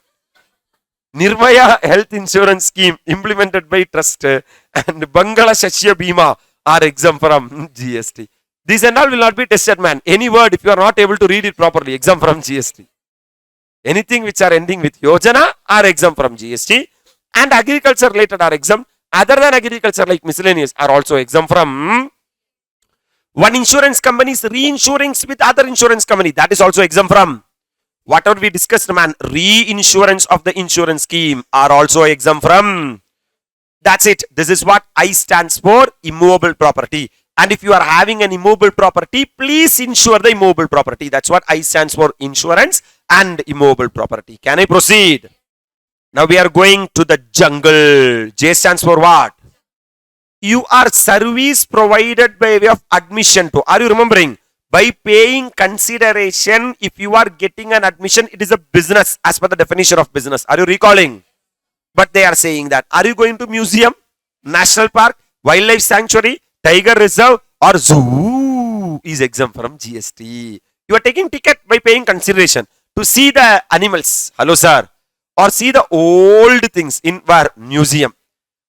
Nirmaya Health Insurance Scheme implemented by Trust, and Bangala Shashya Bima are exempt from GST. These and all will not be tested, man. Any word, if you are not able to read it properly, exempt from GST. Anything which are ending with Yojana are exempt from GST. And agriculture related are exempt. Other than agriculture, like miscellaneous, are also exempt from. One insurance company is reinsuring with other insurance company. That is also exempt from. Whatever we discussed, man, reinsurance of the insurance scheme are also exempt from. That's it. This is what I stands for, immovable property. And if you are having an immovable property, please insure the immovable property. That's what I stands for, insurance and immovable property. Can I proceed? Now we are going to the jungle. J stands for what? You are service provided by way of admission to. Are you remembering? By paying consideration, if you are getting an admission, it is a business as per the definition of business. Are you recalling? But they are saying that. Are you going to museum, national park, wildlife sanctuary, tiger reserve or zoo is exempt from GST. You are taking ticket by paying consideration to see the animals. Hello sir. Or see the old things in where? Museum.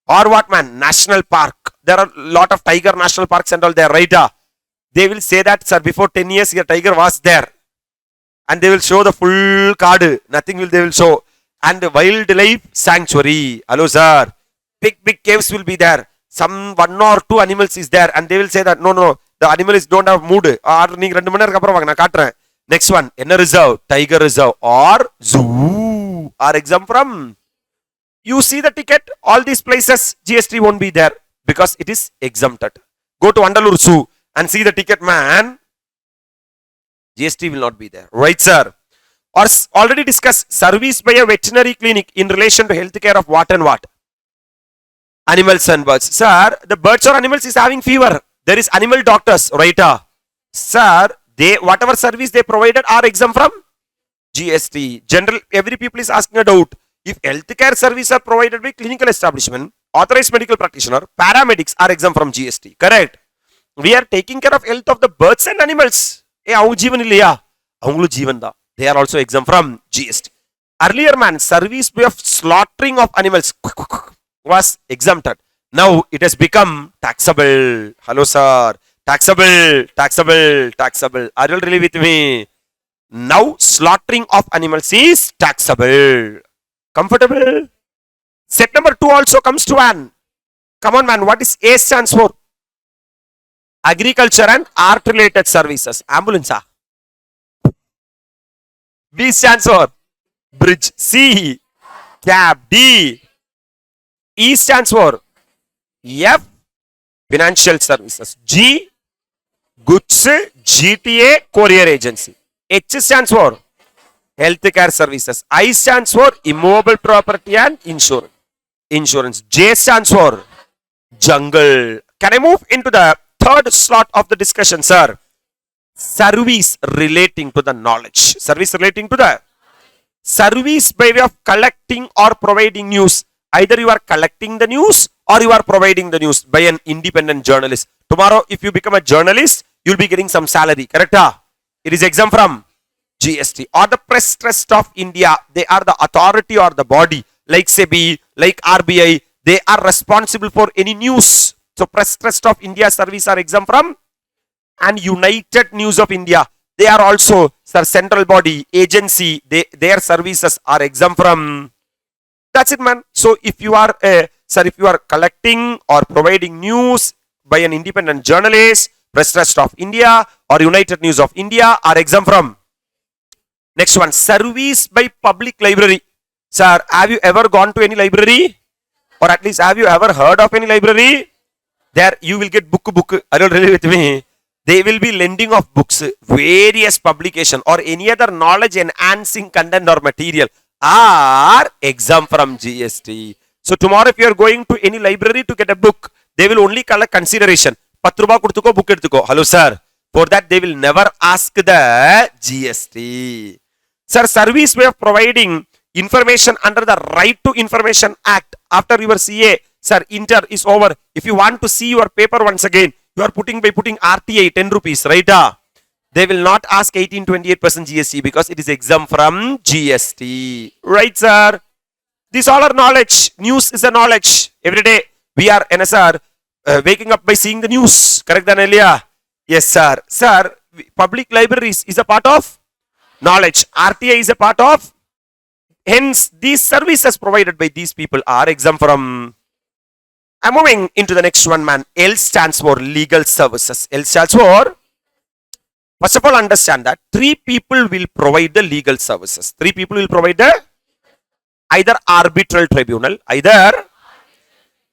Or what man? National park. There are a lot of tiger national parks and all there, right? They will say that, sir, before 10 years your tiger was there. And they will show the full card. Nothing will they will show. And the wildlife sanctuary. Hello sir. Big caves will be there. Some 1 or 2 animals is there. And they will say that, no, the animals don't have mood. Next one. Enna reserve. Tiger reserve. Or zoo are exempt from. You see the ticket. All these places GST won't be there. Because it is exempted. Go to Andalur Zoo and see the ticket, man. GST will not be there. Right, sir? Or already discussed service by a veterinary clinic in relation to healthcare of what and what? Animals and birds. Sir, the birds or animals is having fever. There is animal doctors, right? Sir, they whatever service they provided are exempt from GST. General, every people is asking a doubt. If healthcare services are provided by clinical establishment, authorized medical practitioner, paramedics are exempt from GST. Correct? We are taking care of health of the birds and animals. They are also exempt from GST. Earlier, man, service way of slaughtering of animals was exempted. Now it has become taxable. Hello, sir. Taxable. Are you really with me? Now slaughtering of animals is taxable. Comfortable? Set number 2 also comes to an. Come on, man. What is A stands for? Agriculture and art related services. Ambulance. B stands for bridge. C. Cab. D. E stands for F. Financial services. G. Goods. GTA. Courier agency. H stands for healthcare services. I stands for immovable property and insurance. J stands for jungle. Can I move into the third slot of the discussion, sir? Service relating to the knowledge. Service relating to the service by way of collecting or providing news. Either you are collecting the news or you are providing the news by an independent journalist. Tomorrow, if you become a journalist, you will be getting some salary. Correct? It is exempt from GST. Or the Press Trust of India. They are the authority or the body like SEBI, like RBI. They are responsible for any news. So Press Trust of India service are exempt from. And United News of India, they are also central body, agency, their services are exempt from. That's it, man. So if you are if you are collecting or providing news by an independent journalist, Press Trust of India or United News of India are exempt from. Next one, service by public library. Sir, have you ever gone to any library? Or at least have you ever heard of any library? There you will get book. Are you really with me? They will be lending of books, various publication or any other knowledge enhancing content or material are exempt from GST. So tomorrow if you are going to any library to get a book, they will only collect consideration. 10 rupa kudutuko, book edutuko. Hello sir. For that they will never ask the GST. Sir, service way of providing information under the Right to Information Act after your CA, sir, inter is over. If you want to see your paper once again, you are putting RTI 10 rupees, right? They will not ask 18-28% GST because it is exempt from GST. Right, sir? These all are knowledge. News is a knowledge. Every day we are, NSR, waking up by seeing the news. Correct, Danelia? Yes, sir. Sir, public libraries is a part of knowledge. RTI is a part of. Hence, these services provided by these people are exempt from. I'm moving into the next one, man. L stands for legal services. L stands for, first of all, understand that 3 people will provide the legal services. 3 people will provide the either arbitral tribunal, either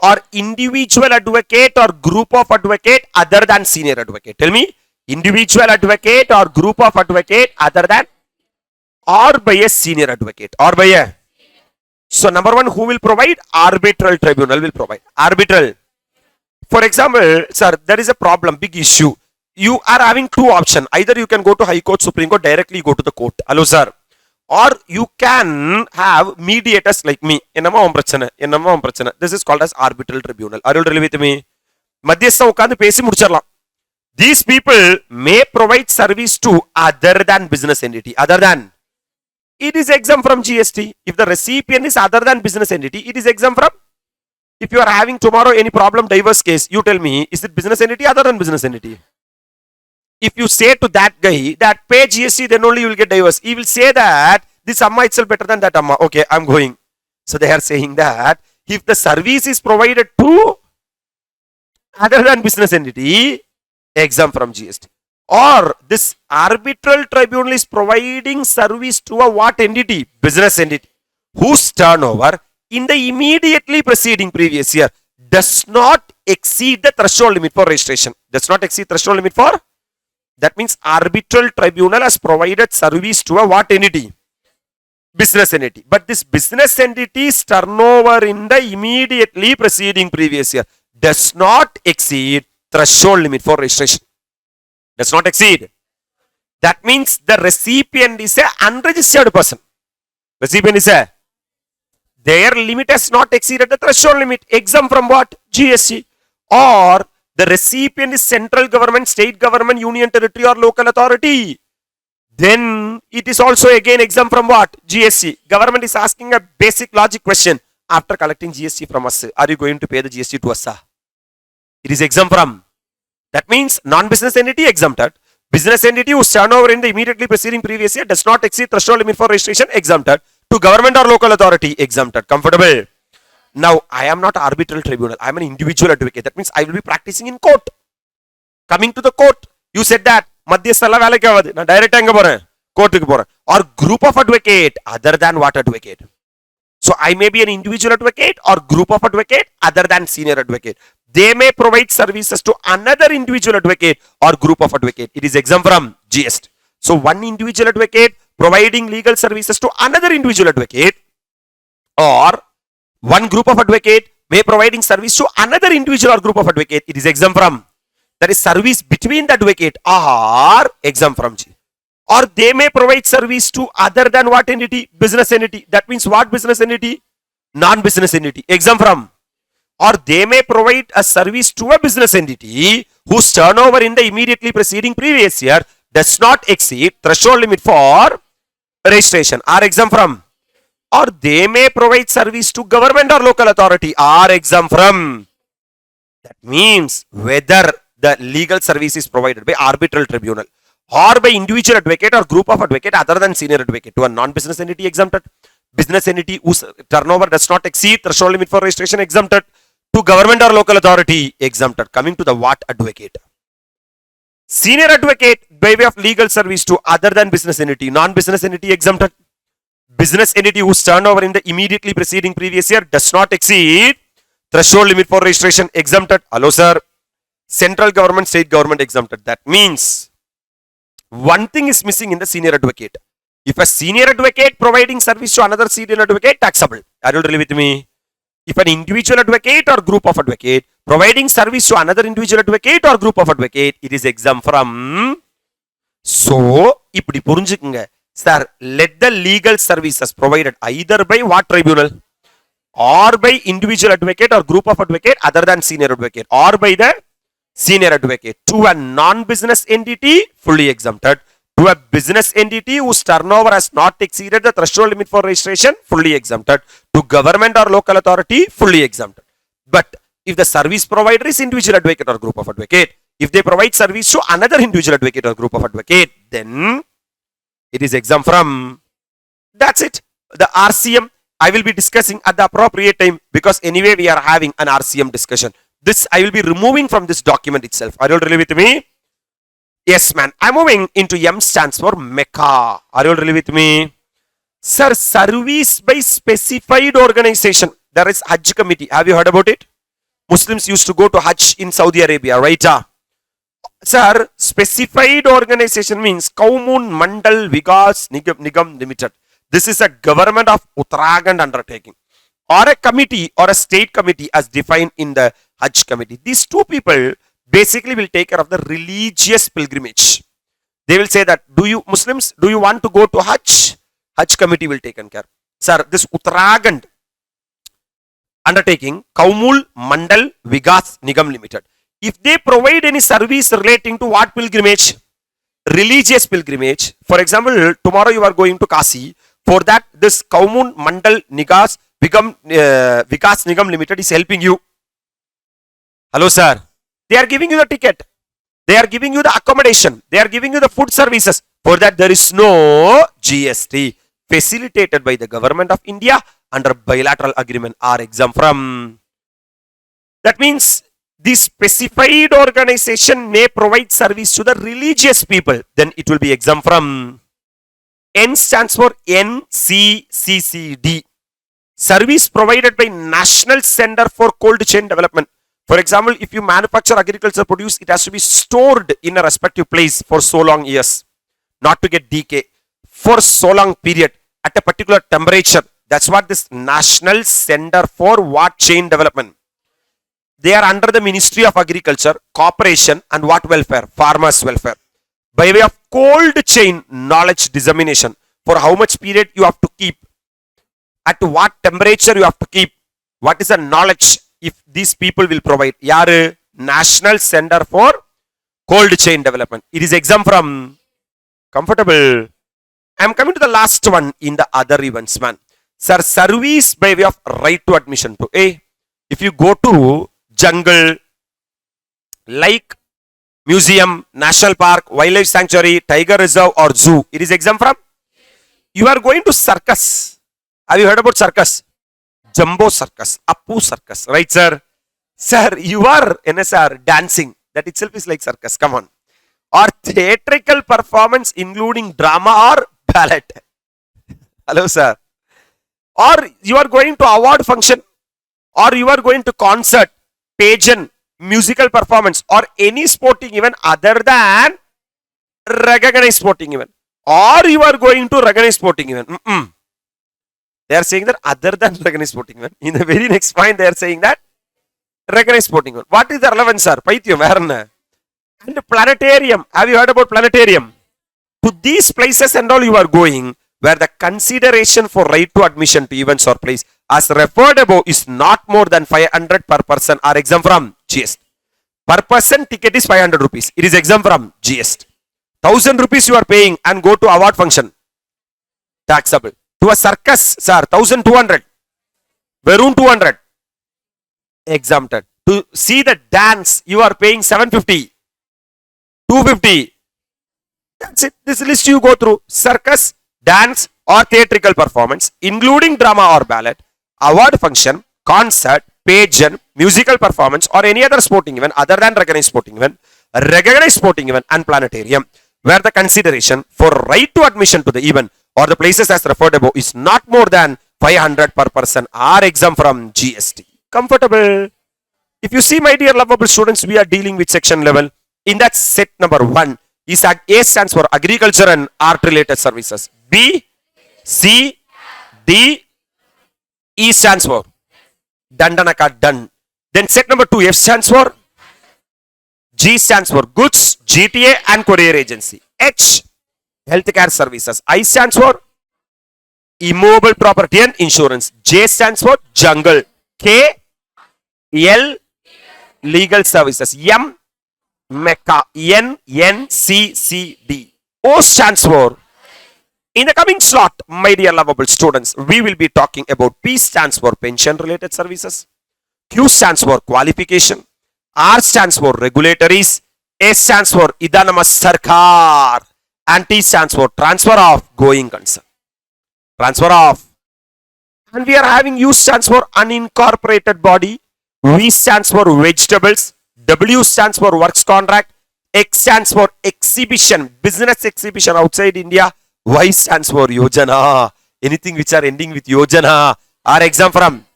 or individual advocate or group of advocate other than senior advocate? Tell me, individual advocate or group of advocate other than or by a senior advocate or by a. So number one, who will provide? Arbitral tribunal will provide. Arbitral. For example, sir, there is a problem, big issue. You are having two options. Either you can go to High Court, Supreme Court, directly go to the court. Hello, sir. Or you can have mediators like me. This is called as arbitral tribunal. Are you really with me? These people may provide service to other than business entity. Other than. It is exempt from GST. If the recipient is other than business entity, it is exempt from. If you are having tomorrow any problem, divorce case, you tell me, is it business entity other than business entity? If you say to that guy that pay GST, then only you will get divorce. He will say that this Amma itself better than that Amma. Okay, I'm going. So they are saying that if the service is provided to other than business entity, exempt from GST. Or this arbitral tribunal is providing service to a what entity? Business entity, whose turnover in the immediately preceding previous year does not exceed the threshold limit for registration. Does not exceed threshold limit for. That means arbitral tribunal has provided service to a what entity? Business entity. But this business entity's turnover in the immediately preceding previous year does not exceed threshold limit for registration. Does not exceed. That means the recipient is a unregistered person. Recipient is a. Their limit has not exceeded the threshold limit. Exempt from what? GST. Or the recipient is central government, state government, union territory or local authority. Then it is also again exempt from what? GST. Government is asking a basic logic question. After collecting GST from us, are you going to pay the GST to us? It is exempt from. That means non-business entity exempted. Business entity whose turnover in the immediately preceding previous year does not exceed threshold limit for registration, exempted. To government or local authority, exempted. Comfortable. Now, I am not arbitral tribunal. I am an individual advocate. That means I will be practicing in court. Coming to the court, you said that. Direct court or group of advocate other than what advocate? So I may be an individual advocate or group of advocate other than senior advocate. They may provide services to another individual advocate or group of advocate. It is exempt from GST. So one individual advocate providing legal services to another individual advocate, or one group of advocate may providing service to another individual or group of advocate. It is exempt from. That is service between the advocate are exempt from G. Or they may provide service to other than what entity? Business entity. That means what business entity? Non-business entity. Exempt from. Or they may provide a service to a business entity whose turnover in the immediately preceding previous year does not exceed threshold limit for registration. Are exempt from. Or they may provide service to government or local authority. Are exempt from. That means whether the legal service is provided by arbitral tribunal or by individual advocate or group of advocate other than senior advocate, to a non-business entity exempted, business entity whose turnover does not exceed threshold limit for registration exempted, to government or local authority exempted. Coming to the what advocate? Senior advocate by way of legal service to other than business entity, non-business entity exempted, business entity whose turnover in the immediately preceding previous year does not exceed threshold limit for registration exempted. Hello sir. Central government, state government exempted. That means one thing is missing in the senior advocate. If a senior advocate providing service to another senior advocate, taxable. Are you really with me? If an individual advocate or group of advocate providing service to another individual advocate or group of advocate, it is exempt from. So, ipdi purinjukunga. Sir, let the legal services provided either by what tribunal? Or by individual advocate or group of advocate other than senior advocate, or by the senior advocate, to a non-business entity, fully exempted. To a business entity whose turnover has not exceeded the threshold limit for registration, fully exempted. To government or local authority, fully exempted. But if the service provider is individual advocate or group of advocate, if they provide service to another individual advocate or group of advocate, then it is exempt from. That's it. The RCM I will be discussing at the appropriate time, because anyway we are having an RCM discussion. This I will be removing from this document itself. Are you all really with me? Yes, man. I'm moving into M stands for Mecca. Are you all really with me? Sir, service by specified organization. There is Hajj committee. Have you heard about it? Muslims used to go to Hajj in Saudi Arabia, right? Sir, specified organization means Kaumun Mandal Vikas Nigam Limited. This is a government of Uttarakhand undertaking, or a committee or a state committee as defined in the Hajj committee. These two people basically will take care of the religious pilgrimage. They will say that, do you Muslims, do you want to go to Hajj? Hajj committee will take care. Sir, this Uttarakhand undertaking, Kaumul Mandal Vikas Nigam Limited. If they provide any service relating to what pilgrimage? Religious pilgrimage. For example, tomorrow you are going to Kasi. For that, this Kaumun Mandal Vikas Nigam Limited is helping you. Hello, sir. They are giving you the ticket. They are giving you the accommodation. They are giving you the food services. For that, there is no GST. Facilitated by the government of India under bilateral agreement are exempt from. That means the specified organization may provide service to the religious people. Then it will be exempt from. N stands for NCCCD. Service provided by National Center for Cold Chain Development. For example, if you manufacture agriculture produce, it has to be stored in a respective place for so long years, not to get decay, for so long period, at a particular temperature. That's what this National Center for what chain development. They are under the Ministry of Agriculture, Cooperation and what welfare? Farmers welfare. By way of cold chain knowledge dissemination, for how much period you have to keep, at what temperature you have to keep, what is the knowledge if these people will provide. Yaru? National Center for Cold Chain Development. It is exempt from. Comfortable. I am coming to the last one in the other events, man. Sir, service by way of right to admission to A. If you go to jungle, like museum, national park, wildlife sanctuary, tiger reserve or zoo, it is exempt from. You are going to circus. Have you heard about circus? Jumbo circus, Appu circus, right, sir? Sir, you are NSR dancing. That itself is like circus. Come on. Or theatrical performance including drama or ballet. Hello, sir. Or you are going to award function, or you are going to concert, pageant, musical performance, or any sporting event other than recognized sporting event. Or you are going to recognized sporting event. They are saying that other than recognized sporting event. In the very next point, they are saying that recognized sporting event. What is the relevance, sir? Paithyam, Varna. And planetarium. Have you heard about planetarium? To these places and all you are going, where the consideration for right to admission to events or place as referred above is not more than 500 per person are exempt from GST. Per person ticket is 500 rupees. It is exempt from GST. 1000 rupees you are paying and go to award function. Taxable. To a circus, sir, 1200. Varun 200. Exempted. To see the dance, you are paying 750. 250. That's it. This list you go through. Circus, dance or theatrical performance, including drama or ballet, award function, concert, pageant, musical performance or any other sporting event other than recognized sporting event and planetarium, where the consideration for right to admission to the event or the places as referred above is not more than 500 per person are exempt from GST. Comfortable? If you see, my dear lovable students, we are dealing with section level. In that set number 1 is A stands for agriculture and art related services. B, C, D, E stands for Dandanaka, done. Then set number 2, F stands for, G stands for goods, GTA and courier agency. H, healthcare services. I stands for immobile property and insurance. J stands for jungle. K, L, legal services. M, Mecca. N, N, C, C, D. O stands for. In the coming slot, my dear lovable students, we will be talking about P stands for pension related services. Q stands for qualification. R stands for regulatories. A stands for Idanama Sarkar. And T stands for transfer of going concern. Transfer of. And we are having U stands for unincorporated body. V stands for vegetables. W stands for works contract. X stands for exhibition, business exhibition outside India. Y stands for Yojana. Anything which are ending with Yojana are exempt from.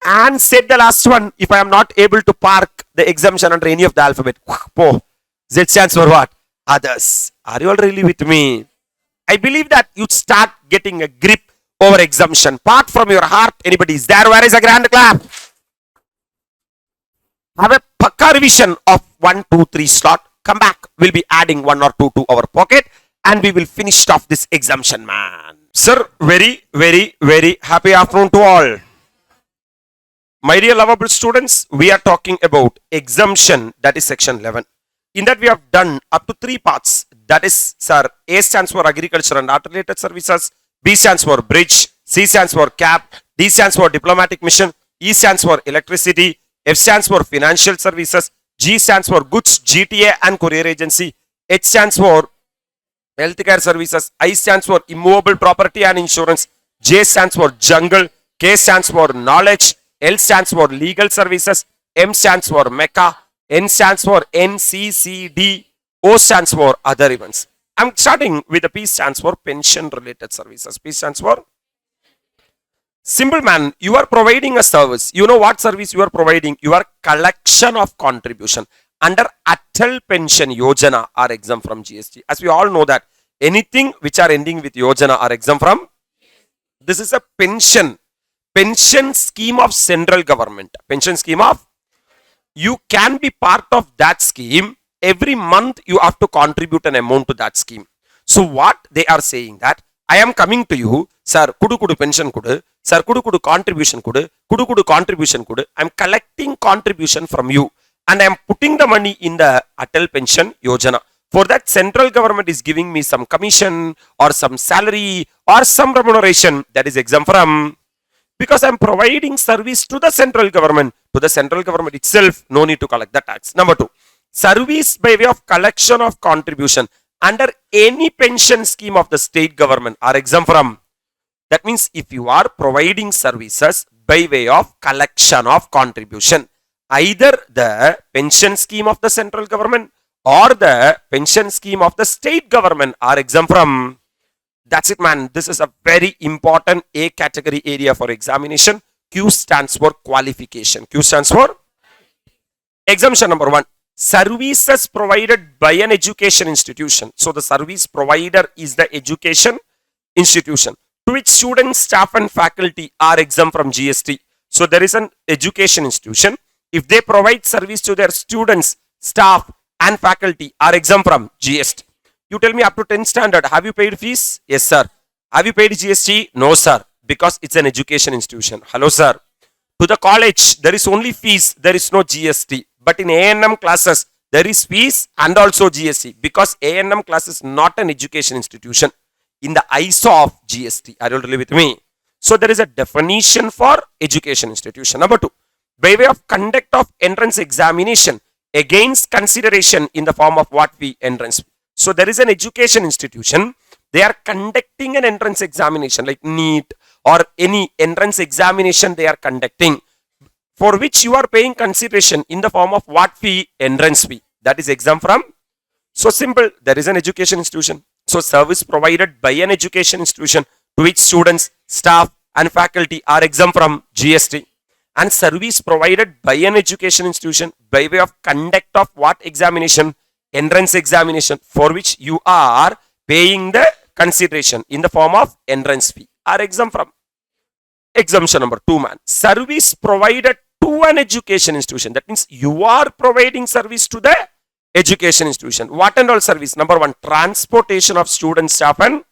and said the last one. If I am not able to park the exemption under any of the alphabet, po. Z stands for what? Others. Are you all really with me? I believe that you start getting a grip over exemption. Part from your heart. Anybody is there? Where is a grand clap? Have a pakka revision of 1, 2, 3 slot. Come back. We'll be adding 1 or 2 to our pocket and we will finish off this exemption, man. Sir, very, very, very happy afternoon to all. My dear lovable students, we are talking about exemption, that is section 11. In that we have done up to 3 parts. That is, sir, A stands for agriculture and art related services, B stands for bridge, C stands for cap, D stands for diplomatic mission, E stands for electricity, F stands for financial services, G stands for goods, GTA and courier agency, H stands for healthcare services, I stands for immovable property and insurance, J stands for jungle, K stands for knowledge, L stands for legal services, M stands for Mecca, N stands for NCCD, O stands for other events. I'm starting with the P stands for pension related services. P stands for simple, man. You are providing a service. You know what service you are providing? You are collection of contribution under Atal Pension Yojana are exempt from GST. As we all know that anything which are ending with Yojana are exempt from. This is a pension scheme of central government. Pension scheme of, you can be part of that scheme. Every month you have to contribute an amount to that scheme. So what they are saying that I am coming to you, sir, kudu pension kudu, sir, kudu contribution kudu, kudu contribution kudu. I am collecting contribution from you and I am putting the money in the Atal Pension Yojana. For that, central government is giving me some commission or some salary or some remuneration that is exempt from, because I am providing service to the central government. To the central government itself, no need to collect the tax. Number 2, service by way of collection of contribution under any pension scheme of the state government are exempt from. That means if you are providing services by way of collection of contribution, either the pension scheme of the central government or the pension scheme of the state government are exempt from. That's it, man. This is a very important A category area for examination. Q stands for qualification. Q stands for exemption number 1. Services provided by an education institution. So the service provider is the education institution to which students, staff and faculty are exempt from GST. So there is an education institution. If they provide service to their students, staff and faculty are exempt from GST. You tell me up to 10th standard, have you paid fees? Yes, sir. Have you paid GST? No, sir. Because it's an education institution. Hello, sir. To the college, there is only fees. There is no GST. But in ANM classes, there is fees and also GST. Because ANM class is not an education institution in the eyes of GST. Are you really with me? So there is a definition for education institution. Number 2, by way of conduct of entrance examination against consideration in the form of what we entrance. So there is an education institution. They are conducting an entrance examination like NEET or any entrance examination they are conducting, for which you are paying consideration in the form of what fee? Entrance fee. That is exempt from. So simple, there is an education institution. So service provided by an education institution to which students, staff and faculty are exempt from GST. And service provided by an education institution by way of conduct of what examination? Entrance examination, for which you are paying the consideration in the form of entrance fee are exempt from. Exemption number 2, man. Service provided to an education institution. That means you are providing service to the education institution. What and all service? Number 1, transportation of students, staff and,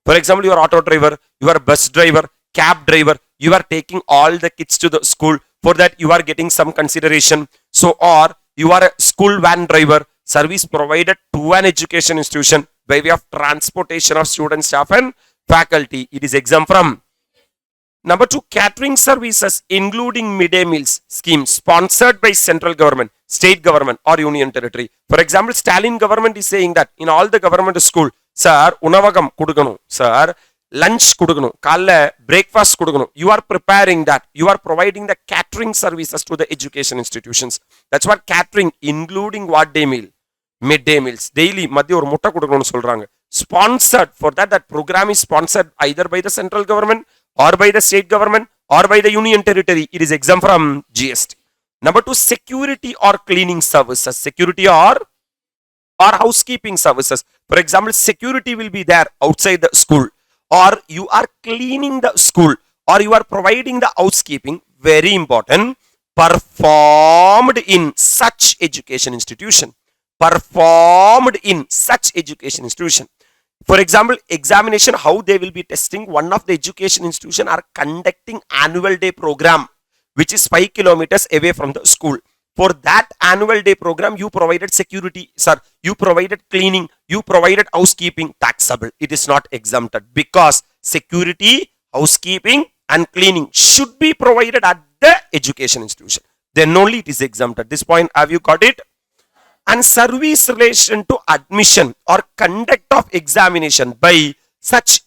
for example, you are auto driver, you are bus driver, cab driver, you are taking all the kids to the school. For that you are getting some consideration. So, or you are a school van driver, service provided to an education institution by way of transportation of students, staff and faculty. It is exempt from. Number 2, catering services including midday meals scheme sponsored by central government, state government or union territory. For example, Stalin government is saying that in all the government school, sir, unavagam kuduganu, sir, lunch kuduganu, kalle breakfast kuduganu. You are preparing that. You are providing the catering services to the education institutions. That's what catering, including what day meal? Midday meals. Daily, madhya or mutta kuduganu solranga. Sponsored. For that, that program is sponsored either by the central government or by the state government or by the union territory, it is exempt from GST. Number 2, security or cleaning services. Security or housekeeping services. For example, security will be there outside the school, or you are cleaning the school, or you are providing the housekeeping. Very important. Performed in such education institution. Performed in such education institution. For example, examination, how they will be testing. One of the education institution are conducting annual day program, which is 5 kilometers away from the school. For that annual day program, you provided security, sir. You provided cleaning. You provided housekeeping. Taxable. It is not exempted because security, housekeeping, and cleaning should be provided at the education institution. Then only it is exempted. This point, have you got it? And service relation to admission or conduct of examination by such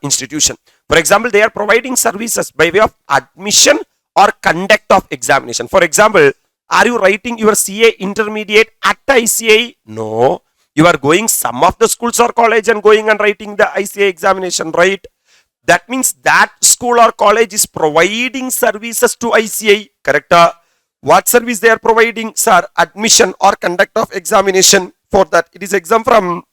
institution. For example, they are providing services by way of admission or conduct of examination. For example, are you writing your CA intermediate at ICAI? No. You are going some of the schools or college and going and writing the ICAI examination, right? That means that school or college is providing services to ICAI, correct? What service they are providing, sir? Admission or conduct of examination. For that, it is exempt from.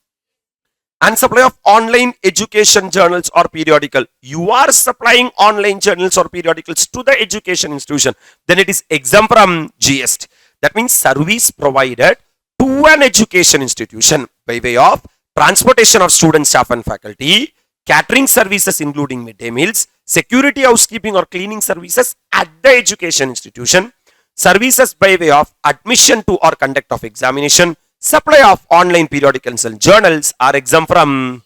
And supply of online education journals or periodical. You are supplying online journals or periodicals to the education institution. Then it is exempt from GST. That means service provided to an education institution by way of transportation of students, staff and faculty, catering services including midday meals, security, housekeeping or cleaning services at the education institution, services by way of admission to or conduct of examination, supply of online periodicals and journals are exempt from.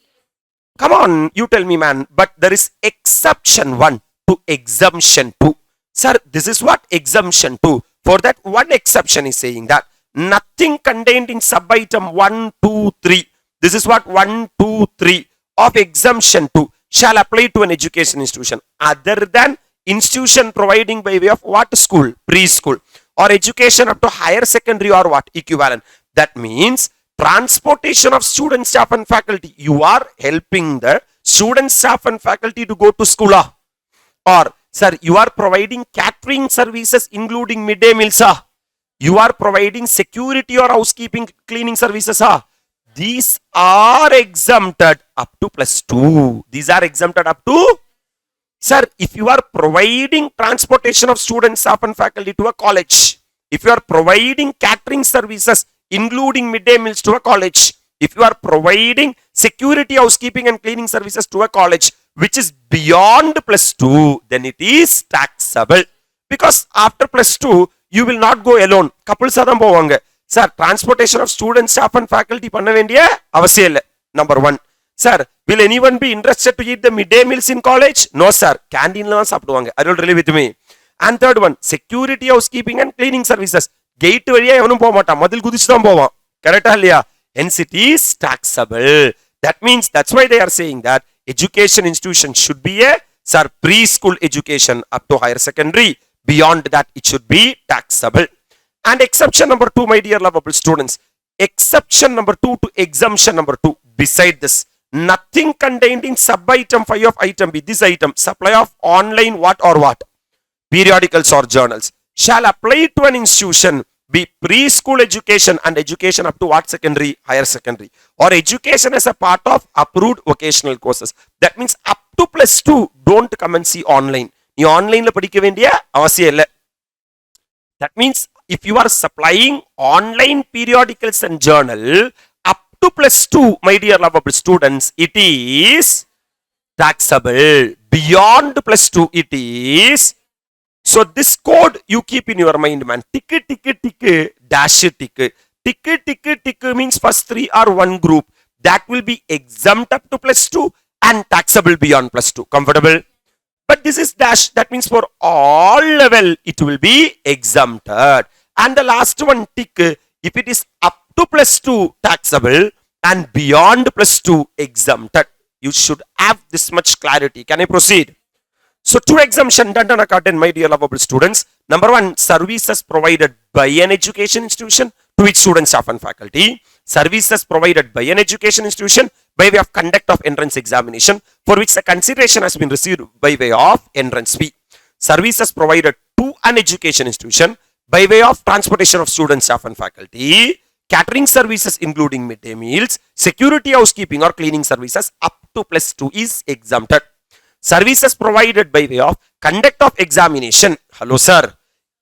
Come on, you tell me, man. But there is exception 1 to exemption 2. Sir, this is what exemption 2. For that, one exception is saying that nothing contained in sub-item 1, 2, 3. This is what 1, 2, 3 of exemption 2 shall apply to an education institution other than institution providing by way of what? School, preschool, or education up to higher secondary or what? Equivalent. That means transportation of students, staff and faculty. You are helping the students, staff and faculty to go to school. Or, sir, you are providing catering services including midday meals. You are providing security or housekeeping, cleaning services. These are exempted up to +2. These are exempted up to. Sir, if you are providing transportation of students, staff and faculty to a college, if you are providing catering services including midday meals to a college, if you are providing security, housekeeping and cleaning services to a college which is beyond +2, then it is taxable. Because after +2, you will not go alone. Couples are போவாங்க. Sir, transportation of students, staff and faculty பண்ண வேண்டிய அவசியம் இல்லை. Number 1. Sir, will anyone be interested to eat the midday meals in college? No, sir. Canteen la சாப்பிடுவாங்க. Are you really with me? And third one, security, housekeeping and cleaning services. Gate வழியா எவனும் போக மாட்டான். மதில் குதிச்சு தான் போவான். கரெக்டா இல்லையா? Hence it is taxable. That means that's why they are saying that education institution should be a, sir, preschool education up to higher secondary. Beyond that, it should be taxable. And exception number 2, my dear lovable students. Exception number 2 to exemption number 2. Beside this, nothing contained in sub-item 5 of item B. This item, supply of online what or what? Periodicals or journals shall apply to an institution be preschool education and education up to what secondary? Higher secondary. Or education as a part of approved vocational courses. That means up to +2, don't come and see online. You online la படிக்க வேண்டிய அவசியம் இல்லை. That means if you are supplying online periodicals and journal up to +2, my dear lovable students, it is taxable. Beyond +2, it is. So this code you keep in your mind, man. Tick, tick, tick, dash tick. Tick, tick, tick means first 3 are one group. That will be exempt up to +2 and taxable beyond +2. Comfortable? But this is dash. That means for all level, it will be exempted. And the last one, tick, if it is up to +2, taxable, and beyond +2, exempted. You should have this much clarity. Can I proceed? So, 2 exemption done and my dear lovable students. Number 1, services provided by an education institution to its students, staff and faculty. Services provided by an education institution by way of conduct of entrance examination for which the consideration has been received by way of entrance fee. services provided to an education institution by way of transportation of students, staff and faculty, catering services including midday meals, security, housekeeping or cleaning services up to +2 is exempted. Services provided by way of conduct of examination, hello sir,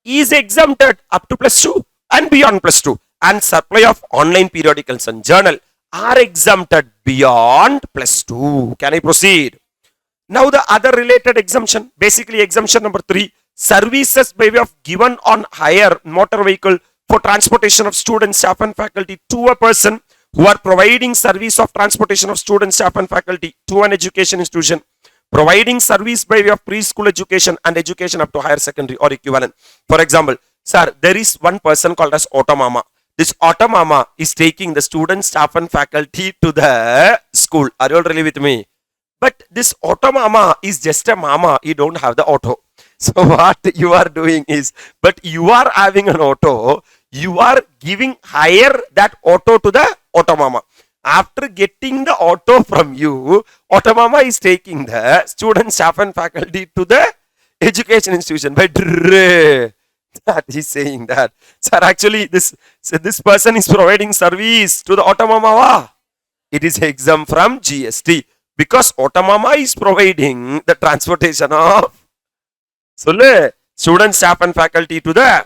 is exempted up to +2 and beyond +2, and supply of online periodicals and journal are exempted beyond +2. Can I proceed? Now the other related exemption, basically exemption number 3, services by way of given on hire motor vehicle for transportation of students, staff and faculty to a person who are providing service of transportation of students, staff and faculty to an education institution, providing service by way of preschool education and education up to higher secondary or equivalent. For example, sir, there is one person called as Auto Mama. This Auto Mama is taking the students, staff and faculty to the school. Are you all really with me? But this Auto Mama is just a mama. You don't have the auto. So what you are doing is, but you are having an auto, you are giving hire that auto to the Auto Mama. After getting the auto from you, Auto Mama is taking the students, staff and faculty to the education institution. But that is saying that, sir, actually this person is providing service to the Auto Mama. It is exempt from GST because Auto Mama is providing the transportation of students, staff and faculty to the.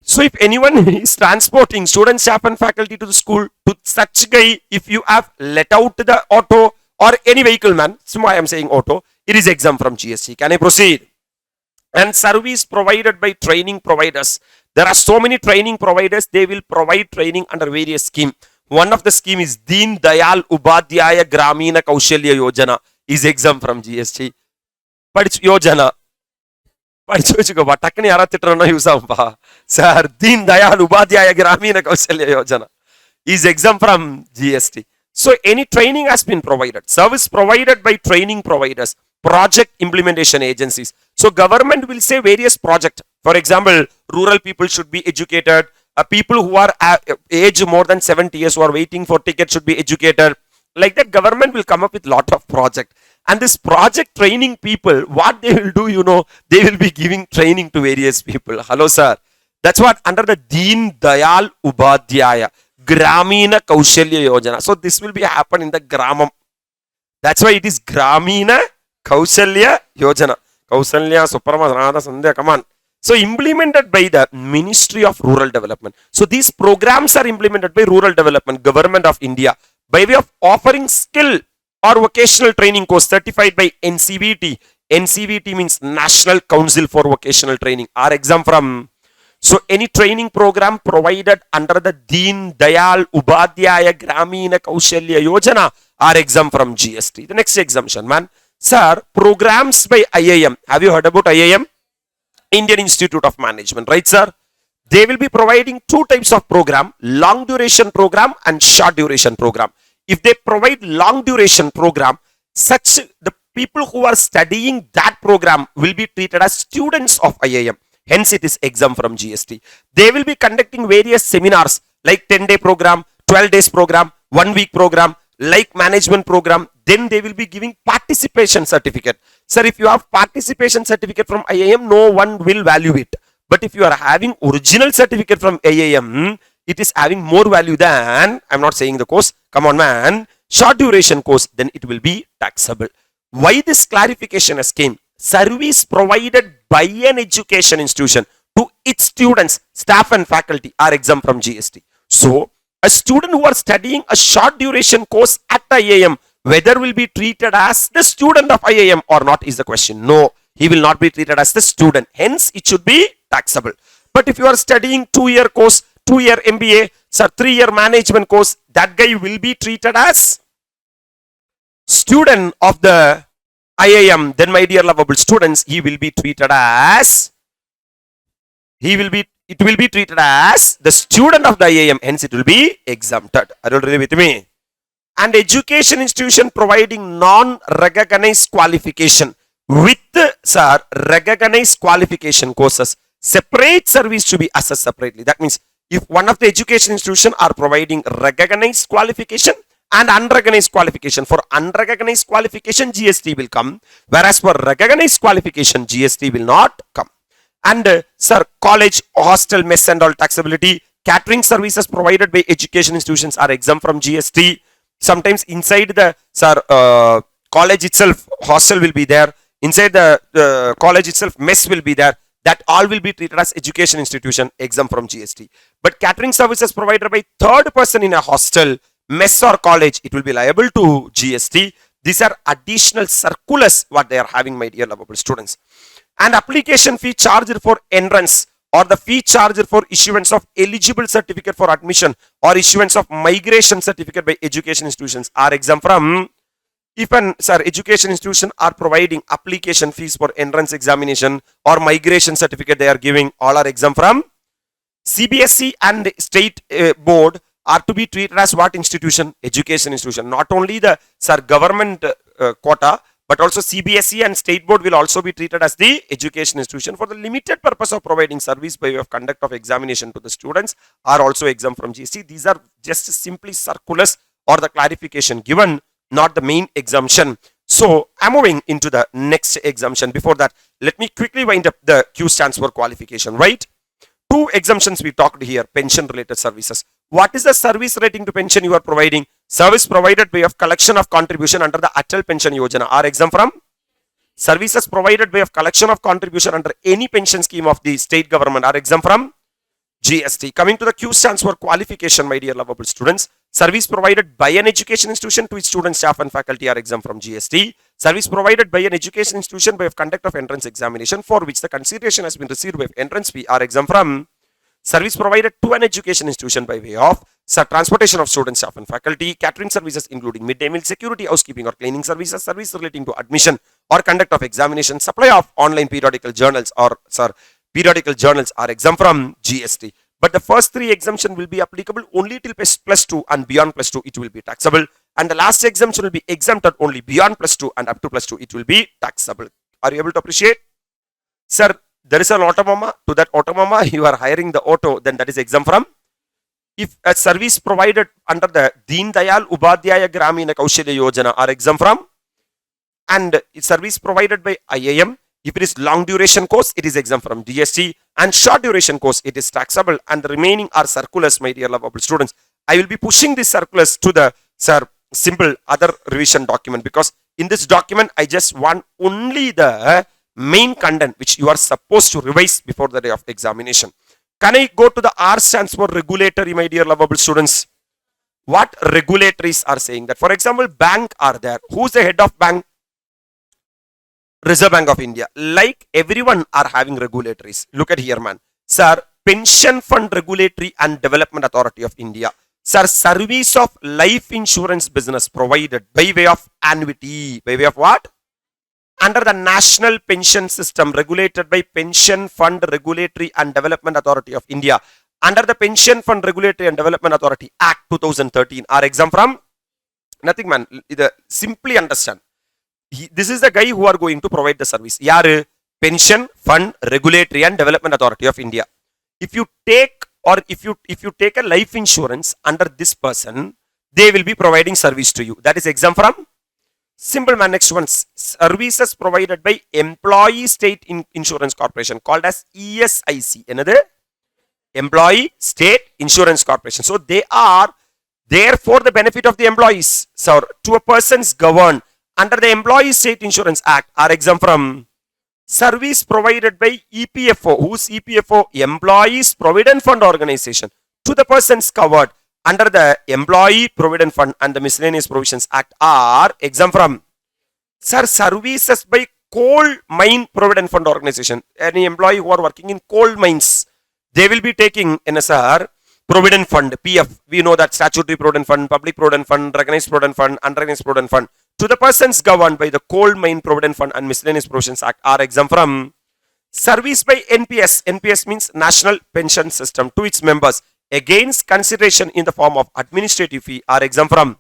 So if anyone is transporting students, staff and faculty to the school, to such guy, if you have let out the auto or any vehicle man, so why I am saying auto, it is exempt from GST. Can I proceed? And service provided by training providers. There are so many training providers, they will provide training under various schemes. One of the scheme is Deen Dayal Upadhyaya Gramina Kaushalya Yojana is exempt from GST. But it's Yojana. டக்குன்னு யாரா திட்டுறோம்னா use ஆகும்பா sir Deen Dayal Upadhyaya Grameen Kaushalya Yojana is exempt from GST. So any training has been provided, service provided by training providers, project implementation agencies. So government will say various project. For example, rural people should be educated, people who are age more than 70 years who are waiting for tickets should be educated. Like that, government will come up with lot of project. And this project training people, what they will do, you know, they will be giving training to various people. Hello, sir. That's what under the Deen Dayal Upadhyaya Gramina Kaushalya Yojana. So this will be happen in the Gramam. That's why it is Gramina Kaushalya Yojana. Kausalya, Suprama, Radha, Sandhya, come on. So implemented by the Ministry of Rural Development. So these programs are implemented by Rural Development, Government of India, by way of offering skill or vocational training course certified by NCVT. NCVT means National Council for Vocational Training, are exempt from. So any training program provided under the Deen Dayal Upadhyaya Gramina Kaushalya Yojana are exempt from GST. The next exemption, man. Sir, programs by IAM. Have you heard about IAM? Indian Institute of Management, right, sir? They will be providing two types of program, long duration program and short duration program. If they provide long duration program, such the people who are studying that program will be treated as students of IAM. Hence, it is exempt from GST. They will be conducting various seminars like 10-day program, 12 days program, 1 week program, like management program. Then they will be giving participation certificate. Sir, if you have participation certificate from IAM, no one will value it. But if you are having original certificate from IAM, it is having more value than, I'm not saying the course, come on man, short duration course, then it will be taxable. Why this clarification has came? Service provided by an education institution to its students, staff and faculty are exempt from GST. So, a student who are studying a short duration course at IAM, whether will be treated as the student of IAM or not is the question. No, he will not be treated as the student. Hence, it should be taxable. But if you are studying 2-year course, 2-year MBA, sir, 3-year management course, that guy will be treated as student of the IAM. Then, my dear lovable students, he will be treated as, it will be treated as the student of the IAM. Hence, it will be exempted. Are you agree with me? And education institution providing non-recognized qualification with, sir, recognized qualification courses, separate service to be assessed separately. That means if one of the education institution are providing recognized qualification And unrecognized qualification. For unrecognized qualification, GST will come, whereas for recognized qualification, GST will not come. And sir, college, hostel, mess and all taxability, catering services provided by education institutions are exempt from GST. Sometimes inside the college itself, hostel will be there. Inside the college itself, mess will be there. That all will be treated as education institution, exempt from GST. But catering services provided by third person in a hostel, mess or college, it will be liable to GST. These are additional circulars what they are having, my dear lovable students. And application fee charged for entrance or the fee charged for issuance of eligible certificate for admission or issuance of migration certificate by education institutions are exempt from. If an education institution are providing application fees for entrance examination or migration certificate they are giving, all are exempt from. CBSE and state board are to be treated as what institution? Education institution. Not only the government quota, but also CBSE and state board will also be treated as the education institution for the limited purpose of providing service by way of conduct of examination to the students are also exempt from GST. These are just simply circulars or the clarification given, not the main exemption. So I'm moving into the next exemption. Before that, let me quickly wind up. The Q stands for qualification, right? Two exemptions we talked here, pension related services. What is the service relating to pension you are providing? Service provided by way of collection of contribution under the Atal Pension Yojana are exempt from. Services provided by way of collection of contribution under any pension scheme of the state government are exempt from GST. Coming to the Q stands for qualification, my dear lovable students. Service provided by an education institution to its students, staff and faculty are exempt from GST. Service provided by an education institution by way of conduct of entrance examination for which the consideration has been received by entrance fee are exempt from. Service provided to an education institution by way of transportation of students, staff and faculty, catering services including midday meal, security, housekeeping or cleaning services, service relating to admission or conduct of examination, supply of online periodical journals or periodical journals are exempt from GST. But the first three exemption will be applicable only till plus 2 and beyond plus 2 it will be taxable. And the last exemption will be exempted only beyond plus 2 and up to plus 2 it will be taxable. Are you able to appreciate? Sir, there is an automama. To that automama you are hiring the auto, then that is exempt from. If a service provided under the Deen Dayal Upadhyaya Gramina Kaushalya Yojana are exempt from. And service provided by IAM, if it is long duration course, it is exempt from GST, and short duration course, it is taxable, and the remaining are circulars, my dear lovable students. I will be pushing these circulars to the simple other revision document, because in this document, I just want only the main content which you are supposed to revise before the day of examination. Can I go to the R stands for regulatory, my dear lovable students? What regulatories are saying that? For example, bank are there. Who's the head of bank? Reserve Bank of India. Like everyone are having regulatories. Look at here, man. Sir, Pension Fund Regulatory and Development Authority of India. Sir, service of life insurance business provided by way of annuity. By way of what? Under the National Pension System regulated by Pension Fund Regulatory and Development Authority of India. Under the Pension Fund Regulatory and Development Authority Act 2013 are exempt from nothing, man. Simply understand. This is the guy who are going to provide the service. Yaru? Pension Fund Regulatory and Development Authority of India. If you take a life insurance under this person, they will be providing service to you. That is exempt from. Simple, man. Next one, services provided by Employee State Insurance Corporation called as ESIC. Another Employee State Insurance Corporation. So they are there for the benefit of the employees. So to a persons governed under the Employee State Insurance Act are exempt from. Service provided by EPFO. Who's EPFO? Employees Provident Fund Organization. To the persons covered under the Employee Provident Fund and the Miscellaneous Provisions Act are exempt from. Sir, services by Coal Mine Provident Fund Organization. Any employee who are working in coal mines, they will be taking NSR Provident Fund, PF. We know that Statutory Provident Fund, Public Provident Fund, Recognized Provident Fund, Unrecognized Provident Fund. To the persons governed by the Coal Mine Provident Fund and Miscellaneous Provisions Act are exempt from. Service by NPS. NPS means National Pension System to its members against consideration in the form of administrative fee are exempt from.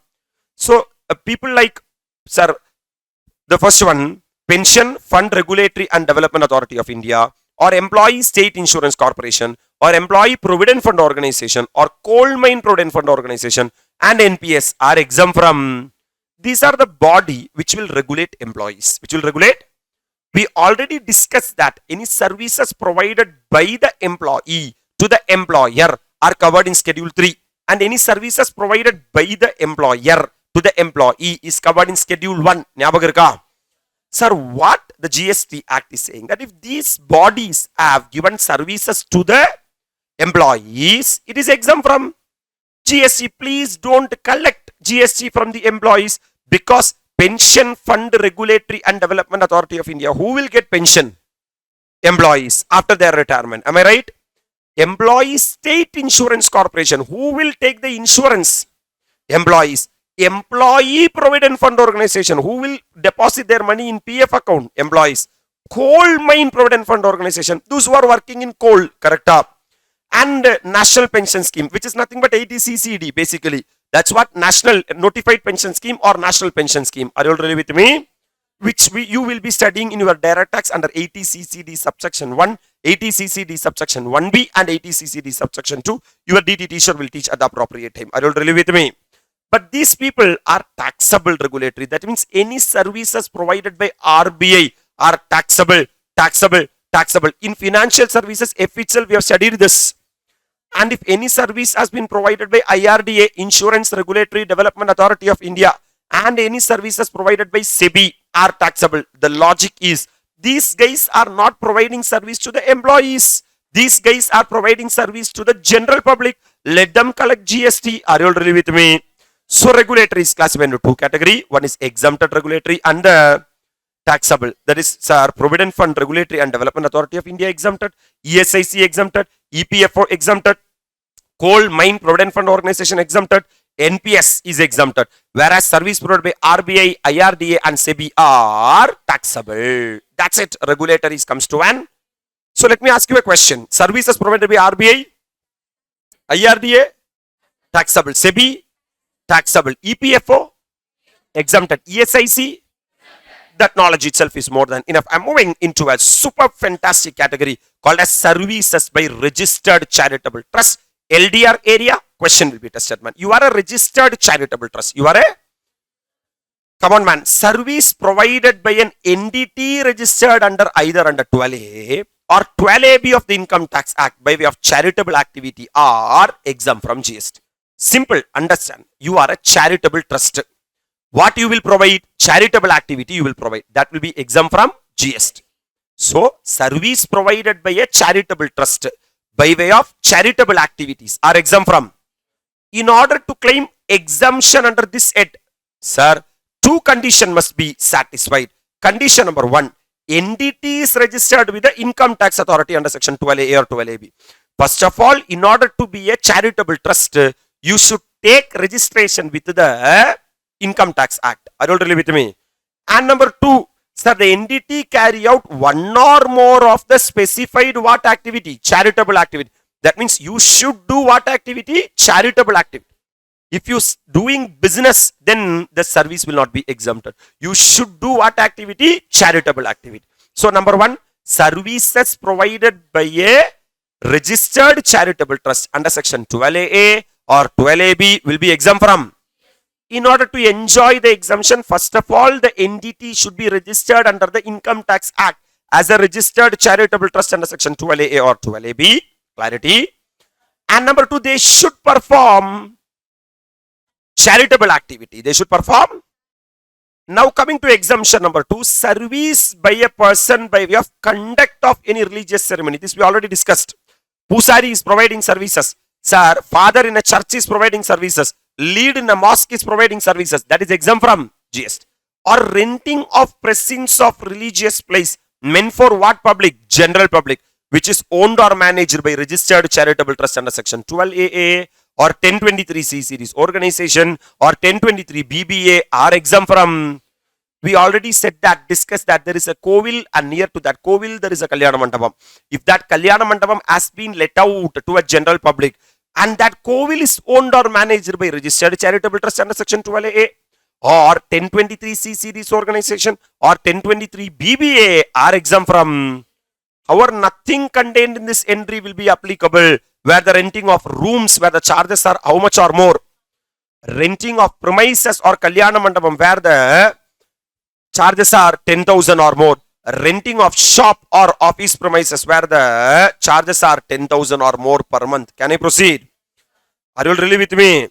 So people like, sir, the first one, Pension Fund Regulatory and Development Authority of India, or Employee State Insurance Corporation, or Employee Provident Fund Organization, or Coal Mine Provident Fund Organization, and NPS are exempt from. These are the body which will regulate employees. Which will regulate? We already discussed that any services provided by the employee to the employer are covered in Schedule 3. And any services provided by the employer to the employee is covered in Schedule 1. Sir, what the GST Act is saying that if these bodies have given services to the employees, it is exempt from GST. Please don't collect GST from the employees, because Pension Fund Regulatory and Development Authority of India, who will get pension? Employees after their retirement. Am I right? Employees State Insurance Corporation, who will take the insurance? Employees. Employee Provident Fund Organization, who will deposit their money in PF account? Employees. Coal Mine Provident Fund Organization, those who are working in coal, correct up. And National Pension Scheme, which is nothing but 80CCD basically. That's what National Notified Pension Scheme or National Pension Scheme. Are you all really with me? Which you will be studying in your direct tax under 80CCD subsection 1, 80CCD subsection 1B and 80CCD subsection 2. Your DT teacher will teach at the appropriate time. Are you all really with me? But these people are taxable regulatory. That means any services provided by RBI are taxable. In financial services, FHL, we have studied this. And if any service has been provided by IRDA, Insurance Regulatory Development Authority of India, and any services provided by SEBI are taxable. The logic is, these guys are not providing service to the employees. These guys are providing service to the general public. Let them collect GST. Are you all really with me? So regulatory is classified into two categories. One is exempted regulatory and taxable. That is, sir, Provident Fund Regulatory and Development Authority of India exempted, ESIC exempted, EPFO exempted, Coal Mine Provident Fund Organization exempted, NPS is exempted. Whereas service provided by RBI, IRDA and SEBI are taxable. That's it. Regulatories comes to an. So let me ask you a question. Services provided by RBI, IRDA, taxable. SEBI, taxable. EPFO, exempted. ESIC, that knowledge itself is more than enough. I'm moving into a super fantastic category called as services by registered charitable trust. LDR area, question will be tested, man. You are a registered charitable trust. You are a, come on, man. Service provided by an entity registered under either under 12A or 12AB of the Income Tax Act by way of charitable activity are exempt from GST. Simple, understand. You are a charitable trust. What you will provide? Charitable activity you will provide. That will be exempt from GST. So, service provided by a charitable trust by way of charitable activities are exempt from. In order to claim exemption under this head, sir, two conditions must be satisfied. Condition number 1, entity is registered with the Income Tax Authority under section 12A or 12AB. First of all, in order to be a charitable trust, you should take registration with the Income Tax Act. Are you really with me? And number 2, sir, the entity carry out one or more of the specified what activity? Charitable activity. That means you should do what activity? Charitable activity. If you doing business, then the service will not be exempted. You should do what activity? Charitable activity. So number 1, services provided by a registered charitable trust under section 12AA or 12AB will be exempt from. In order to enjoy the exemption, first of all, the entity should be registered under the Income Tax Act as a registered charitable trust under section 12AA or 12AB. Clarity. And number 2, they should perform charitable activity. They should perform. Now coming to exemption number 2, service by a person by way of conduct of any religious ceremony. This we already discussed. Pusari is providing services. Sir, father in a church is providing services. Lead in a mosque is providing services. That is exempt from GST. Or renting of presence of religious place meant for what public? General public, which is owned or managed by registered charitable trust under section 12AA or 1023C series organization or 1023 BBA are exempt from. We already said that, discussed that there is a Kovil and near to that Kovil there is a Kalyana Mandapam. If that Kalyana Mandapam has been let out to a general public and that Kovil is owned or managed by registered charitable trust under section 12AA or 1023C series organization or 1023 BBA are exempt from. However, nothing contained in this entry will be applicable where the renting of rooms where the charges are how much or more. renting of premises or Kalyana Mandapam where the charges are 10,000 or more, renting of shop or office premises where the charges are 10,000 or more per month. Can I proceed? Are you all really with me?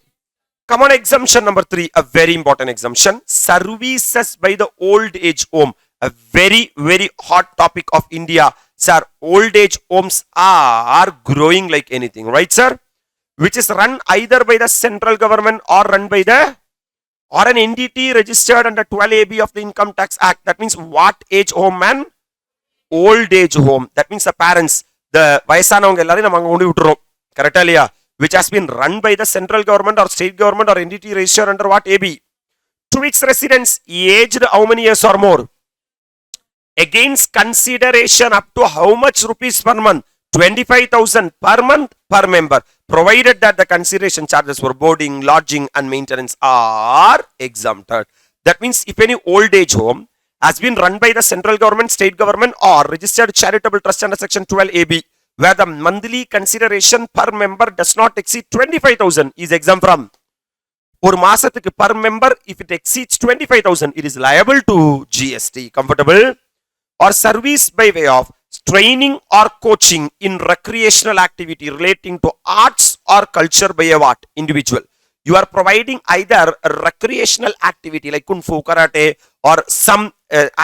Come on, exemption number 3, a very important exemption. Services by the old age home. A very, very hot topic of India. Sir, old age homes are growing like anything, right, sir? Which is run either by the central government or run by the or an entity registered under 12AB of the Income Tax Act. That means what age home, man? Old age home. That means the parents, the vayasanavanga ellarum nama anga kondu vitrom. Correct alliya? Which has been run by the central government or state government or entity registered under what AB? To its residents aged how many years or more? Against consideration up to how much rupees per month? 25,000 per month per member, provided that the consideration charges for boarding, lodging and maintenance are exempted. That means if any old age home has been run by the central government, state government or registered charitable trust under section 12AB, where the monthly consideration per member does not exceed 25,000 is exempt from. ஒரு மாசத்துக்கு per member, if it exceeds 25,000, it is liable to GST. Comfortable? Or service by way of training or coaching in recreational activity relating to arts or culture by a what? Individual. You are providing either a recreational activity like Kung Fu, Karate or some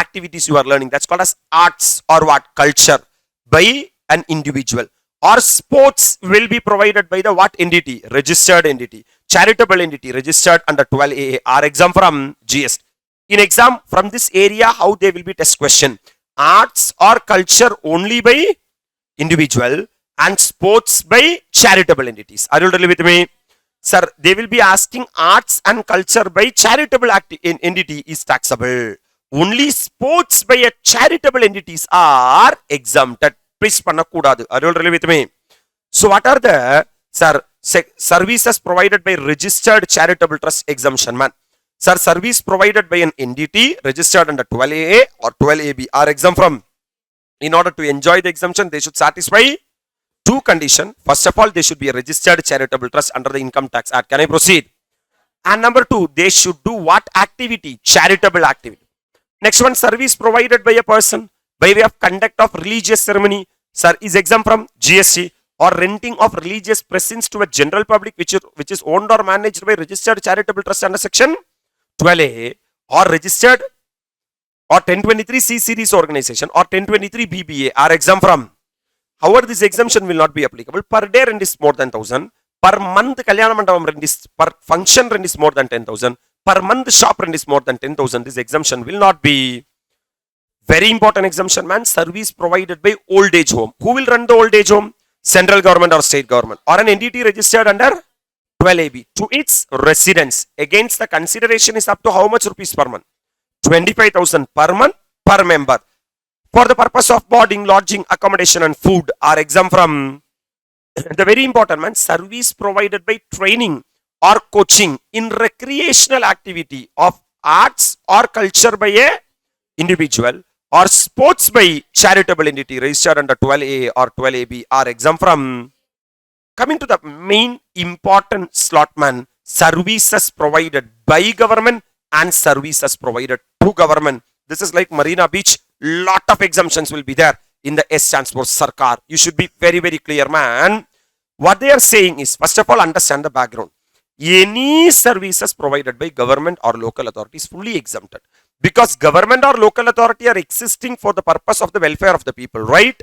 activities you are learning. That's called as arts or what? Culture by an individual. Or sports will be provided by the what entity? Registered entity. Charitable entity registered under 12AA are exempt from GST. In exam from this area, how they will be test question? Arts or culture only by individual and sports by charitable entities. Are you really with me? Sir, they will be asking arts and culture by charitable entity is taxable. Only sports by a charitable entities are exempted. Please pannakudadu. Are you really with me? So what are the services provided by registered charitable trust exemption, man? Sir, service provided by an entity registered under 12AA or 12AB are exempt from. In order to enjoy the exemption, they should satisfy two conditions. First of all, they should be a registered charitable trust under the Income Tax Act. Can I proceed? And number 2, they should do what activity? Charitable activity. Next one, service provided by a person by way of conduct of religious ceremony, sir, is exempt from GST. Or renting of religious presents to a general public which is owned or managed by registered charitable trust under section 12A or registered or 1023C series organization or 1023 BBA are exempt from. However, this exemption will not be applicable. Per day rent is more than 1,000. Per month Kalyana Mandapam rent is, per function rent is more than 10,000. Per month shop rent is more than 10,000. This exemption will not be. Very important exemption, man. Service provided by old age home. Who will run the old age home? Central government or state government or an entity registered under 12AB to its residents. Against the consideration is up to how much rupees per month? 25,000 per month per member. For the purpose of boarding, lodging, accommodation and food are exempt from. The very important, man, service provided by training or coaching in recreational activity of arts or culture by a individual or sports by charitable entity registered under 12A or 12AB are exempt from. Coming to the main important slot, man, services provided by government and services provided to government. This is like Marina Beach. Lot of exemptions will be there in the S stands for Sarkar. You should be very, very clear, man. What they are saying is, first of all, understand the background. Any services provided by government or local authority is fully exempted. Because government or local authority are existing for the purpose of the welfare of the people, right?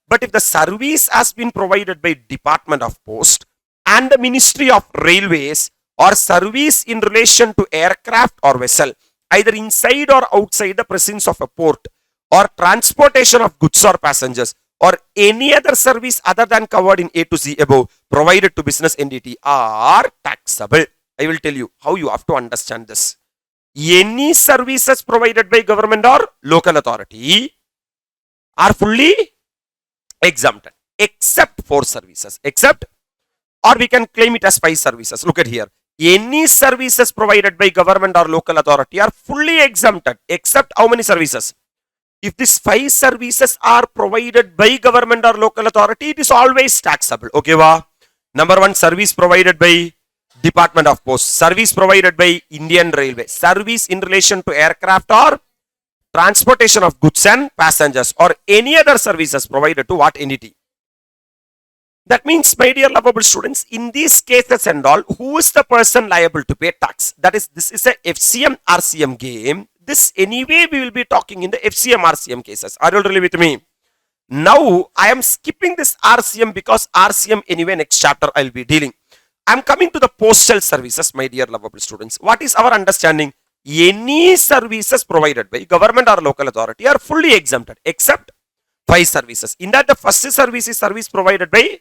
But if the service has been provided by Department of Post and the Ministry of Railways or service in relation to aircraft or vessel, either inside or outside the presence of a port or transportation of goods or passengers or any other service other than covered in A to Z above provided to business entity are taxable. I will tell you how you have to understand this. Any services provided by government or local authority are fully exempted except 4 services. Except, or we can claim it as 5 services. Look at here. Any services provided by government or local authority are fully exempted except how many services? If these 5 services are provided by government or local authority, it is always taxable. Okay, wa? Number 1, service provided by Department of Post. Service provided by Indian Railway. Service in relation to aircraft or transportation of goods and passengers or any other services provided to what entity. That means, my dear lovable students, in these cases and all, who is the person liable to pay tax? That is, this is a FCM RCM game. This anyway we will be talking in the FCM RCM cases. Are you really with me? Now I am skipping this RCM because RCM anyway next chapter I will be dealing. I am coming to the postal services, my dear lovable students. What is our understanding? Any services provided by government or local authority are fully exempted except 5 services. In that, the first service is service provided by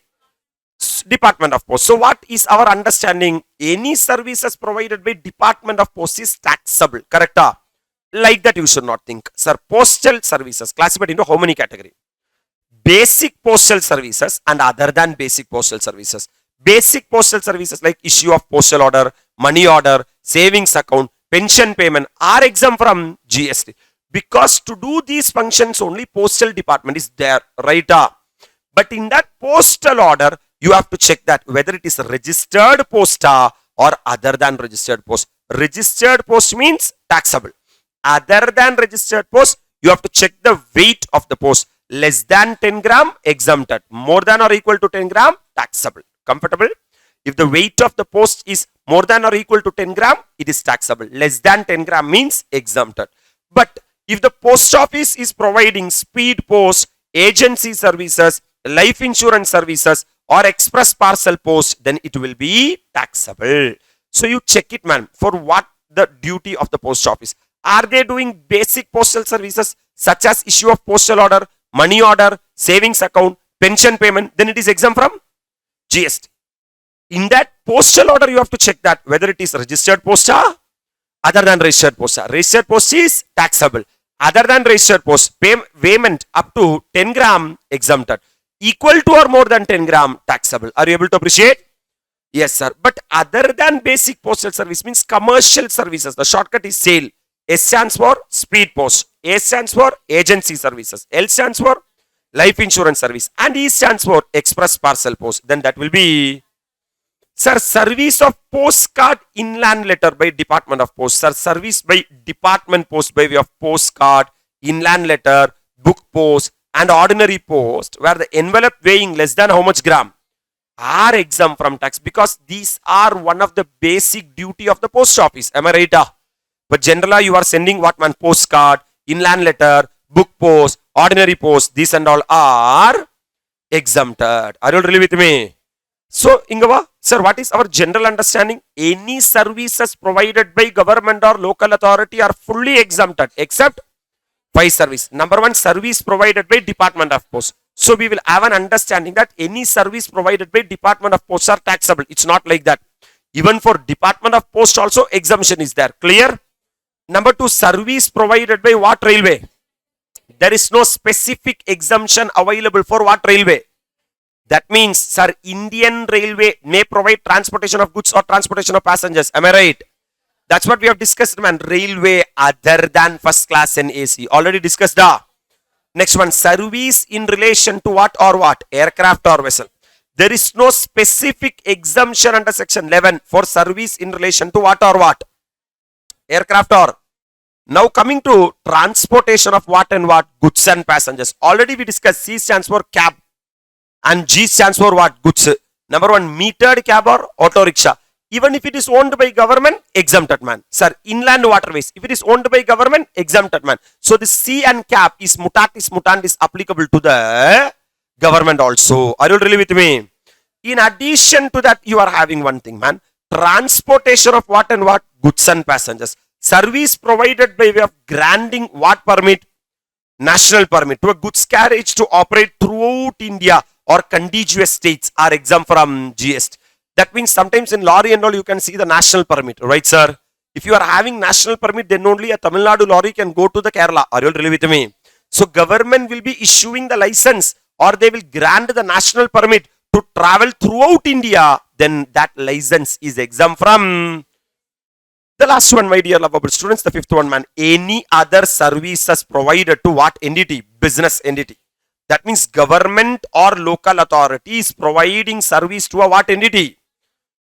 Department of Post. So what is our understanding? Any services provided by Department of Post is taxable. Correct? Like that you should not think. Sir, postal services classified into how many categories? Basic postal services and other than basic postal services. Basic postal services like issue of postal order, money order, savings account, pension payment are exempt from GST. Because to do these functions only postal department is there, right? But in that postal order, you have to check that whether it is registered post or other than registered post. Registered post means taxable. Other than registered post, you have to check the weight of the post. Less than 10 gram, exempted. More than or equal to 10 gram, taxable. Comfortable? If the weight of the post is more than or equal to 10 gram, it is taxable. Less than 10 gram means exempted. But if the post office is providing speed post, agency services, life insurance services or express parcel post, then it will be taxable. So you check it, man, for what the duty of the post office. Are they doing basic postal services such as issue of postal order, money order, savings account, pension payment, then it is exempt from GST. In that postal order, you have to check that whether it is registered post other than registered post. Registered post is taxable. Other than registered post, payment up to 10 gram exempted. Equal to or more than 10 gram taxable. Are you able to appreciate? Yes, sir. But other than basic postal service means commercial services. The shortcut is SAIL. S stands for speed post. A stands for agency services. L stands for life insurance service. And E stands for express parcel post. Then that will be, sir, service of postcard inland letter by Department of Post. Sir, service by Department Post by way of postcard, inland letter, book post and ordinary post where the envelope weighing less than how much gram are exempt from tax because these are one of the basic duty of the post office. Am I right? But generally you are sending what, man? Postcard, inland letter, book post, ordinary post. These and all are exempted. Are you really with me? So, Ingava, sir, what is our general understanding? Any services provided by government or local authority are fully exempted except 5 service. Number 1, service provided by Department of Post. So, we will have an understanding that any service provided by Department of Post are taxable. It's not like that. Even for Department of Post also exemption is there. Clear? Number 2, service provided by what railway? There is no specific exemption available for what railway? That means, sir, Indian Railway may provide transportation of goods or transportation of passengers. Am I right? That's what we have discussed, man. Railway other than first class and AC. Already discussed. Next one, service in relation to what or what? Aircraft or vessel. There is no specific exemption under section 11 for service in relation to what or what? Aircraft or. Now coming to transportation of what and what? Goods and passengers. Already we discussed. C stands for cab. And G stands for what? Goods. Number 1, metered cab or auto rickshaw. Even if it is owned by government, exempted, man. Sir, inland waterways. If it is owned by government, exempted, man. So this C and cab is mutatis mutandis applicable to the government also. Are you really with me? In addition to that, you are having one thing, man. Transportation of what and what? Goods and passengers. Service provided by way of granting what permit? National permit to a goods carriage to operate throughout India or contiguous states are exempt from GST. That means sometimes in lorry and all you can see the national permit, right, sir? If you are having national permit, then only a Tamil Nadu lorry can go to the Kerala. Are you really with me? So government will be issuing the license or they will grant the national permit to travel throughout India. Then that license is exempt from. The last one, my dear lovable students, the 5th one, man. Any other services provided to what entity? Business entity. That means government or local authority is providing service to a what entity?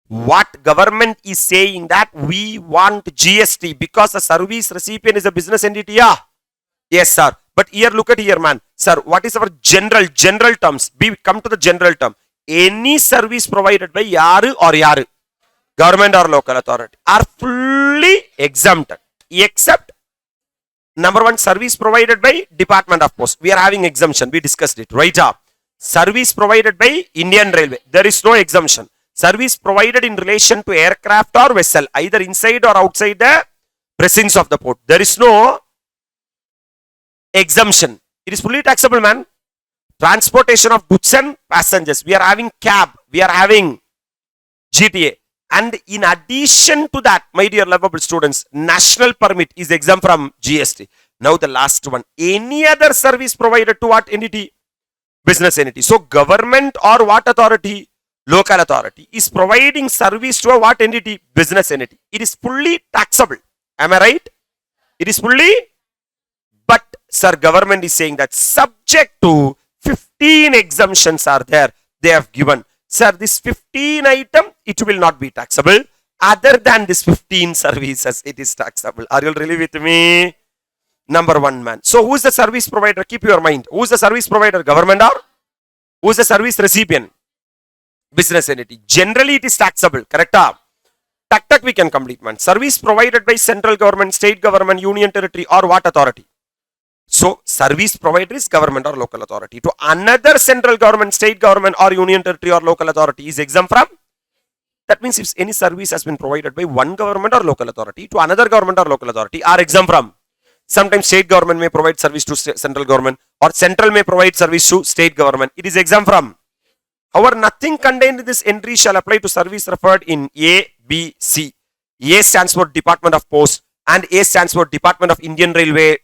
What government is saying that we want GST because the service recipient is a business entity. Yeah. Yes, sir. But here, look at here, man. Sir, what is our general terms? We come to the general term. Any service provided by yaru or yaru, government or local authority, are fully exempted. Except number one, service provided by Department of Post. We are having exemption. We discussed it. Right up. Service provided by Indian Railway. There is no exemption. Service provided in relation to aircraft or vessel, either inside or outside the presence of the port. There is no exemption. It is fully taxable, man. Transportation of goods and passengers. We are having cab. We are having GTA. And in addition to that, my dear lovable students, national permit is exempt from GST. Now the last one. Any other service provided to what entity? Business entity. So government or what authority? Local authority is providing service to a what entity? Business entity. It is fully taxable. Am I right? It is fully. But sir, government is saying that subject to 15 exemptions are there. They have given. Sir, this 15 item, it will not be taxable. Other than this 15 services, it is taxable. Are you really with me? Number one, man. So who is the service provider? Keep your mind. Who is the service provider? Government or? Who is the service recipient? Business entity. Generally, it is taxable. Correct? Tak we can complete, man. Service provided by central government, state government, union territory or what authority? So, service provider is government or local authority. To another central government, state government or union territory or local authority is exempt from. That means if any service has been provided by one government or local authority to another government or local authority are exempt from. Sometimes state government may provide service to central government or central may provide service to state government. It is exempt from. However, nothing contained in this entry shall apply to service referred in A, B, C. A stands for Department of Post and A stands for Department of Indian Railway.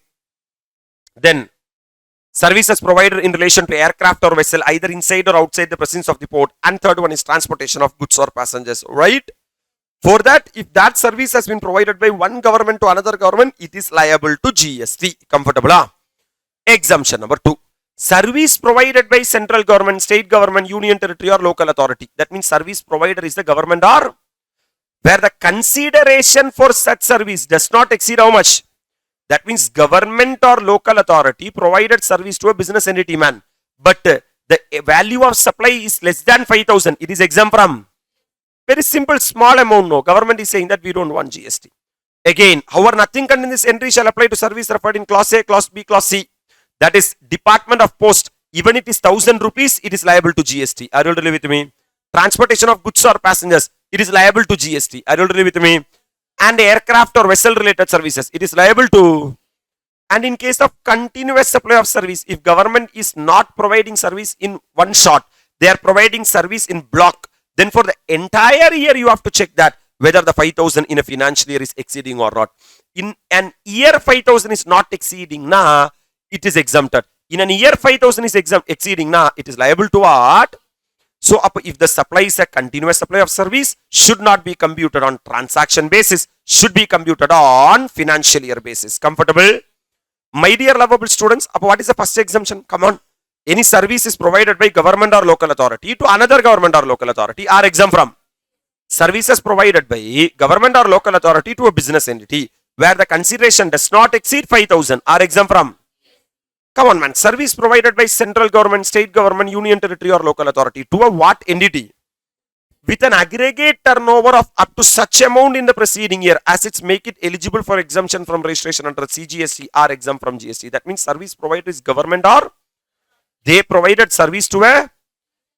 Then, services provided in relation to aircraft or vessel either inside or outside the presence of the port. And third one is transportation of goods or passengers. Right? For that, if that service has been provided by one government to another government, it is liable to GST. Comfortable? Huh? Exemption number 2. Service provided by central government, state government, union territory or local authority. That means service provider is the government or where the consideration for such service does not exceed how much? That means government or local authority provided service to a business entity, man. But the value of supply is less than 5,000. It is exempt from. Very simple, small amount. No. Government is saying that we don't want GST. Again, however, nothing contained in this entry shall apply to service referred in class A, class B, class C. That is Department of Post. Even it is 1,000 rupees, it is liable to GST. Are you really with me? Transportation of goods or passengers, it is liable to GST. Are you really with me? And aircraft or vessel related services, it is liable to. And in case of continuous supply of service, if government is not providing service in one shot, they are providing service in block, then for the entire year you have to check that whether the 5,000 in a financial year is exceeding or not. In an year 5,000 is not exceeding, nah, it is exempted. In an year 5,000 is exceeding, nah, it is liable to what? So if the supply is a continuous supply of service, should not be computed on transaction basis, should be computed on financial year basis. Comfortable? My dear lovable students, what is the first exemption? Come on. Any service is provided by government or local authority to another government or local authority are exempt from. Services provided by government or local authority to a business entity where the consideration does not exceed 5,000 are exempt from. Come on, man. Service provided by central government, state government, union territory or local authority to a what entity? With an aggregate turnover of up to such amount in the preceding year as it's make it eligible for exemption from registration under CGST are exempt from GST. That means service provider is government or they provided service to a,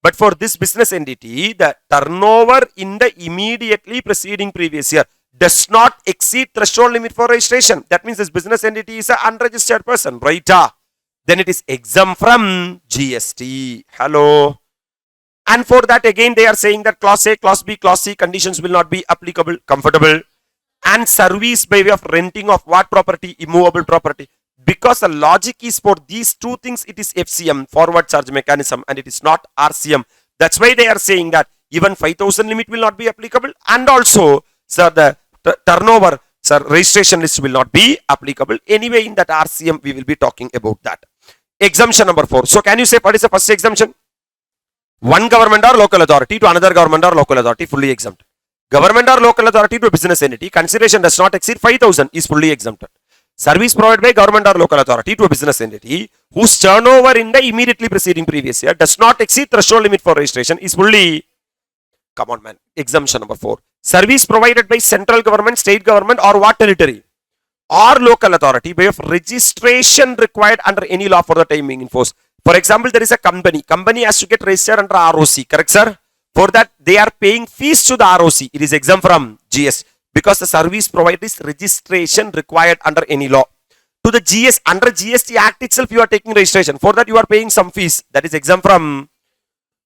but for this business entity, the turnover in the immediately preceding previous year does not exceed threshold limit for registration. That means this business entity is an unregistered person, right? Then it is exempt from GST. Hello. And for that again they are saying that class A, class B, class C conditions will not be applicable. Comfortable. And service by way of renting of what property? Immovable property. Because the logic is for these two things, it is FCM, forward charge mechanism, and it is not RCM. That's why they are saying that even 5,000 limit will not be applicable. And also, sir, the turnover, sir, registration list will not be applicable. Anyway, in that RCM, we will be talking about that. Exemption number 4. So, can you say what is the first exemption? One government or local authority to another government or local authority fully exempt. Government or local authority to a business entity, consideration does not exceed 5,000 is fully exempted. Service provided by government or local authority to a business entity whose turnover in the immediately preceding previous year does not exceed threshold limit for registration is fully, come on man, exemption number 4. Service provided by central government, state government or what territory or local authority by of registration required under any law for the time being in force. For example, there is a company has to get registered under ROC, correct sir? For that they are paying fees to the ROC. It is exempt from GST because the service provided is registration required under any law. To the under GST Act itself you are taking registration. For that you are paying some fees, that is exempt from.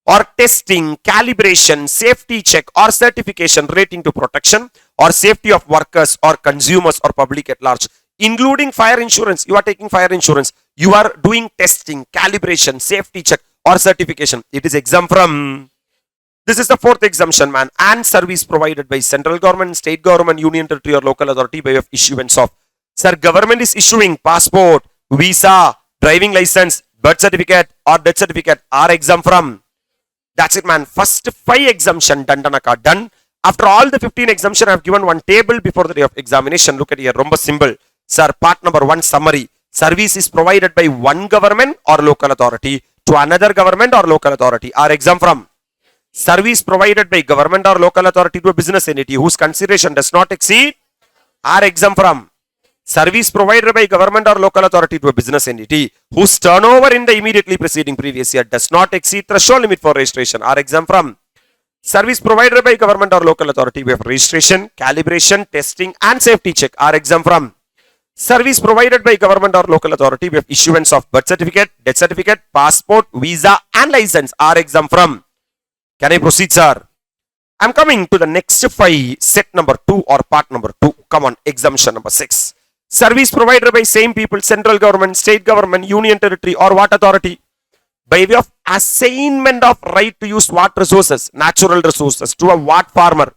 Or testing, calibration, safety check or certification relating to protection or safety of workers or consumers or public at large, including fire insurance. You are taking fire insurance. You are doing testing, calibration, safety check or certification. It is exempt from. This is the 4th exemption, man. And service provided by central government, state government, union territory or local authority by of issuance of. Sir, government is issuing passport, visa, driving license, birth certificate or death certificate are exempt from. That's it, man. First 5 exemption done. After all the 15 exemption, I have given one table before the day of examination. Look at here, romba symbol. Sir, part number 1 summary. Service is provided by one government or local authority to another government or local authority are exempt from. Service provided by government or local authority to a business entity whose consideration does not exceed are exempt from. Service provided by government or local authority to a business entity whose turnover in the immediately preceding previous year does not exceed threshold limit for registration are exempt from. Service provided by government or local authority with registration, calibration, testing and safety check are exempt from. Service provided by government or local authority with issuance of birth certificate, death certificate, passport, visa and license are exempt from. Can I proceed, sir? I'm coming to the next 5, set number 2 or part number 2. Come on, exemption number 6. Service provided by same people, central government, state government, union territory or what authority by way of assignment of right to use what resources, natural resources to a what farmer,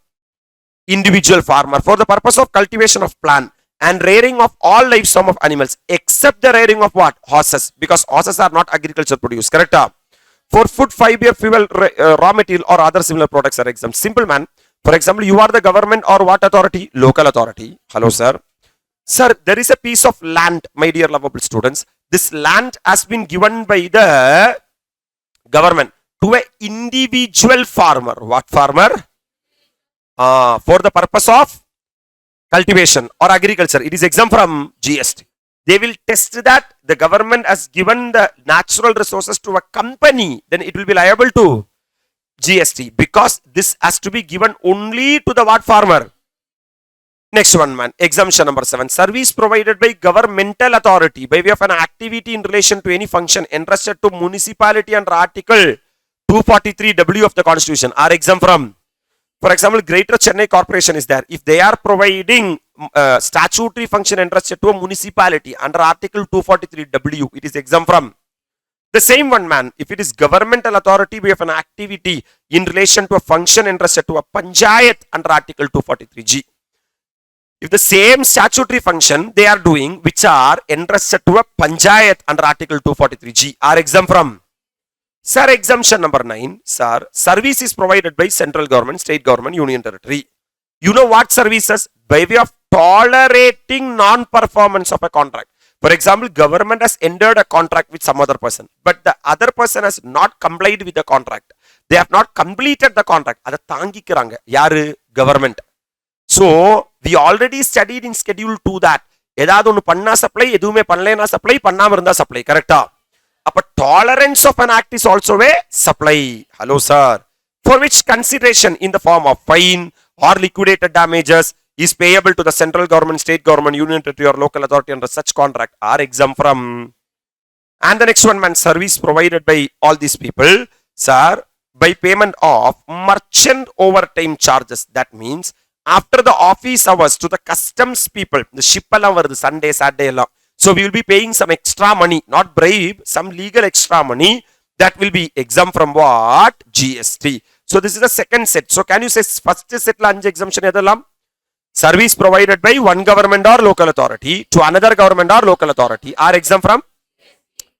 individual farmer for the purpose of cultivation of plant and rearing of all livestock of animals except the rearing of what? Horses, because horses are not agriculture produce, correct? For food, fiber, fuel, raw material or other similar products are exempt. Simple, man. For example, you are the government or what authority? Local authority. Hello sir. Sir, there is a piece of land, my dear lovable students. This land has been given by the government to an individual farmer. What farmer? For the purpose of cultivation or agriculture. It is exempt from GST. They will test that the government has given the natural resources to a company. Then it will be liable to GST because this has to be given only to the what farmer? Next one, man. Exemption number 7. Service provided by governmental authority by way of an activity in relation to any function entrusted to municipality under Article 243W of the Constitution are exempt from. For example, Greater Chennai Corporation is there. If they are providing statutory function entrusted to a municipality under Article 243W, it is exempt from. The same one, man. If it is governmental authority by way of an activity in relation to a function entrusted to a panchayat under Article 243G. If the same statutory function they are doing which are entrusted to a panchayat under Article 243G are exempt from. Sir, exemption number 9. Sir, service is provided by central government, state government, union territory. You know what services? By way of tolerating non-performance of a contract. For example, government has entered a contract with some other person, but the other person has not complied with the contract. They have not completed the contract. Ada தாங்கிக்கிறாங்க யாரு? Government. So, we already studied in schedule 2 that ஏதாவது ஒன்று பண்ணா supply, எதுவுமே பண்ணலைனா supply, பண்ணாம இருந்தா supply, கரெக்டா? அப்ப tolerance of an act is also a supply. Hello sir. For which consideration in the form of fine or liquidated damages is payable to the central government, state government, union territory or local authority under such contract are exempt from. And the next one, man, service provided by all these people, sir, by payment of merchant overtime charges. That means after the office hours to the customs people, the ship along the Sunday, Saturday along. So we will be paying some extra money, not bribe, some legal extra money that will be exempt from what? GST. So this is the second set. So can you say first set la 5 exemption edalam? Service provided by one government or local authority to another government or local authority are exempt from.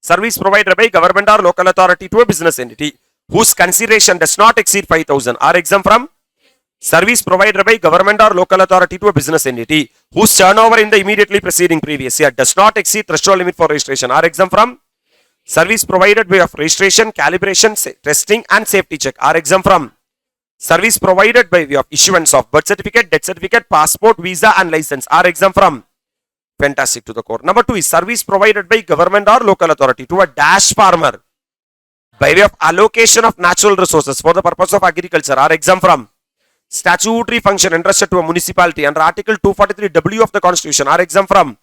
Service provided by government or local authority to a business entity whose consideration does not exceed 5,000 are exempt from. Service provided by government or local authority to a business entity whose turnover in the immediately preceding previous year does not exceed threshold limit for registration are exempt from service provided by of registration, calibration, testing and safety check are exempt from service provided by way of issuance of birth certificate, death certificate, passport, visa and license are exempt from. Fantastic to the core. Number 2 is service provided by government or local authority to a dash farmer by way of allocation of natural resources for the purpose of agriculture are exempt from. Statutory function entrusted to a municipality under Article 243W of the Constitution are exempt from.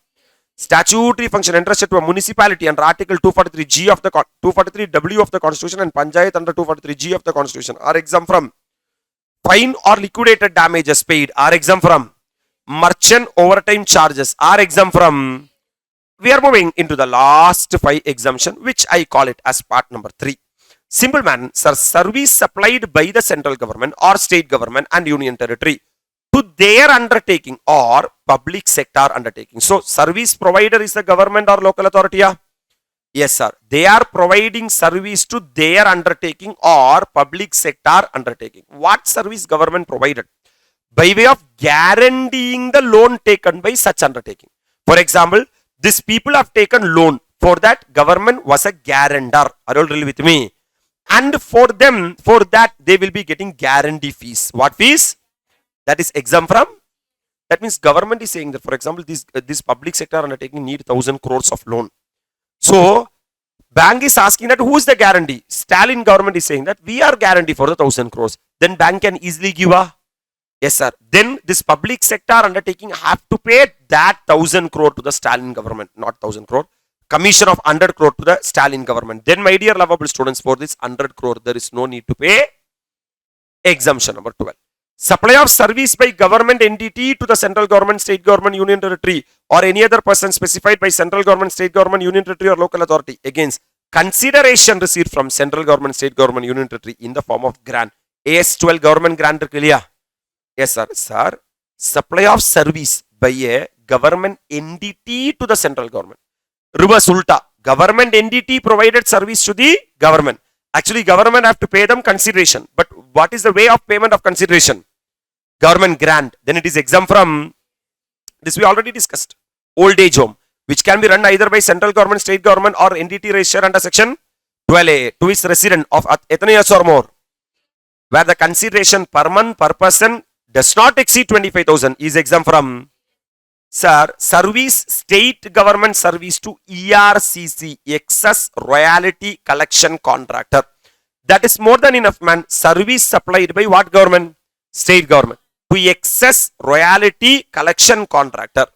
Statutory function entrusted to a municipality under Article 243G of the 243W of the Constitution and Panchayat under 243G of the Constitution are exempt from. Fine or liquidated damages paid are exempt from. Merchant overtime charges are exempt from. We are moving into the last 5 exemption, which I call it as part number 3. Simple man, sir, service supplied by the central government or state government and union territory to their undertaking or public sector undertaking. So, service provider is the government or local authority. Yeah? Yes, sir. They are providing service to their undertaking or public sector undertaking. What service government provided? By way of guaranteeing the loan taken by such undertaking. For example, these people have taken loan. For that, government was a guarantor. Are you all really with me? And for them, for that, they will be getting guarantee fees. What fees? That is exempt from. That means government is saying that, for example, this public sector undertaking need 1,000 crores of loan. So, bank is asking that who is the guarantee? Stalin government is saying that we are guarantee for the 1,000 crores. Then bank can easily give a yes, sir. Then this public sector undertaking have to pay that 1,000 crore to the Stalin government, not 1,000 crore. Commission of 100 crore to the Stalin government. Then, my dear lovable students, for this 100 crore, there is no need to pay. Exemption number 12. Supply of service by government entity to the central government, state government, union territory or any other person specified by central government, state government, union territory or local authority against consideration received from central government, state government, union territory in the form of grant. AS12 government grant clear? Yes, sir. Sir, supply of service by a government entity to the central government. Reverse ulta. Government entity provided service to the government. Actually, government have to pay them consideration. But what is the way of payment of consideration? Government grant. Then it is exempt from, this we already discussed, old age home, which can be run either by central government, state government or entity registered under section 12A to its resident of 18 years or more, where the consideration per month per person does not exceed 25,000 is exempt from. Sir, service, state government service to ERCC, excess royalty collection contractor. That is more than enough, man. Service supplied by what government? State government. To excess royalty collection contractor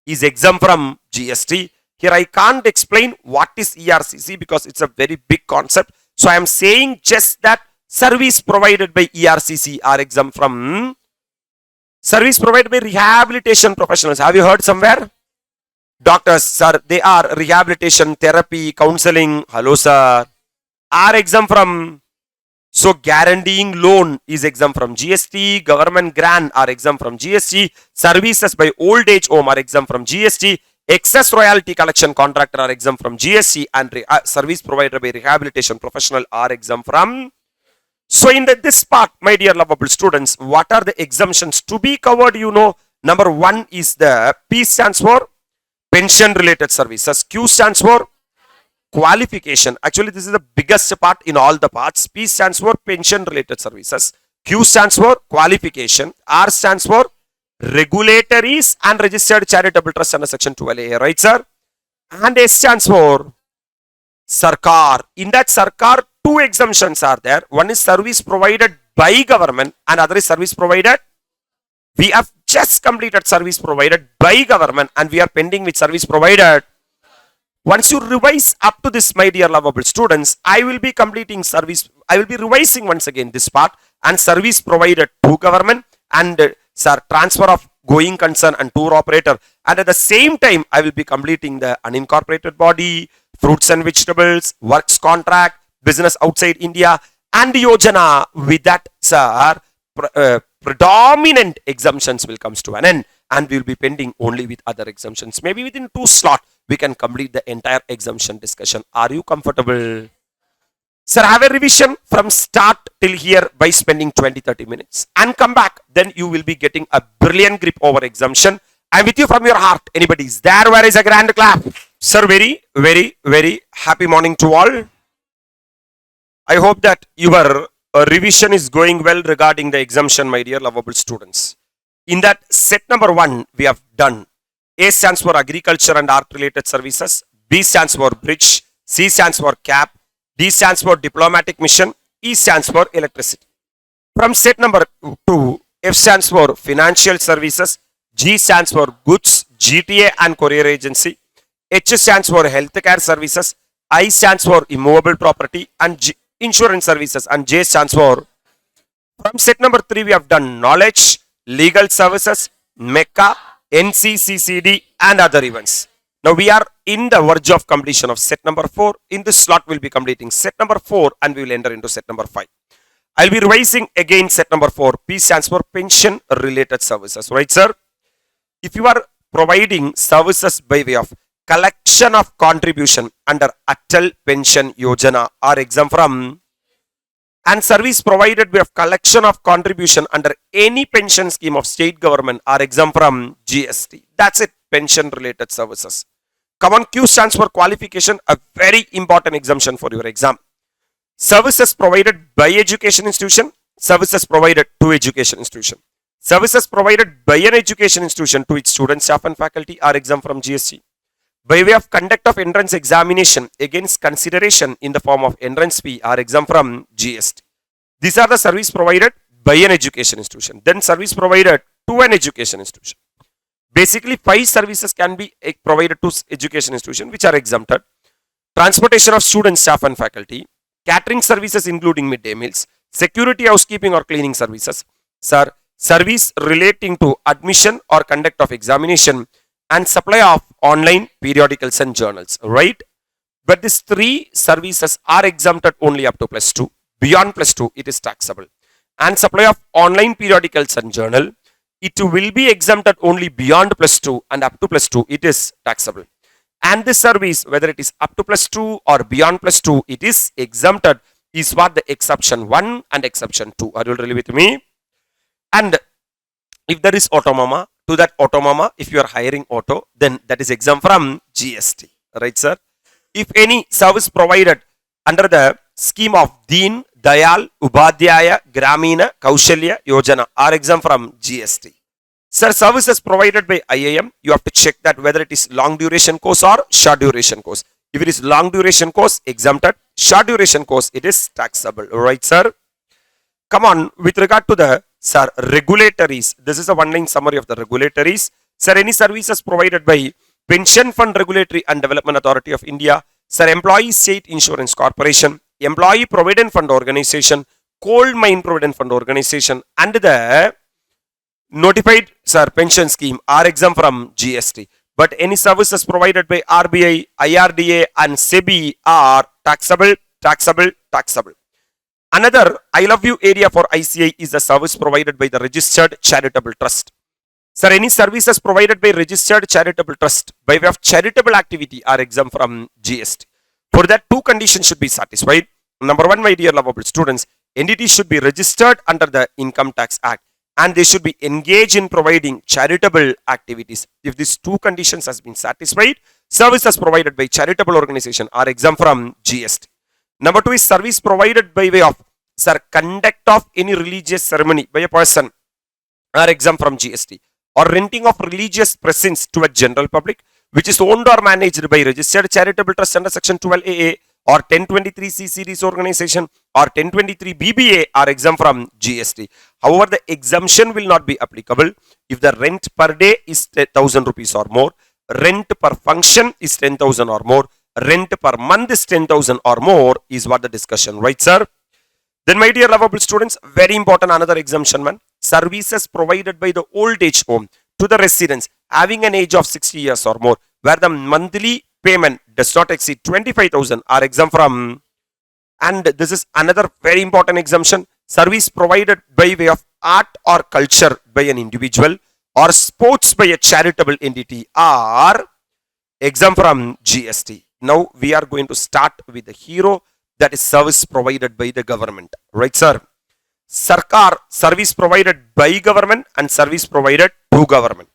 is exempt from GST. Here I can't explain what is ERCC because it's a very big concept. So I am saying just that service provided by ERCC are exempt from. Service provided by rehabilitation professionals. Have you heard somewhere? Doctors, sir, they are rehabilitation, therapy, counseling. Hello, sir. Are exempt from. So, guaranteeing loan is exempt from GST. Government grant are exempt from GST. Services by old age home are exempt from GST. Excess royalty collection contractor are exempt from GST. And service provided by rehabilitation professional are exempt from. So, in this part, my dear lovable students, what are the exemptions to be covered? You know, number 1 is the P stands for pension related services. Q stands for qualification. Actually, this is the biggest part in all the parts. P stands for pension related services. Q stands for qualification. R stands for regulatories and registered charitable trust under section 12A. Right, sir? And S stands for Sarkar. In that Sarkar, 2 exemptions are there. One is service provided by government and other is service provided. We have just completed service provided by government and we are pending with service provided. Once you revise up to this, my dear lovable students, I will be completing service. I will be revising once again this part and service provided to government and transfer of going concern and tour operator. And at the same time, I will be completing the unincorporated body, fruits and vegetables, works contract, business outside India and Yojana. With that, sir, predominant exemptions will come to an end and we will be pending only with other exemptions. Maybe within 2 slots, we can complete the entire exemption discussion. Are you comfortable? Sir, have a revision from start till here by spending 20-30 minutes and come back. Then you will be getting a brilliant grip over exemption. I'm with you from your heart. Anybody is there? Where is a grand clap? Sir, very, very, very happy morning to all. I hope that your revision is going well regarding the exemption, my dear lovable students. In that set number 1, we have done. A stands for agriculture and art related services. B stands for bridge. C stands for cap. D stands for diplomatic mission. E stands for electricity. From set number 2, F stands for financial services. G stands for goods, GTA and courier agency. H stands for healthcare services. I stands for immovable property and insurance services. And J stands for. From set number 3, we have done knowledge, legal services, MECA, NCCCD and other events. Now we are in the verge of completion of set number 4. In this slot, we'll be completing set number 4 and we will enter into set number 5. I'll be revising again set number 4. P stands for pension related services. Right, sir? If you are providing services by way of collection of contribution under Atal Pension Yojana are exempt from, and service provided by way of collection of contribution under any pension scheme of state government are exempt from GST. That's it. Pension related services. Come on, Q stands for qualification, a very important exemption for your exam. Services provided by education institution, services provided to education institution. Services provided by an education institution to its students, staff and faculty are exempt from GST. By way of conduct of entrance examination against consideration in the form of entrance fee are exempt from GST. These are the service provided by an education institution. Then service provided to an education institution. Basically, 5 services can be provided to education institution which are exempted. Transportation of students, staff and faculty. Catering services including midday meals. Security, housekeeping or cleaning services. Sir, service relating to admission or conduct of examination and supply of online periodicals and journals. Right? But these 3 services are exempted only up to +2. Beyond +2, it is taxable. And supply of online periodicals and journal, it will be exempted only beyond +2 and up to +2, it is taxable. And this service, whether it is up to +2 or beyond +2, it is exempted is what the exception 1 and exception 2. Are you really with me? And if there is automama, to that automama, if you are hiring auto, then that is exempt from GST. Right, sir? If any service provided under the scheme of Deen Dayal Upadhyaya Gramina Kaushalya Yojana are exempt from GST. Sir, services provided by IAM, you have to check that whether it is long duration course or short duration course. If it is long duration course, exempted. Short duration course, it is taxable. Alright, sir? Come on, with regard to the, sir, regulatories. This is a one-line summary of the regulatories. Sir, any services provided by Pension Fund Regulatory and Development Authority of India, sir, Employee State Insurance Corporation, Employee Provident Fund Organization, Coal Mine Provident Fund Organization and the notified, sir, pension scheme are exempt from GST. But any services provided by RBI, IRDA and SEBI are taxable, taxable, taxable. Another I love you area for ICAI is the service provided by the registered charitable trust. Sir, any services provided by registered charitable trust by way of charitable activity are exempt from GST. For that, 2 conditions should be satisfied. Number 1, my dear lovable students, entity should be registered under the Income Tax Act and they should be engaged in providing charitable activities. If these 2 conditions has been satisfied, services provided by charitable organization are exempt from GST. Number 2 is service provided by way of, sir, conduct of any religious ceremony by a person are exempt from GST. Or renting of religious presents to a general public which is owned or managed by registered charitable trust under section 12AA or 1023C series organization or 1023 BBA are exempt from GST. However, the exemption will not be applicable if the rent per day is 10,000 rupees or more, rent per function is 10,000 or more, rent per month is 10,000 or more is what the discussion, right, sir? Then, my dear lovable students, very important another exemption, man. Services provided by the old age home to the residents having an age of 60 years or more, where the monthly payment does not exceed 25,000 are exempt from. And this is another very important exemption. Service provided by way of art or culture by an individual or sports by a charitable entity are exempt from GST. Now we are going to start with the hero, That is service provided by the government. Right, sir? Sarkar, service provided by government and service provided to government.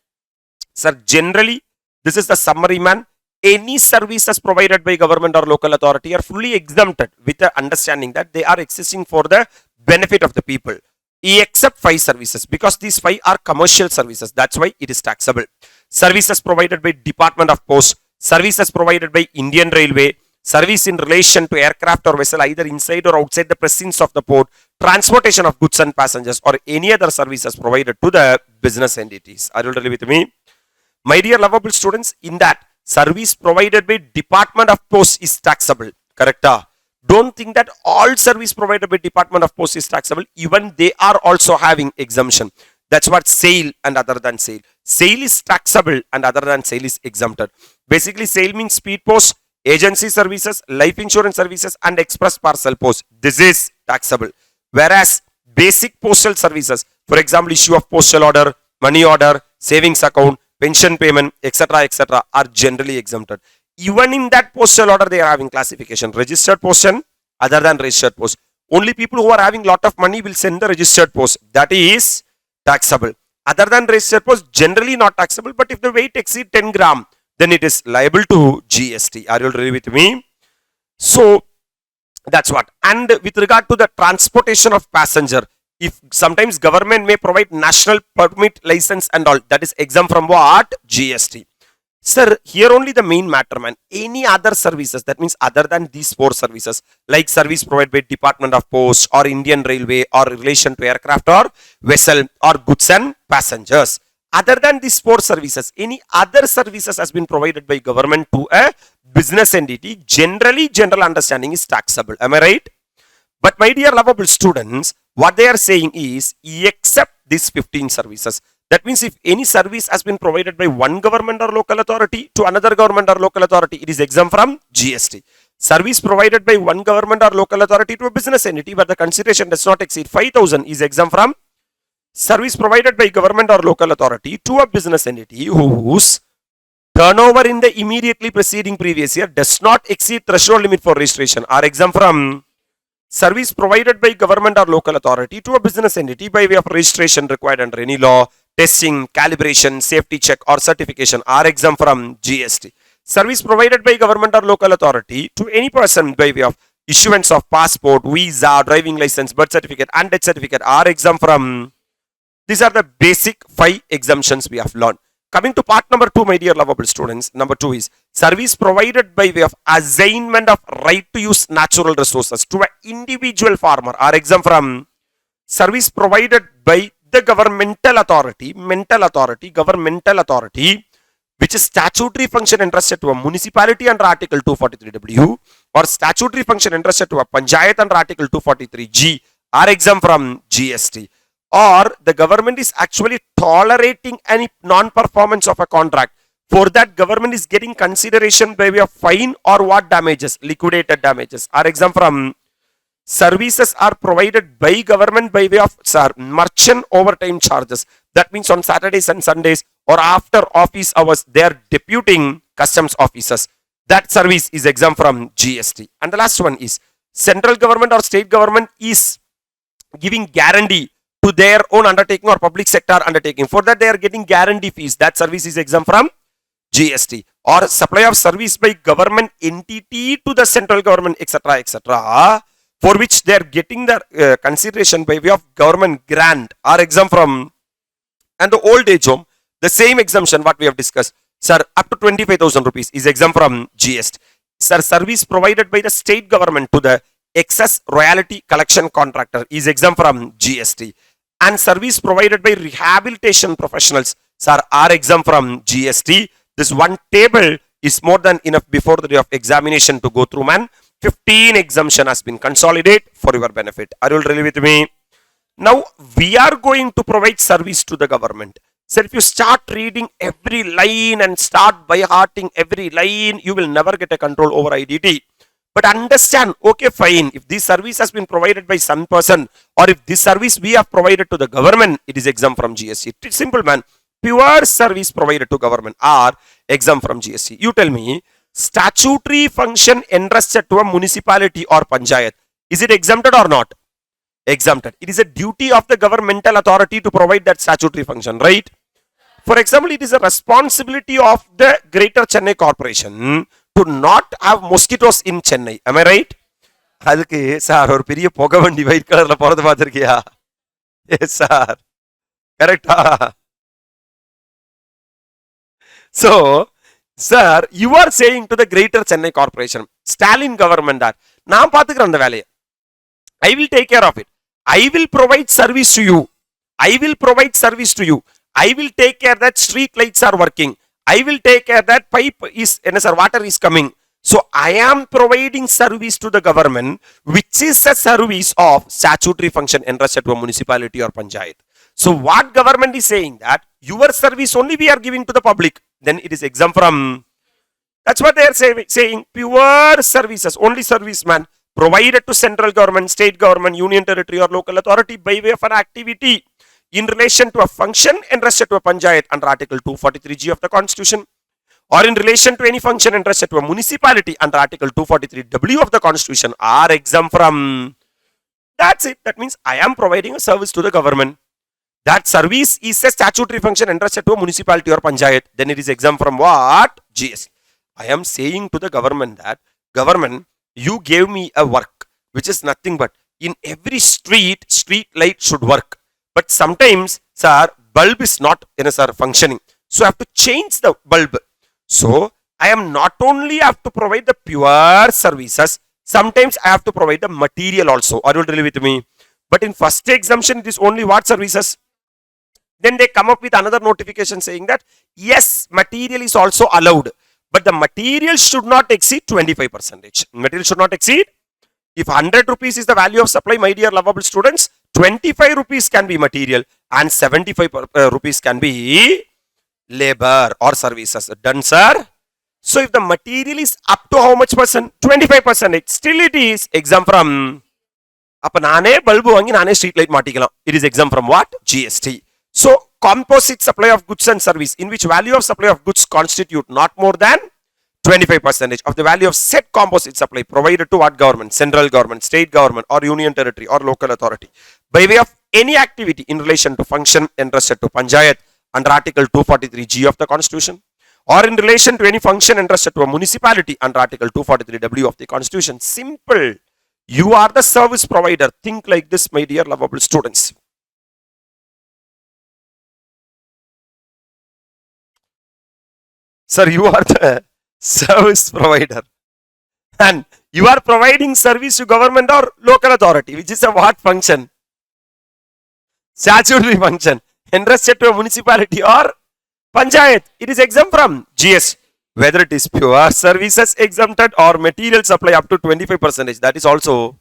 Sir, generally, this is the summary, man. Any services provided by government or local authority are fully exempted with the understanding that they are existing for the benefit of the people. Except 5 services, because these 5 are commercial services. That's why it is taxable. Services provided by Department of Post, services provided by Indian Railway, service in relation to aircraft or vessel either inside or outside the precincts of the port, transportation of goods and passengers, or any other services provided to the business entities. Are you really with me? My dear lovable students, in that service provided by Department of Post is taxable. Correct? Don't think that all service provided by Department of Post is taxable. Even they are also having exemption. That's what sale and other than sale. Sale is taxable and other than sale is exempted. Basically, sale means speed post, agency services, life insurance services, and express parcel post. This is taxable. Whereas basic postal services, for example, issue of postal order, money order, savings account, pension payment, etc., are generally exempted. Even in that postal order, they are having classification. Registered post and other than registered post. Only people who are having lot of money will send the registered post. That is taxable. Other than registered post, generally not taxable. But if the weight exceeds 10 gram, then it is liable to GST. Are you already with me? So, that's what. And with regard to the transportation of passenger, if sometimes government may provide national permit license and all, that is exempt from what? GST. Sir, here only the main matter, man. Any other services, that means other than these 4 services, like service provided by Department of Post or Indian Railway or relation to aircraft or vessel or goods and passengers. Other than these 4 services, any other services has been provided by government to a business entity, generally general understanding is taxable. Am I right? But my dear lovable students, what they are saying is, except these 15 services. That means if any service has been provided by one government or local authority to another government or local authority, it is exempt from GST. Service provided by one government or local authority to a business entity where the consideration does not exceed 5,000 is exempt from. Service provided by government or local authority to a business entity whose turnover in the immediately preceding previous year does not exceed threshold limit for registration are exempt from. Service provided by government or local authority to a business entity by way of registration required under any law, testing, calibration, safety check or certification are exempt from GST. Service provided by government or local authority to any person by way of issuance of passport, visa, driving license, birth certificate and death certificate are exempt from. These are the basic 5 exemptions we have learned. Coming to part number 2, my dear lovable students, number 2 is service provided by way of assignment of right to use natural resources to an individual farmer are exempt from. Service provided by the governmental authority, which is statutory function entrusted to a municipality under Article 243W or statutory function entrusted to a panchayat under Article 243G are exempt from GST. Or the government is actually tolerating any non-performance of a contract. For that, government is getting consideration by way of fine or what damages? Liquidated damages are exempt from. Services are provided by government by way of merchant overtime charges. That means on Saturdays and Sundays or after office hours, they are deputing customs officers. That service is exempt from GST. And the last one is central government or state government is giving guarantee to their own undertaking or public sector undertaking. For that, they are getting guarantee fees. That service is exempt from GST. Or supply of service by government entity to the central government, etc., for which they are getting the consideration by way of government grant are exempt from. And the old age home, the same exemption what we have discussed. Sir, up to 25,000 rupees is exempt from GST. Sir, service provided by the state government to the excess royalty collection contractor is exempt from GST. And service provided by rehabilitation professionals, sir, are exempt from GST. This one table is more than enough before the day of examination to go through, man. 15 exemption has been consolidated for your benefit. Are you really with me? Now, we are going to provide service to the government. So, if you start reading every line and start by hearting every line, you will never get a control over IDT. But understand, okay, fine, if this service has been provided by some person or if this service we have provided to the government, it is exempt from GST. It's simple, man. Pure service provided to government are exempt from GST. You tell me, statutory function entrusted to a municipality or panchayat. Is it exempted or not? Exempted. It is a duty of the governmental authority to provide that statutory function, right? For example, it is a responsibility of the Greater Chennai Corporation to not have mosquitoes in Chennai. Am I right? அதுக்கு sir ஒரு பெரிய புகை வண்டி white கலர்ல போறது பார்த்திருக்கியா? Yes sir, கரெக்டா? So, sir, you are saying to the Greater Chennai Corporation, Stalin government that நான் பாத்துக்கிறேன் அந்த வேலையை. I will take care of it. I will provide service to you. I will provide service to you. I will take care that street lights are working. I will take care that pipe is, water is coming. So I am providing service to the government, which is a service of statutory function entrusted to a municipality or panchayat. So what government is saying that your service only we are giving to the public, then it is exempt from. That's what they are saying. Pure services, only serviceman provided to central government, state government, union territory or local authority by way of an activity in relation to a function entrusted to a panchayat under Article 243G of the Constitution, or in relation to any function entrusted to a municipality under Article 243W of the Constitution are exempt from. That's it. That means I am providing a service to the government. That service is a statutory function entrusted to a municipality or panchayat. Then it is exempt from what? GST. I am saying to the government that, government, you gave me a work which is nothing but in every street light should work. But sometimes, sir, bulb is not functioning. So I have to change the bulb. So I am not only have to provide the pure services, sometimes I have to provide the material also. Are you really with me? But in first exemption, it is only what services? Then they come up with another notification saying that, yes, material is also allowed, but the material should not exceed 25%. Material should not exceed. If 100 rupees is the value of supply, my dear lovable students, 25 rupees can be material and 75 rupees can be labor or services. Done, sir? So if the material is up to how much percent? 25%. Still it is exempt from. Appa naane bulb vaangi naane street light maatikalam. It is exempt from what? GST. So composite supply of goods and service, in which value of supply of goods constitute not more than 25% of the value of said composite supply provided to what government? Central government, state government or union territory or local authority by way of any activity in relation to function entrusted to panchayat under Article 243G of the Constitution, or in relation to any function entrusted to a municipality under Article 243W of the Constitution. Simple. You are the service provider. Think like this, my dear lovable students. Sir, you are the service provider and you are providing service to government or local authority, which is a what function? Statutory function entrusted to a municipality or panchayat. It is exempt from GST. Whether it is pure services exempted or material supply up to 25%. That is also,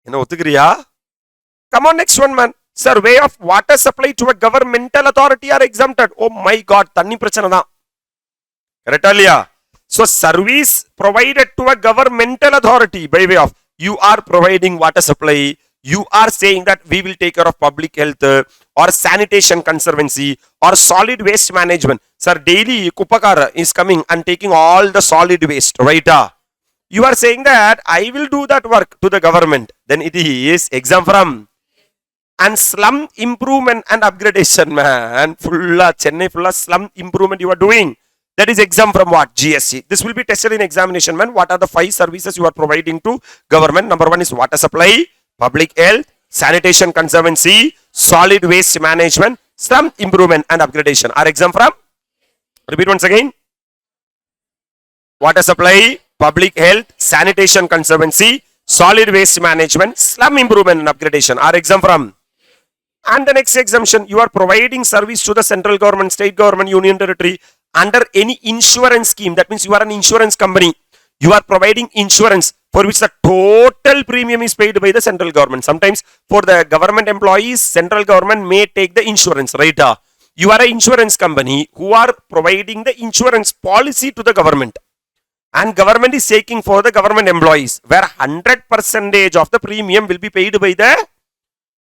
come on, next one, man. Sir, way of water supply to a governmental authority are exempted. Oh my God, tanni prachana da. Correct? So service provided to a governmental authority by way of, you are providing water supply, you are saying that we will take care of public health or sanitation conservancy or solid waste management. Sir, daily Kupakar is coming and taking all the solid waste, right? You are saying that I will do that work to the government. Then it is exempt from. And slum improvement and upgradation, man. Chennai full slum improvement you are doing. That is exempt from what? GST. This will be tested in examination, man. What are the 5 services you are providing to government? Number 1 is water supply, public health, sanitation conservancy, solid waste management, slum improvement and upgradation are exempt from. Repeat once again. Water supply, public health, sanitation conservancy, solid waste management, slum improvement and upgradation are exempt from. And the next exemption, you are providing service to the central government, state government, union territory under any insurance scheme. That means you are an insurance company. You are providing insurance for which the total premium is paid by the central government. Sometimes for the government employees, central government may take the insurance, right? You are an insurance company who are providing the insurance policy to the government. And government is taking for the government employees, where 100% of the premium will be paid by the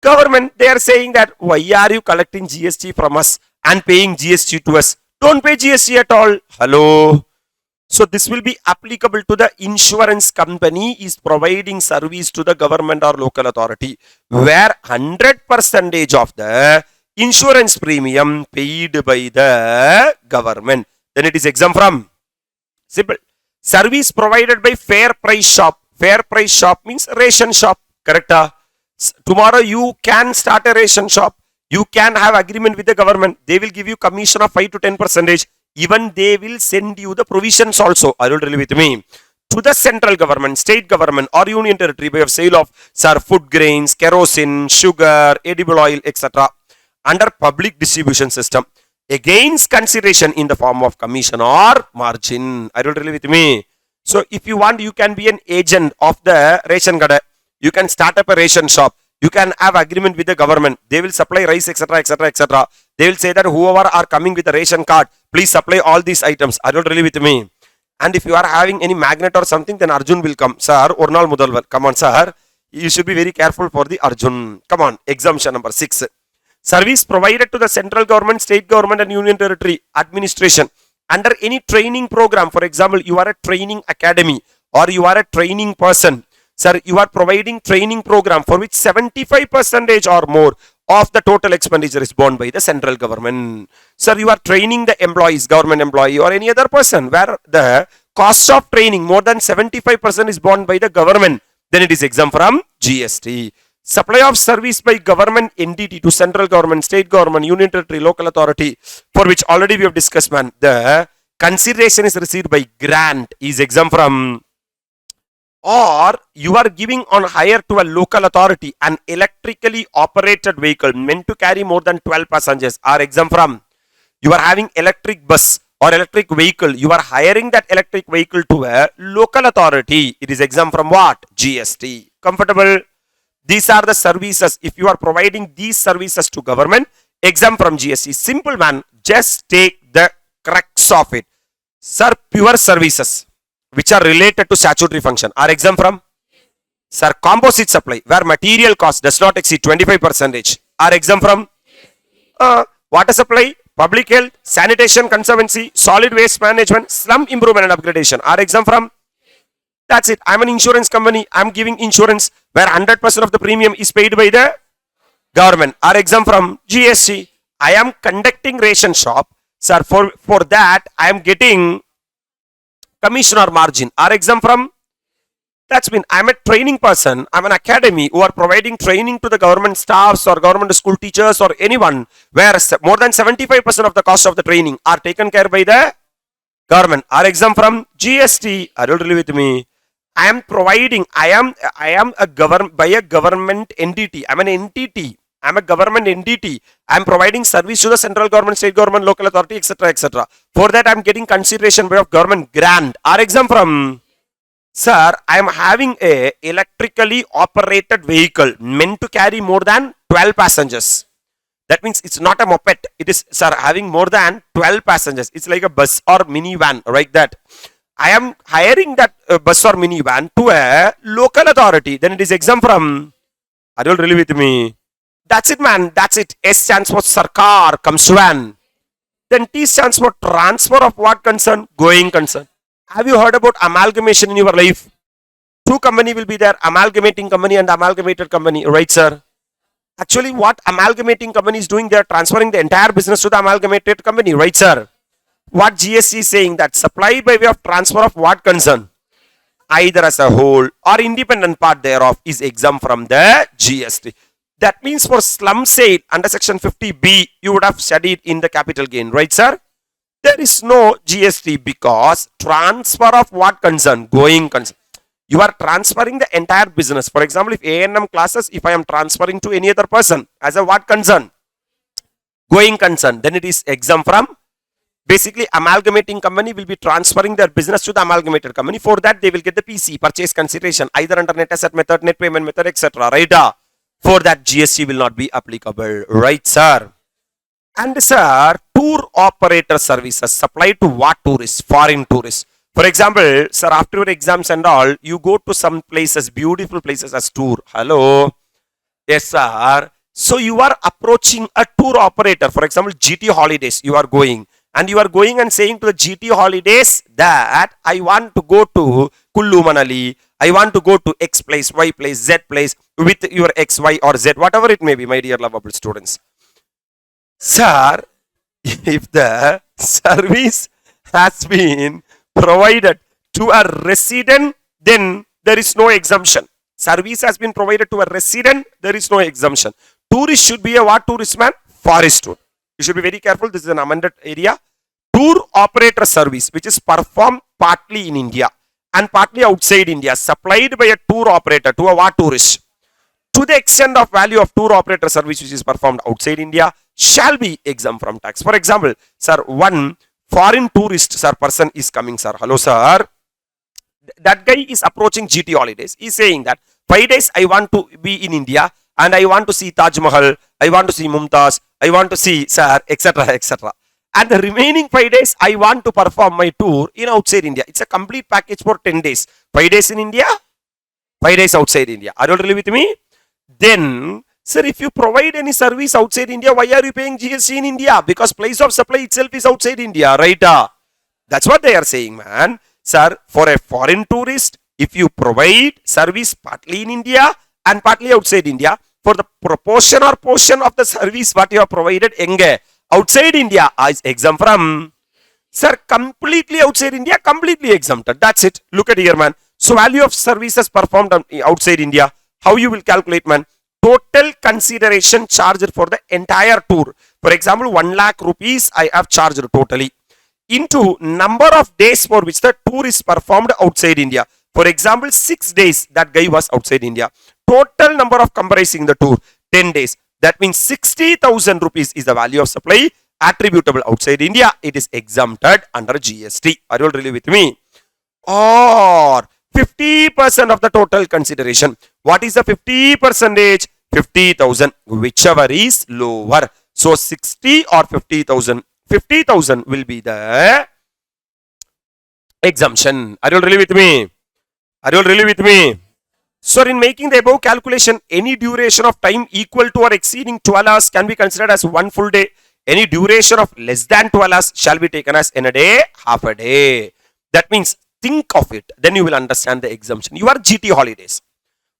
government. They are saying that, why are you collecting GST from us and paying GST to us? Don't pay GST at all. Hello. So this will be applicable to the insurance company is providing service to the government or local authority, where 100% of the insurance premium paid by the government. Then it is exempt from. Simple. Service provided by fair price shop. Fair price shop means ration shop. Correct? Tomorrow you can start a ration shop. You can have agreement with the government. They will give you commission of 5 to 10%. Even they will send you the provisions also. Are you really with me? To the central government, state government or union territory by of sale of food grains, kerosene, sugar, edible oil, etc. under public distribution system against consideration in the form of commission or margin. Are you really with me? So if you want, you can be an agent of the ration card. You can start up a ration shop. You can have agreement with the government. They will supply rice, etc., etc., etc. They will say that whoever are coming with a ration card, please supply all these items. Are you really with me? And if you are having any magnet or something, then Arjun will come. Sir, Ornal Mudalvar. Come on, sir. You should be very careful for the Arjun. Come on. Exemption number 6. Service provided to the central government, state government and union territory administration under any training program. For example, you are a training academy or you are a training person. Sir, you are providing training program for which 75% or more of the total expenditure is borne by the central government. Sir, you are training the employees, government employee or any other person where the cost of training more than 75% is borne by the government. Then it is exempt from GST. Supply of service by government entity to central government, state government, union territory, local authority, for which already we have discussed, man. The consideration is received by grant is exempt from. Or you are giving on hire to a local authority an electrically operated vehicle meant to carry more than 12 passengers are exempt from. You are having electric bus or electric vehicle. You are hiring that electric vehicle to a local authority. It is exempt from what? GST. Comfortable? These are the services. If you are providing these services to government, exempt from GST. Simple, man. Just take the crux of it. Sir, pure services which are related to statutory function are exempt from. Sir, composite supply where material cost does not exceed 25% are exempt from. Water supply, public health, sanitation conservancy, solid waste management, slum improvement and upgradation are exempt from. That's it. I'm an insurance company. I'm giving insurance where 100% of the premium is paid by the government are exempt from GST. I am conducting ration shop. Sir, for that I am getting commission or margin are exempt from. That's mean I'm a training person. I'm an academy who are providing training to the government staffs or government school teachers or anyone where more than 75% of the cost of the training are taken care by the government are exempt from GST. Are you really with me? I am providing. I am a government entity. I'm an entity. I'm a government entity. I'm providing service to the central government, state government, local authority, etc., etc. For that, I'm getting consideration by of government grant. Are exempt from. Sir, I am having a electrically operated vehicle meant to carry more than 12 passengers. That means it's not a moped. It is, sir, having more than 12 passengers. It's like a bus or minivan, right? That I am hiring that bus or minivan to a local authority. Then it is exempt from. Are you really with me? That's it, man. That's it. S stands for Sarkar, comes to an. Then T stands for transfer of what concern? Going concern. Have you heard about amalgamation in your life? Two company will be there, amalgamating company and amalgamated company, right, sir? Actually, what amalgamating company is doing, they are transferring the entire business to the amalgamated company, right, sir? What GST is saying that supply by way of transfer of what concern? Either as a whole or independent part thereof is exempt from the GST. That means for slum sale under section 50B, you would have studied in the capital gain, right, sir? There is no GST because transfer of what concern? Going concern. You are transferring the entire business. For example, if ANM classes, if I am transferring to any other person as a what concern? Going concern, then it is exempt from. Basically, amalgamating company will be transferring their business to the amalgamated company. For that, they will get the PC, purchase consideration, either under net asset method, net payment method, etc. Right? For that, GST will not be applicable. Right, sir? And sir, tour operator services supply to what tourists? Foreign tourists. For example, sir, after your exams and all, you go to some places, beautiful places as tour. Hello? Yes, sir. So you are approaching a tour operator. For example, GT holidays, you are going. and you are going and saying to the GT holidays that I want to go to Kullu Manali, I want to go to X place, Y place, Z place with your X, Y or Z, whatever it may be, my dear lovable students. Sir, if the service has been provided to a resident, then there is no exemption. Service has been provided to a resident, there is no exemption. Tourist should be a what tourist man? Forest tour. You should be very careful. This is an amended area. Tour operator service, which is performed partly in India and partly outside India, supplied by a tour operator to a what tourist. To the extent of value of tour operator service which is performed outside India shall be exempt from tax. For example, sir, one foreign tourist, sir, person is coming, sir. Hello, sir. That guy is approaching GT holidays. He's saying that 5 days I want to be in India and I want to see Taj Mahal, I want to see Mumtaz, I want to see, sir, etc., etc. And the remaining 5 days I want to perform my tour in outside India. It's a complete package for 10 days. 5 days in India, 5 days outside India. Are you really with me? Then, sir, if you provide any service outside India, why are you paying GST in India? Because place of supply itself is outside India, right? That's what they are saying, man. Sir, for a foreign tourist, if you provide service partly in India and partly outside India, for the proportion or portion of the service what you have provided outside India is exempt from, sir, completely outside India, completely exempted. That's it. Look at here, man. So value of services performed outside India, how you will calculate, man? Total consideration charged for the entire tour. For example, 1 lakh rupees I have charged totally into number of days for which the tour is performed outside India. For example, 6 days that guy was outside India. Total number of comprising the tour, 10 days. That means 60,000 rupees is the value of supply attributable outside India. It is exempted under GST. Are you all really with me? Or 50% of the total consideration. What is the 50 percentage? 50,000, whichever is lower. So 60 or 50,000. 50,000 will be the exemption. Are you all really with me? Are you all really with me? So in making the above calculation, any duration of time equal to or exceeding 12 hours can be considered as 1 full day. Any duration of less than 12 hours shall be taken as in a day, half a day. That means think of it. Then you will understand the exemption. You are GT holidays.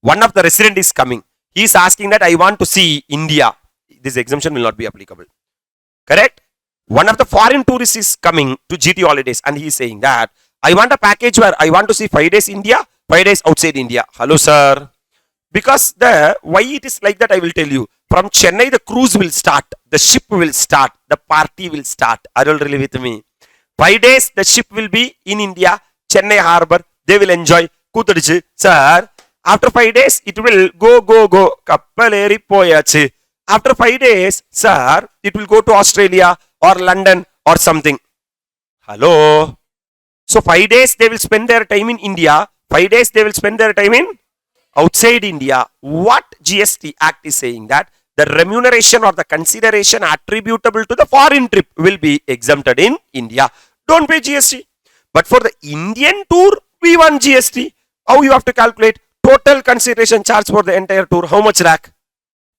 One of the resident is coming. He is asking that I want to see India. This exemption will not be applicable. Correct? One of the foreign tourists is coming to GT holidays and he is saying that I want a package where I want to see 5 days India, 5 days outside India. Hello, sir. Because why it is like that, I will tell you. From Chennai, the cruise will start. The ship will start. The party will start. Are you all really with me? 5 days, the ship will be in India, Chennai harbor. They will enjoy. Kutadichu. Sir, after 5 days, it will go. Kappaleri poyachu. After 5 days, sir, it will go to Australia or London or something. Hello. So 5 days they will spend their time in India. 5 days they will spend their time in outside India. What GST Act is saying that the remuneration or the consideration attributable to the foreign trip will be exempted in India. Don't pay GST. But for the Indian tour, we want GST. How you have to calculate? Total consideration charge for the entire tour. How much lakh?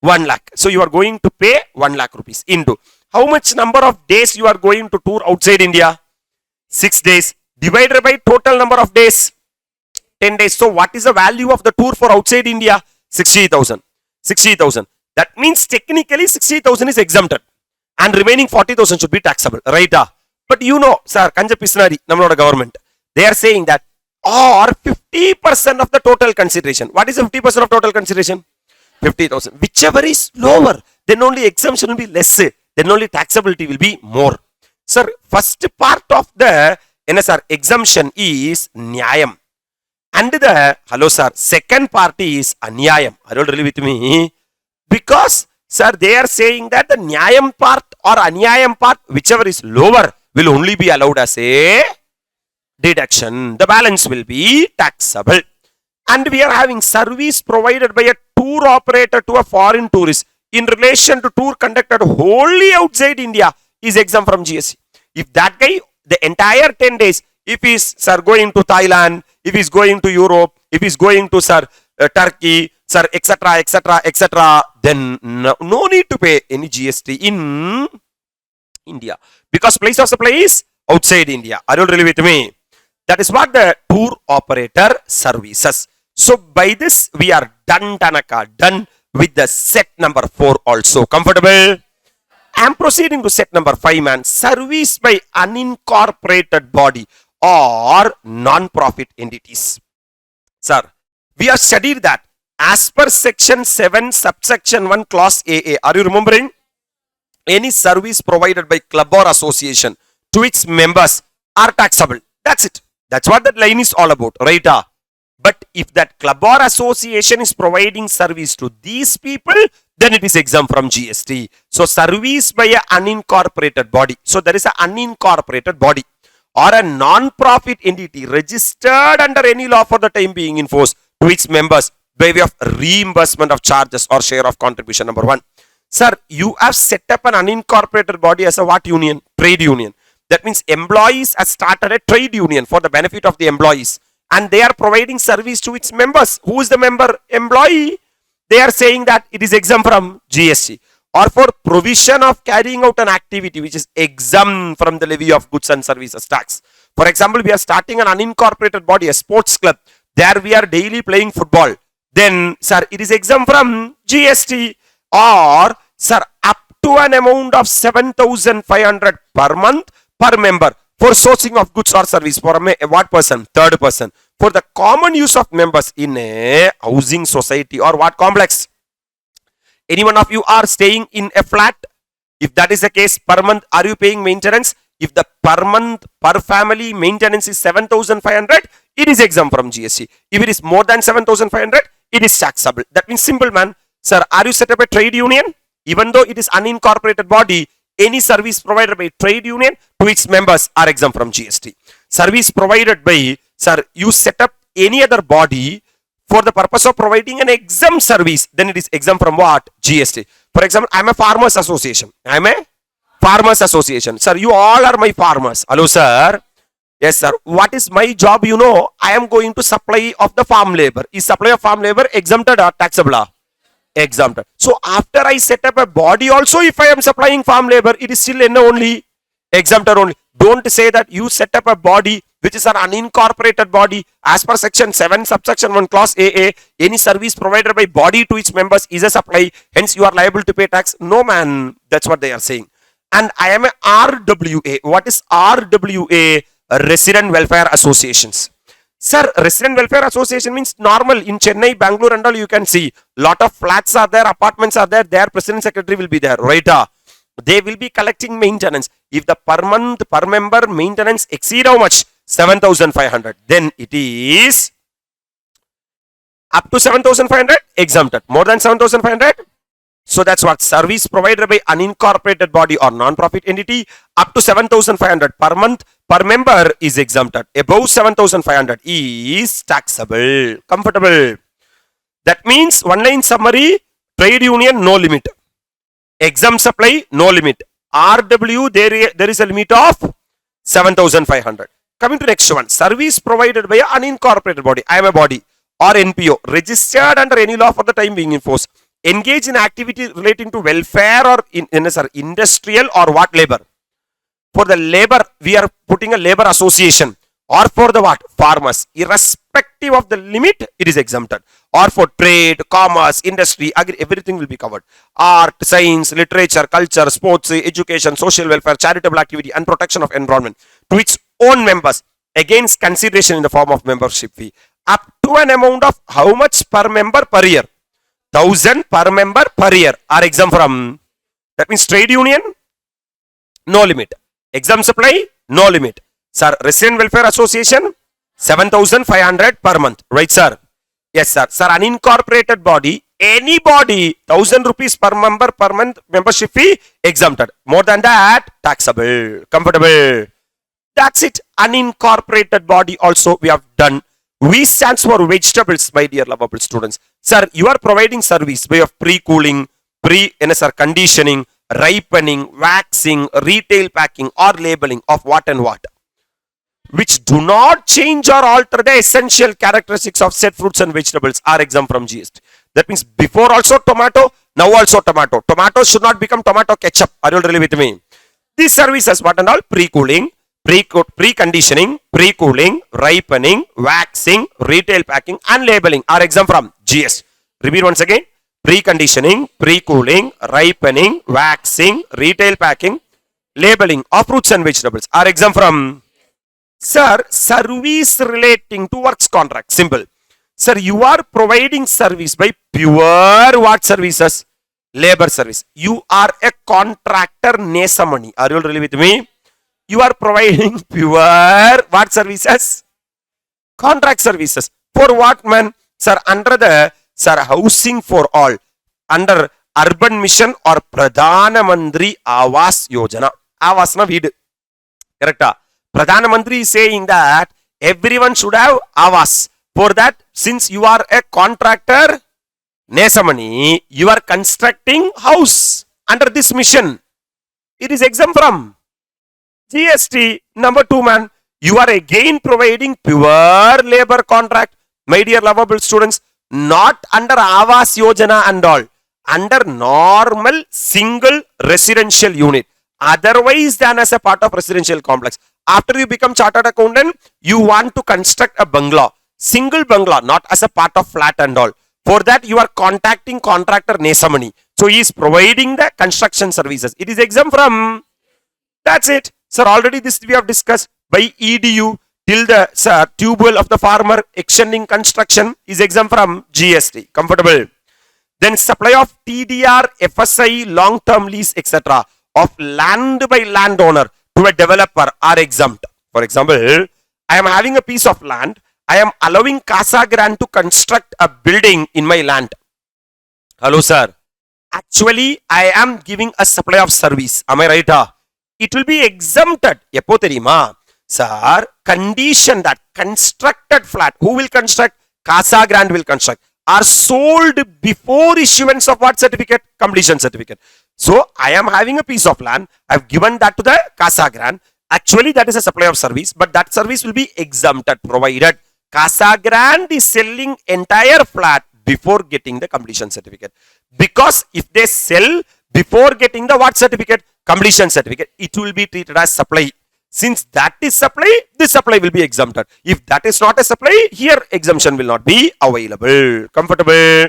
1 lakh. So you are going to pay 1 lakh rupees into. How much number of days you are going to tour outside India? 6 days. Divided by total number of days. 10 days. So what is the value of the tour for outside India? 60,000. 60,000. That means technically 60,000 is exempted. And remaining 40,000 should be taxable. Right? But you know, sir, Kanja Pisnari, Namanoda government, they are saying that or 50% of the total consideration. What is the 50% of total consideration? 50,000. Whichever is lower, then only exemption will be less. Then only taxability will be more. Sir, first part of the NSR exemption is Nyayam. And the, hello sir, second part is Anyayam. Are you really with me? Because, sir, they are saying that the Nyayam part or Anyayam part, whichever is lower, will only be allowed as a deduction. The balance will be taxable. And we are having service provided by a tour operator to a foreign tourist in relation to tour conducted wholly outside India is exempt from GST. If that guy, the entire 10 days, if he is, sir, going to Thailand, if he is going to Europe, if he is going to, sir, Turkey, sir, etc., etc., etc., then no need to pay any GST in India. Because place of supply is outside India. Are you really with me? That is what the tour operator services. So by this we are done, Tanaka, done with the set number 4 also. Comfortable? I am proceeding to set number 5, man. Service by unincorporated body or non-profit entities. Sir, we have studied that as per section 7 subsection 1 clause AA. Are you remembering? Any service provided by club or association to its members are taxable. That's it. That's what that line is all about, right? But if that club or association is providing service to these people, then it is exempt from GST. So service by a unincorporated body. So there is an unincorporated body or a non-profit entity registered under any law for the time being in force to its members by way of reimbursement of charges or share of contribution. Number 1. Sir, you have set up an unincorporated body as a what union? Trade union. That means employees have started a trade union for the benefit of the employees. And they are providing service to its members. Who is the member? Employee. They are saying that it is exempt from GST. Or for provision of carrying out an activity which is exempt from the levy of goods and services tax. For example, we are starting an unincorporated body, a sports club. There we are daily playing football. Then, sir, it is exempt from GST. Or, sir, up to an amount of 7,500 per month per member for sourcing of goods or service for a what person? Third person. For the common use of members in a housing society or what complex? Any one of you are staying in a flat? If that is the case, per month, are you paying maintenance? If the per month, per family maintenance is 7,500, it is exempt from GST. If it is more than 7,500, it is taxable. That means simple, man. Sir, are you set up a trade union? Even though it is unincorporated body, any service provided by trade union to its members are exempt from GST. Service provided by, sir, you set up any other body for the purpose of providing an exempt service, then it is exempt from what? GST. For example, I am a farmers association. I am a farmers association. Sir, you all are my farmers. Hello, sir. Yes, sir. What is my job? You know, I am going to supply of the farm labor. Is supply of farm labor exempted or taxable? Exempted. So after I set up a body also, if I am supplying farm labor, it is still in only exempted only. Don't say that you set up a body which is an unincorporated body as per section 7 subsection 1 clause AA. Any service provided by body to its members is a supply, hence you are liable to pay tax. No, man, that's what they are saying. And I am a RWA. What is RWA? Resident Welfare Associations. Sir, Resident Welfare Association means normal in Chennai, Bangalore and all. You can see lot of flats are there, apartments are there, their president secretary will be there, right? They will be collecting maintenance. If the per month, per member maintenance exceed how much? 7,500. Then it is up to 7,500 exempted. More than 7,500? So that's what service provided by unincorporated body or non-profit entity up to 7,500 per month per member is exempted. Above 7,500 is taxable. Comfortable. That means one line summary, trade union no limit. Exempt supply no limit. RW there is a limit of 7,500. Coming to next one, service provided by an unincorporated body. I am a body or NPO registered under any law for the time being in force. Engage in activity relating to welfare or industrial or what labor. For the labor, we are putting a labor association. Or for the what? Farmers. Irrespective of the limit, it is exempted. Or for trade, commerce, industry, agri, everything will be covered. Art, science, literature, culture, sports, education, social welfare, charitable activity and protection of environment. To its own members against consideration in the form of membership fee. Up to an amount of how much per member per year? 1,000 per member per year are exempt from. That means trade union, no limit. Exempt supply, no limit. Sir, Resident Welfare Association, 7,500 per month. Right, sir? Yes, sir. Sir, unincorporated body, any body, 1,000 rupees per member per month membership fee, exempted. More than that, taxable. Comfortable. That's it. Unincorporated body also we have done. V stands for vegetables, my dear lovable students. Sir, you are providing service by of pre-cooling, conditioning, ripening, waxing, retail packing or labeling of what and what, which do not change or alter the essential characteristics of said fruits and vegetables are exempt from GST. That means before also tomato, now also tomato. Tomato should not become tomato ketchup. Are you really with me? These services, what and all? Pre-cooling, pre-conditioning, pre-cooling, ripening, waxing, retail packing and labeling are exempt from GST. Repeat once again. Pre-conditioning, pre-cooling, ripening, waxing, retail packing, labeling of fruits and vegetables are exempt from. Sir, service relating to works contract. Simple. Sir, you are providing service by pure what services? Labor service. You are a contractor, Nesamani. Are you really with me? You are providing pure what services? Contract services. For what, man? Sir, under the housing for all. Under urban mission or Pradhana Mandri Awas Yojana. Awas na vid. Correct? Pradhana Mandri is saying that everyone should have Awas. For that, since you are a contractor, Nesamani, you are constructing house under this mission. It is exempt from GST. Number 2, man, you are again providing pure labor contract. My dear lovable students, not under Awas Yojana and all. Under normal single residential unit. Otherwise than as a part of residential complex. After you become chartered accountant, you want to construct a bungalow. Single bungalow, not as a part of flat and all. For that, you are contacting contractor Nesamani. So, he is providing the construction services. It is exempt from. That's it. Sir, already this we have discussed. By EDU till the tubewell of the farmer, extending construction is exempt from GST. Comfortable. Then supply of TDR, FSI, long-term lease, etc. of land by landowner to a developer are exempt. For example, I am having a piece of land. I am allowing Casa Grande to construct a building in my land. Hello, sir. Actually, I am giving a supply of service. Am I right? It will be exempted. Eppo theriyuma? Sir, condition that constructed flat. Who will construct? Casa Grande will construct. Are sold before issuance of what certificate? Completion certificate. So, I am having a piece of land. I have given that to the Casa Grande. Actually, that is a supply of service, but that service will be exempted provided Casa Grande is selling entire flat before getting the completion certificate. Because if they sell before getting the what certificate? Completion certificate, it will be treated as supply. Since that is supply, this supply will be exempted. If that is not a supply, here exemption will not be available. Comfortable.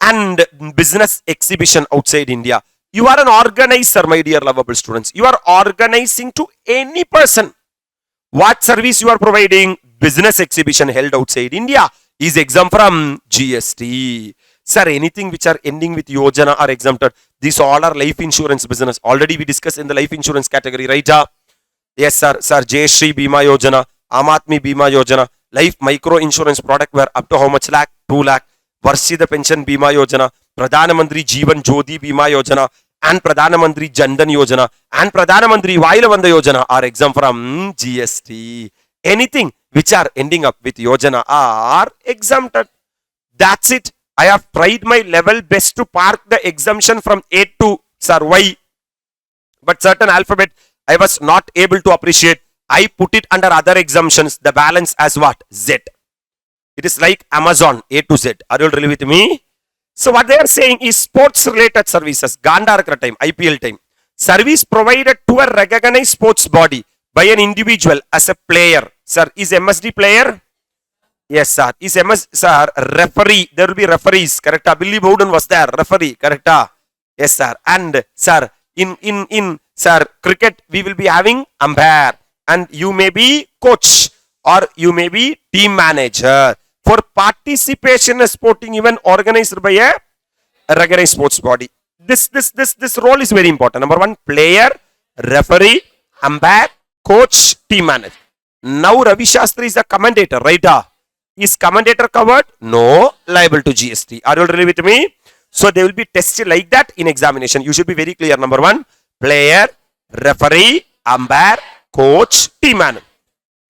And business exhibition outside India. You are an organizer, my dear lovable students. You are organizing to any person. What service you are providing? Business exhibition held outside India is exempt from GST. Sir, anything which are ending with Yojana are exempted. These all are life insurance business. Already we discussed in the life insurance category, right? Yes, sir. Sir, Jayashree Bima Yojana, Amatmi Bima Yojana, life micro insurance product were up to how much lakh? 2 lakh. Varshida Pension Bima Yojana, Pradhana Mantri Jeevan Jyoti Bima Yojana, and Pradhana Mantri Jandan Yojana, and Pradhana Mantri Vailavanda Yojana are exempt from GST. Anything which are ending up with Yojana are exempted. That's it. I have tried my level best to park the exemption from A to sir Y. But certain alphabet I was not able to appreciate. I put it under other exemptions. The balance as what? Z. It is like Amazon, A to Z. Are you really with me? So what they are saying is sports related services. Gandarakra time, IPL time. Service provided to a recognized sports body by an individual as a player. Sir, is MSD player? Yes, sir. Is MS, sir, referee. There will be referees. Correct? Billy Bowden was there. Referee. Correct? Yes, sir. And, sir, in sir, cricket, we will be having umpire. And you may be coach or you may be team manager. For participation in a sporting event organized by a recognized sports body. This role is very important. Number 1, player, referee, umpire, coach, team manager. Now Ravi Shastri is the commentator, right? Is commentator covered? No, liable to GST. Are you all really with me? So they will be tested like that in examination. You should be very clear. Number 1, player, referee, umpire, coach, team manager.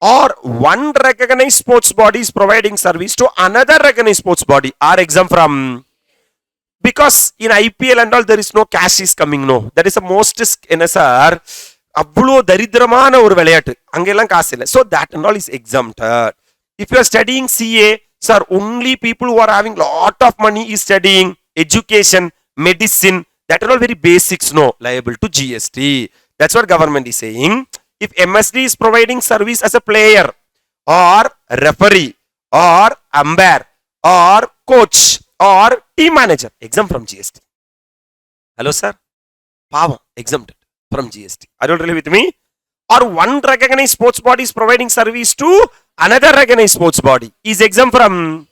Or one recognized sports body is providing service to another recognized sports body are exempt from. Because in IPL and all there is no cash is coming, no. That is the most NSR. அவ்வளோ தரித்திரமான ஒரு விளையாட்டு அங்கெல்லாம் காசு இல்லை. So that and all is exempted. If you are studying CA, sir, only people who are having lot of money is studying education, medicine, that are all very basics, no, liable to GST. That's what government is saying. If MSD is providing service as a player or referee or umpire or coach or team manager, exempt from GST. Hello, sir? Power exempted from GST. Are you really with me? Or one recognized sports body is providing service to another recognized sports body, is exempt from.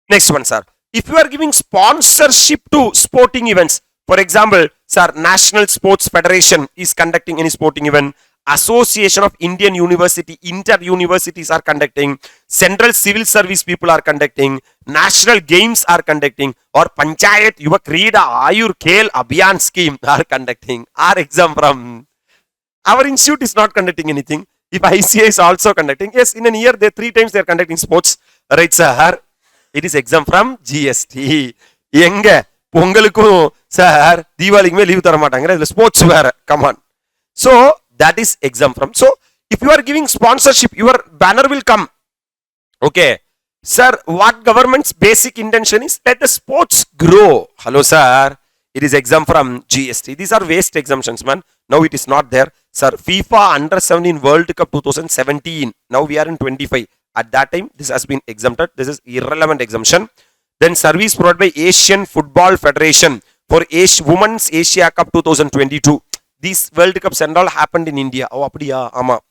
Next one, sir. If you are giving sponsorship to sporting events, for example, sir, National Sports Federation is conducting any sporting event, Association of Indian University, inter-universities are conducting, Central Civil Service people are conducting, National Games are conducting, or Panchayat Yuva Krida Ayur Khel Abhiyan scheme are conducting, are exempt from. Our institute is not conducting anything. If ICAI is also conducting, yes, in a year, 3 times they are conducting sports, right, sir? It is exempt from GST. Yenga Pongaluku, sir, Diwali leave Taramatanga, sports wear, come on. So that is exempt from. So if you are giving sponsorship, your banner will come. Okay. Sir, what government's basic intention is? Let the sports grow. Hello, sir. It is exempt from GST. These are waste exemptions, man. Now it is not there. Sir, FIFA Under 17 World Cup 2017. Now we are in 25. At that time, this has been exempted. This is irrelevant exemption. Then service provided by Asian Football Federation for Women's Asia Cup 2022. These World Cups and all happened in India. Oh, apdiya, ama.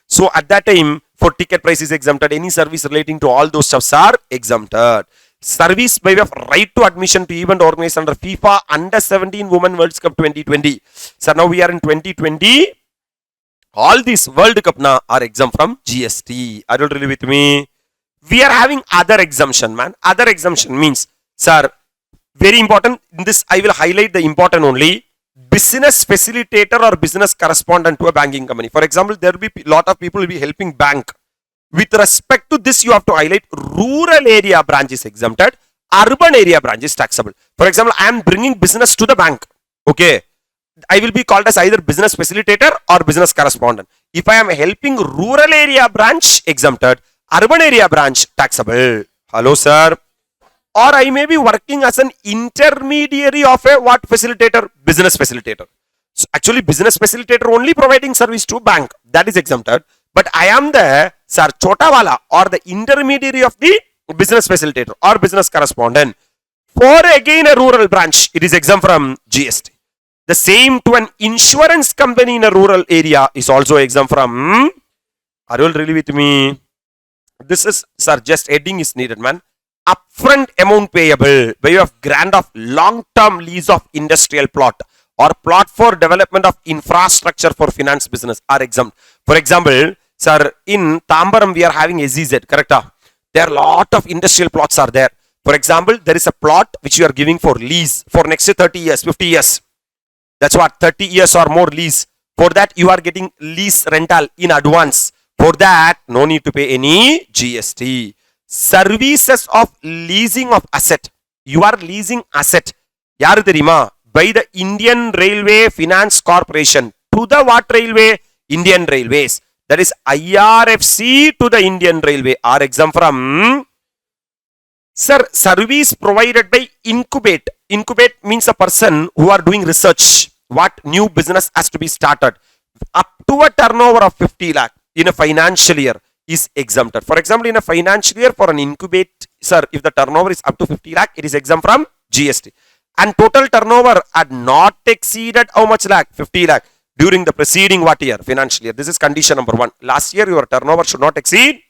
So at that time, for ticket price is exempted. Any service relating to all those stuffs are exempted. Service by way of right to admission to event organized under FIFA Under 17 Women World Cup 2020. So now we are in 2020. All these World Cup now are exempt from GST. Are you really with me? We are having other exemption, man. Other exemption means, sir, very important. In this, I will highlight the important only. Business facilitator or business correspondent to a banking company. For example, there will be a lot of people will be helping bank. With respect to this, you have to highlight rural area branch is exempted. Urban area branch is taxable. For example, I am bringing business to the bank. Okay. I will be called as either business facilitator or business correspondent. If I am helping rural area branch, exempted. Urban area branch, taxable. Hello, sir. Or I may be working as an intermediary of a what facilitator? Business facilitator. So actually, business facilitator only providing service to bank. That is exempted. But I am the, sir, chotawala or the intermediary of the business facilitator or business correspondent. For again a rural branch, it is exempt from GST. The same to an insurance company in a rural area is also exempt from. Are you all really with me? This is, sir, just heading is needed, man. Upfront amount payable by way of grant of long-term lease of industrial plot or plot for development of infrastructure for finance business are exempt. For example, sir, in Tambaram we are having SEZ, correct? There are a lot of industrial plots are there. For example, there is a plot which you are giving for lease for next 30 years, 50 years. That's what, 30 years or more lease. For that, you are getting lease rental in advance. For that, no need to pay any GST. Services of leasing of asset. You are leasing asset. Yaru theriyuma? By the Indian Railway Finance Corporation. To the what railway? Indian Railways. That is IRFC to the Indian Railway are exempt from. Sir, service provided by incubate. Incubate means a person who are doing research. What new business has to be started. Up to a turnover of 50 lakh in a financial year is exempted. For example, in a financial year for an incubate, sir, if the turnover is up to 50 lakh, it is exempt from GST. And total turnover had not exceeded how much lakh? 50 lakh during the preceding what year? Financial year. This is condition number 1. Last year your turnover should not exceed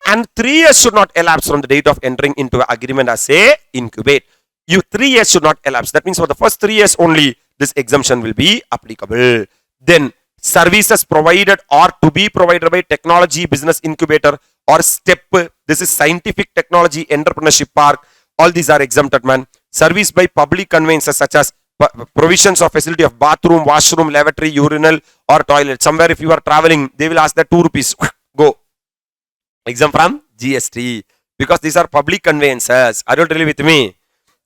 and 3 years should not elapse from the date of entering into an agreement as a incubate. 3 years should not elapse. That means for the first 3 years only this exemption will be applicable. Then services provided or to be provided by technology business incubator or STEP. This is scientific technology entrepreneurship park. All these are exempted, man. Service by public conveyances such as provisions of facility of bathroom, washroom, lavatory, urinal or toilet. Somewhere if you are traveling, they will ask that 2 rupees. Go. Exempt from GST. Because these are public conveyances. Are you really with me?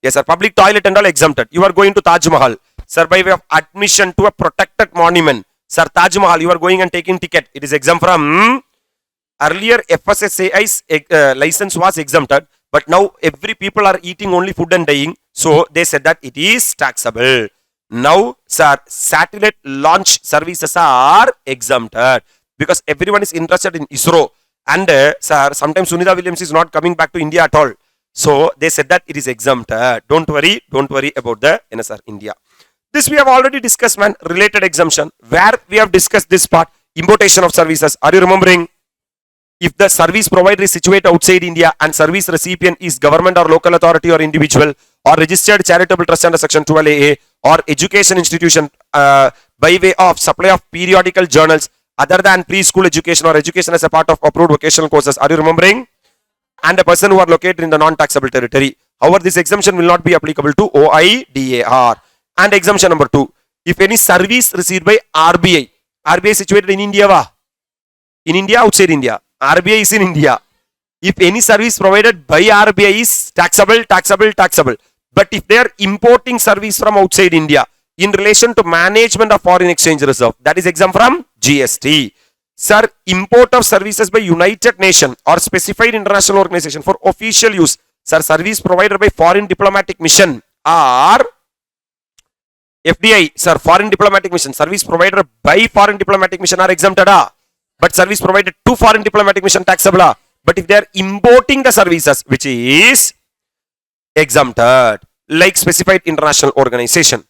Yes, sir. Public toilet and all exempted. You are going to Taj Mahal. Sir, by way of admission to a protected monument. Sir, Taj Mahal, you are going and taking ticket. It is exempt from. Earlier, FSSAI's license was exempted. But now, every people are eating only food and dying. So, they said that it is taxable. Now, Sir, satellite launch services are exempted because everyone is interested in ISRO. And sir, sometimes Sunita Williams is not coming back to India at all. So they said that it is exempted. Don't worry about the NSR India. This we have already discussed, man. Related exemption. Where we have discussed this part, importation of services. Are you remembering? If the service provider is situated outside India and service recipient is government or local authority or individual or registered charitable trust under section 12AA or education institution by way of supply of periodical journals other than preschool education or education as a part of approved vocational courses. Are you remembering? And a person who are located in the non-taxable territory. However, this exemption will not be applicable to OIDAR. And exemption number 2. If any service received by RBI. RBI is situated in India, va? In India, outside India. RBI is in India. If any service provided by RBI is taxable. But if they are importing service from outside India in relation to management of foreign exchange reserve, that is exempt from GST. Sir, import of services by United Nations or specified international organization for official use. Sir, service provided by foreign diplomatic mission or FDI. Sir, foreign diplomatic mission. Service provided by foreign diplomatic mission are exempted. But service provided to foreign diplomatic mission taxable. But if they are importing the services, which is exempted, like specified international organization.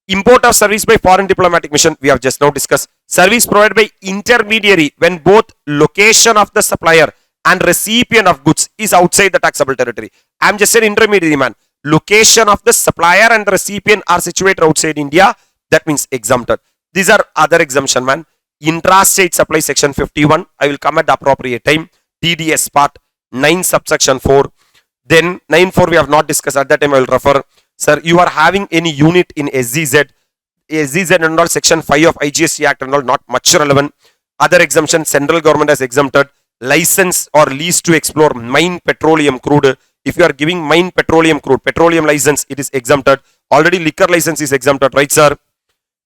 Import of service by foreign diplomatic mission, we have just now discussed. Service provided by intermediary when both location of the supplier and recipient of goods is outside the taxable territory. I am just an intermediary, man. Location of the supplier and the recipient are situated outside India. That means exempted. These are other exemption, man. Intrastate supply section 51. I will come at the appropriate time. TDS part 9 subsection 4. Then 9.4 we have not discussed. At that time I will refer. Sir, you are having any unit in SZZ. SZZ and all section 5 of IGST Act and all not much relevant. Other exemption, central government has exempted. License or lease to explore mine petroleum crude. If you are giving mine petroleum crude, petroleum license, it is exempted. Already liquor license is exempted, right sir?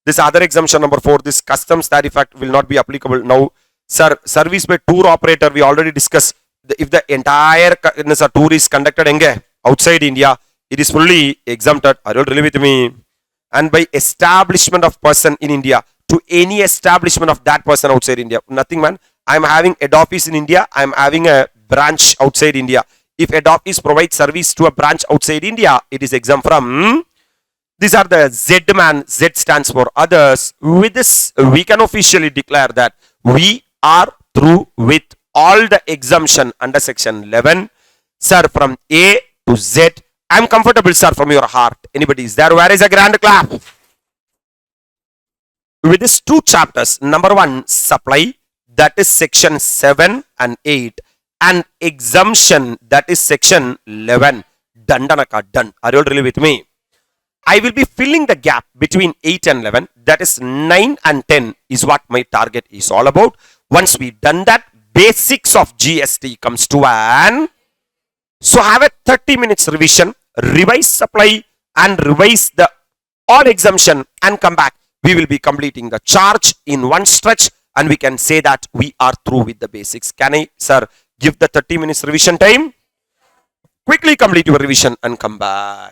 This other exemption number 4, this customs tariff act will not be applicable now. Sir, service by tour operator, we already discussed. If the entire tour is conducted outside India, it is fully exempted. Are you really with me? And by establishment of person in India to any establishment of that person outside India. Nothing, man. I am having head office in India. I am having a branch outside India. If head office provides service to a branch outside India, it is exempt from. These are the Z, man. Z stands for others. With this, we can officially declare that we are through with all the exemption under section 11. Sir, from A to Z, I am comfortable, sir, from your heart. Anybody is there? Where is a grand clap? With these 2 chapters, number 1, supply, that is section 7 and 8. And exemption, that is section 11. Done. Are you all really with me? I will be filling the gap between 8 and 11. That is 9 and 10 is what my target is all about. Once we done that, basics of GST comes to an. So have a 30 minutes revision, revise supply and revise the all exemption and come back. We will be completing the charge in one stretch and we can say that we are through with the basics. Can I, sir, give the 30 minutes revision time? Quickly complete your revision and come back.